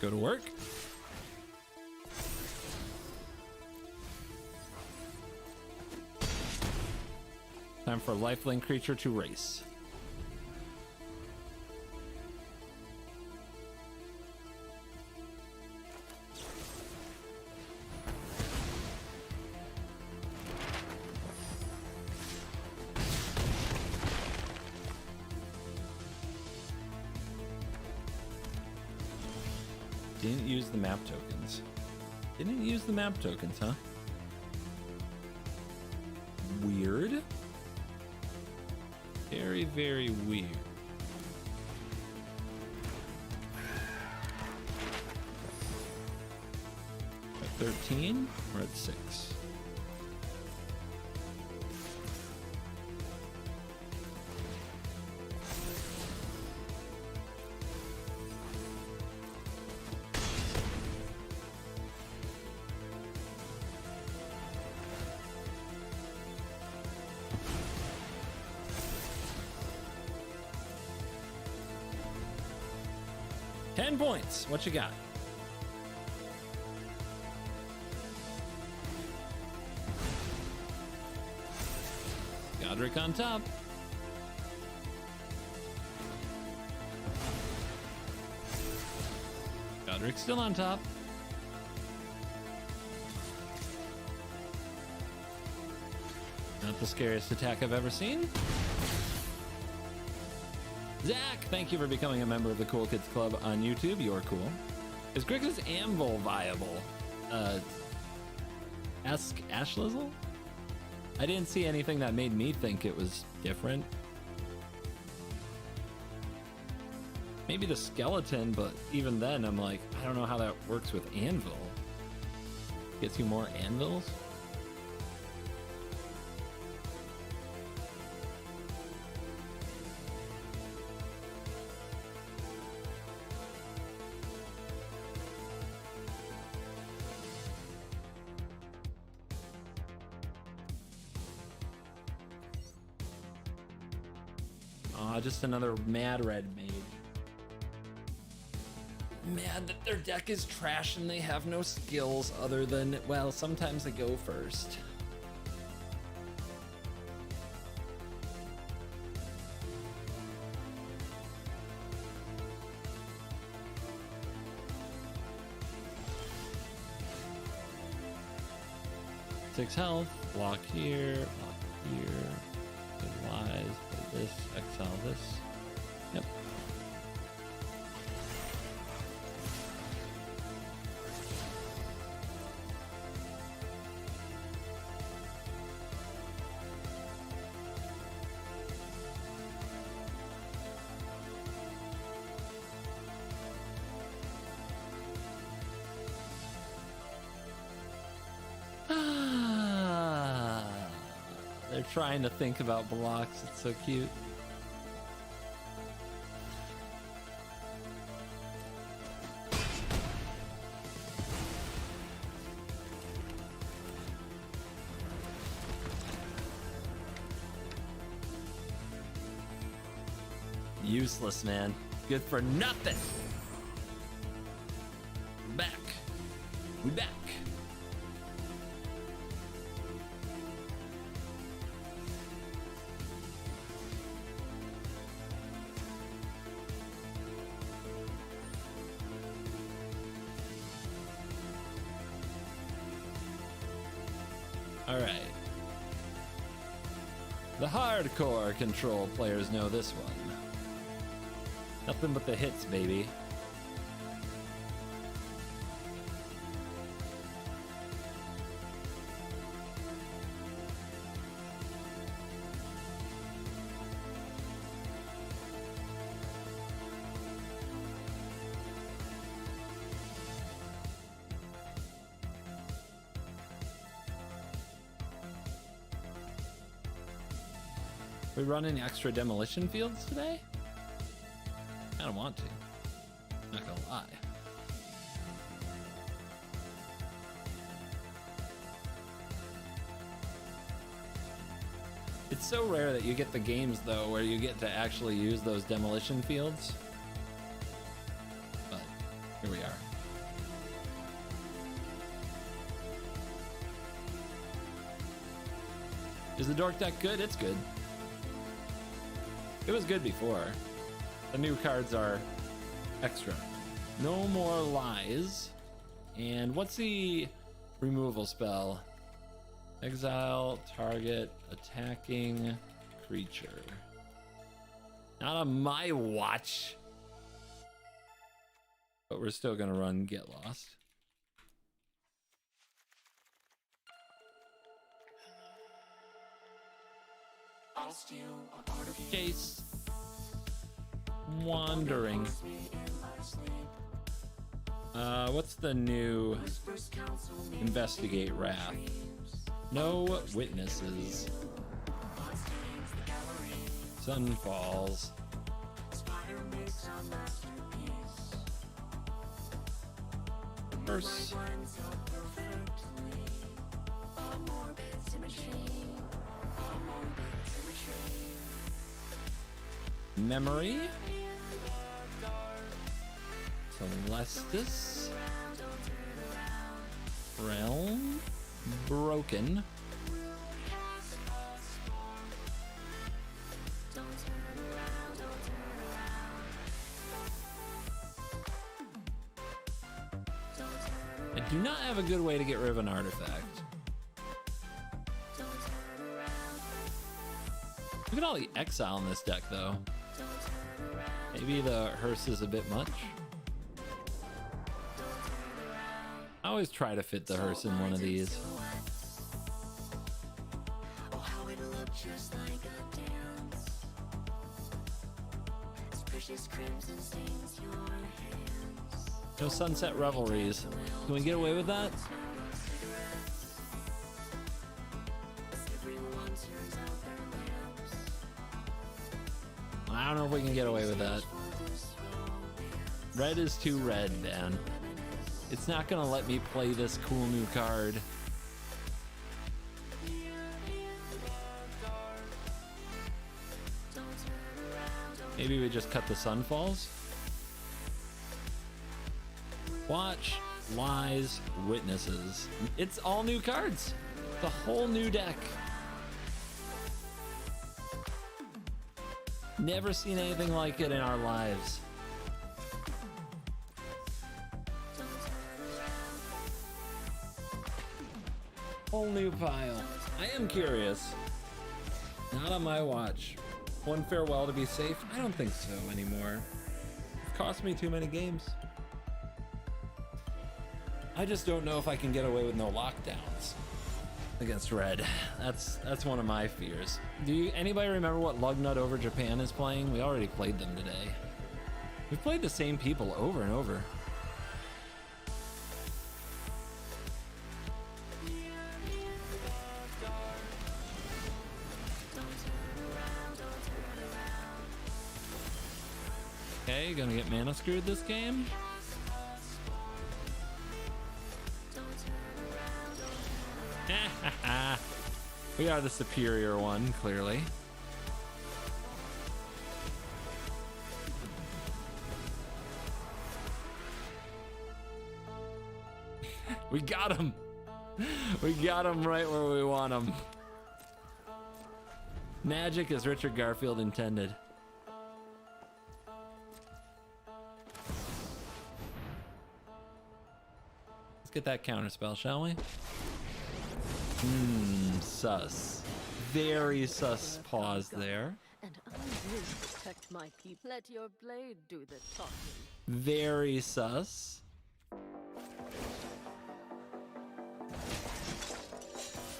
Go to work. Time for a lifelink creature to race. Didn't use the map tokens. Didn't use the map tokens, huh? Weird. Very, very weird. At 13, we're at 6. Points. What you got? Godric on top. Godric still on top. Not the scariest attack I've ever seen. Zach, thank you for becoming a member of the Cool Kids Club on YouTube. You're cool. Is Grix's Anvil viable? Ask Ashlizzle? I didn't see anything that made me think it was different. Maybe the skeleton, but even then I'm like, I don't know how that works with Anvil. Gets you more anvils? Just another mad red mage. Mad that their deck is trash and they have no skills other than, well, sometimes they go first. Six health, block here, block here. Wise, play this, exile this. Yep. They're trying to think about blocks. It's so cute. Useless, man. Good for nothing. We're back. We back. All right. The hardcore control players know this one. Nothing but the hits, baby. We running extra demolition fields today? I don't want to. Not gonna lie. It's so rare that you get the games though where you get to actually use those demolition fields. But here we are. Is the dork deck good? It's good. It was good before. The new cards are extra. No more lies. And what's the removal spell? Exile target attacking creature. Not on my watch. But we're still gonna run Get Lost. Case wandering. What's the new investigate wrath? No witnesses. Sun falls. First. Memory. Celestis. Realm. Broken. I do not have a good way to get rid of an artifact. Look at all the exile in this deck, though. Maybe the hearse is a bit much. I always try to fit the hearse in one of these. No sunset revelries. Can we get away with that? I don't know if we can get away with that. Red is too red, Dan. It's not gonna let me play this cool new card. Maybe we just cut the Sunfalls? Watch, lies, witnesses. It's all new cards. It's a whole new deck. Never seen anything like it in our lives. Whole new pile. I am curious. Not on my watch. One farewell to be safe? I don't think so anymore. It cost me too many games. I just don't know if I can get away with no lockdowns against red. That's one of my fears. Anybody remember what Lugnut Over Japan is playing? We already played them today. We've played the same people over and over. Okay, gonna get mana screwed this game. We are the superior one, clearly. We got him. We got him right where we want him. Magic as Richard Garfield intended. Let's get that counter spell, shall we? Sus. very sus pause there. And I will protect my people. Let your blade do the talking. Very sus.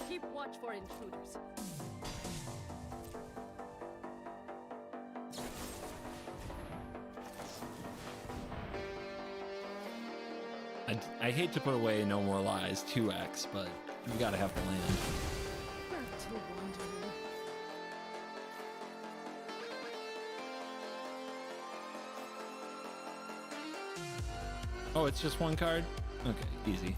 Keep watch for intruders. I hate to put away No More Lies 2x, but you gotta have the land. Back to wandering. Oh, it's just one card? Okay, easy.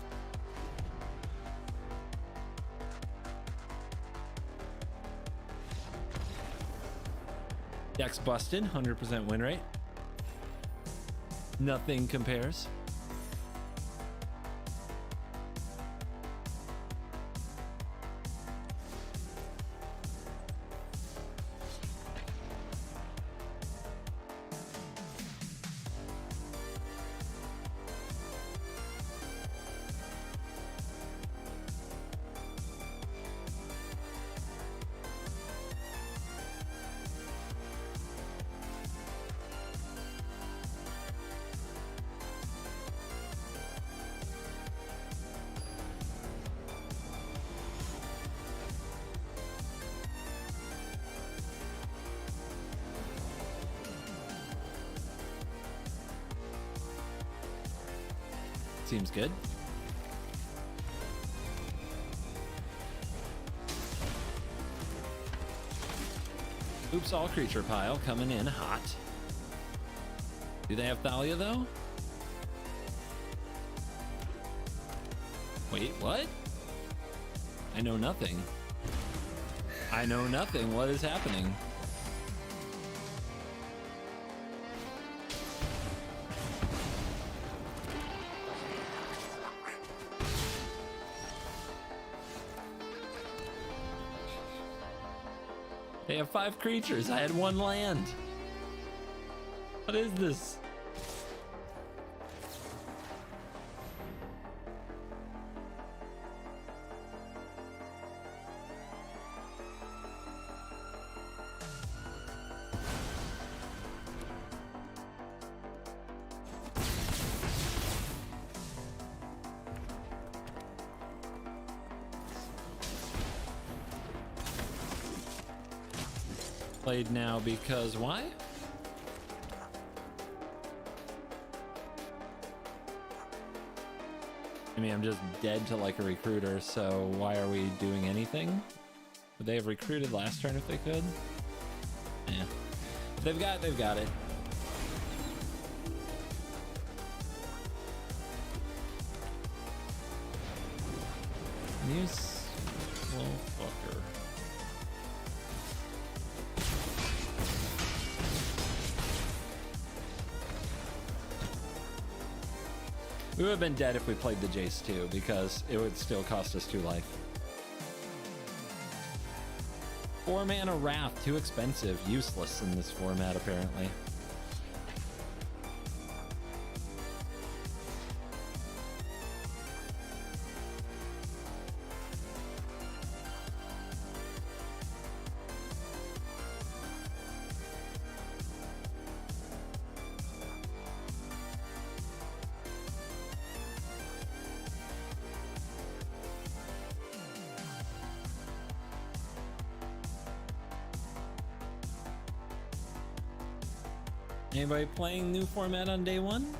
Deck's busted, 100% win rate. Nothing compares. Seems good. Oops, all creature pile coming in hot. Do they have Thalia though? Wait, what? I know nothing. I know nothing. What is happening? They have 5 creatures. I had 1 land. What is this? Played now because why? I mean, I'm just dead to like a recruiter, so why are we doing anything? Would they have recruited last turn if they could? Yeah. If they've got it. You little fucker. We would have been dead if we played the Jace too, because it would still cost us 2 life. 4 mana Wrath, too expensive, useless in this format apparently. Anybody playing new format on day 1?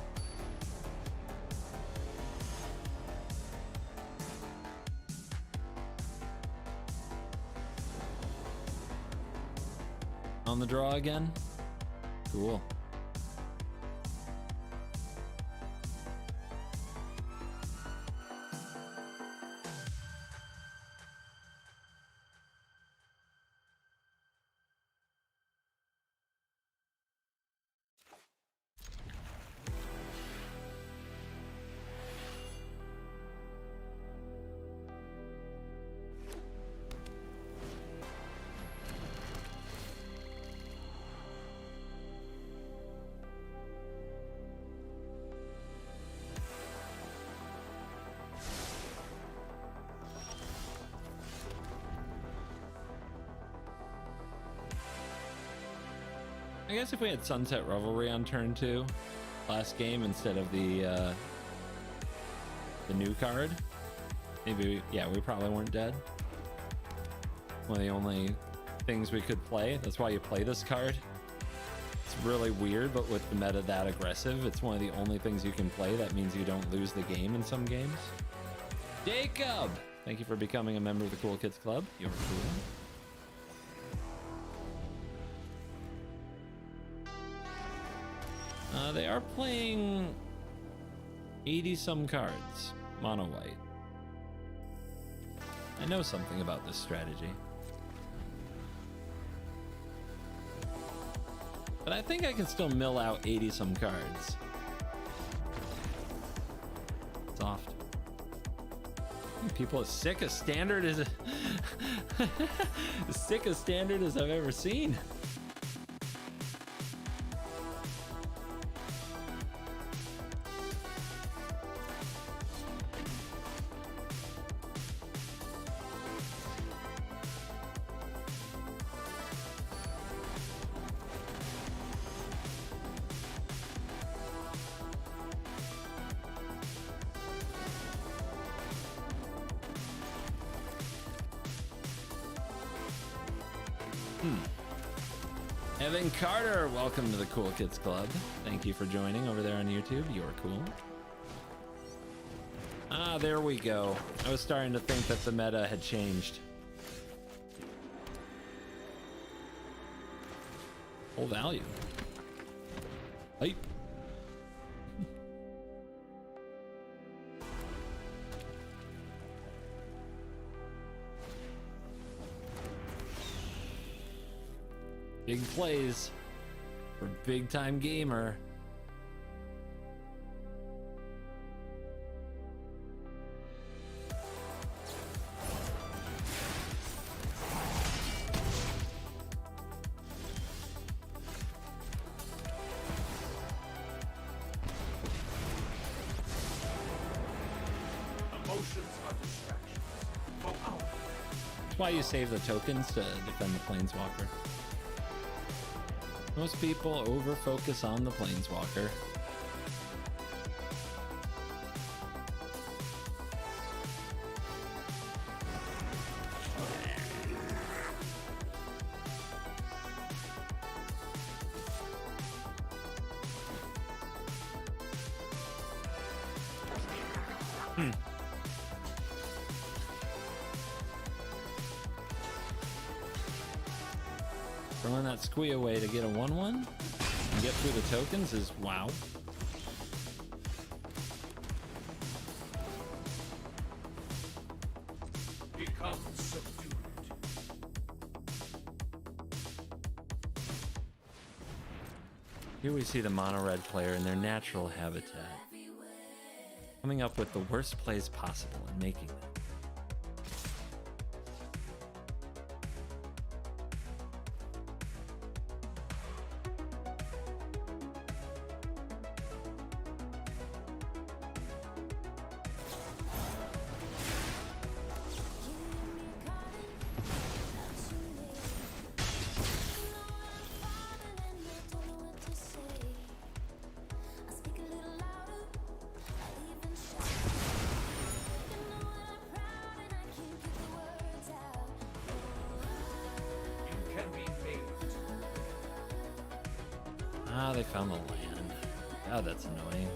On the draw again? Cool. guess if we had Sunset Revelry on turn 2 last game instead of the new card, maybe, yeah, we probably weren't dead. One of the only things we could play. That's why you play this card. It's really weird, but with the meta that aggressive, it's one of the only things you can play. That means you don't lose the game in some games. Jacob, thank you for becoming a member of the Cool Kids Club. You're cool. They are playing 80 some cards, mono white. I know something about this strategy. But I think I can still mill out 80 some cards. Soft. People as sick as standard as as sick as standard as I've ever seen. Evan Carter, welcome to the Cool Kids Club. Thank you for joining over there on YouTube. You're cool. Ah, there we go. I was starting to think that the meta had changed. Full value. Hey. Big plays for big time gamer. Emotions are distractions. For our That's why you save the tokens to defend the Planeswalker. Most people over-focus on the Planeswalker. Throwing that squee away to get a 1/1 and get through the tokens is wow. become subdued. Here we see the mono red player in their natural habitat, coming up with the worst plays possible and making them. You can be made. Ah, they found the land. God, that's annoying.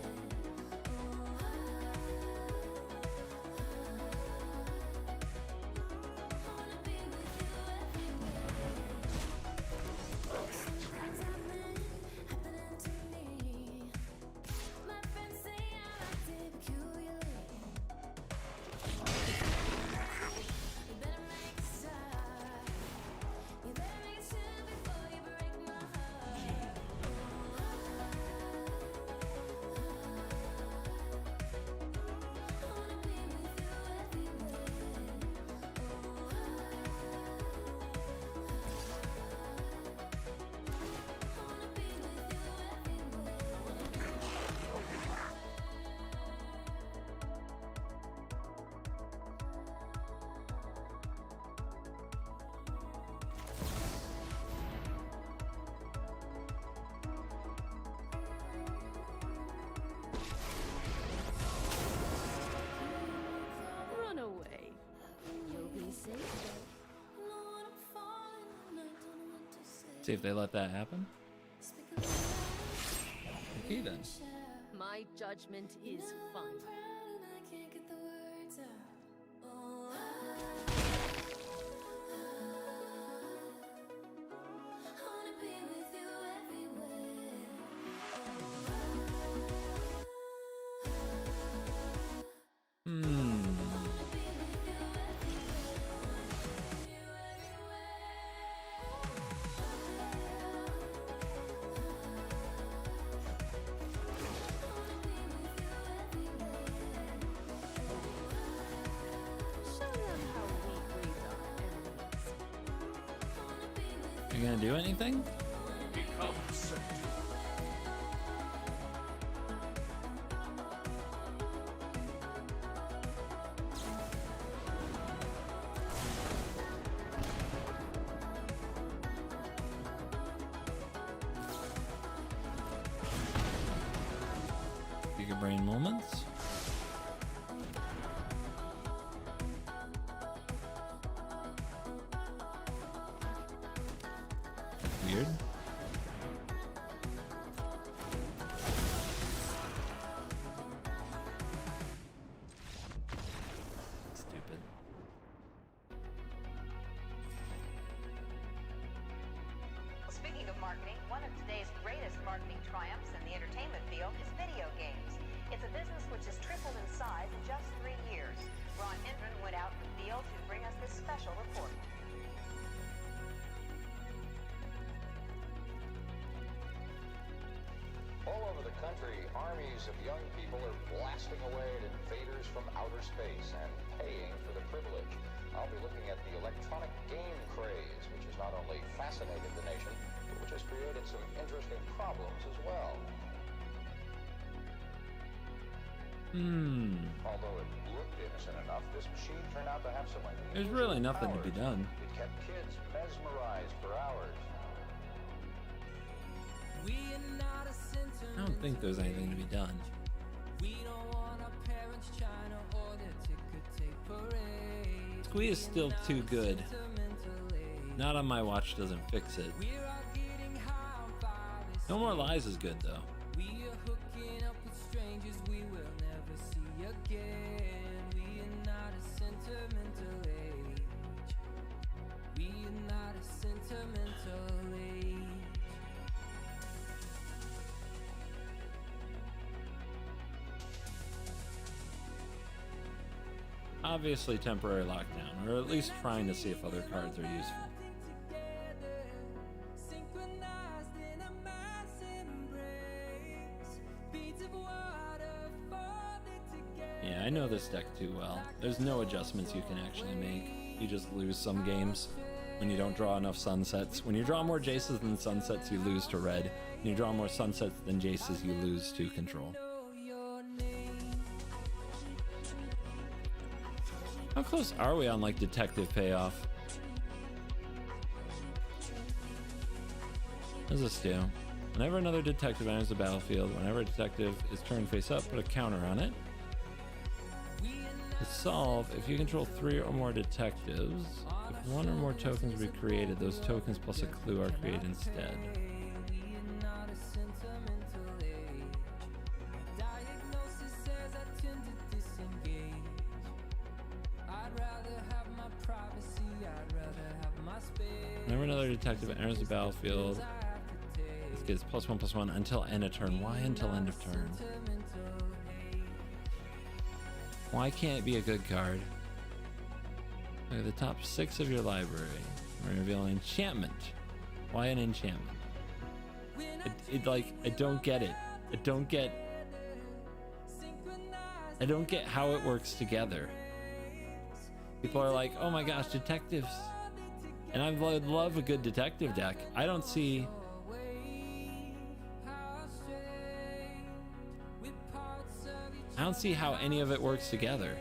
See if they let that happen. Okay then. My judgment is final. You gonna do anything? Become certain. Bigger brain moments. Weird. Stupid. Speaking of marketing, one of today's greatest marketing triumphs in the entertainment field is video games. It's a business which has tripled in size in just 3 years. Ron Hendren went out in the field to bring us this special report. All over the country, armies of young people are blasting away at invaders from outer space and paying for the privilege. I'll be looking at the electronic game craze, which has not only fascinated the nation, but which has created some interesting problems as well. Although it looked innocent enough, this machine turned out to have some unusual There's really nothing to be powers. done. It kept kids mesmerized for hours. I don't think there's anything to be done. Squee is still too good. Not on my watch doesn't fix it. No More Lies is good though. Obviously temporary lockdown, or at least trying to see if other cards are useful. Yeah, I know this deck too well. There's no adjustments you can actually make. You just lose some games when you don't draw enough sunsets. When you draw more Jaces than sunsets, you lose to red. When you draw more sunsets than Jaces, you lose to control. How close are we on like detective payoff? What does this do? Whenever another detective enters the battlefield, whenever a detective is turned face up, put a counter on it. To solve, if you control 3 or more detectives, if 1 or more tokens are created, those tokens plus a clue are created instead. Whenever another detective enters the battlefield, this gets +1/+1 until end of turn. Why until end of turn? Why can't it be a good card? Look at the top 6 of your library. Reveal an enchantment. Why an enchantment? I don't get it. I don't get how it works together. People are like, oh my gosh, detectives. And I would love a good detective deck. I don't see how any of it works together.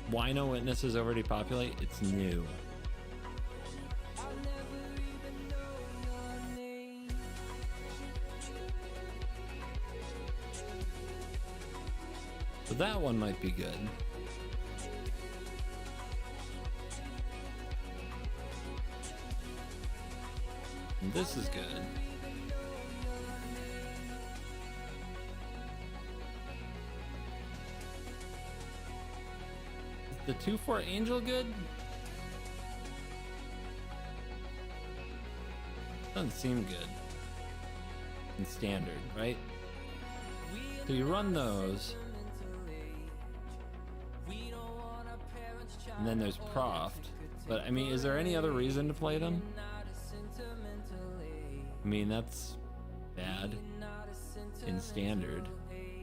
Why no witnesses already populate? It's new. that one might be good. And this is good. Is the 2/4 Angel good? Doesn't seem good. In standard, right? So you run those. And then there's Proft. But I mean, is there any other reason to play them? I mean, that's bad in standard.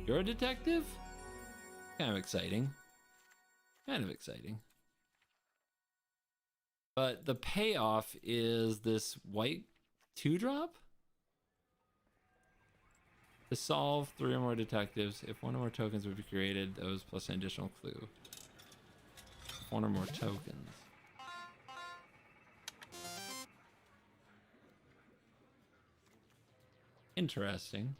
You're a detective? Kind of exciting. Kind of exciting. But the payoff is this white 2-drop? To solve 3 or more detectives, if 1 or more tokens would be created, those plus an additional clue. 1 or more tokens. Interesting.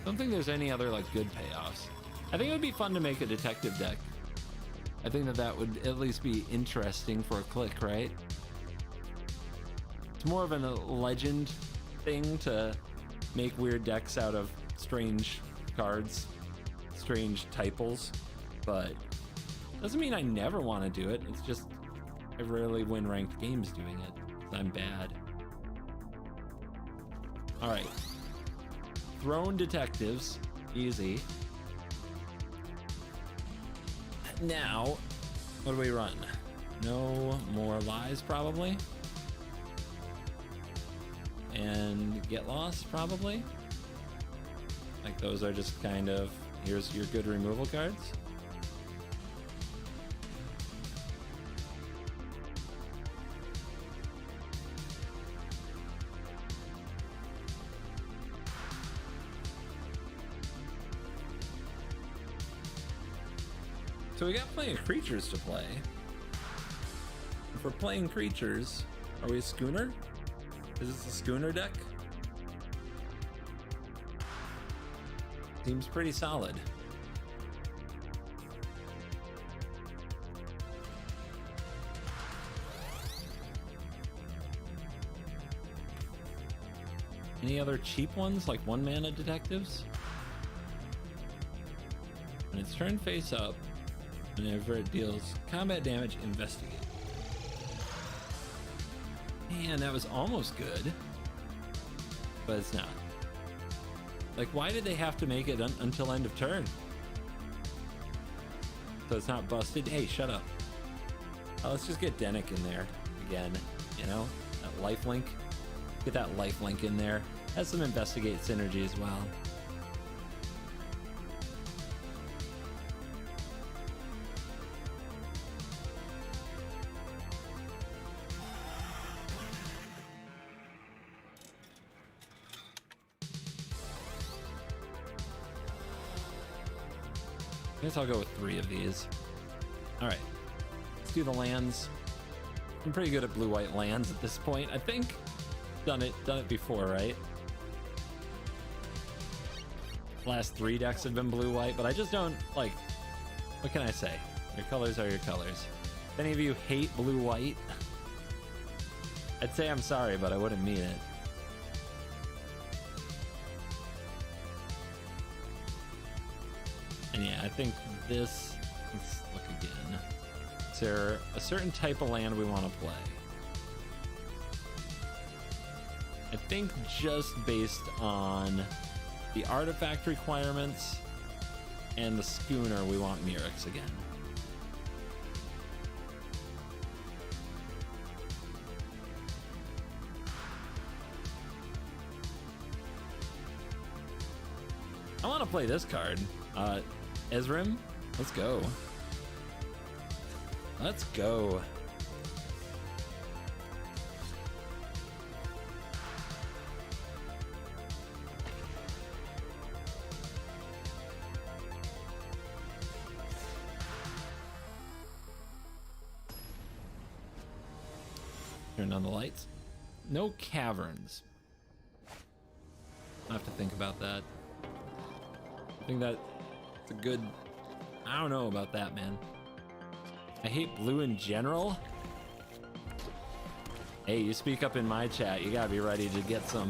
Don't think there's any other like good payoffs. I think it would be fun to make a detective deck. I think that would at least be interesting for a click, right? It's more of a legend thing to make weird decks out of strange cards, strange typals, but doesn't mean I never want to do it. It's just I rarely win ranked games doing it. I'm bad. All right. Throne detectives, easy. Now, what do we run? No more lies, probably. And get lost, probably. Like those are just kind of, here's your good removal cards. So we got plenty of creatures to play. If we're playing creatures, are we a schooner? Is this a schooner deck? Seems pretty solid. Any other cheap ones like 1-mana detectives? When it's turned face up, whenever it deals combat damage, investigate. Man, that was almost good, but it's not. Like, why did they have to make it until end of turn? So it's not busted? Hey, shut up. Oh, let's just get Denick in there again, you know? That lifelink. Get that lifelink in there. Has some investigate synergy as well. I guess I'll go with 3 of these. All right, let's do the lands. I'm pretty good at blue-white lands at this point, I think. Done it before, right? Last 3 decks have been blue-white, but I just don't, like, what can I say? Your colors are your colors. If any of you hate blue-white, I'd say I'm sorry, but I wouldn't mean it. And yeah, I think this, let's look again. Is there a certain type of land we want to play? I think just based on the artifact requirements and the schooner, we want Mirrex again. I want to play this card. Ezrim, let's go. Let's go. Turn on the lights. No caverns. I have to think about that. I think that's a good... I don't know about that, man. I hate blue in general. Hey, you speak up in my chat. You gotta be ready to get some,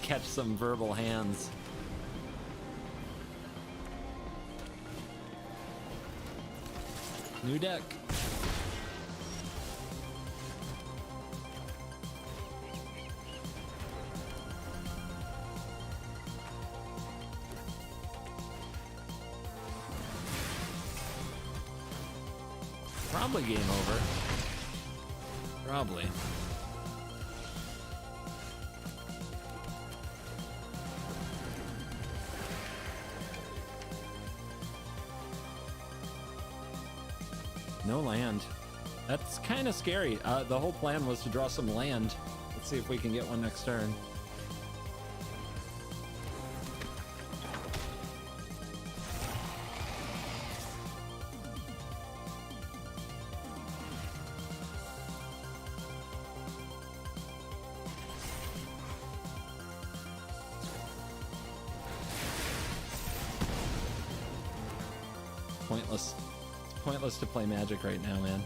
catch some verbal hands. New deck. Probably game over. Probably. No land. That's kind of scary. The whole plan was to draw some land. Let's see if we can get one next turn. Pointless. It's pointless to play Magic right now, man.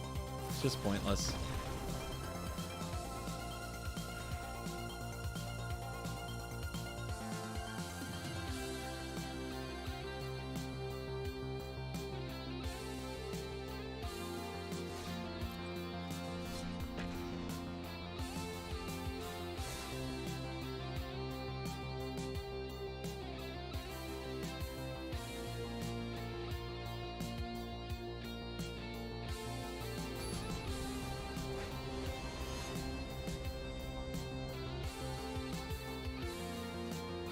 It's just pointless.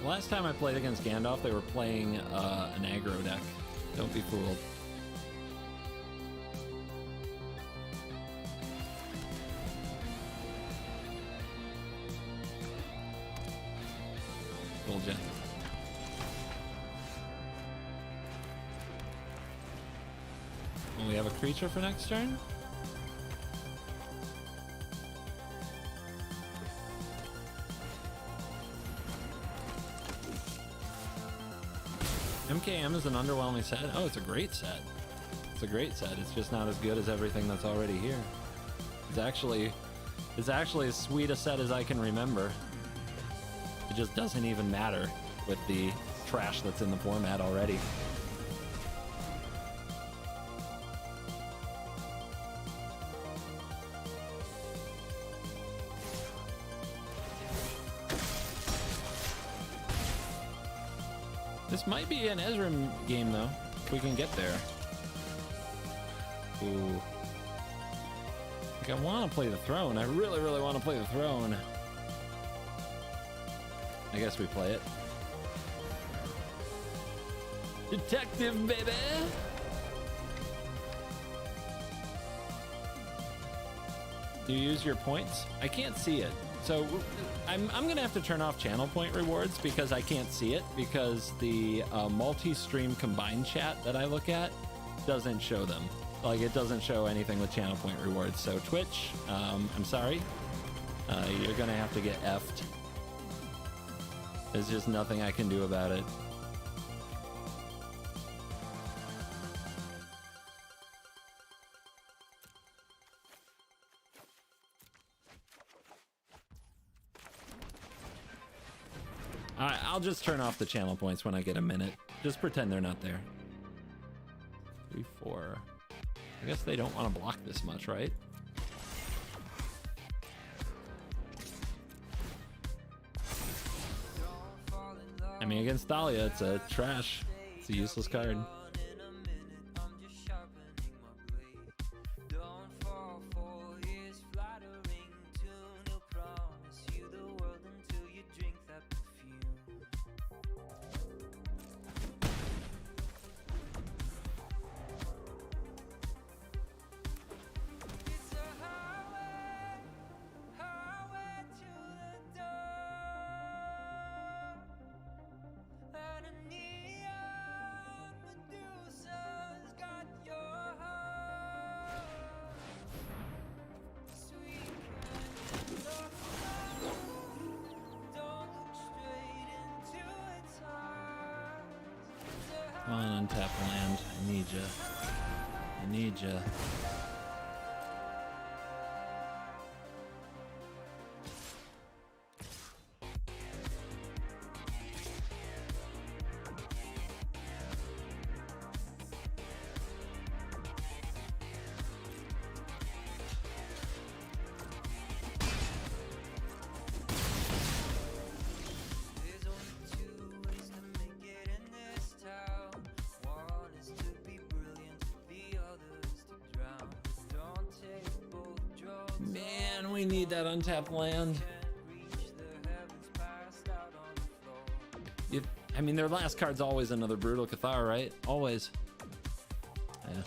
Last time I played against Gandalf, they were playing an aggro deck. Don't be fooled. Told ya. Oh, we have a creature for next turn? MKM is an underwhelming set. Oh, it's a great set. It's a great set. It's just not as good as everything that's already here. It's actually as sweet a set as I can remember. It just doesn't even matter with the trash that's in the format already. This might be an Ezreal game, though, if we can get there. Ooh. Like, I want to play the throne. I really, really want to play the throne. I guess we play it. Detective, baby! Do you use your points? I can't see it. So I'm gonna have to turn off channel point rewards because I can't see it, because the multi-stream combined chat that I look at doesn't show them. Like, it doesn't show anything with channel point rewards. So Twitch, I'm sorry. You're gonna have to get effed. There's just nothing I can do about it. I'll just turn off the channel points when I get a minute. Just pretend they're not there. 3, 4. I guess they don't want to block this much, right? I mean, against Dahlia, it's a trash. It's a useless card. Come on, untap land. I need ya. I need ya. Man, we need that untapped land. I mean, their last card's always another Brutal Cathar, right? Always. Yeah.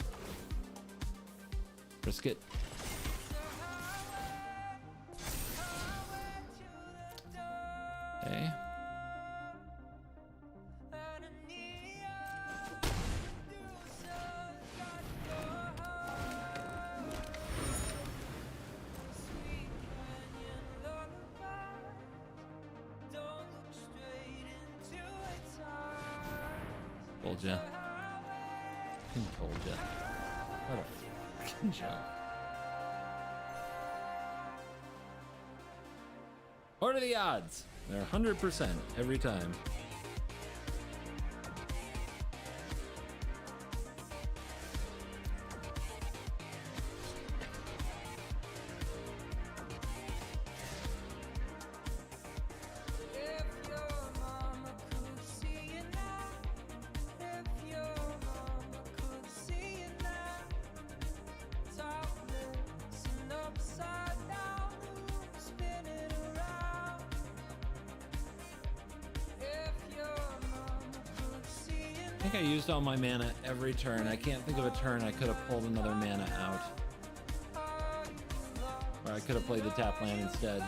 Risk it. Okay. Told ya. Told ya. What a fucking joke. What are the odds? They're 100% every time. I think I used all my mana every turn. I can't think of a turn I could have pulled another mana out. Or I could have played the tap land instead.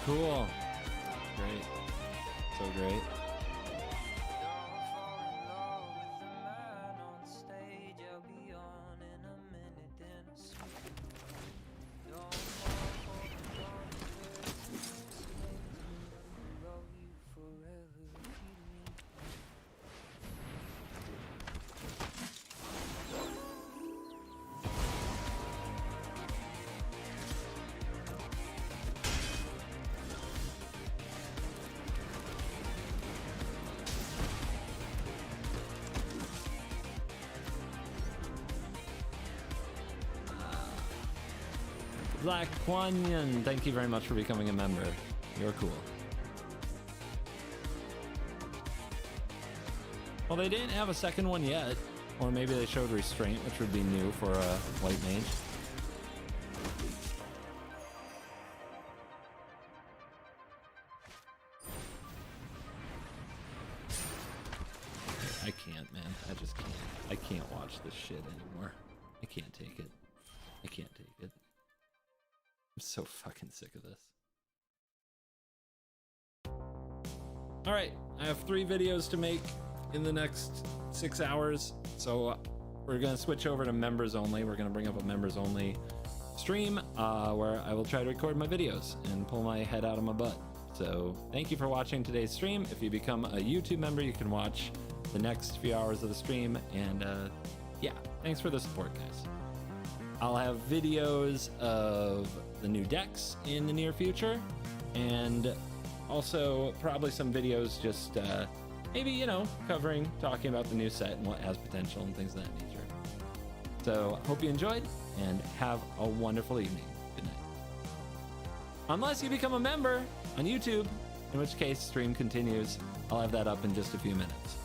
Cool. Great. So great. Black Quanyan, thank you very much for becoming a member. You're cool. Well, they didn't have a second one yet. Or maybe they showed Restraint, which would be new for a white mage. I can't, man. I just can't. I can't watch this shit anymore. I can't take it. I can't take it. I'm so fucking sick of this. All right, I have 3 videos to make in the next 6 hours. So we're gonna switch over to members only. We're gonna bring up a members only stream where I will try to record my videos and pull my head out of my butt. So thank you for watching today's stream. If you become a YouTube member, you can watch the next few hours of the stream. And yeah, thanks for the support, guys. I'll have videos of the new decks in the near future, and also probably some videos just maybe, you know, talking about the new set and what has potential and things of that nature. So hope you enjoyed and have a wonderful evening. Good night. Unless you become a member on YouTube, in which case stream continues. I'll have that up in just a few minutes.